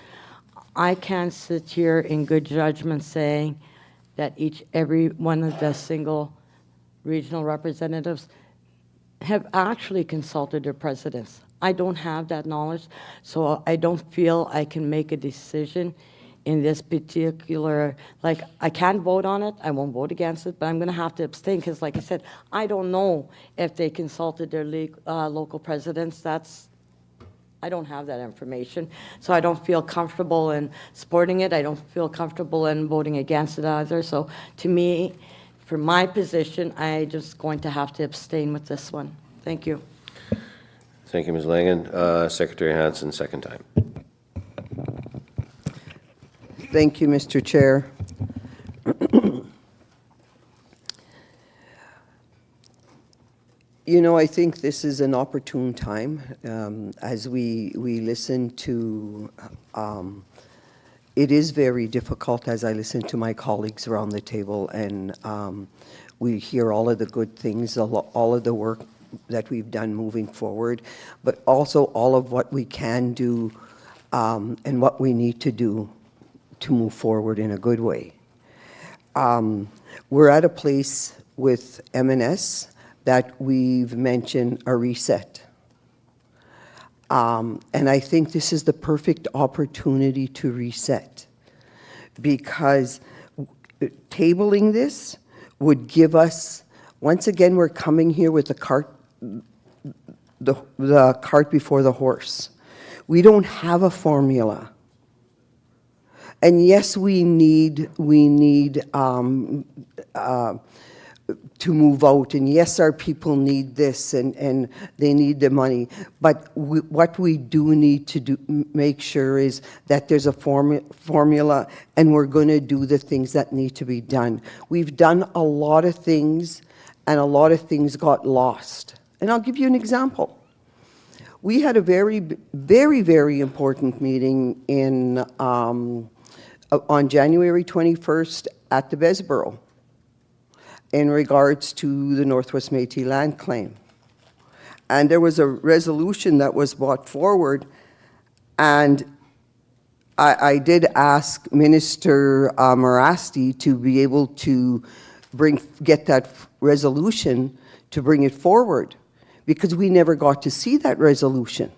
I can't sit here in good judgment saying that every one of the single regional representatives have actually consulted their presidents. I don't have that knowledge, so I don't feel I can make a decision in this particular, like, I can't vote on it, I won't vote against it, but I'm gonna have to abstain, because like I said, I don't know if they consulted their local presidents. I don't have that information, so I don't feel comfortable in supporting it. I don't feel comfortable in voting against it either. So to me, for my position, I'm just going to have to abstain with this one. Thank you. Thank you, Ms. Langen. Secretary Hansen, second time. Thank you, Mr. Chair. You know, I think this is an opportune time as we listen to, it is very difficult as I listen to my colleagues around the table, and we hear all of the good things, all of the work that we've done moving forward, but also all of what we can do and what we need to do to move forward in a good way. We're at a place with M&S that we've mentioned a reset. And I think this is the perfect opportunity to reset, because tabling this would give us, once again, we're coming here with the cart before the horse. We don't have a formula. And yes, we need to move out, and yes, our people need this, and they need the money. But what we do need to make sure is that there's a formula, and we're going to do the things that need to be done. We've done a lot of things, and a lot of things got lost. And I'll give you an example. We had a very, very, very important meeting on January 21st at the Besborough in regards to the Northwest Métis land claim. And there was a resolution that was brought forward, and I did ask Minister Morasti to be able to get that resolution to bring it forward, because we never got to see that resolution.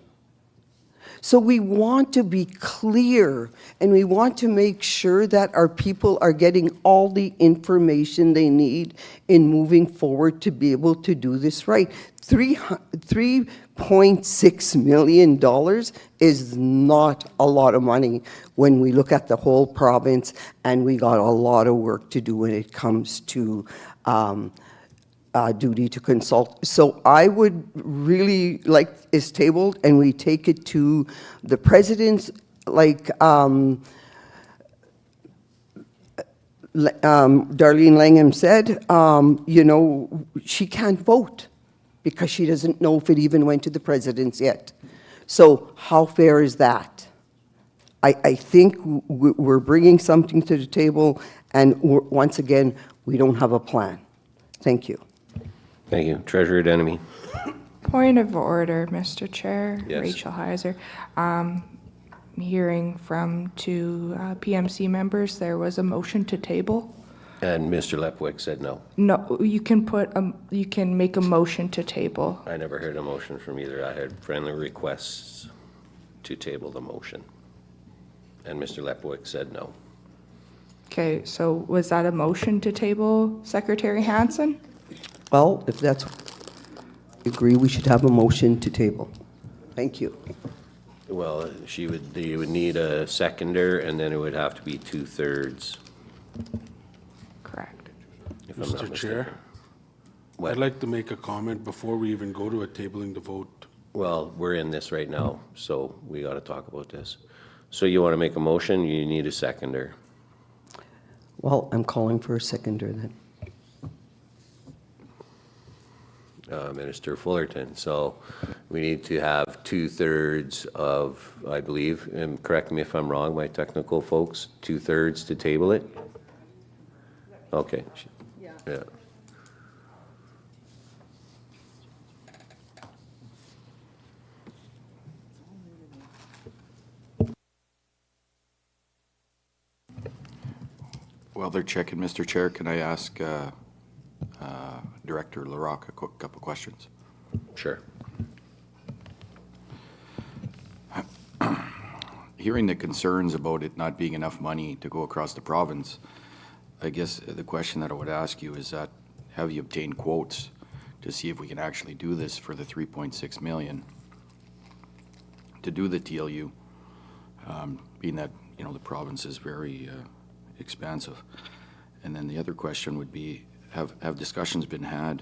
So we want to be clear, and we want to make sure that our people are getting all the information they need in moving forward to be able to do this right. $3.6 million is not a lot of money when we look at the whole province, and we got a lot of work to do when it comes to duty to consult. So I would really like is tabled, and we take it to the president's, like Darlene Langham said, you know, she can't vote because she doesn't know if it even went to the president's yet. So how fair is that? I think we're bringing something to the table, and once again, we don't have a plan. Thank you. Thank you. Treasurer Denemy. Point of order, Mr. Chair. Yes. Rachel Heiser. Hearing from two PMC members, there was a motion to table. And Mr. Lepwick said no. No, you can make a motion to table. I never heard a motion from either. I had friendly requests to table the motion. And Mr. Lepwick said no. Okay, so was that a motion to table, Secretary Hansen? Well, if that's, I agree, we should have a motion to table. Thank you. Well, you would need a seconder, and then it would have to be 2/3. Correct. If I'm not Mr. mistaken. Chair, What? I'd like to make a comment before we even go to a tabling the vote. Well, we're in this right now, so we got to talk about this. So you want to make a motion, you need a seconder. Well, I'm calling for a seconder then. Minister Fullerton. So we need to have 2/3 of, I believe, and correct me if I'm wrong, my technical folks, 2/3 to table it? Okay. Yeah. While they're checking, Mr. Chair, can I ask Director Larocque a couple questions? Sure. Hearing the concerns about it not being enough money to go across the province, I guess the question that I would ask you is that, have you obtained quotes to see if we can actually do this for the 3.6 million to do the TLU, being that, you know, the province is very expansive? And then the other question would be, have discussions been had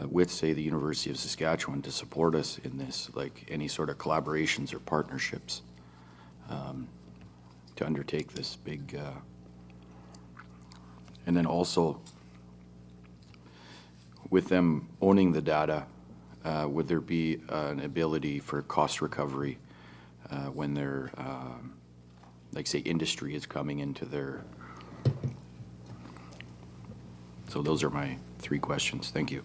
with, say, the University of Saskatchewan to support us in this, like any sort of collaborations or partnerships to undertake this big, and then also with them owning the data, would there be an ability for cost recovery when their, like say, industry is coming into their, so those are my 3 questions. Thank you.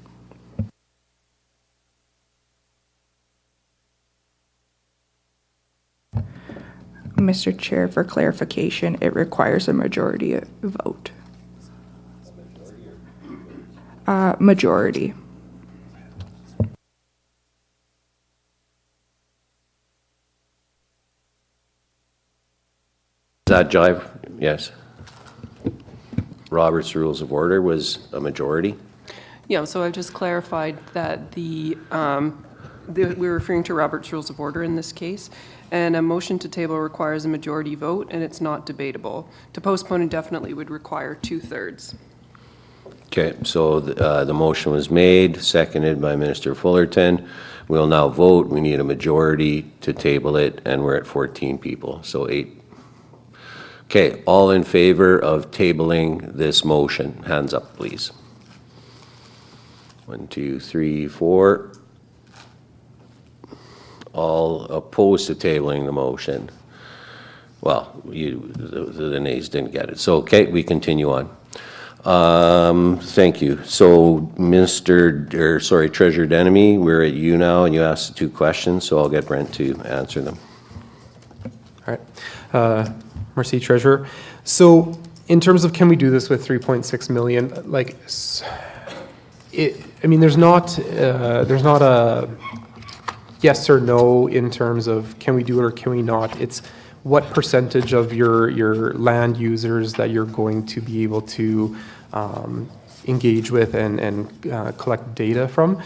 Mr. Chair, for clarification, it requires a majority vote. Majority. Does that jive? Yes. Robert's Rules of Order was a majority. Yeah, so I've just clarified that we're referring to Robert's Rules of Order in this case, and a motion to table requires a majority vote, and it's not debatable. To postpone indefinitely would require 2/3. Okay, so the motion was made, seconded by Minister Fullerton. We'll now vote. We need a majority to table it, and we're at 14 people, so 8. Okay, all in favor of tabling this motion? Hands up, please. 1, 2, 3, 4. All opposed to tabling the motion? Well, the nays didn't get it. So, okay, we continue on. Thank you. So, Treasurer Denemy, we're at you now, and you asked the 2 questions, so I'll get Brent to answer them. All right. Merci, Treasurer. So, in terms of can we do this with 3.6 million, like, I mean, there's not a yes or no in terms of can we do it or can we not. It's what percentage of your land users that you're going to be able to engage with and collect data from.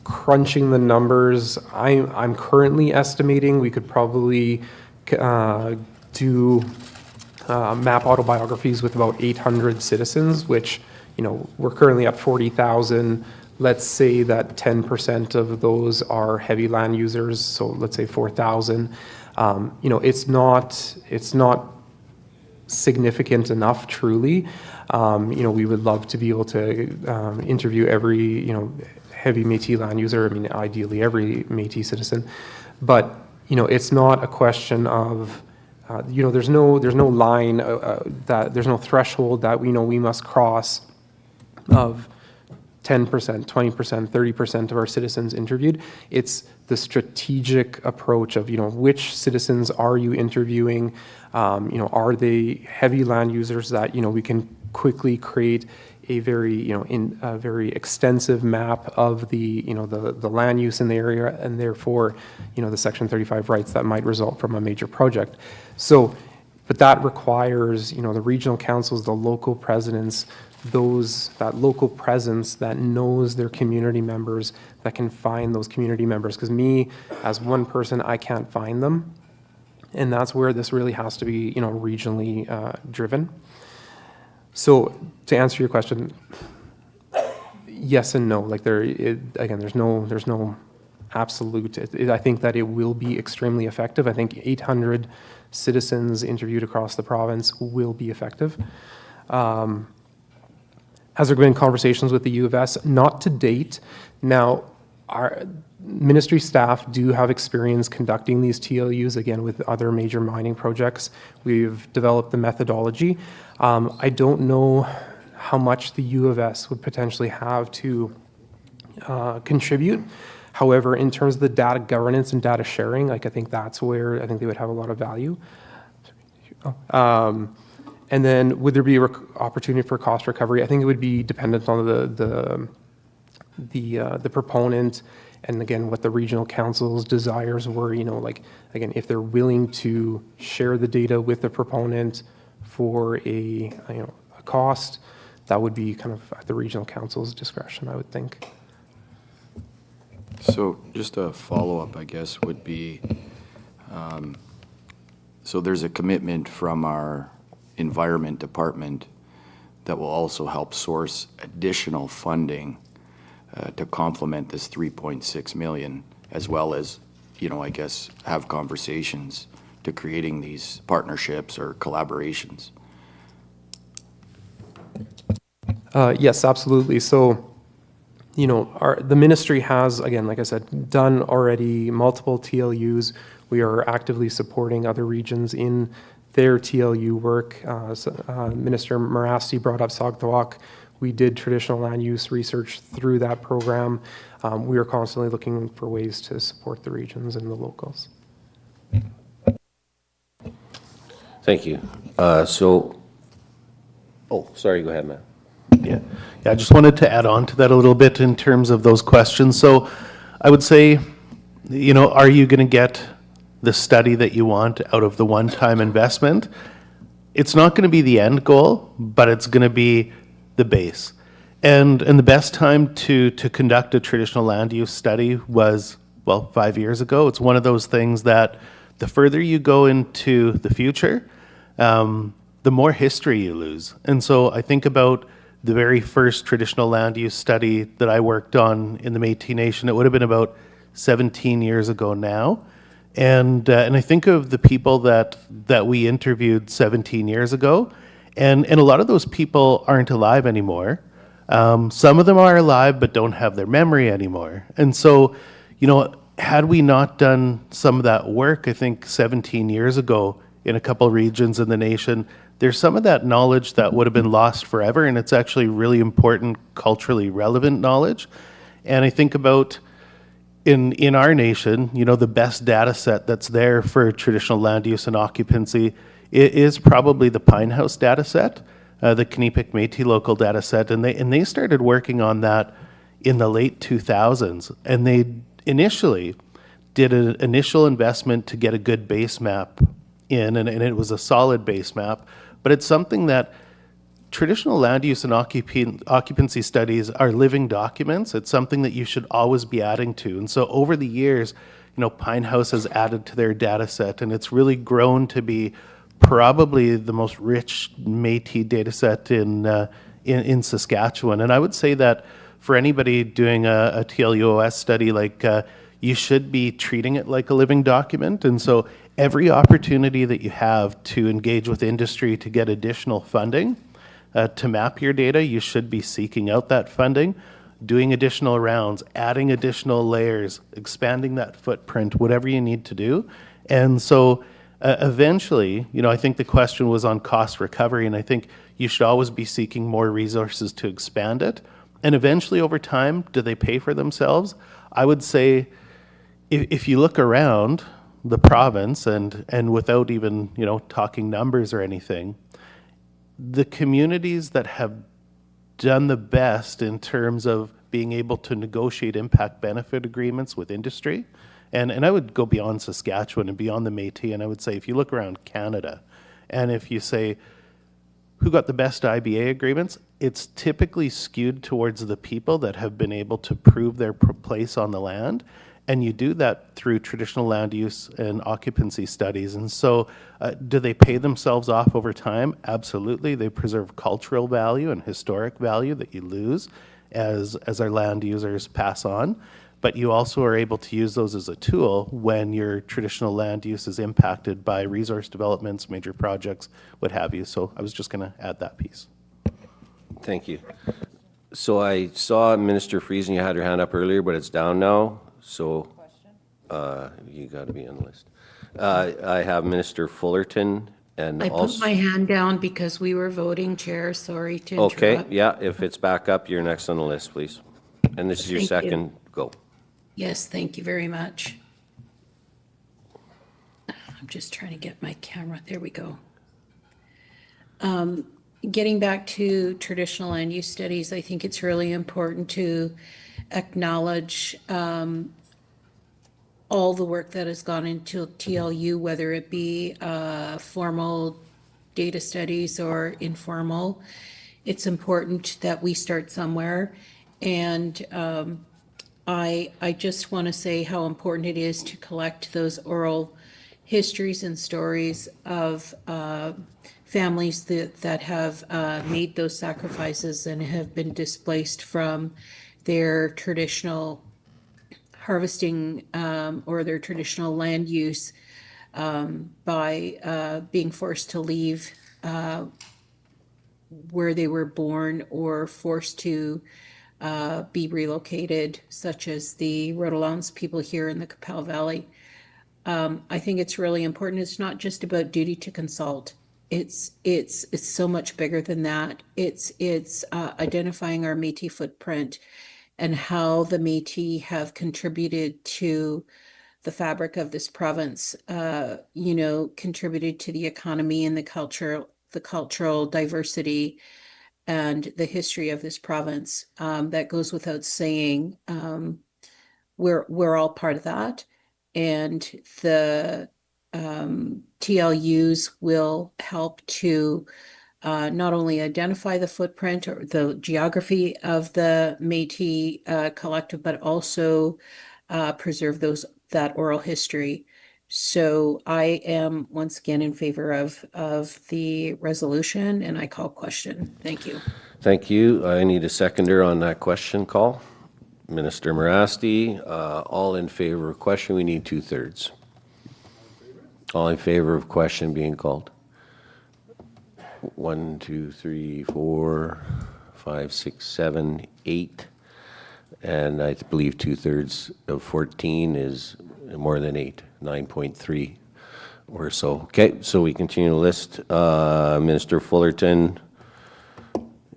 Crunching the numbers, I'm currently estimating we could probably do map autobiographies with about 800 citizens, which, you know, we're currently at 40,000. Let's say that 10% of those are heavy land users, so let's say 4,000. You know, it's not significant enough, truly. You know, we would love to be able to interview every, you know, heavy Métis land user. I mean, ideally every Métis citizen, but you know, it's not a question of, you know, there's no line there's no threshold that we know we must cross of 10%, 20%, 30% of our citizens interviewed. It's the strategic approach of, you know, which citizens are you interviewing? You know, are they heavy land users that, you know, we can quickly create a very, you know, a very extensive map of the, you know, the land use in the area, and therefore, you know, the Section 35 rights that might result from a major project. So, but that requires, you know, the regional councils, the local presidents, that local presence that knows their community members, that can find those community members. Because me, as one person, I can't find them. And that's where this really has to be, you know, regionally driven. So to answer your question, yes and no. Like again, there's no absolute. I think that it will be extremely effective. I think 800 citizens interviewed across the province will be effective. Has there been conversations with the U of S? Not to date. Now, our ministry staff do have experience conducting these TLUs, again, with other major mining projects. We've developed the methodology. I don't know how much the U of S would potentially have to contribute. However, in terms of the data governance and data sharing, like, I think that's where I think they would have a lot of value. And then would there be opportunity for cost recovery? I think it would be dependent on the proponent, and again, what the regional council's desires were, like, again, if they're willing to share the data with the proponent for a cost, that would be kind of at the regional council's discretion, I would think. So just a follow-up, I guess, would be, so there's a commitment from our environment department that will also help source additional funding to complement this 3.6 million, as well as, I guess, have conversations to creating these partnerships or collaborations. Yes, absolutely. So, the ministry has, again, like I said, done already multiple TLUs. We are actively supporting other regions in their TLU work. Minister Marasti brought up Saugatuck. We did traditional land use research through that program. We are constantly looking for ways to support the regions and the locals. Thank you. Sorry, go ahead, Matt. Yeah, I just wanted to add on to that a little bit in terms of those questions. So I would say, are you going to get the study that you want out of the one-time investment? It's not going to be the end goal, but it's going to be the base. And the best time to conduct a traditional land use study was, 5 years ago. It's one of those things that the further you go into the future, the more history you lose. And so I think about the very first traditional land use study that I worked on in the Métis Nation. It would have been about 17 years ago now. And I think of the people that we interviewed 17 years ago, and a lot of those people aren't alive anymore. Some of them are alive but don't have their memory anymore. And so, had we not done some of that work, I think 17 years ago in a couple regions in the nation, there's some of that knowledge that would have been lost forever, and it's actually really important, culturally relevant knowledge. And I think about in our nation, the best data set that's there for traditional land use and occupancy is probably the Pine House data set, the Knipeck Métis local data set, and they started working on that in the late 2000s, and they initially did an initial investment to get a good base map in, and it was a solid base map, but it's something that traditional land use and occupancy studies are living documents. It's something that you should always be adding to. And so over the years, Pine House has added to their data set, and it's really grown to be probably the most rich Métis data set in Saskatchewan. And I would say that for anybody doing a TLUOS study, you should be treating it like a living document. And so every opportunity that you have to engage with industry to get additional funding, to map your data, you should be seeking out that funding, doing additional rounds, adding additional layers, expanding that footprint, whatever you need to do. And so eventually, I think the question was on cost recovery, and I think you should always be seeking more resources to expand it. And eventually, over time, do they pay for themselves? I would say if you look around the province and without even, talking numbers or anything, the communities that have done the best in terms of being able to negotiate impact benefit agreements with industry, and I would go beyond Saskatchewan and beyond the Métis, and I would say if you look around Canada, and if you say, who got the best IBA agreements, it's typically skewed towards the people that have been able to prove their place on the land. And you do that through traditional land use and occupancy studies. And so do they pay themselves off over time? Absolutely. They preserve cultural value and historic value that you lose as our land users pass on. But you also are able to use those as a tool when your traditional land use is impacted by resource developments, major projects, what have you. So I was just going to add that piece. Thank you. So I saw Minister Friesen, you had your hand up earlier, but it's down now. So you got to be on the list. I have Minister Fullerton and I also... put my hand down because we were voting, Chair. Sorry to interrupt. Okay, yeah, if it's back up, you're next on the list, please. And this is your second go. Yes, thank you very much. I'm just trying to get my camera. There we go. Getting back to traditional land use studies, I think it's really important to acknowledge all the work that has gone into TLU, whether it be formal data studies or informal. It's important that we start somewhere. And I just want to say how important it is to collect those oral histories and stories of families that have made those sacrifices and have been displaced from their traditional harvesting or their traditional land use by being forced to leave where they were born or forced to be relocated, such as the Rotelans people here in the Qu'Appelle Valley. I think it's really important. It's not just about duty to consult. It's so much bigger than that. It's identifying our Métis footprint and how the Métis have contributed to the fabric of this province, contributed to the economy and the cultural diversity and the history of this province. That goes without saying. We're all part of that. And the TLUs will help to not only identify the footprint or the geography of the Métis collective, but also preserve that oral history. So I am once again in favor of the resolution, and I call question. Thank you. Thank you. I need a seconder on that question call. Minister Morasti, all in favor of question, we need 2/3. All in favor of question being called. 1, 2, 3, 4, 5, 6, 7, 8. And I believe 2/3 of 14 is more than 8, 9.3 or so. Okay, so we continue to list. Minister Fullerton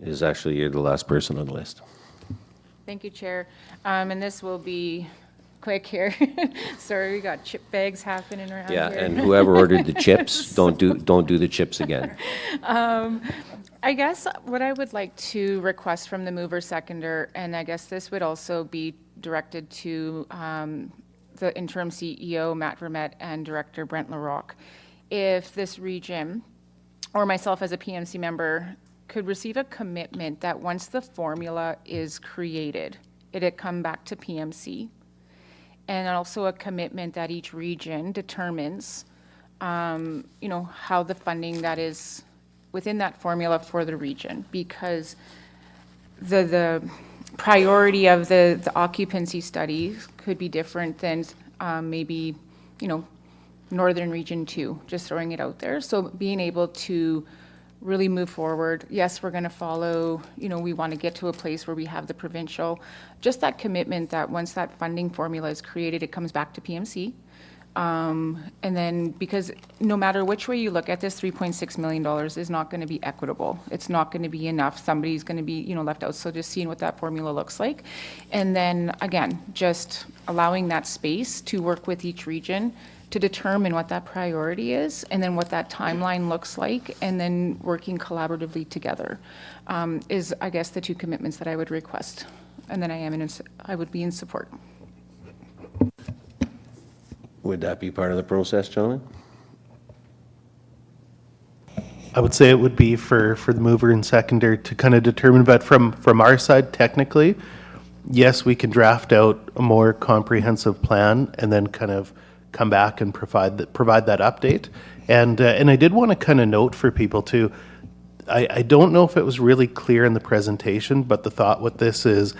is actually, you're the last person on the list. Thank you, Chair. And this will be quick here. Sorry, we got chip bags happening around here. Yeah, and whoever ordered the chips, don't do the chips again. I guess what I would like to request from the mover seconder, and I guess this would also be directed to the interim CEO, Matt Vermette, and Director Brent Larocque, if this region, or myself as a PMC member, could receive a commitment that once the formula is created, it'd come back to PMC, and also a commitment that each region determines, how the funding that is within that formula for the region, because the priority of the occupancy studies could be different than maybe, Northern Region 2, just throwing it out there. So being able to really move forward. Yes, we're going to follow, we want to get to a place where we have the provincial, just that commitment that once that funding formula is created, it comes back to PMC. And then, because no matter which way you look at this, $3.6 million is not going to be equitable. It's not going to be enough. Somebody's going to be, left out. So just seeing what that formula looks like. And then, again, just allowing that space to work with each region to determine what that priority is, and then what that timeline looks like, and then working collaboratively together is, I guess, the two commitments that I would request. And then I would be in support. Would that be part of the process, gentlemen? I would say it would be for the mover and seconder to kind of determine, but from our side, technically, yes, we can draft out a more comprehensive plan and then kind of come back and provide that update. And I did want to kind of note for people too, I don't know if it was really clear in the presentation, but the thought with this is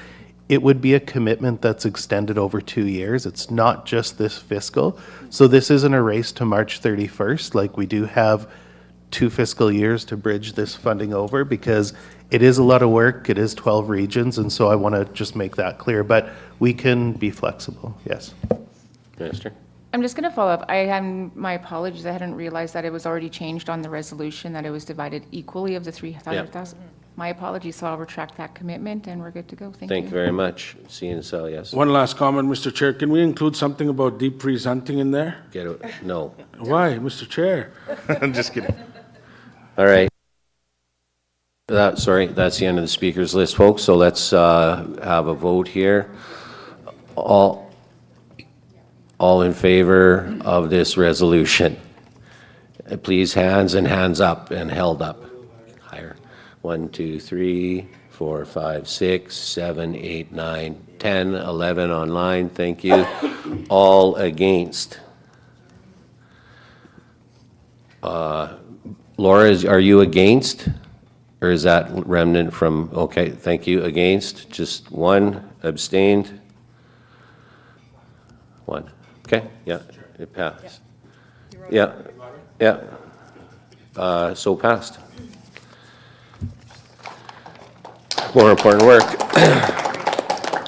it would be a commitment that's extended over 2 years. It's not just this fiscal. So this isn't a race to March 31st. Like, we do have 2 fiscal years to bridge this funding over, because it is a lot of work. It is 12 regions. And so I want to just make that clear, but we can be flexible. Yes. Minister. I'm just going to follow up. My apologies. I hadn't realized that it was already changed on the resolution, that it was divided equally of the 300,000. Yep. My apologies. So I'll retract that commitment, and we're good to go. Thank you very much. CNSL, yes. One last comment, Mr. Chair. Can we include something about deep freeze hunting in there? No. Why, Mr. Chair? I'm just kidding. All right. Sorry, that's the end of the speakers list, folks. So let's have a vote here. All in favor of this resolution? Please, hands and hands up and held up. Higher. 1, 2, 3, 4, 5, 6, 7, 8, 9, 10, 11 online. Thank you. All against? Laura, are you against? Or is that remnant from, okay, thank you. Against? Just one. Abstained? One. Okay, yeah, it passed. Yeah, yeah. So passed. More important work.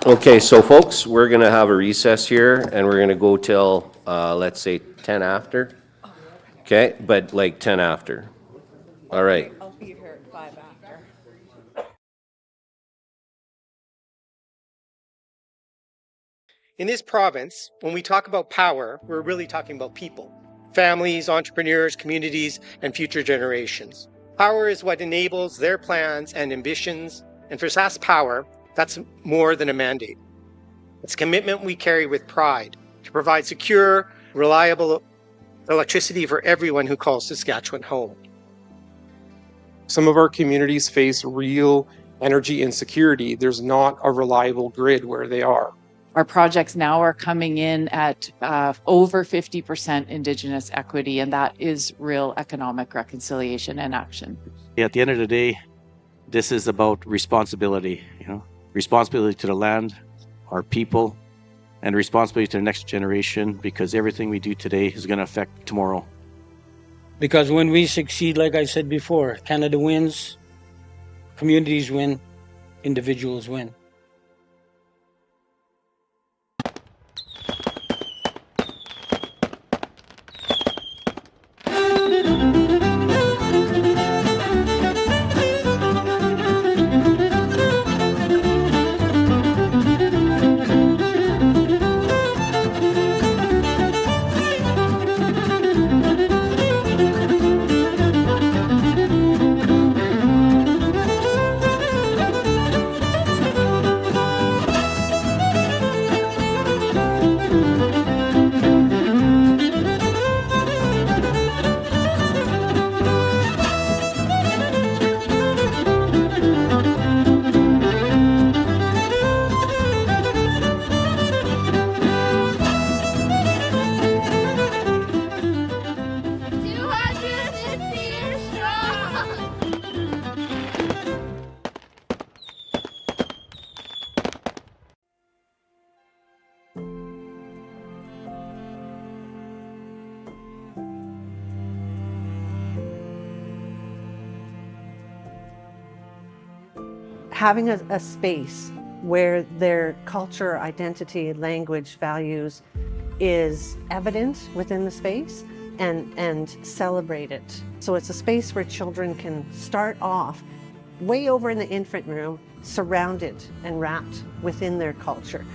Okay, so folks, we're going to have a recess here, and we're going to go till, let's say, 10 after. Okay, but like 10 after. All right. I'll be here at 5 after. In this province, when we talk about power, we're really talking about people. Families, entrepreneurs, communities, and future generations. Power is what enables their plans and ambitions, and for Sask Power, that's more than a mandate. It's a commitment we carry with pride to provide secure, reliable electricity for everyone who calls Saskatchewan home. Some of our communities face real energy insecurity. There's not a reliable grid where they are. Our projects now are coming in at over 50% Indigenous equity, and that is real economic reconciliation and action. At the end of the day, this is about responsibility, responsibility to the land, our people, and responsibility to the next generation, because everything we do today is going to affect tomorrow. Because when we succeed, like I said before, Canada wins, communities win, individuals win. Having a space where their culture, identity, language, values is evident within the space and celebrate it. So it's a space where children can start off way over in the infant room, surrounded and wrapped within their culture.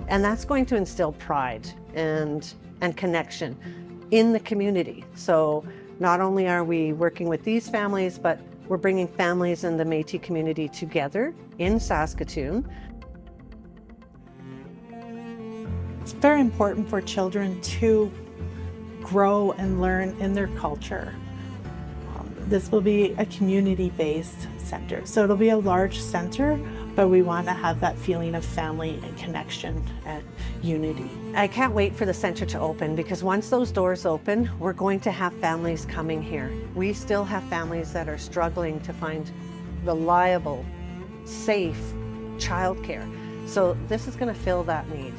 And that's going to instill pride and connection in the community. So not only are we working with these families, but we're bringing families in the Métis community together in Saskatoon. It's very important for children to grow and learn in their culture. This will be a community-based center. So it'll be a large center, but we want to have that feeling of family and connection and unity. I can't wait for the center to open, because once those doors open, we're going to have families coming here. We still have families that are struggling to find reliable, safe childcare. So this is going to fill that need.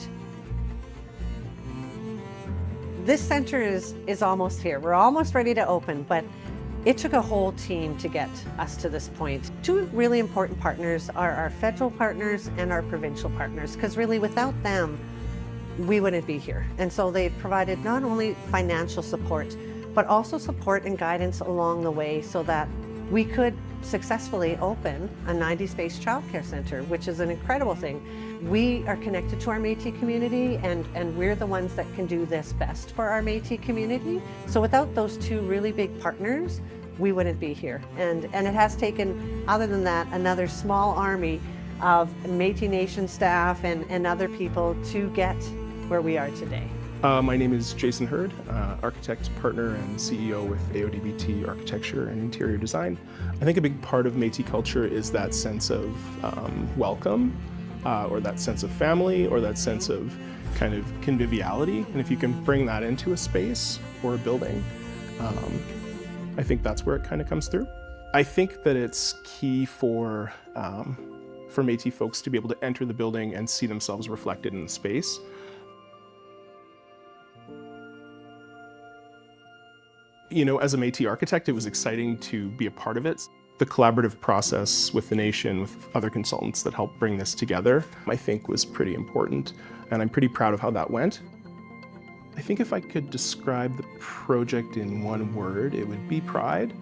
This center is almost here. We're almost ready to open, but it took a whole team to get us to this point. Two really important partners are our federal partners and our provincial partners, because really without them, we wouldn't be here. And so they've provided not only financial support, but also support and guidance along the way so that we could successfully open a 90-space childcare center, which is an incredible thing. We are connected to our Métis community, and we're the ones that can do this best for our Métis community. So without those two really big partners, we wouldn't be here. And it has taken, other than that, another small army of Métis Nation staff and other people to get where we are today. My name is Jason Hurd, architect, partner, and CEO with AODBT Architecture and Interior Design. I think a big part of Métis culture is that sense of welcome, or that sense of family, or that sense of kind of conviviality. And if you can bring that into a space or a building, I think that's where it kind of comes through. I think that it's key for Métis folks to be able to enter the building and see themselves reflected in the space. You know, as a Métis architect, it was exciting to be a part of it. The collaborative process with the nation, with other consultants that helped bring this together, I think was pretty important, and I'm pretty proud of how that went. I think if I could describe the project in one word, it would be pride.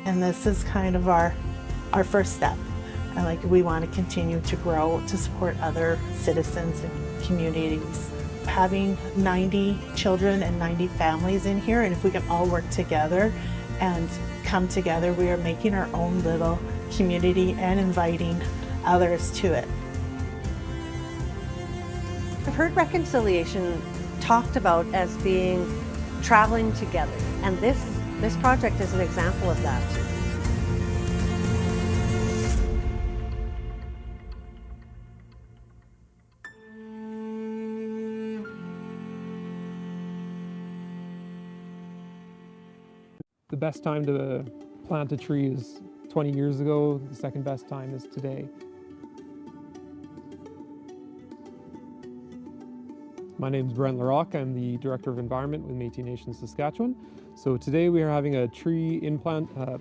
And this is kind of our first step. And we want to continue to grow to support other citizens and communities. Having 90 children and 90 families in here, and if we can all work together and come together, we are making our own little community and inviting others to it. I've heard reconciliation talked about as being traveling together, and this project is an example of that. The best time to plant a tree is 20 years ago. The second best time is today. My name is Brent Larocque. I'm the Director of Environment with Métis Nation-Saskatchewan. So today we are having a tree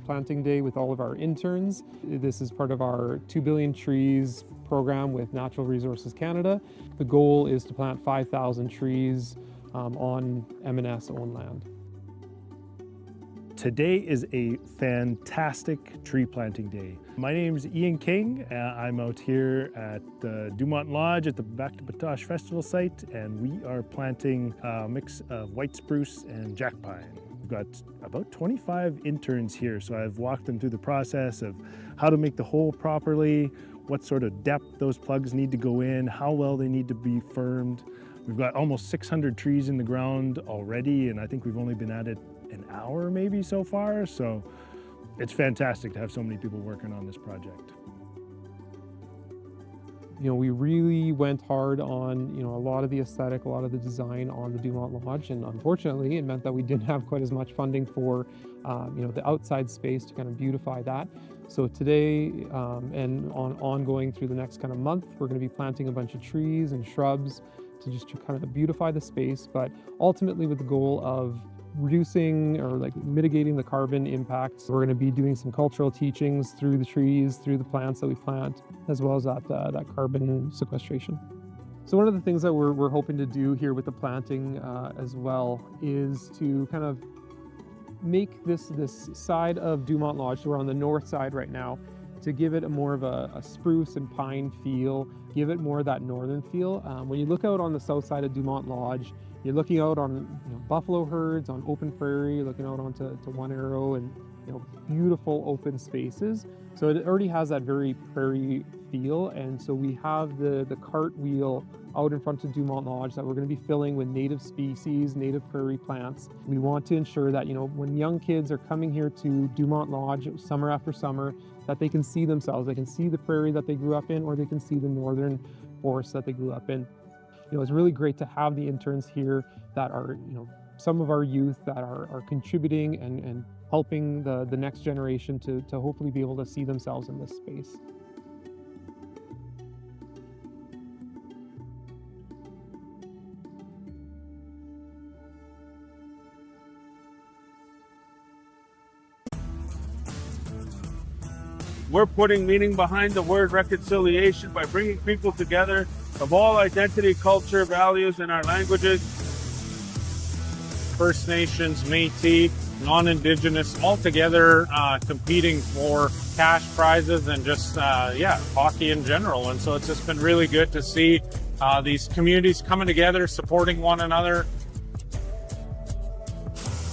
planting day with all of our interns. This is part of our 2 Billion Trees program with Natural Resources Canada. The goal is to plant 5,000 trees on M&S owned land. Today is a fantastic tree planting day. My name is Ian King. I'm out here at the Dumont Lodge at the Back to Batoche Festival site, and we are planting a mix of white spruce and jack pine. We've got about 25 interns here, so I've walked them through the process of how to make the hole properly, what sort of depth those plugs need to go in, how well they need to be firmed. We've got almost 600 trees in the ground already, and I think we've only been at it an hour maybe so far, so it's fantastic to have so many people working on this project. You know, we really went hard on, a lot of the aesthetic, a lot of the design on the Dumont Lodge, and unfortunately it meant that we didn't have quite as much funding for, the outside space to kind of beautify that. So today and ongoing through the next kind of month, we're going to be planting a bunch of trees and shrubs to just kind of beautify the space, but ultimately with the goal of reducing or mitigating the carbon impacts. We're going to be doing some cultural teachings through the trees, through the plants that we plant, as well as that carbon sequestration. So one of the things that we're hoping to do here with the planting as well is to kind of make this side of Dumont Lodge, so we're on the north side right now, to give it more of a spruce and pine feel, give it more of that northern feel. When you look out on the south side of Dumont Lodge, you're looking out on buffalo herds, on open prairie, looking out onto One Arrow, and beautiful open spaces. So it already has that very prairie feel, and so we have the cartwheel out in front of Dumont Lodge that we're going to be filling with native species, native prairie plants. We want to ensure that when young kids are coming here to Dumont Lodge summer after summer, that they can see themselves. They can see the prairie that they grew up in, or they can see the northern forest that they grew up in. It's really great to have the interns here that are, some of our youth that are contributing and helping the next generation to hopefully be able to see themselves in this space. We're putting meaning behind the word reconciliation by bringing people together of all identity, culture, values, and our languages. First Nations, Métis, non-Indigenous, all together competing for cash prizes and just, hockey in general. And so it's just been really good to see these communities coming together, supporting one another.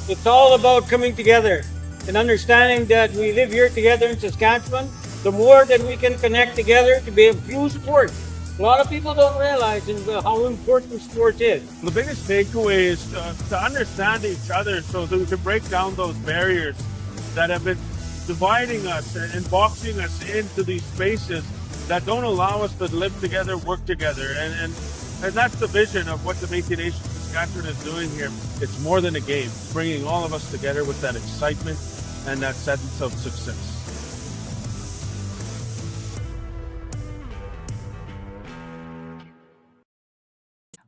It's all about coming together and understanding that we live here together in Saskatchewan. The more that we can connect together to be able to use sport. A lot of people don't realize how important sport is. The biggest takeaway is to understand each other so that we can break down those barriers that have been dividing us and boxing us into these spaces that don't allow us to live together, work together. And that's the vision of what the Métis Nation-Saskatchewan is doing here. It's more than a game, it's bringing all of us together with that excitement and that sense of success.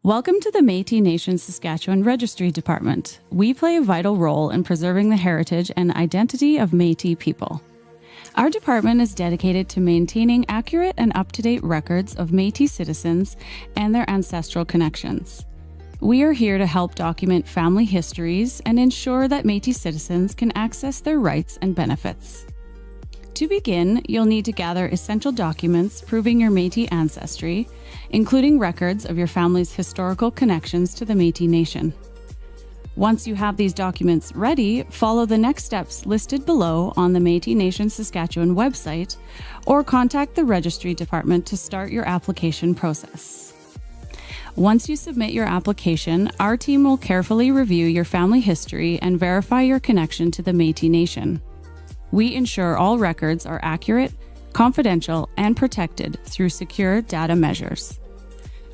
Welcome to the Métis Nation-Saskatchewan Registry Department. We play a vital role in preserving the heritage and identity of Métis people. Our department is dedicated to maintaining accurate and up-to-date records of Métis citizens and their ancestral connections. We are here to help document family histories and ensure that Métis citizens can access their rights and benefits. To begin, you'll need to gather essential documents proving your Métis ancestry, including records of your family's historical connections to the Métis Nation. Once you have these documents ready, follow the next steps listed below on the Métis Nation-Saskatchewan website or contact the Registry Department to start your application process. Once you submit your application, our team will carefully review your family history and verify your connection to the Métis Nation. We ensure all records are accurate, confidential, and protected through secure data measures.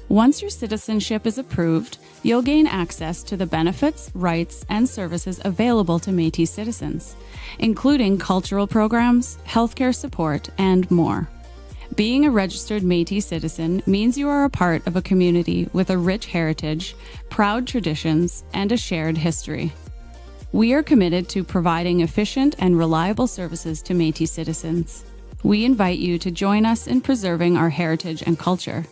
Once your citizenship is approved, you'll gain access to the benefits, rights, and services available to Métis citizens, including cultural programs, healthcare support, and more. Being a registered Métis citizen means you are a part of a community with a rich heritage, proud traditions, and a shared history. We are committed to providing efficient and reliable services to Métis citizens. We invite you to join us in preserving our heritage and culture.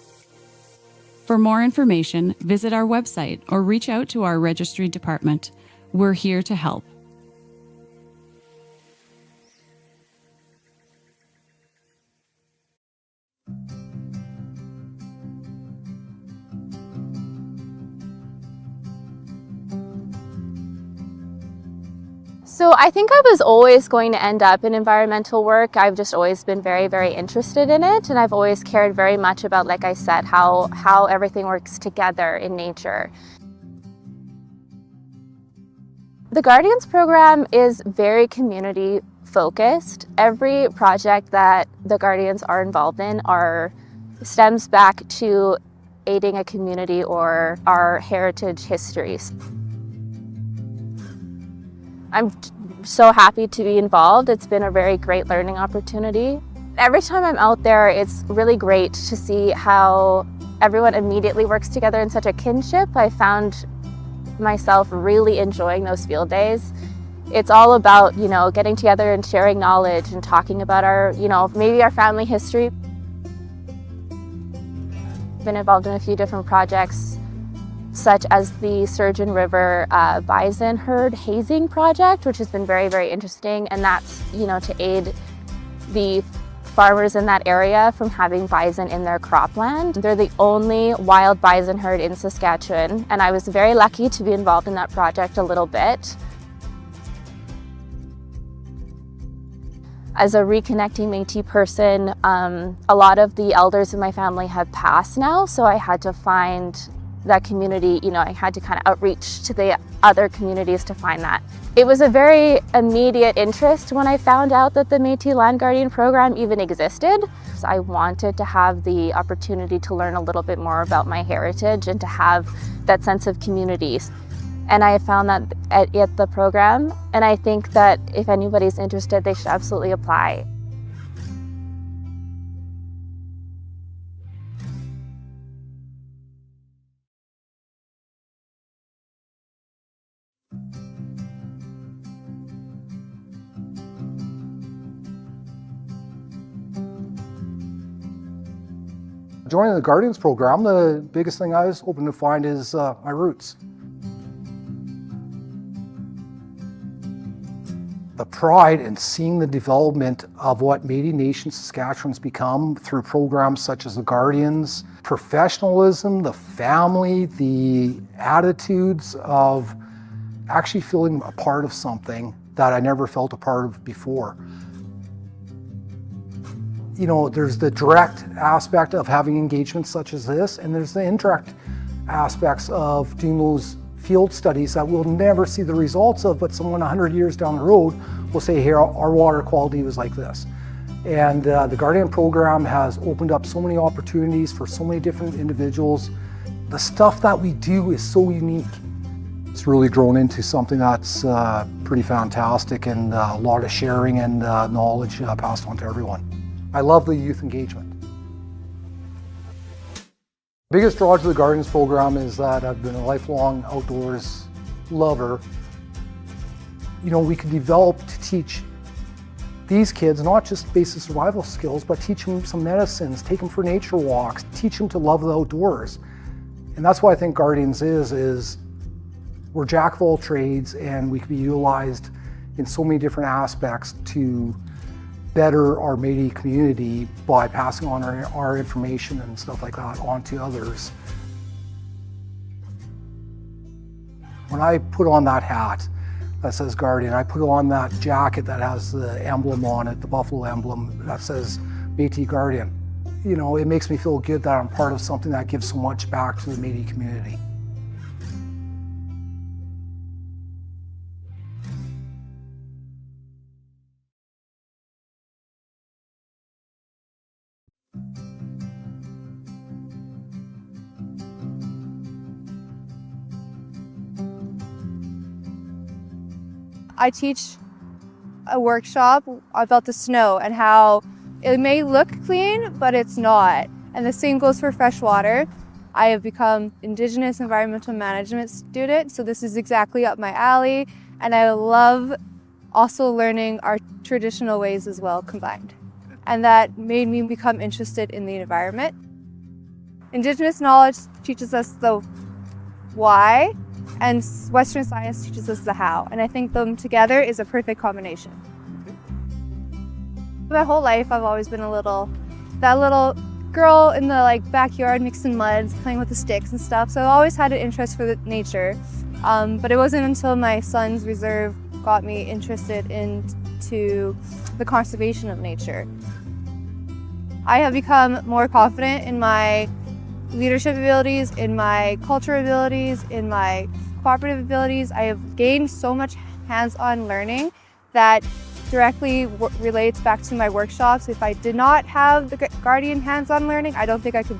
For more information, visit our website or reach out to our registry department. We're here to help. So I think I was always going to end up in environmental work. I've just always been very, very interested in it. And I've always cared very much about, like I said, how everything works together in nature. The Guardians program is very community focused. Every project that the Guardians are involved in stems back to aiding a community or our heritage histories. I'm so happy to be involved. It's been a very great learning opportunity. Every time I'm out there, it's really great to see how everyone immediately works together in such a kinship. I found myself really enjoying those field days. It's all about, getting together and sharing knowledge and talking about our, maybe our family history. I've been involved in a few different projects, such as the Sturgeon River bison herd hazing project, which has been very, very interesting. And that's, to aid the farmers in that area from having bison in their cropland. They're the only wild bison herd in Saskatchewan, and I was very lucky to be involved in that project a little bit. As a reconnecting Métis person, a lot of the elders in my family have passed now, so I had to find that community, I had to kind of outreach to the other communities to find that. It was a very immediate interest when I found out that the Métis Land Guardian program even existed. So I wanted to have the opportunity to learn a little bit more about my heritage and to have that sense of community. And I found that at the program, and I think that if anybody's interested, they should absolutely apply. Joining the Guardians program, the biggest thing I was hoping to find is my roots. the pride in seeing the development of what Métis Nation-Saskatchewan's become through programs such as the Guardians, professionalism, the family, the attitudes of actually feeling a part of something that I never felt a part of before. You know, there's the direct aspect of having engagements such as this, and there's the indirect aspects of doing those field studies that we'll never see the results of, but someone 100 years down the road will say, here, our water quality was like this. And the Guardian program has opened up so many opportunities for so many different individuals. The stuff that we do is so unique. It's really grown into something that's pretty fantastic, and a lot of sharing and knowledge passed on to everyone. I love the youth engagement. Biggest draw to the Guardians program is that I've been a lifelong outdoors lover. You know, we can develop to teach these kids not just basic survival skills, but teach them some medicines, take them for nature walks, teach them to love the outdoors. And that's why I think Guardians is we're jack of all trades, and we can be utilized in so many different aspects to better our Métis community by passing on our information and stuff like that on to others. When I put on that hat that says Guardian, I put on that jacket that has the emblem on it, the buffalo emblem that says Métis Guardian. You know, it makes me feel good that I'm part of something that gives so much back to the Métis community. I teach a workshop about the snow and how it may look clean, but it's not. And the same goes for fresh water. I have become Indigenous environmental management student, so this is exactly up my alley. And I love also learning our traditional ways as well combined. And that made me become interested in the environment. Indigenous knowledge teaches us the why, and Western science teaches us the how. And I think them together is a perfect combination. My whole life, I've always been that little girl in the backyard mixing muds, playing with the sticks and stuff. So I always had an interest for nature. But it wasn't until my son's reserve got me interested into the conservation of nature. I have become more confident in my leadership abilities, in my cultural abilities, in my cooperative abilities. I have gained so much hands-on learning that directly relates back to my workshops. If I did not have the Guardian hands-on learning, I don't think I could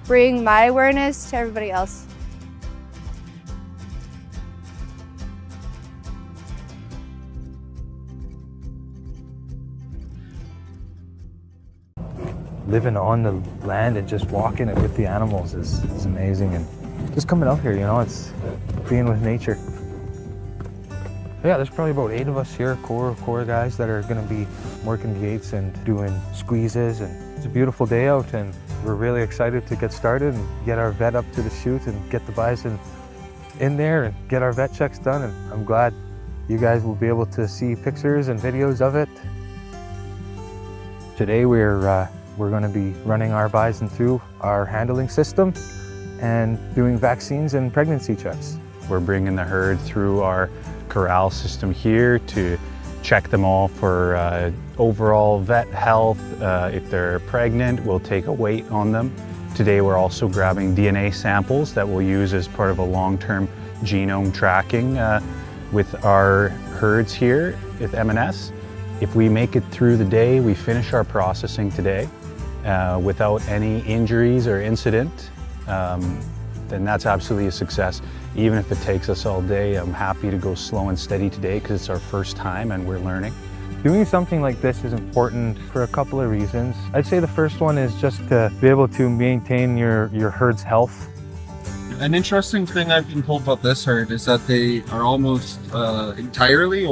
bring my awareness to everybody else. Living on the land and just walking it with the animals is amazing, and just coming out here, you know, it's being with nature. Yeah, there's probably about 8 of us here, core guys that are going to be working gates and doing squeezes, and it's a beautiful day out, and we're really excited to get started and get our vet up to the chute and get the bison in there and get our vet checks done, and I'm glad you guys will be able to see pictures and videos of it. Today we're going to be running our bison through our handling system and doing vaccines and pregnancy checks. We're bringing the herd through our corral system here to check them all for overall vet health. If they're pregnant, we'll take a weight on them. Today we're also grabbing DNA samples that we'll use as part of a long-term genome tracking with our herds here at M&S. If we make it through the day, we finish our processing today without any injuries or incident, then that's absolutely a success. Even if it takes us all day, I'm happy to go slow and steady today because it's our first time and we're learning. Doing something like this is important for a couple of reasons. I'd say the first one is just to be able to maintain your herd's health. An interesting thing I've been told about this herd is that they are almost entirely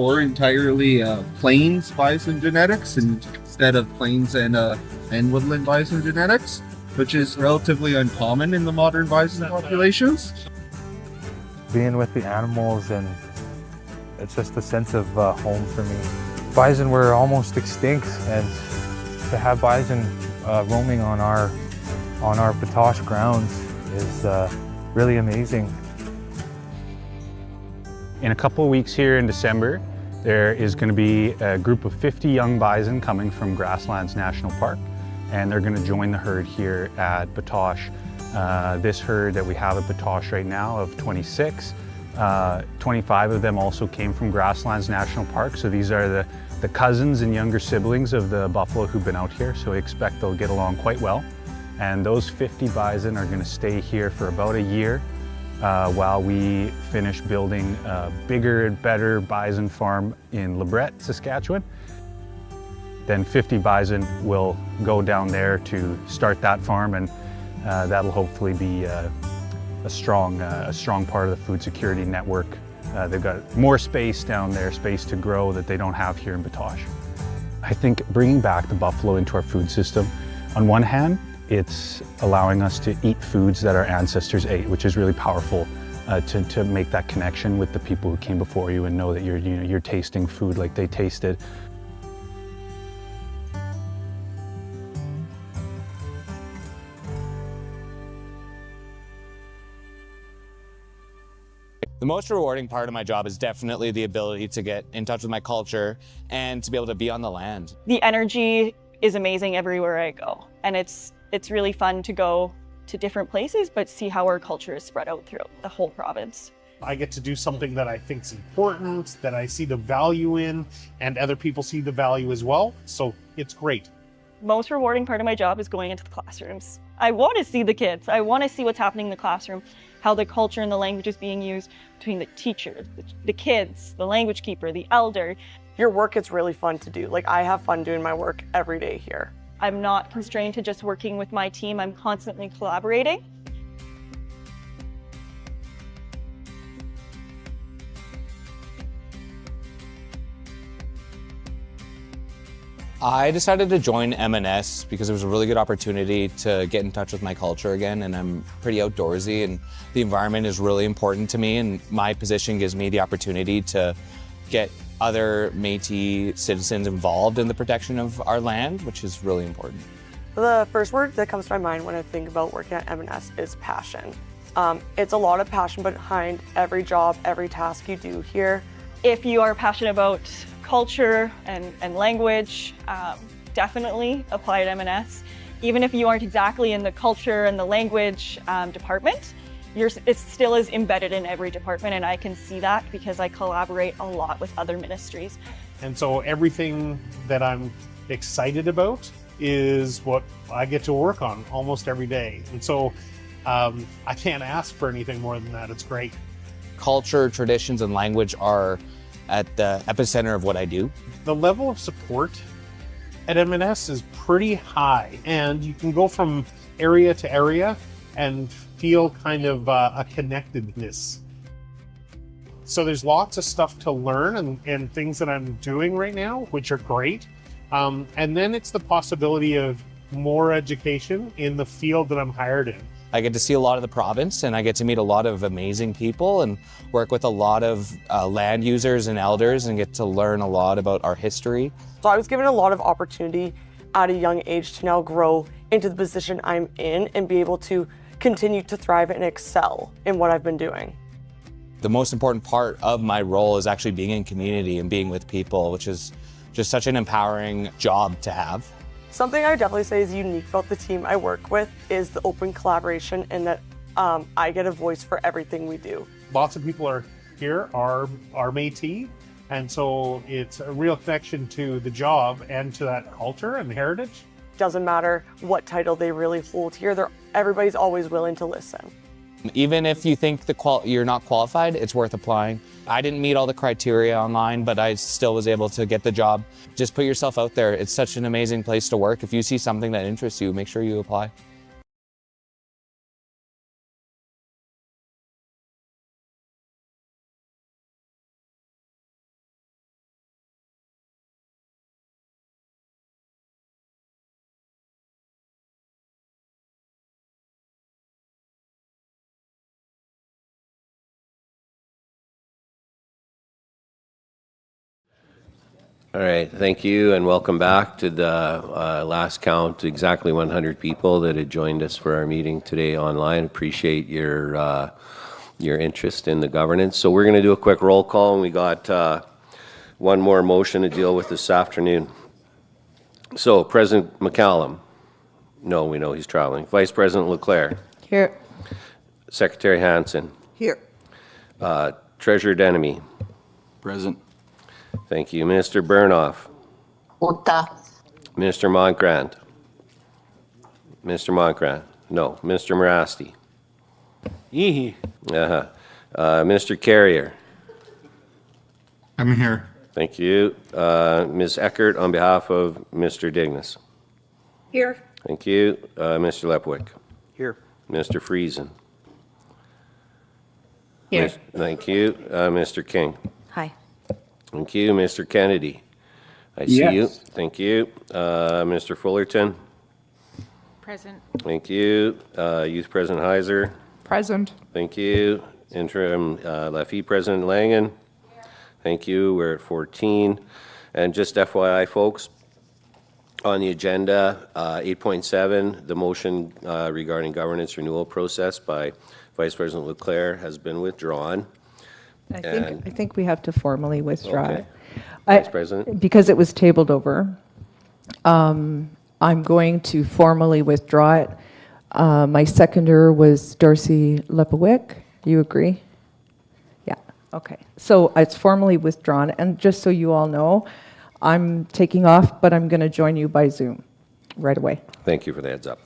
plains bison genetics instead of plains and woodland bison genetics, which is relatively uncommon in the modern bison populations. Being with the animals and it's just a sense of home for me. Bison were almost extinct, and to have bison roaming on our Batoche grounds is really amazing. In a couple of weeks here in December, there is going to be a group of 50 young bison coming from Grasslands National Park, and they're going to join the herd here at Batoche. This herd that we have at Batoche right now of 26, 25 of them also came from Grasslands National Park, so these are the cousins and younger siblings of the buffalo who've been out here, so I expect they'll get along quite well. And those 50 bison are going to stay here for about a year while we finish building a bigger and better bison farm in Lebret, Saskatchewan. Then 50 bison will go down there to start that farm, and that'll hopefully be a strong part of the food security network. They've got more space down there, space to grow that they don't have here in Batoche. I think bringing back the buffalo into our food system, on one hand, it's allowing us to eat foods that our ancestors ate, which is really powerful to make that connection with the people who came before you and know that you're tasting food like they tasted. The most rewarding part of my job is definitely the ability to get in touch with my culture and to be able to be on the land. The energy is amazing everywhere I go, and it's really fun to go to different places but see how our culture is spread out throughout the whole province. I get to do something that I think is important, that I see the value in, and other people see the value as well, so it's great. Most rewarding part of my job is going into the classrooms. I want to see the kids. I want to see what's happening in the classroom, how the culture and the language is being used between the teacher, the kids, the language keeper, the elder. Your work is really fun to do. Like, I have fun doing my work every day here. I'm not constrained to just working with my team. I'm constantly collaborating. I decided to join M&S because it was a really good opportunity to get in touch with my culture again, and I'm pretty outdoorsy and the environment is really important to me, and my position gives me the opportunity to get other Métis citizens involved in the protection of our land, which is really important. The first word that comes to my mind when I think about working at M&S is passion. It's a lot of passion behind every job, every task you do here. If you are passionate about culture and language, definitely apply at M&S. Even if you aren't exactly in the culture and the language department, it still is embedded in every department, and I can see that because I collaborate a lot with other ministries. And so everything that I'm excited about is what I get to work on almost every day. And so I can't ask for anything more than that. It's great. Culture, traditions, and language are at the epicenter of what I do. The level of support at M&S is pretty high, and you can go from area to area and feel kind of a connectedness. So there's lots of stuff to learn and things that I'm doing right now, which are great. And then it's the possibility of more education in the field that I'm hired in. I get to see a lot of the province, and I get to meet a lot of amazing people and work with a lot of land users and elders and get to learn a lot about our history. So I was given a lot of opportunity at a young age to now grow into the position I'm in and be able to continue to thrive and excel in what I've been doing. The most important part of my role is actually being in community and being with people, which is just such an empowering job to have. Something I would definitely say is unique about the team I work with is the open collaboration, and that I get a voice for everything we do. Lots of people are Métis, and so it's a real connection to the job and to that culture and heritage. Doesn't matter what title they really hold here, everybody's always willing to listen. Even if you think you're not qualified, it's worth applying. I didn't meet all the criteria online, but I still was able to get the job. Just put yourself out there. It's such an amazing place to work. If you see something that interests you, make sure you apply. All right, thank you, and welcome back to the last count, exactly 100 people that had joined us for our meeting today online. Appreciate your interest in the governance. So we're going to do a quick roll call, and we got one more motion to deal with this afternoon. So President McCallum, no, we know he's traveling. Vice President Leclerc. Here. Secretary Hansen. Here. Treasurer Denemy. Present. Thank you. Minister Burnoff. Ota. Minister Mongrand. Minister Mongrand. No. Minister Morasti. Minister Carrier. I'm here. Thank you. Ms. Eckert on behalf of Mr. Dignas. Here. Thank you. Mr. Lepwick. Here. Mr. Friesen. Here. Thank you. Mr. King. Hi. Thank you. Mr. Kennedy. I see Yes. you. Thank you. Mr. Fullerton. Present. Thank you. Youth President Heiser. Present. Thank you. Interim Lafite President Langen. Thank you. We're at 14. And just FYI, folks, on the agenda, 8.7, the motion regarding governance renewal process by Vice President Leclerc has been withdrawn. I think we have to formally withdraw Okay. it. Vice President? Because it was tabled over. I'm going to formally withdraw it. My seconder was Darcy Lepowick. You agree? Yeah, okay. So it's formally withdrawn, and just so you all know, I'm taking off, but I'm going to join you by Zoom right away. Thank you for the heads up.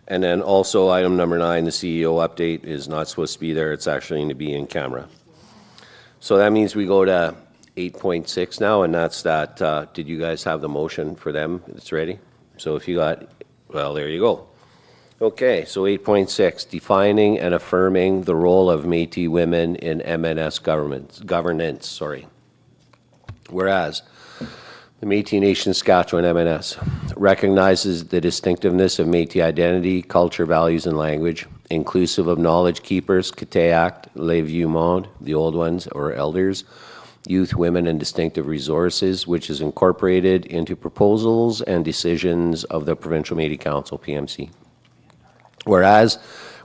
And then also item number 9, the CEO update is not supposed to be there. It's actually going to be in camera. So that means we go to 8.6 now, and that's that. Did you guys have the motion for them? It's ready? So if you got, well, there you go. Okay, so 8.6, defining and affirming the role of Métis women in MNS governance. Whereas the Métis Nation-Saskatchewan MNS recognizes the distinctiveness of Métis identity, culture, values, and language, inclusive of knowledge keepers, Kiteact, Les Vieux Monde, the old ones, or elders, youth, women, and distinctive resources, which is incorporated into proposals and decisions of the Provincial Métis Council, PMC. Whereas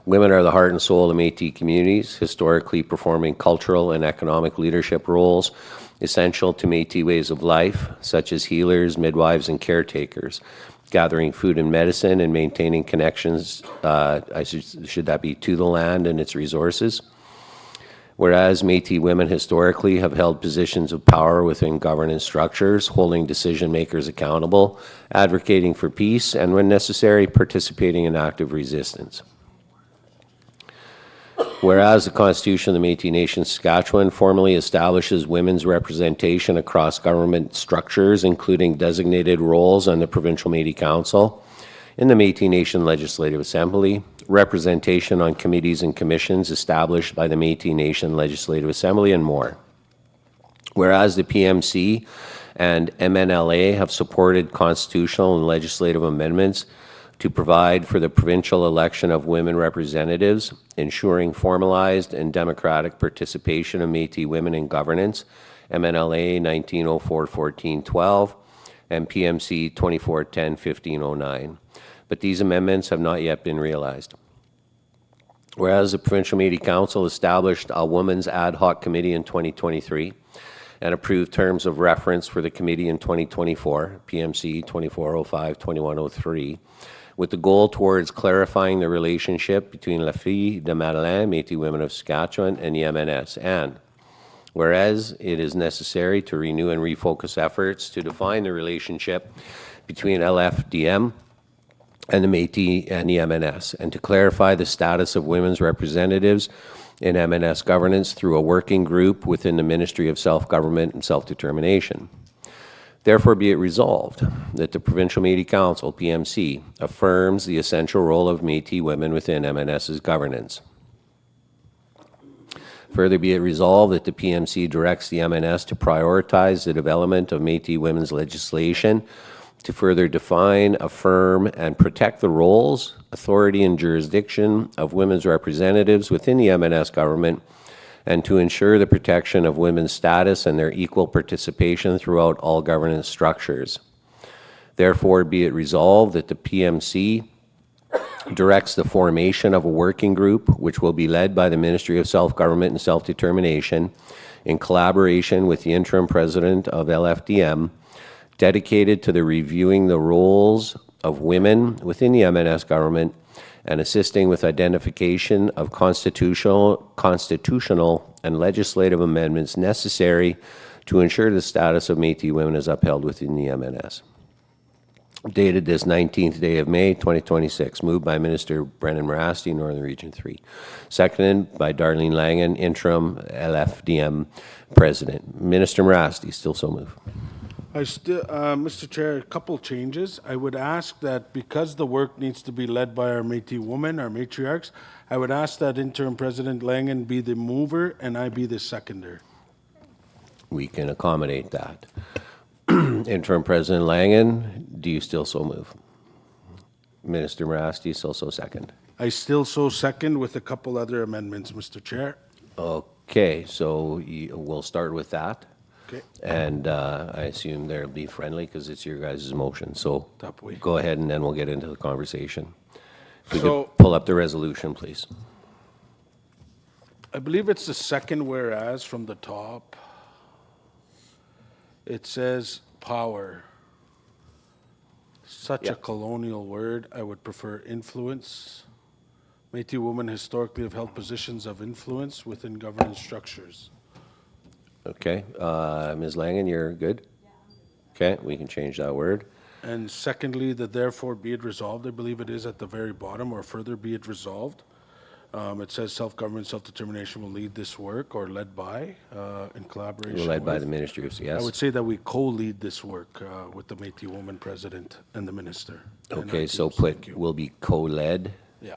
women are the heart and soul of Métis communities, historically performing cultural and economic leadership roles essential to Métis ways of life, such as healers, midwives, and caretakers, gathering food and medicine and maintaining connections, should that be to the land and its resources. Whereas Métis women historically have held positions of power within governance structures, holding decision makers accountable, advocating for peace, and when necessary, participating in active resistance. Whereas the Constitution of the Métis Nation-Saskatchewan formally establishes women's representation across government structures, including designated roles on the Provincial Métis Council, in the Métis Nation Legislative Assembly, representation on committees and commissions established by the Métis Nation Legislative Assembly, and more. Whereas the PMC and MNLA have supported constitutional and legislative amendments to provide for the provincial election of women representatives, ensuring formalized and democratic participation of Métis women in governance, MNLA 1904-1412 and PMC 2410-1509. But these amendments have not yet been realized. Whereas the Provincial Métis Council established a Women's Ad Hoc Committee in 2023 and approved terms of reference for the committee in 2024, PMC 2405-2103, with the goal towards clarifying the relationship between La Fille de Madeleine, Métis Women of Saskatchewan, and the MNS. And whereas it is necessary to renew and refocus efforts to define the relationship between LFDM and the Métis and the MNS, and to clarify the status of women's representatives in MNS governance through a working group within the Ministry of Self-Government and Self-Determination. Therefore, be it resolved that the Provincial Métis Council, PMC, affirms the essential role of Métis women within MNS's governance. Further, be it resolved that the PMC directs the MNS to prioritize the development of Métis women's legislation to further define, affirm, and protect the roles, authority, and jurisdiction of women's representatives within the MNS government, and to ensure the protection of women's status and their equal participation throughout all governance structures. Therefore, be it resolved that the PMC directs the formation of a working group which will be led by the Ministry of Self-Government and Self-Determination in collaboration with the interim president of LFDM, dedicated to the reviewing the roles of women within the MNS government and assisting with identification of constitutional and legislative amendments necessary to ensure the status of Métis women is upheld within the MNS. Dated this 19th day of May, 2026. Moved by Minister Brendan Morasti, Northern Region 3. Seconded by Darlene Langen, Interim LFDM President. Minister Morasti, still so moved. Mr. Chair, a couple changes. I would ask that because the work needs to be led by our Métis women, our matriarchs, I would ask that Interim President Langen be the mover and I be the seconder. We can accommodate that. Interim President Langen, do you still so move? Minister Morasti, still so second. I still so second with a couple other amendments, Mr. Chair. Okay, so we'll start with that. Okay. And I assume they'll be friendly because it's your guys' motion. So go ahead and then we'll get into the conversation. If you could pull up the resolution, please. I believe it's the second whereas from the top. It says power. Such a colonial word. I would prefer influence. Métis women historically have held positions of influence within governance structures. Okay, Ms. Langen, you're good? Okay, we can change that word. And secondly, that therefore be it resolved, I believe it is at the very bottom, or further be it resolved. It says self-government, self-determination will lead this work, or led by, in collaboration Led by with. the Ministry of, yes. I would say that we co-lead this work with the Métis woman president and the minister. Okay, so will be co-led? Yeah.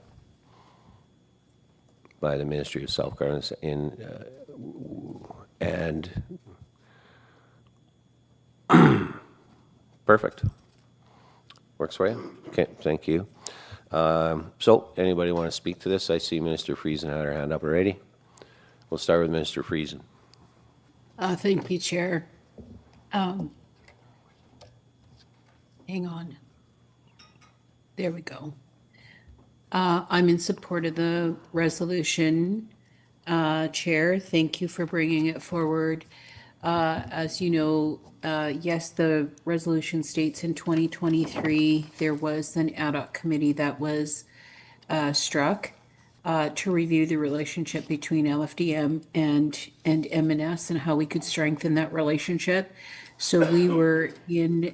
By the Ministry of Self-Governance and perfect. Works for you? Okay, thank you. So, anybody want to speak to this? I see Minister Friesen had her hand up already. We'll start with Minister Friesen. Thank you, Chair. Hang on. There we go. I'm in support of the resolution. Chair, thank you for bringing it forward. As you know, yes, the resolution states in 2023 there was an ad hoc committee that was struck to review the relationship between LFDM and MNS and how we could strengthen that relationship. So we were in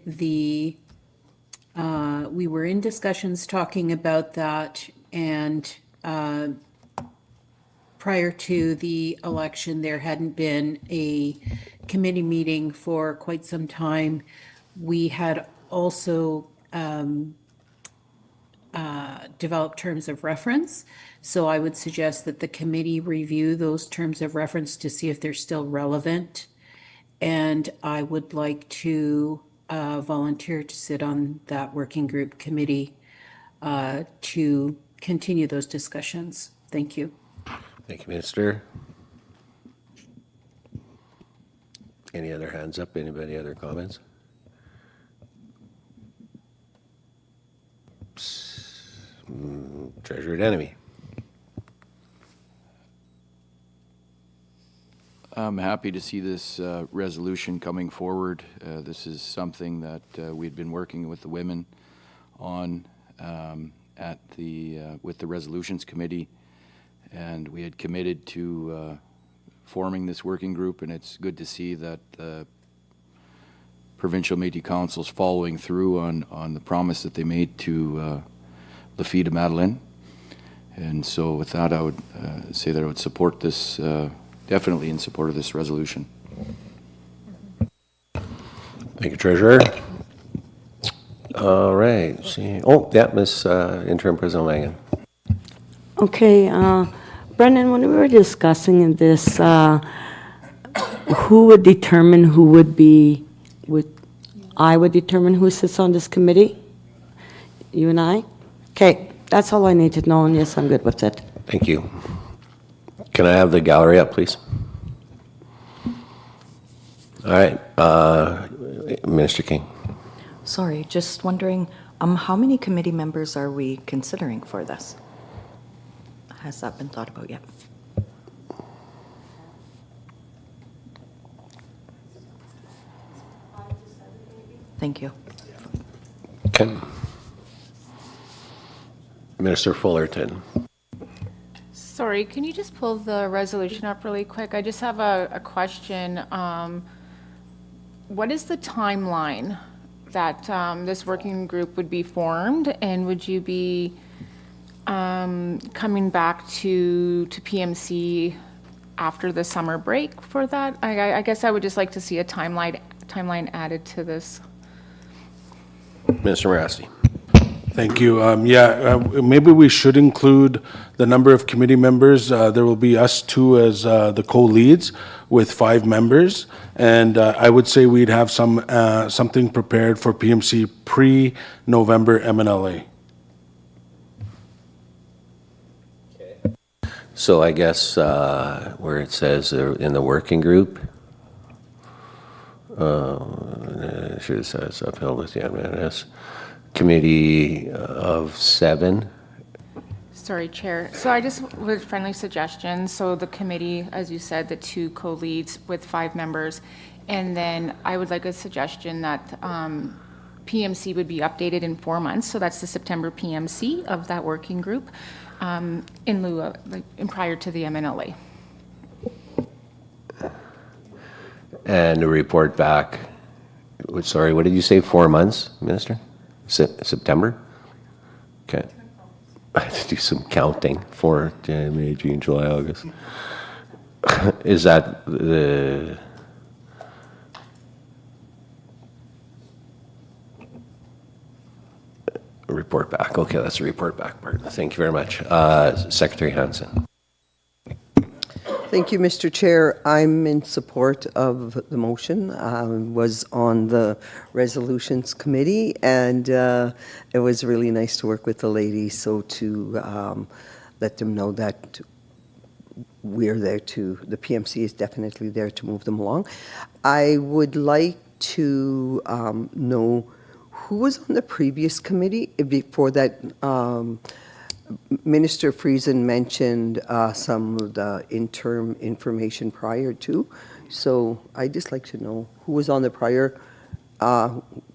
discussions talking about that, and prior to the election, there hadn't been a committee meeting for quite some time. We had also developed terms of reference. So I would suggest that the committee review those terms of reference to see if they're still relevant. And I would like to volunteer to sit on that working group committee to continue those discussions. Thank you. Thank you, Minister. Any other hands up? Anybody other comments? Treasurer Denemy. I'm happy to see this resolution coming forward. This is something that we'd been working with the women on with the Resolutions Committee, and we had committed to forming this working group, and it's good to see that the Provincial Métis Council's following through on the promise that they made to La Fille de Madeleine. And so with that, I would say that I would support this, definitely in support of this resolution. Thank you, Treasurer. All right. See. Oh, yeah, Ms. Interim President Langen. Okay, Brendan, when we were discussing this, who would determine who would be I would determine who sits on this committee? You and I? Okay, that's all I need to know, and yes, I'm good with it. Thank you. Can I have the gallery up, please? All right, Minister King. Sorry, just wondering, how many committee members are we considering for this? Has that been thought about yet? Thank you. Okay. Minister Fullerton. Sorry, can you just pull the resolution up really quick? I just have a question. What is the timeline that this working group would be formed, and would you be coming back to PMC after the summer break for that? I guess I would just like to see a timeline added to this. Minister Morasti. Thank you. Maybe we should include the number of committee members. There will be us two as the co-leads with 5 members. And I would say we'd have something prepared for PMC pre-November MNLA. So I guess where it says in the working group, should have said it's upheld with the MNS committee of 7. Sorry, Chair. So I just with friendly suggestions. So the committee, as you said, the 2 co-leads with 5 members. And then I would like a suggestion that PMC would be updated in 4 months. So that's the September PMC of that working group in lieu of, prior to the MNLA. And a report back, sorry, what did you say, 4 months, Minister? September? Okay. I have to do some counting for May, June, July, August. Is that the... report back? Okay, that's a report back part. Thank you very much. Secretary Hansen. Thank you, Mr. Chair. I'm in support of the motion. Was on the resolutions committee, and it was really nice to work with the ladies. So to let them know that we're there to, the PMC is definitely there to move them along. I would like to know who was on the previous committee before that. Minister Friesen mentioned some of the interim information prior to, so I'd just like to know who was on the prior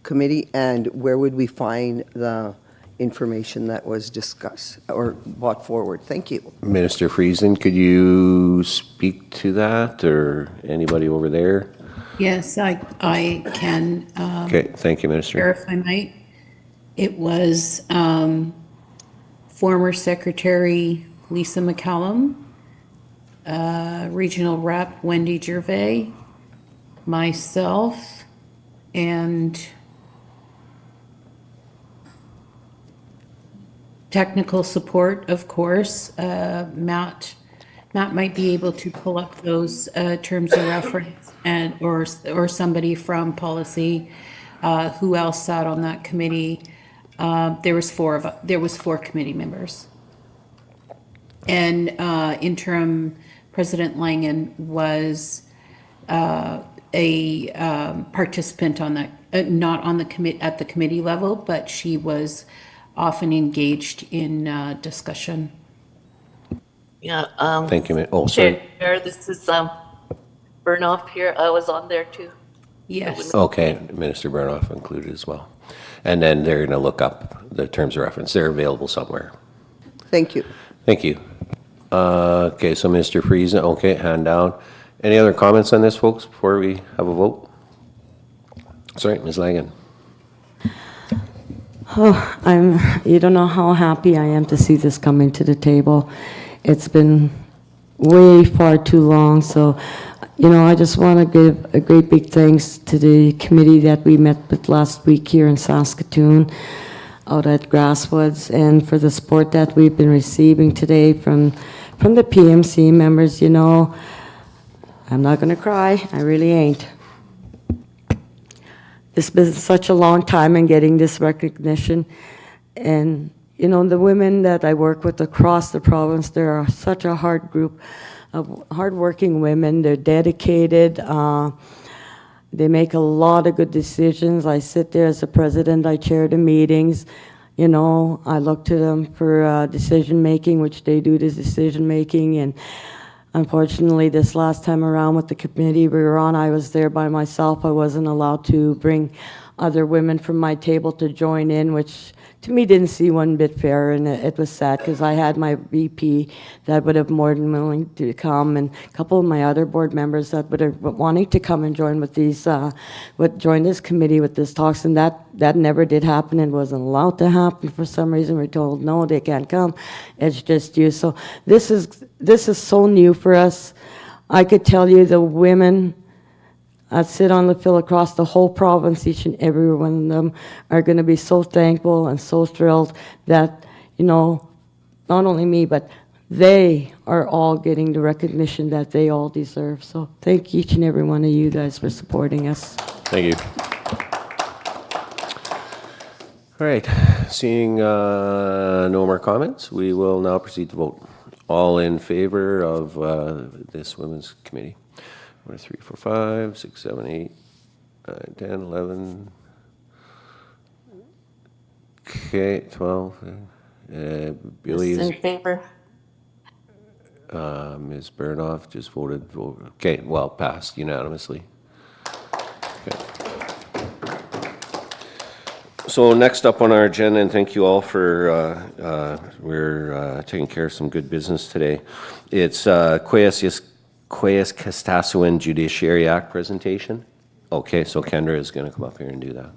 committee and where would we find the information that was discussed or brought forward. Thank you. Minister Friesen, could you speak to that, or anybody over there? Yes, I can. Okay, thank you, Minister. If I might, it was former Secretary Lisa McCallum, Regional Rep Wendy Gervais, myself, and technical support, of course. Matt might be able to pull up those terms of reference, and or somebody from policy. Who else sat on that committee? There was 4 committee members, and interim President Langen was a participant on that, not on the at the committee level, but she was often engaged in discussion. Yeah. Thank you. Oh, sorry. Chair, this is Burnoff here. I was on there too. Yes. Okay, Minister Burnoff included as well. And then they're going to look up the terms of reference. They're available somewhere. Thank you. Thank you. Okay, so Minister Friesen, okay, hand down. Any other comments on this, folks, before we have a vote? Sorry, Ms. Langen. Oh, you don't know how happy I am to see this coming to the table. It's been way far too long, so I just want to give a great big thanks to the committee that we met with last week here in Saskatoon out at Grasswoods, and for the support that we've been receiving today from the PMC members. I'm not going to cry. I really ain't. It's been such a long time in getting this recognition, and the women that I work with across the province, they are such a hard group hardworking women. They're dedicated. They make a lot of good decisions. I sit there as the president. I chair the meetings. You know, I look to them for decision making, which they do the decision making. And unfortunately, this last time around with the committee we were on, I was there by myself. I wasn't allowed to bring other women from my table to join in, which to me didn't seem one bit fair, and it was sad because I had my VP that would have more than willing to come, and a couple of my other board members that would have wanting to come and join with these, join this committee with this talks, and that never did happen and wasn't allowed to happen for some reason. We're told no, they can't come. It's just you. So this is so new for us. I could tell you the women that sit on the field across the whole province, each and every one of them are going to be so thankful and so thrilled that, you know, not only me, but they are all getting the recognition that they all deserve. So thank each and every one of you guys for supporting us. Thank you. All right, seeing no more comments, we will now proceed to vote. All in favor of this Women's Committee? 1, 2, 3, 4, 5, 6, 7, 8, 9, 10, 11. Okay, 12. Billy is in favor. Ms. Bernoff just voted. Okay, well, passed unanimously. Okay. So next up on our agenda, and thank you all for, we're taking care of some good business today. It's Kaskastaswan Judiciary Act presentation. Okay, so Kendra is going to come up here and do that.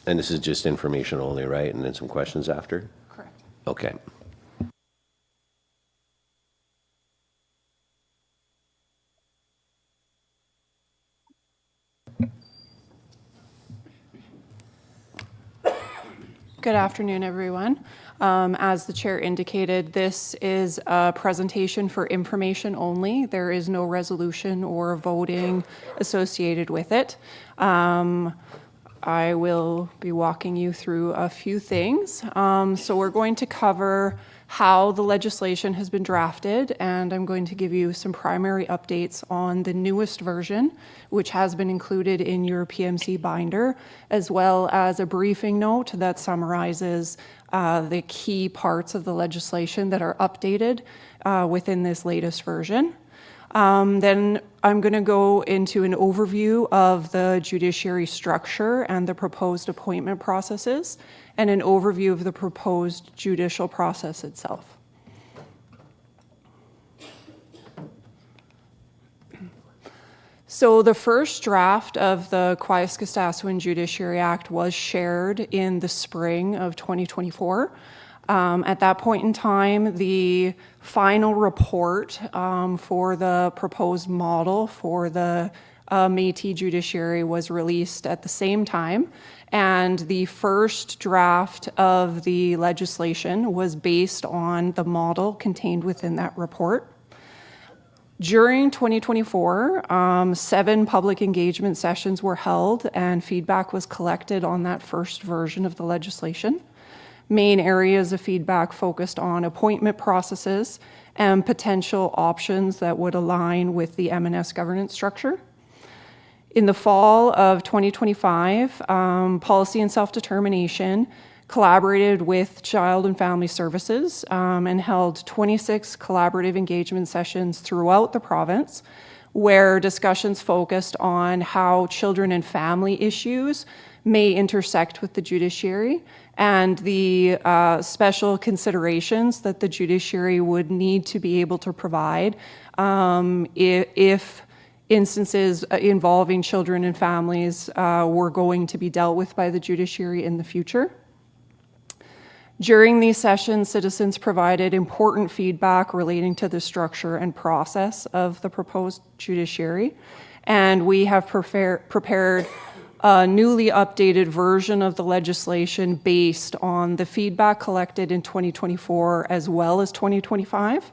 And this is just information only, right? And then some questions after? Correct. Okay. Good afternoon, everyone. As the chair indicated, this is a presentation for information only. There is no resolution or voting associated with it. I will be walking you through a few things. So we're going to cover how the legislation has been drafted, and I'm going to give you some primary updates on the newest version, which has been included in your PMC binder, as well as a briefing note that summarizes the key parts of the legislation that are updated within this latest version. Then I'm going to go into an overview of the judiciary structure and the proposed appointment processes, and an overview of the proposed judicial process itself. So the first draft of the Kaskastaswan Judiciary Act was shared in the spring of 2024. At that point in time, the final report for the proposed model for the Métis judiciary was released at the same time, and the first draft of the legislation was based on the model contained within that report. During 2024, 7 public engagement sessions were held and feedback was collected on that first version of the legislation. Main areas of feedback focused on appointment processes and potential options that would align with the M&S governance structure. In the fall of 2025, Policy and Self-Determination collaborated with Child and Family Services and held 26 collaborative engagement sessions throughout the province, where discussions focused on how children and family issues may intersect with the judiciary and the special considerations that the judiciary would need to be able to provide if instances involving children and families were going to be dealt with by the judiciary in the future. During these sessions, citizens provided important feedback relating to the structure and process of the proposed judiciary, and we have prepared a newly updated version of the legislation based on the feedback collected in 2024 as well as 2025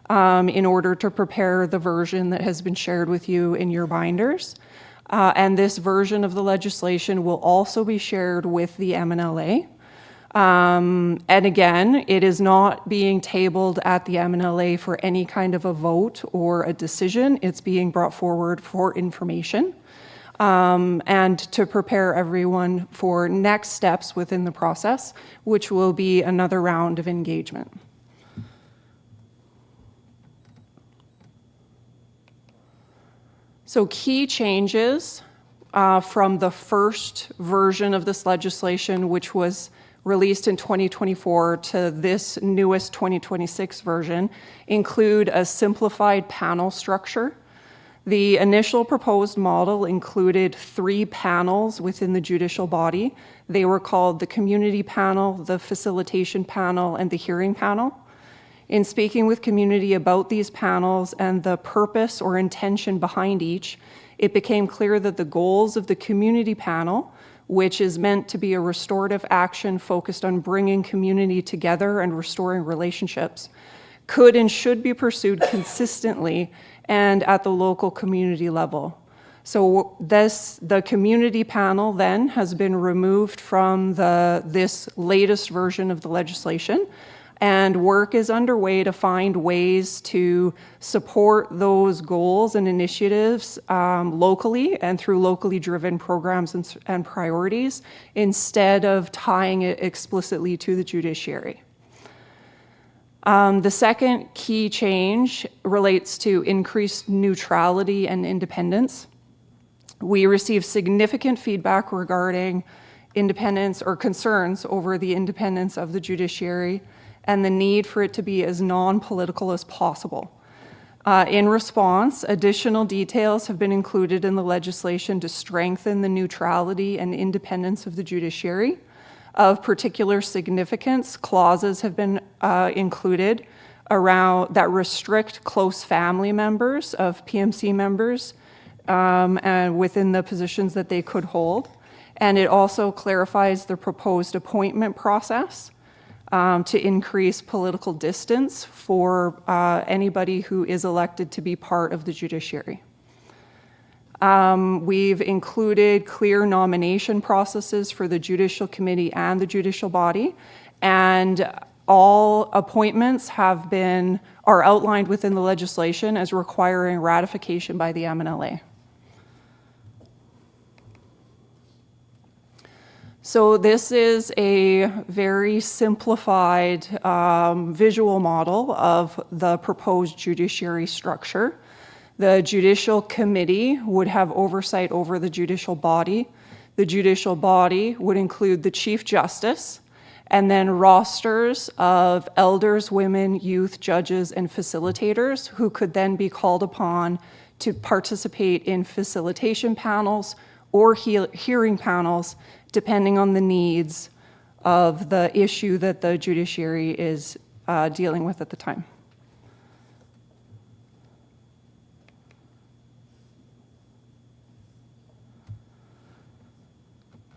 in order to prepare the version that has been shared with you in your binders. And this version of the legislation will also be shared with the MNLA. And again, it is not being tabled at the MNLA for any kind of a vote or a decision. It's being brought forward for information and to prepare everyone for next steps within the process, which will be another round of engagement. So key changes from the first version of this legislation, which was released in 2024, to this newest 2026 version, include a simplified panel structure. The initial proposed model included 3 panels within the judicial body. They were called the community panel, the facilitation panel, and the hearing panel. In speaking with community about these panels and the purpose or intention behind each, it became clear that the goals of the community panel, which is meant to be a restorative action focused on bringing community together and restoring relationships, could and should be pursued consistently and at the local community level. So the community panel then has been removed from this latest version of the legislation, and work is underway to find ways to support those goals and initiatives locally and through locally driven programs and priorities instead of tying it explicitly to the judiciary. The second key change relates to increased neutrality and independence. We received significant feedback regarding independence or concerns over the independence of the judiciary and the need for it to be as non-political as possible. In response, additional details have been included in the legislation to strengthen the neutrality and independence of the judiciary. Of particular significance, clauses have been included around that restrict close family members of PMC members and within the positions that they could hold. And it also clarifies the proposed appointment process to increase political distance for anybody who is elected to be part of the judiciary. We've included clear nomination processes for the Judicial Committee and the judicial body, and all appointments are outlined within the legislation as requiring ratification by the MNLA. So this is a very simplified visual model of the proposed judiciary structure. The Judicial Committee would have oversight over the judicial body. The judicial body would include the Chief Justice and then rosters of elders, women, youth, judges, and facilitators who could then be called upon to participate in facilitation panels or hearing panels, depending on the needs of the issue that the judiciary is dealing with at the time.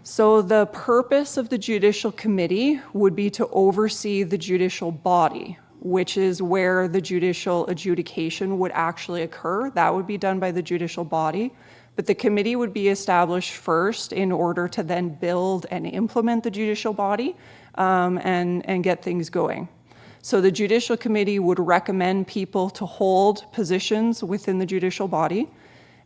So the purpose of the Judicial Committee would be to oversee the judicial body, which is where the judicial adjudication would actually occur. That would be done by the judicial body. But the committee would be established first in order to then build and implement the judicial body and get things going. So the Judicial Committee would recommend people to hold positions within the judicial body,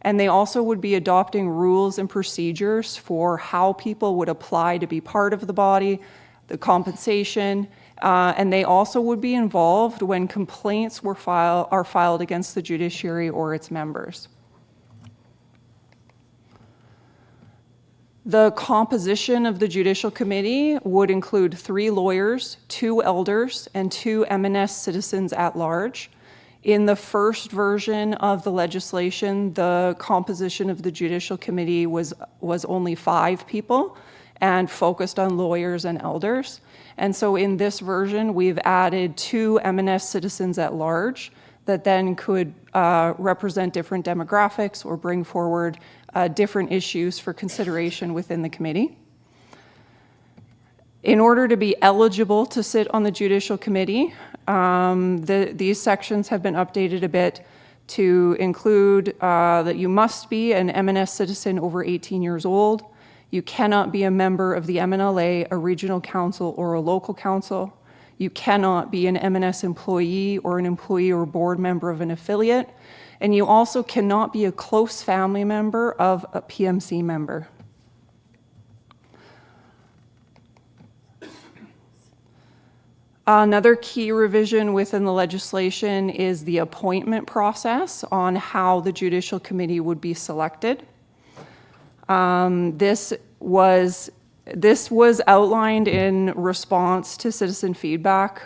and they also would be adopting rules and procedures for how people would apply to be part of the body, the compensation, and they also would be involved when complaints are filed against the judiciary or its members. The composition of the Judicial Committee would include 3 lawyers, 2 elders, and 2 M&S citizens at large. In the first version of the legislation, the composition of the Judicial Committee was only 5 people and focused on lawyers and elders. And so in this version, we've added 2 M&S citizens at large that then could represent different demographics or bring forward different issues for consideration within the committee. In order to be eligible to sit on the Judicial Committee, these sections have been updated a bit to include that you must be an M&S citizen over 18 years old. You cannot be a member of the MNLA, a regional council, or a local council. You cannot be an M&S employee or an employee or board member of an affiliate. And you also cannot be a close family member of a PMC member. Another key revision within the legislation is the appointment process on how the Judicial Committee would be selected. This was outlined in response to citizen feedback,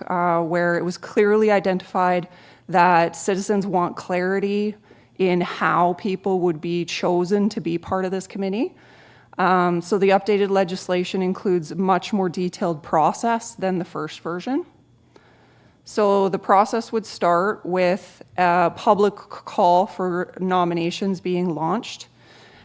where it was clearly identified that citizens want clarity in how people would be chosen to be part of this committee. So the updated legislation includes a much more detailed process than the first version. So the process would start with a public call for nominations being launched.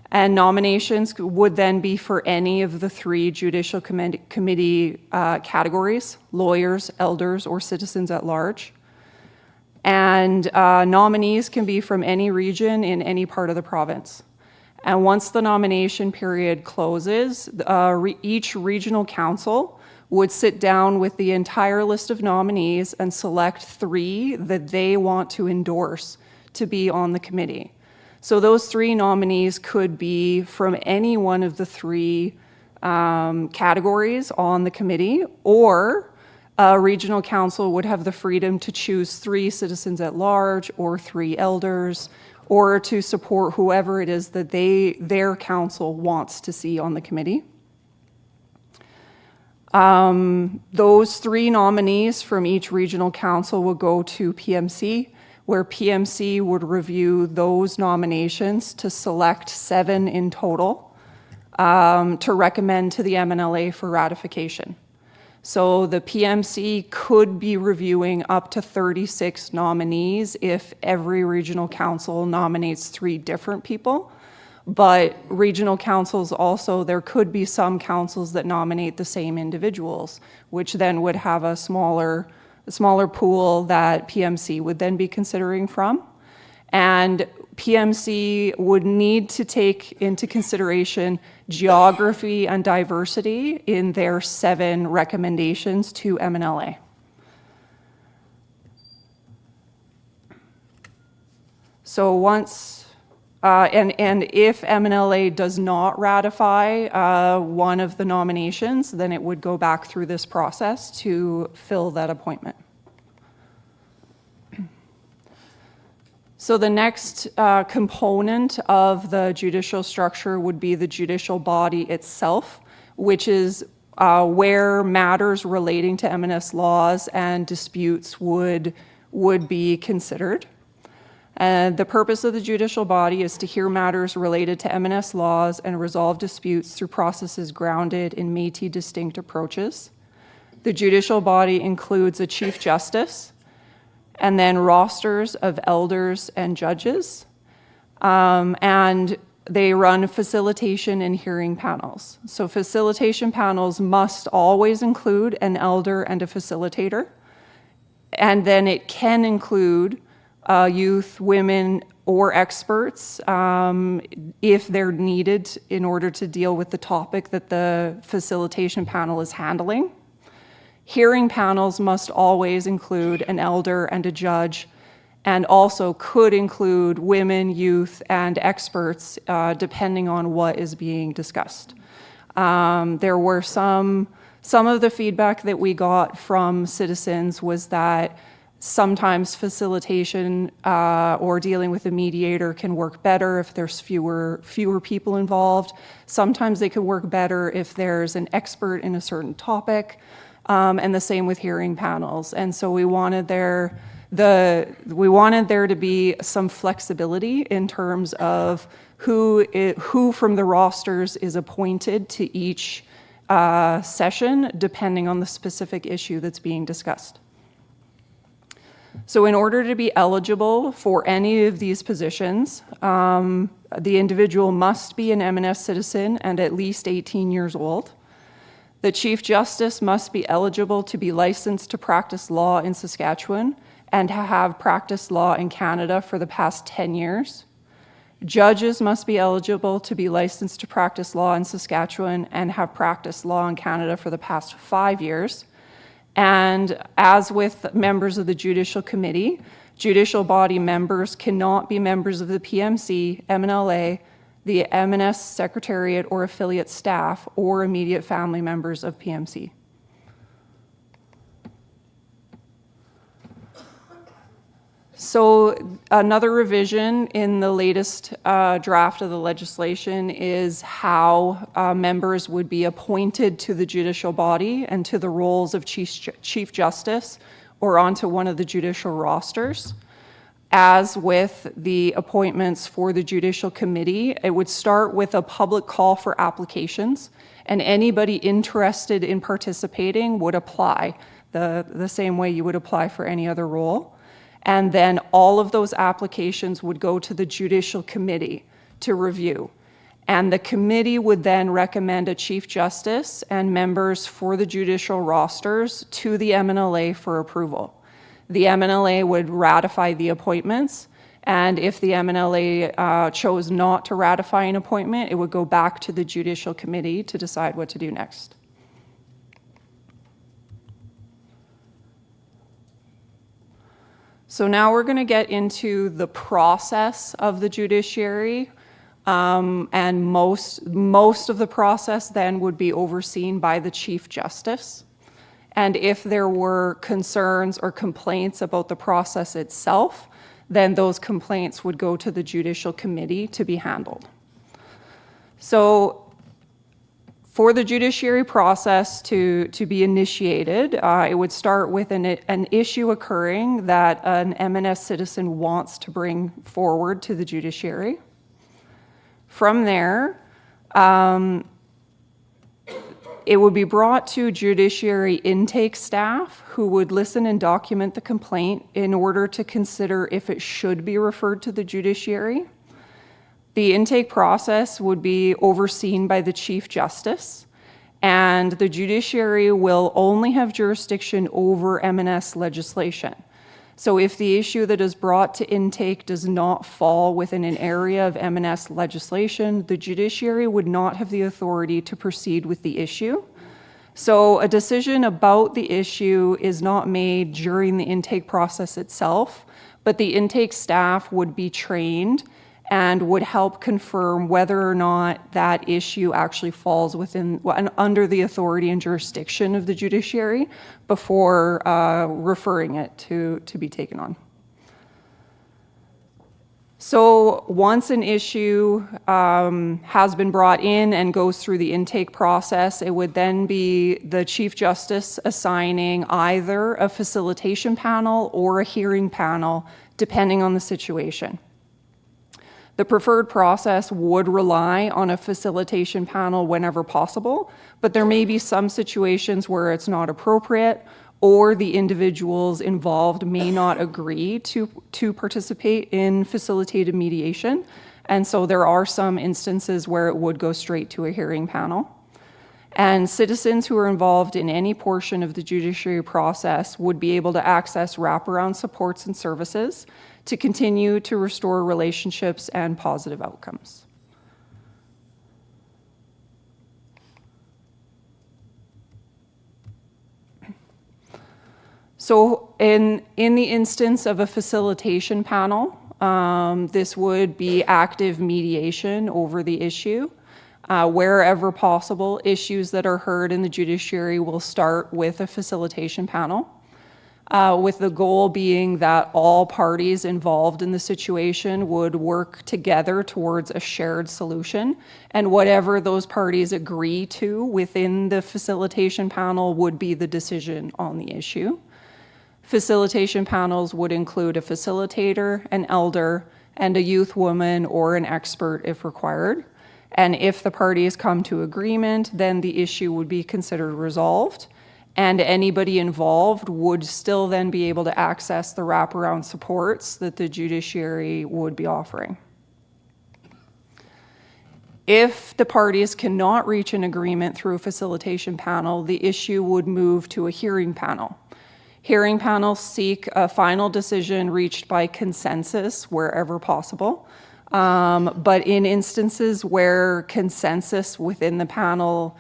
And nominations would then be for any of the 3 judicial committee categories: lawyers, elders, or citizens at large. And nominees can be from any region in any part of the province. And once the nomination period closes, each regional council would sit down with the entire list of nominees and select 3 that they want to endorse to be on the committee. So those 3 nominees could be from any one of the 3 categories on the committee, or a regional council would have the freedom to choose 3 citizens at large or 3 elders, or to support whoever it is that their council wants to see on the committee. Those 3 nominees from each regional council will go to PMC, where PMC would review those nominations to select 7 in total to recommend to the MNLA for ratification. So the PMC could be reviewing up to 36 nominees if every regional council nominates 3 different people. But regional councils also, there could be some councils that nominate the same individuals, which then would have a smaller pool that PMC would then be considering from. And PMC would need to take into consideration geography and diversity in their 7 recommendations to MNLA. So once and if MNLA does not ratify one of the nominations, then it would go back through this process to fill that appointment. So the next component of the judicial structure would be the judicial body itself, which is where matters relating to M&S laws and disputes would be considered. The purpose of the judicial body is to hear matters related to M&S laws and resolve disputes through processes grounded in Métis distinct approaches. The judicial body includes a chief justice and then rosters of elders and judges. And they run facilitation and hearing panels. So facilitation panels must always include an elder and a facilitator. And then it can include youth, women, or experts if they're needed in order to deal with the topic that the facilitation panel is handling. Hearing panels must always include an elder and a judge, and also could include women, youth, and experts depending on what is being discussed. There were some of the feedback that we got from citizens was that sometimes facilitation or dealing with a mediator can work better if there's fewer people involved. Sometimes they could work better if there's an expert in a certain topic, and the same with hearing panels. And so we wanted there to be some flexibility in terms of who from the rosters is appointed to each session, depending on the specific issue that's being discussed. So in order to be eligible for any of these positions, the individual must be an M&S citizen and at least 18 years old. The Chief Justice must be eligible to be licensed to practice law in Saskatchewan and have practiced law in Canada for the past 10 years. Judges must be eligible to be licensed to practice law in Saskatchewan and have practiced law in Canada for the past 5 years. And as with members of the Judicial Committee, judicial body members cannot be members of the PMC, MNLA, the M&S Secretariat or affiliate staff, or immediate family members of PMC. So another revision in the latest draft of the legislation is how members would be appointed to the judicial body and to the roles of Chief Justice or onto one of the judicial rosters. As with the appointments for the Judicial Committee, it would start with a public call for applications, and anybody interested in participating would apply the same way you would apply for any other role. And then all of those applications would go to the Judicial Committee to review. And the committee would then recommend a Chief Justice and members for the judicial rosters to the MNLA for approval. The MNLA would ratify the appointments, and if the MNLA chose not to ratify an appointment, it would go back to the Judicial Committee to decide what to do next. So now we're going to get into the process of the judiciary, and most of the process then would be overseen by the Chief Justice. And if there were concerns or complaints about the process itself, then those complaints would go to the Judicial Committee to be handled. So for the judiciary process to be initiated, it would start with an issue occurring that an M&S citizen wants to bring forward to the judiciary. From there, it would be brought to judiciary intake staff who would listen and document the complaint in order to consider if it should be referred to the judiciary. The intake process would be overseen by the Chief Justice, and the judiciary will only have jurisdiction over M&S legislation. So if the issue that is brought to intake does not fall within an area of M&S legislation, the judiciary would not have the authority to proceed with the issue. So a decision about the issue is not made during the intake process itself, but the intake staff would be trained and would help confirm whether or not that issue actually falls within under the authority and jurisdiction of the judiciary before referring it to be taken on. So once an issue has been brought in and goes through the intake process, it would then be the Chief Justice assigning either a facilitation panel or a hearing panel, depending on the situation. The preferred process would rely on a facilitation panel whenever possible, but there may be some situations where it's not appropriate or the individuals involved may not agree to participate in facilitated mediation. And so there are some instances where it would go straight to a hearing panel. And citizens who are involved in any portion of the judiciary process would be able to access wraparound supports and services to continue to restore relationships and positive outcomes. So in the instance of a facilitation panel, this would be active mediation over the issue. Wherever possible, issues that are heard in the judiciary will start with a facilitation panel, with the goal being that all parties involved in the situation would work together towards a shared solution, and whatever those parties agree to within the facilitation panel would be the decision on the issue. Facilitation panels would include a facilitator, an elder, and a youth woman or an expert if required. And if the parties come to agreement, then the issue would be considered resolved, and anybody involved would still then be able to access the wraparound supports that the judiciary would be offering. If the parties cannot reach an agreement through a facilitation panel, the issue would move to a hearing panel. Hearing panels seek a final decision reached by consensus wherever possible. But in instances where consensus within the panel,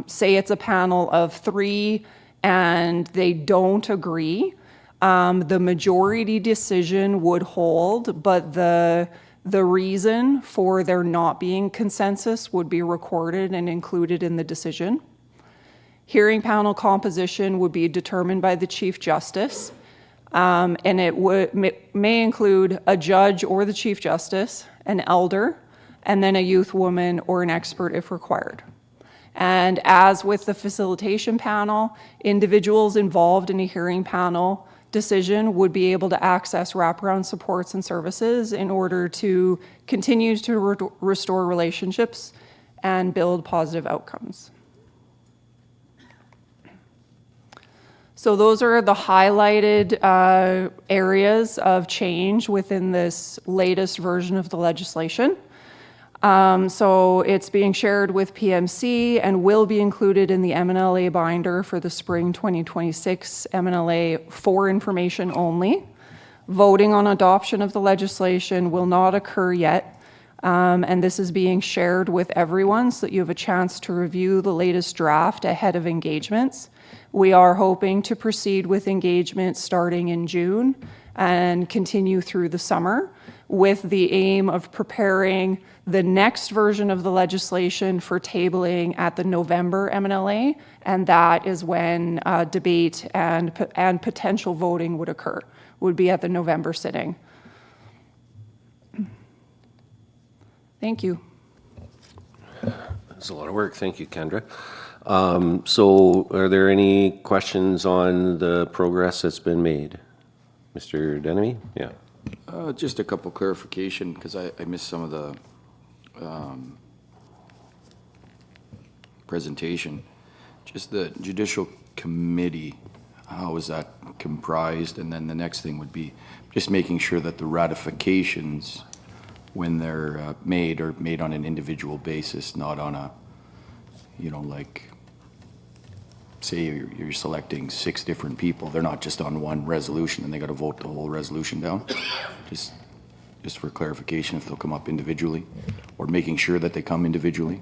say it's a panel of 3 and they don't agree, the majority decision would hold, but the reason for there not being consensus would be recorded and included in the decision. Hearing panel composition would be determined by the Chief Justice, and it may include a judge or the Chief Justice, an elder, and then a youth woman or an expert if required. And as with the facilitation panel, individuals involved in a hearing panel decision would be able to access wraparound supports and services in order to continue to restore relationships and build positive outcomes. So those are the highlighted areas of change within this latest version of the legislation. So it's being shared with PMC and will be included in the MNLA binder for the spring 2026 MNLA for information only. Voting on adoption of the legislation will not occur yet, and this is being shared with everyone so that you have a chance to review the latest draft ahead of engagements. We are hoping to proceed with engagement starting in June and continue through the summer with the aim of preparing the next version of the legislation for tabling at the November MNLA, and that is when debate and potential voting would occur, would be at the November sitting. Thank you. That's a lot of work. Thank you, Kendra. So are there any questions on the progress that's been made? Mr. Denemy? Yeah. Just a couple clarification, because I missed some of the presentation. Just the Judicial Committee, how is that comprised? And then the next thing would be just making sure that the ratifications, when they're made, are made on an individual basis, not on a, you know, like, say you're selecting 6 different people. They're not just on one resolution and they got to vote the whole resolution down. Just for clarification, if they'll come up individually, or making sure that they come individually.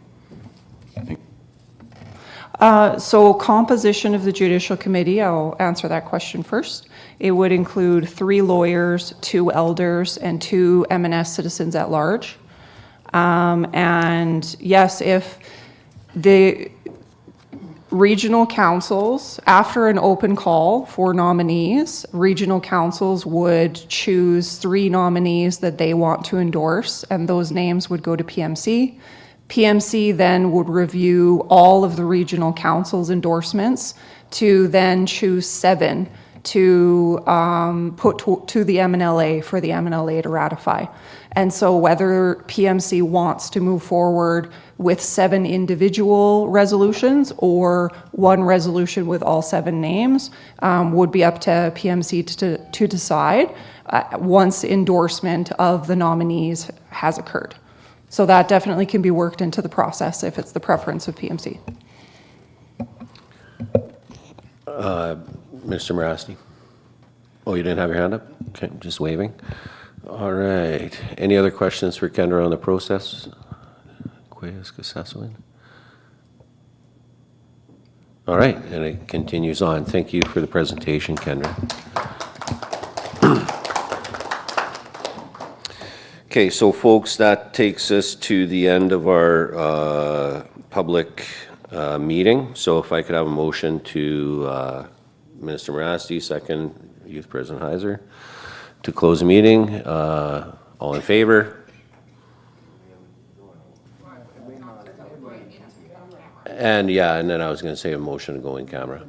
So composition of the Judicial Committee, I'll answer that question first. It would include 3 lawyers, 2 elders, and 2 M&S citizens at large. And yes, if the regional councils, after an open call for nominees, regional councils would choose 3 nominees that they want to endorse, and those names would go to PMC. PMC then would review all of the regional council's endorsements to then choose 7 to put to the MNLA for the MNLA to ratify. And so whether PMC wants to move forward with 7 individual resolutions or 1 resolution with all 7 names would be up to PMC to decide once endorsement of the nominees has occurred. So that definitely can be worked into the process if it's the preference of PMC. Mr. Morasti? Oh, you didn't have your hand up? Okay, just waving. All right. Any other questions for Kendra on the process? All right, and it continues on. Thank you for the presentation, Kendra. Okay, so folks, that takes us to the end of our public meeting. So if I could have a motion to Minister Morasti, second Youth President Heiser, to close the meeting. All in favor? And yeah, and then I was going to say a motion to go in camera.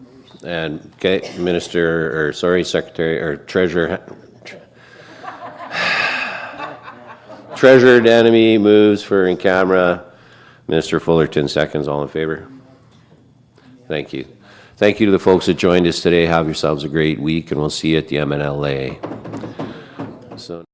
And okay, Secretary or Treasurer. Treasurer Denemy moves for in camera. Minister Fullerton seconds. All in favor? Thank you. Thank you to the folks that joined us today. Have yourselves a great week, and we'll see you at the MNLA. So.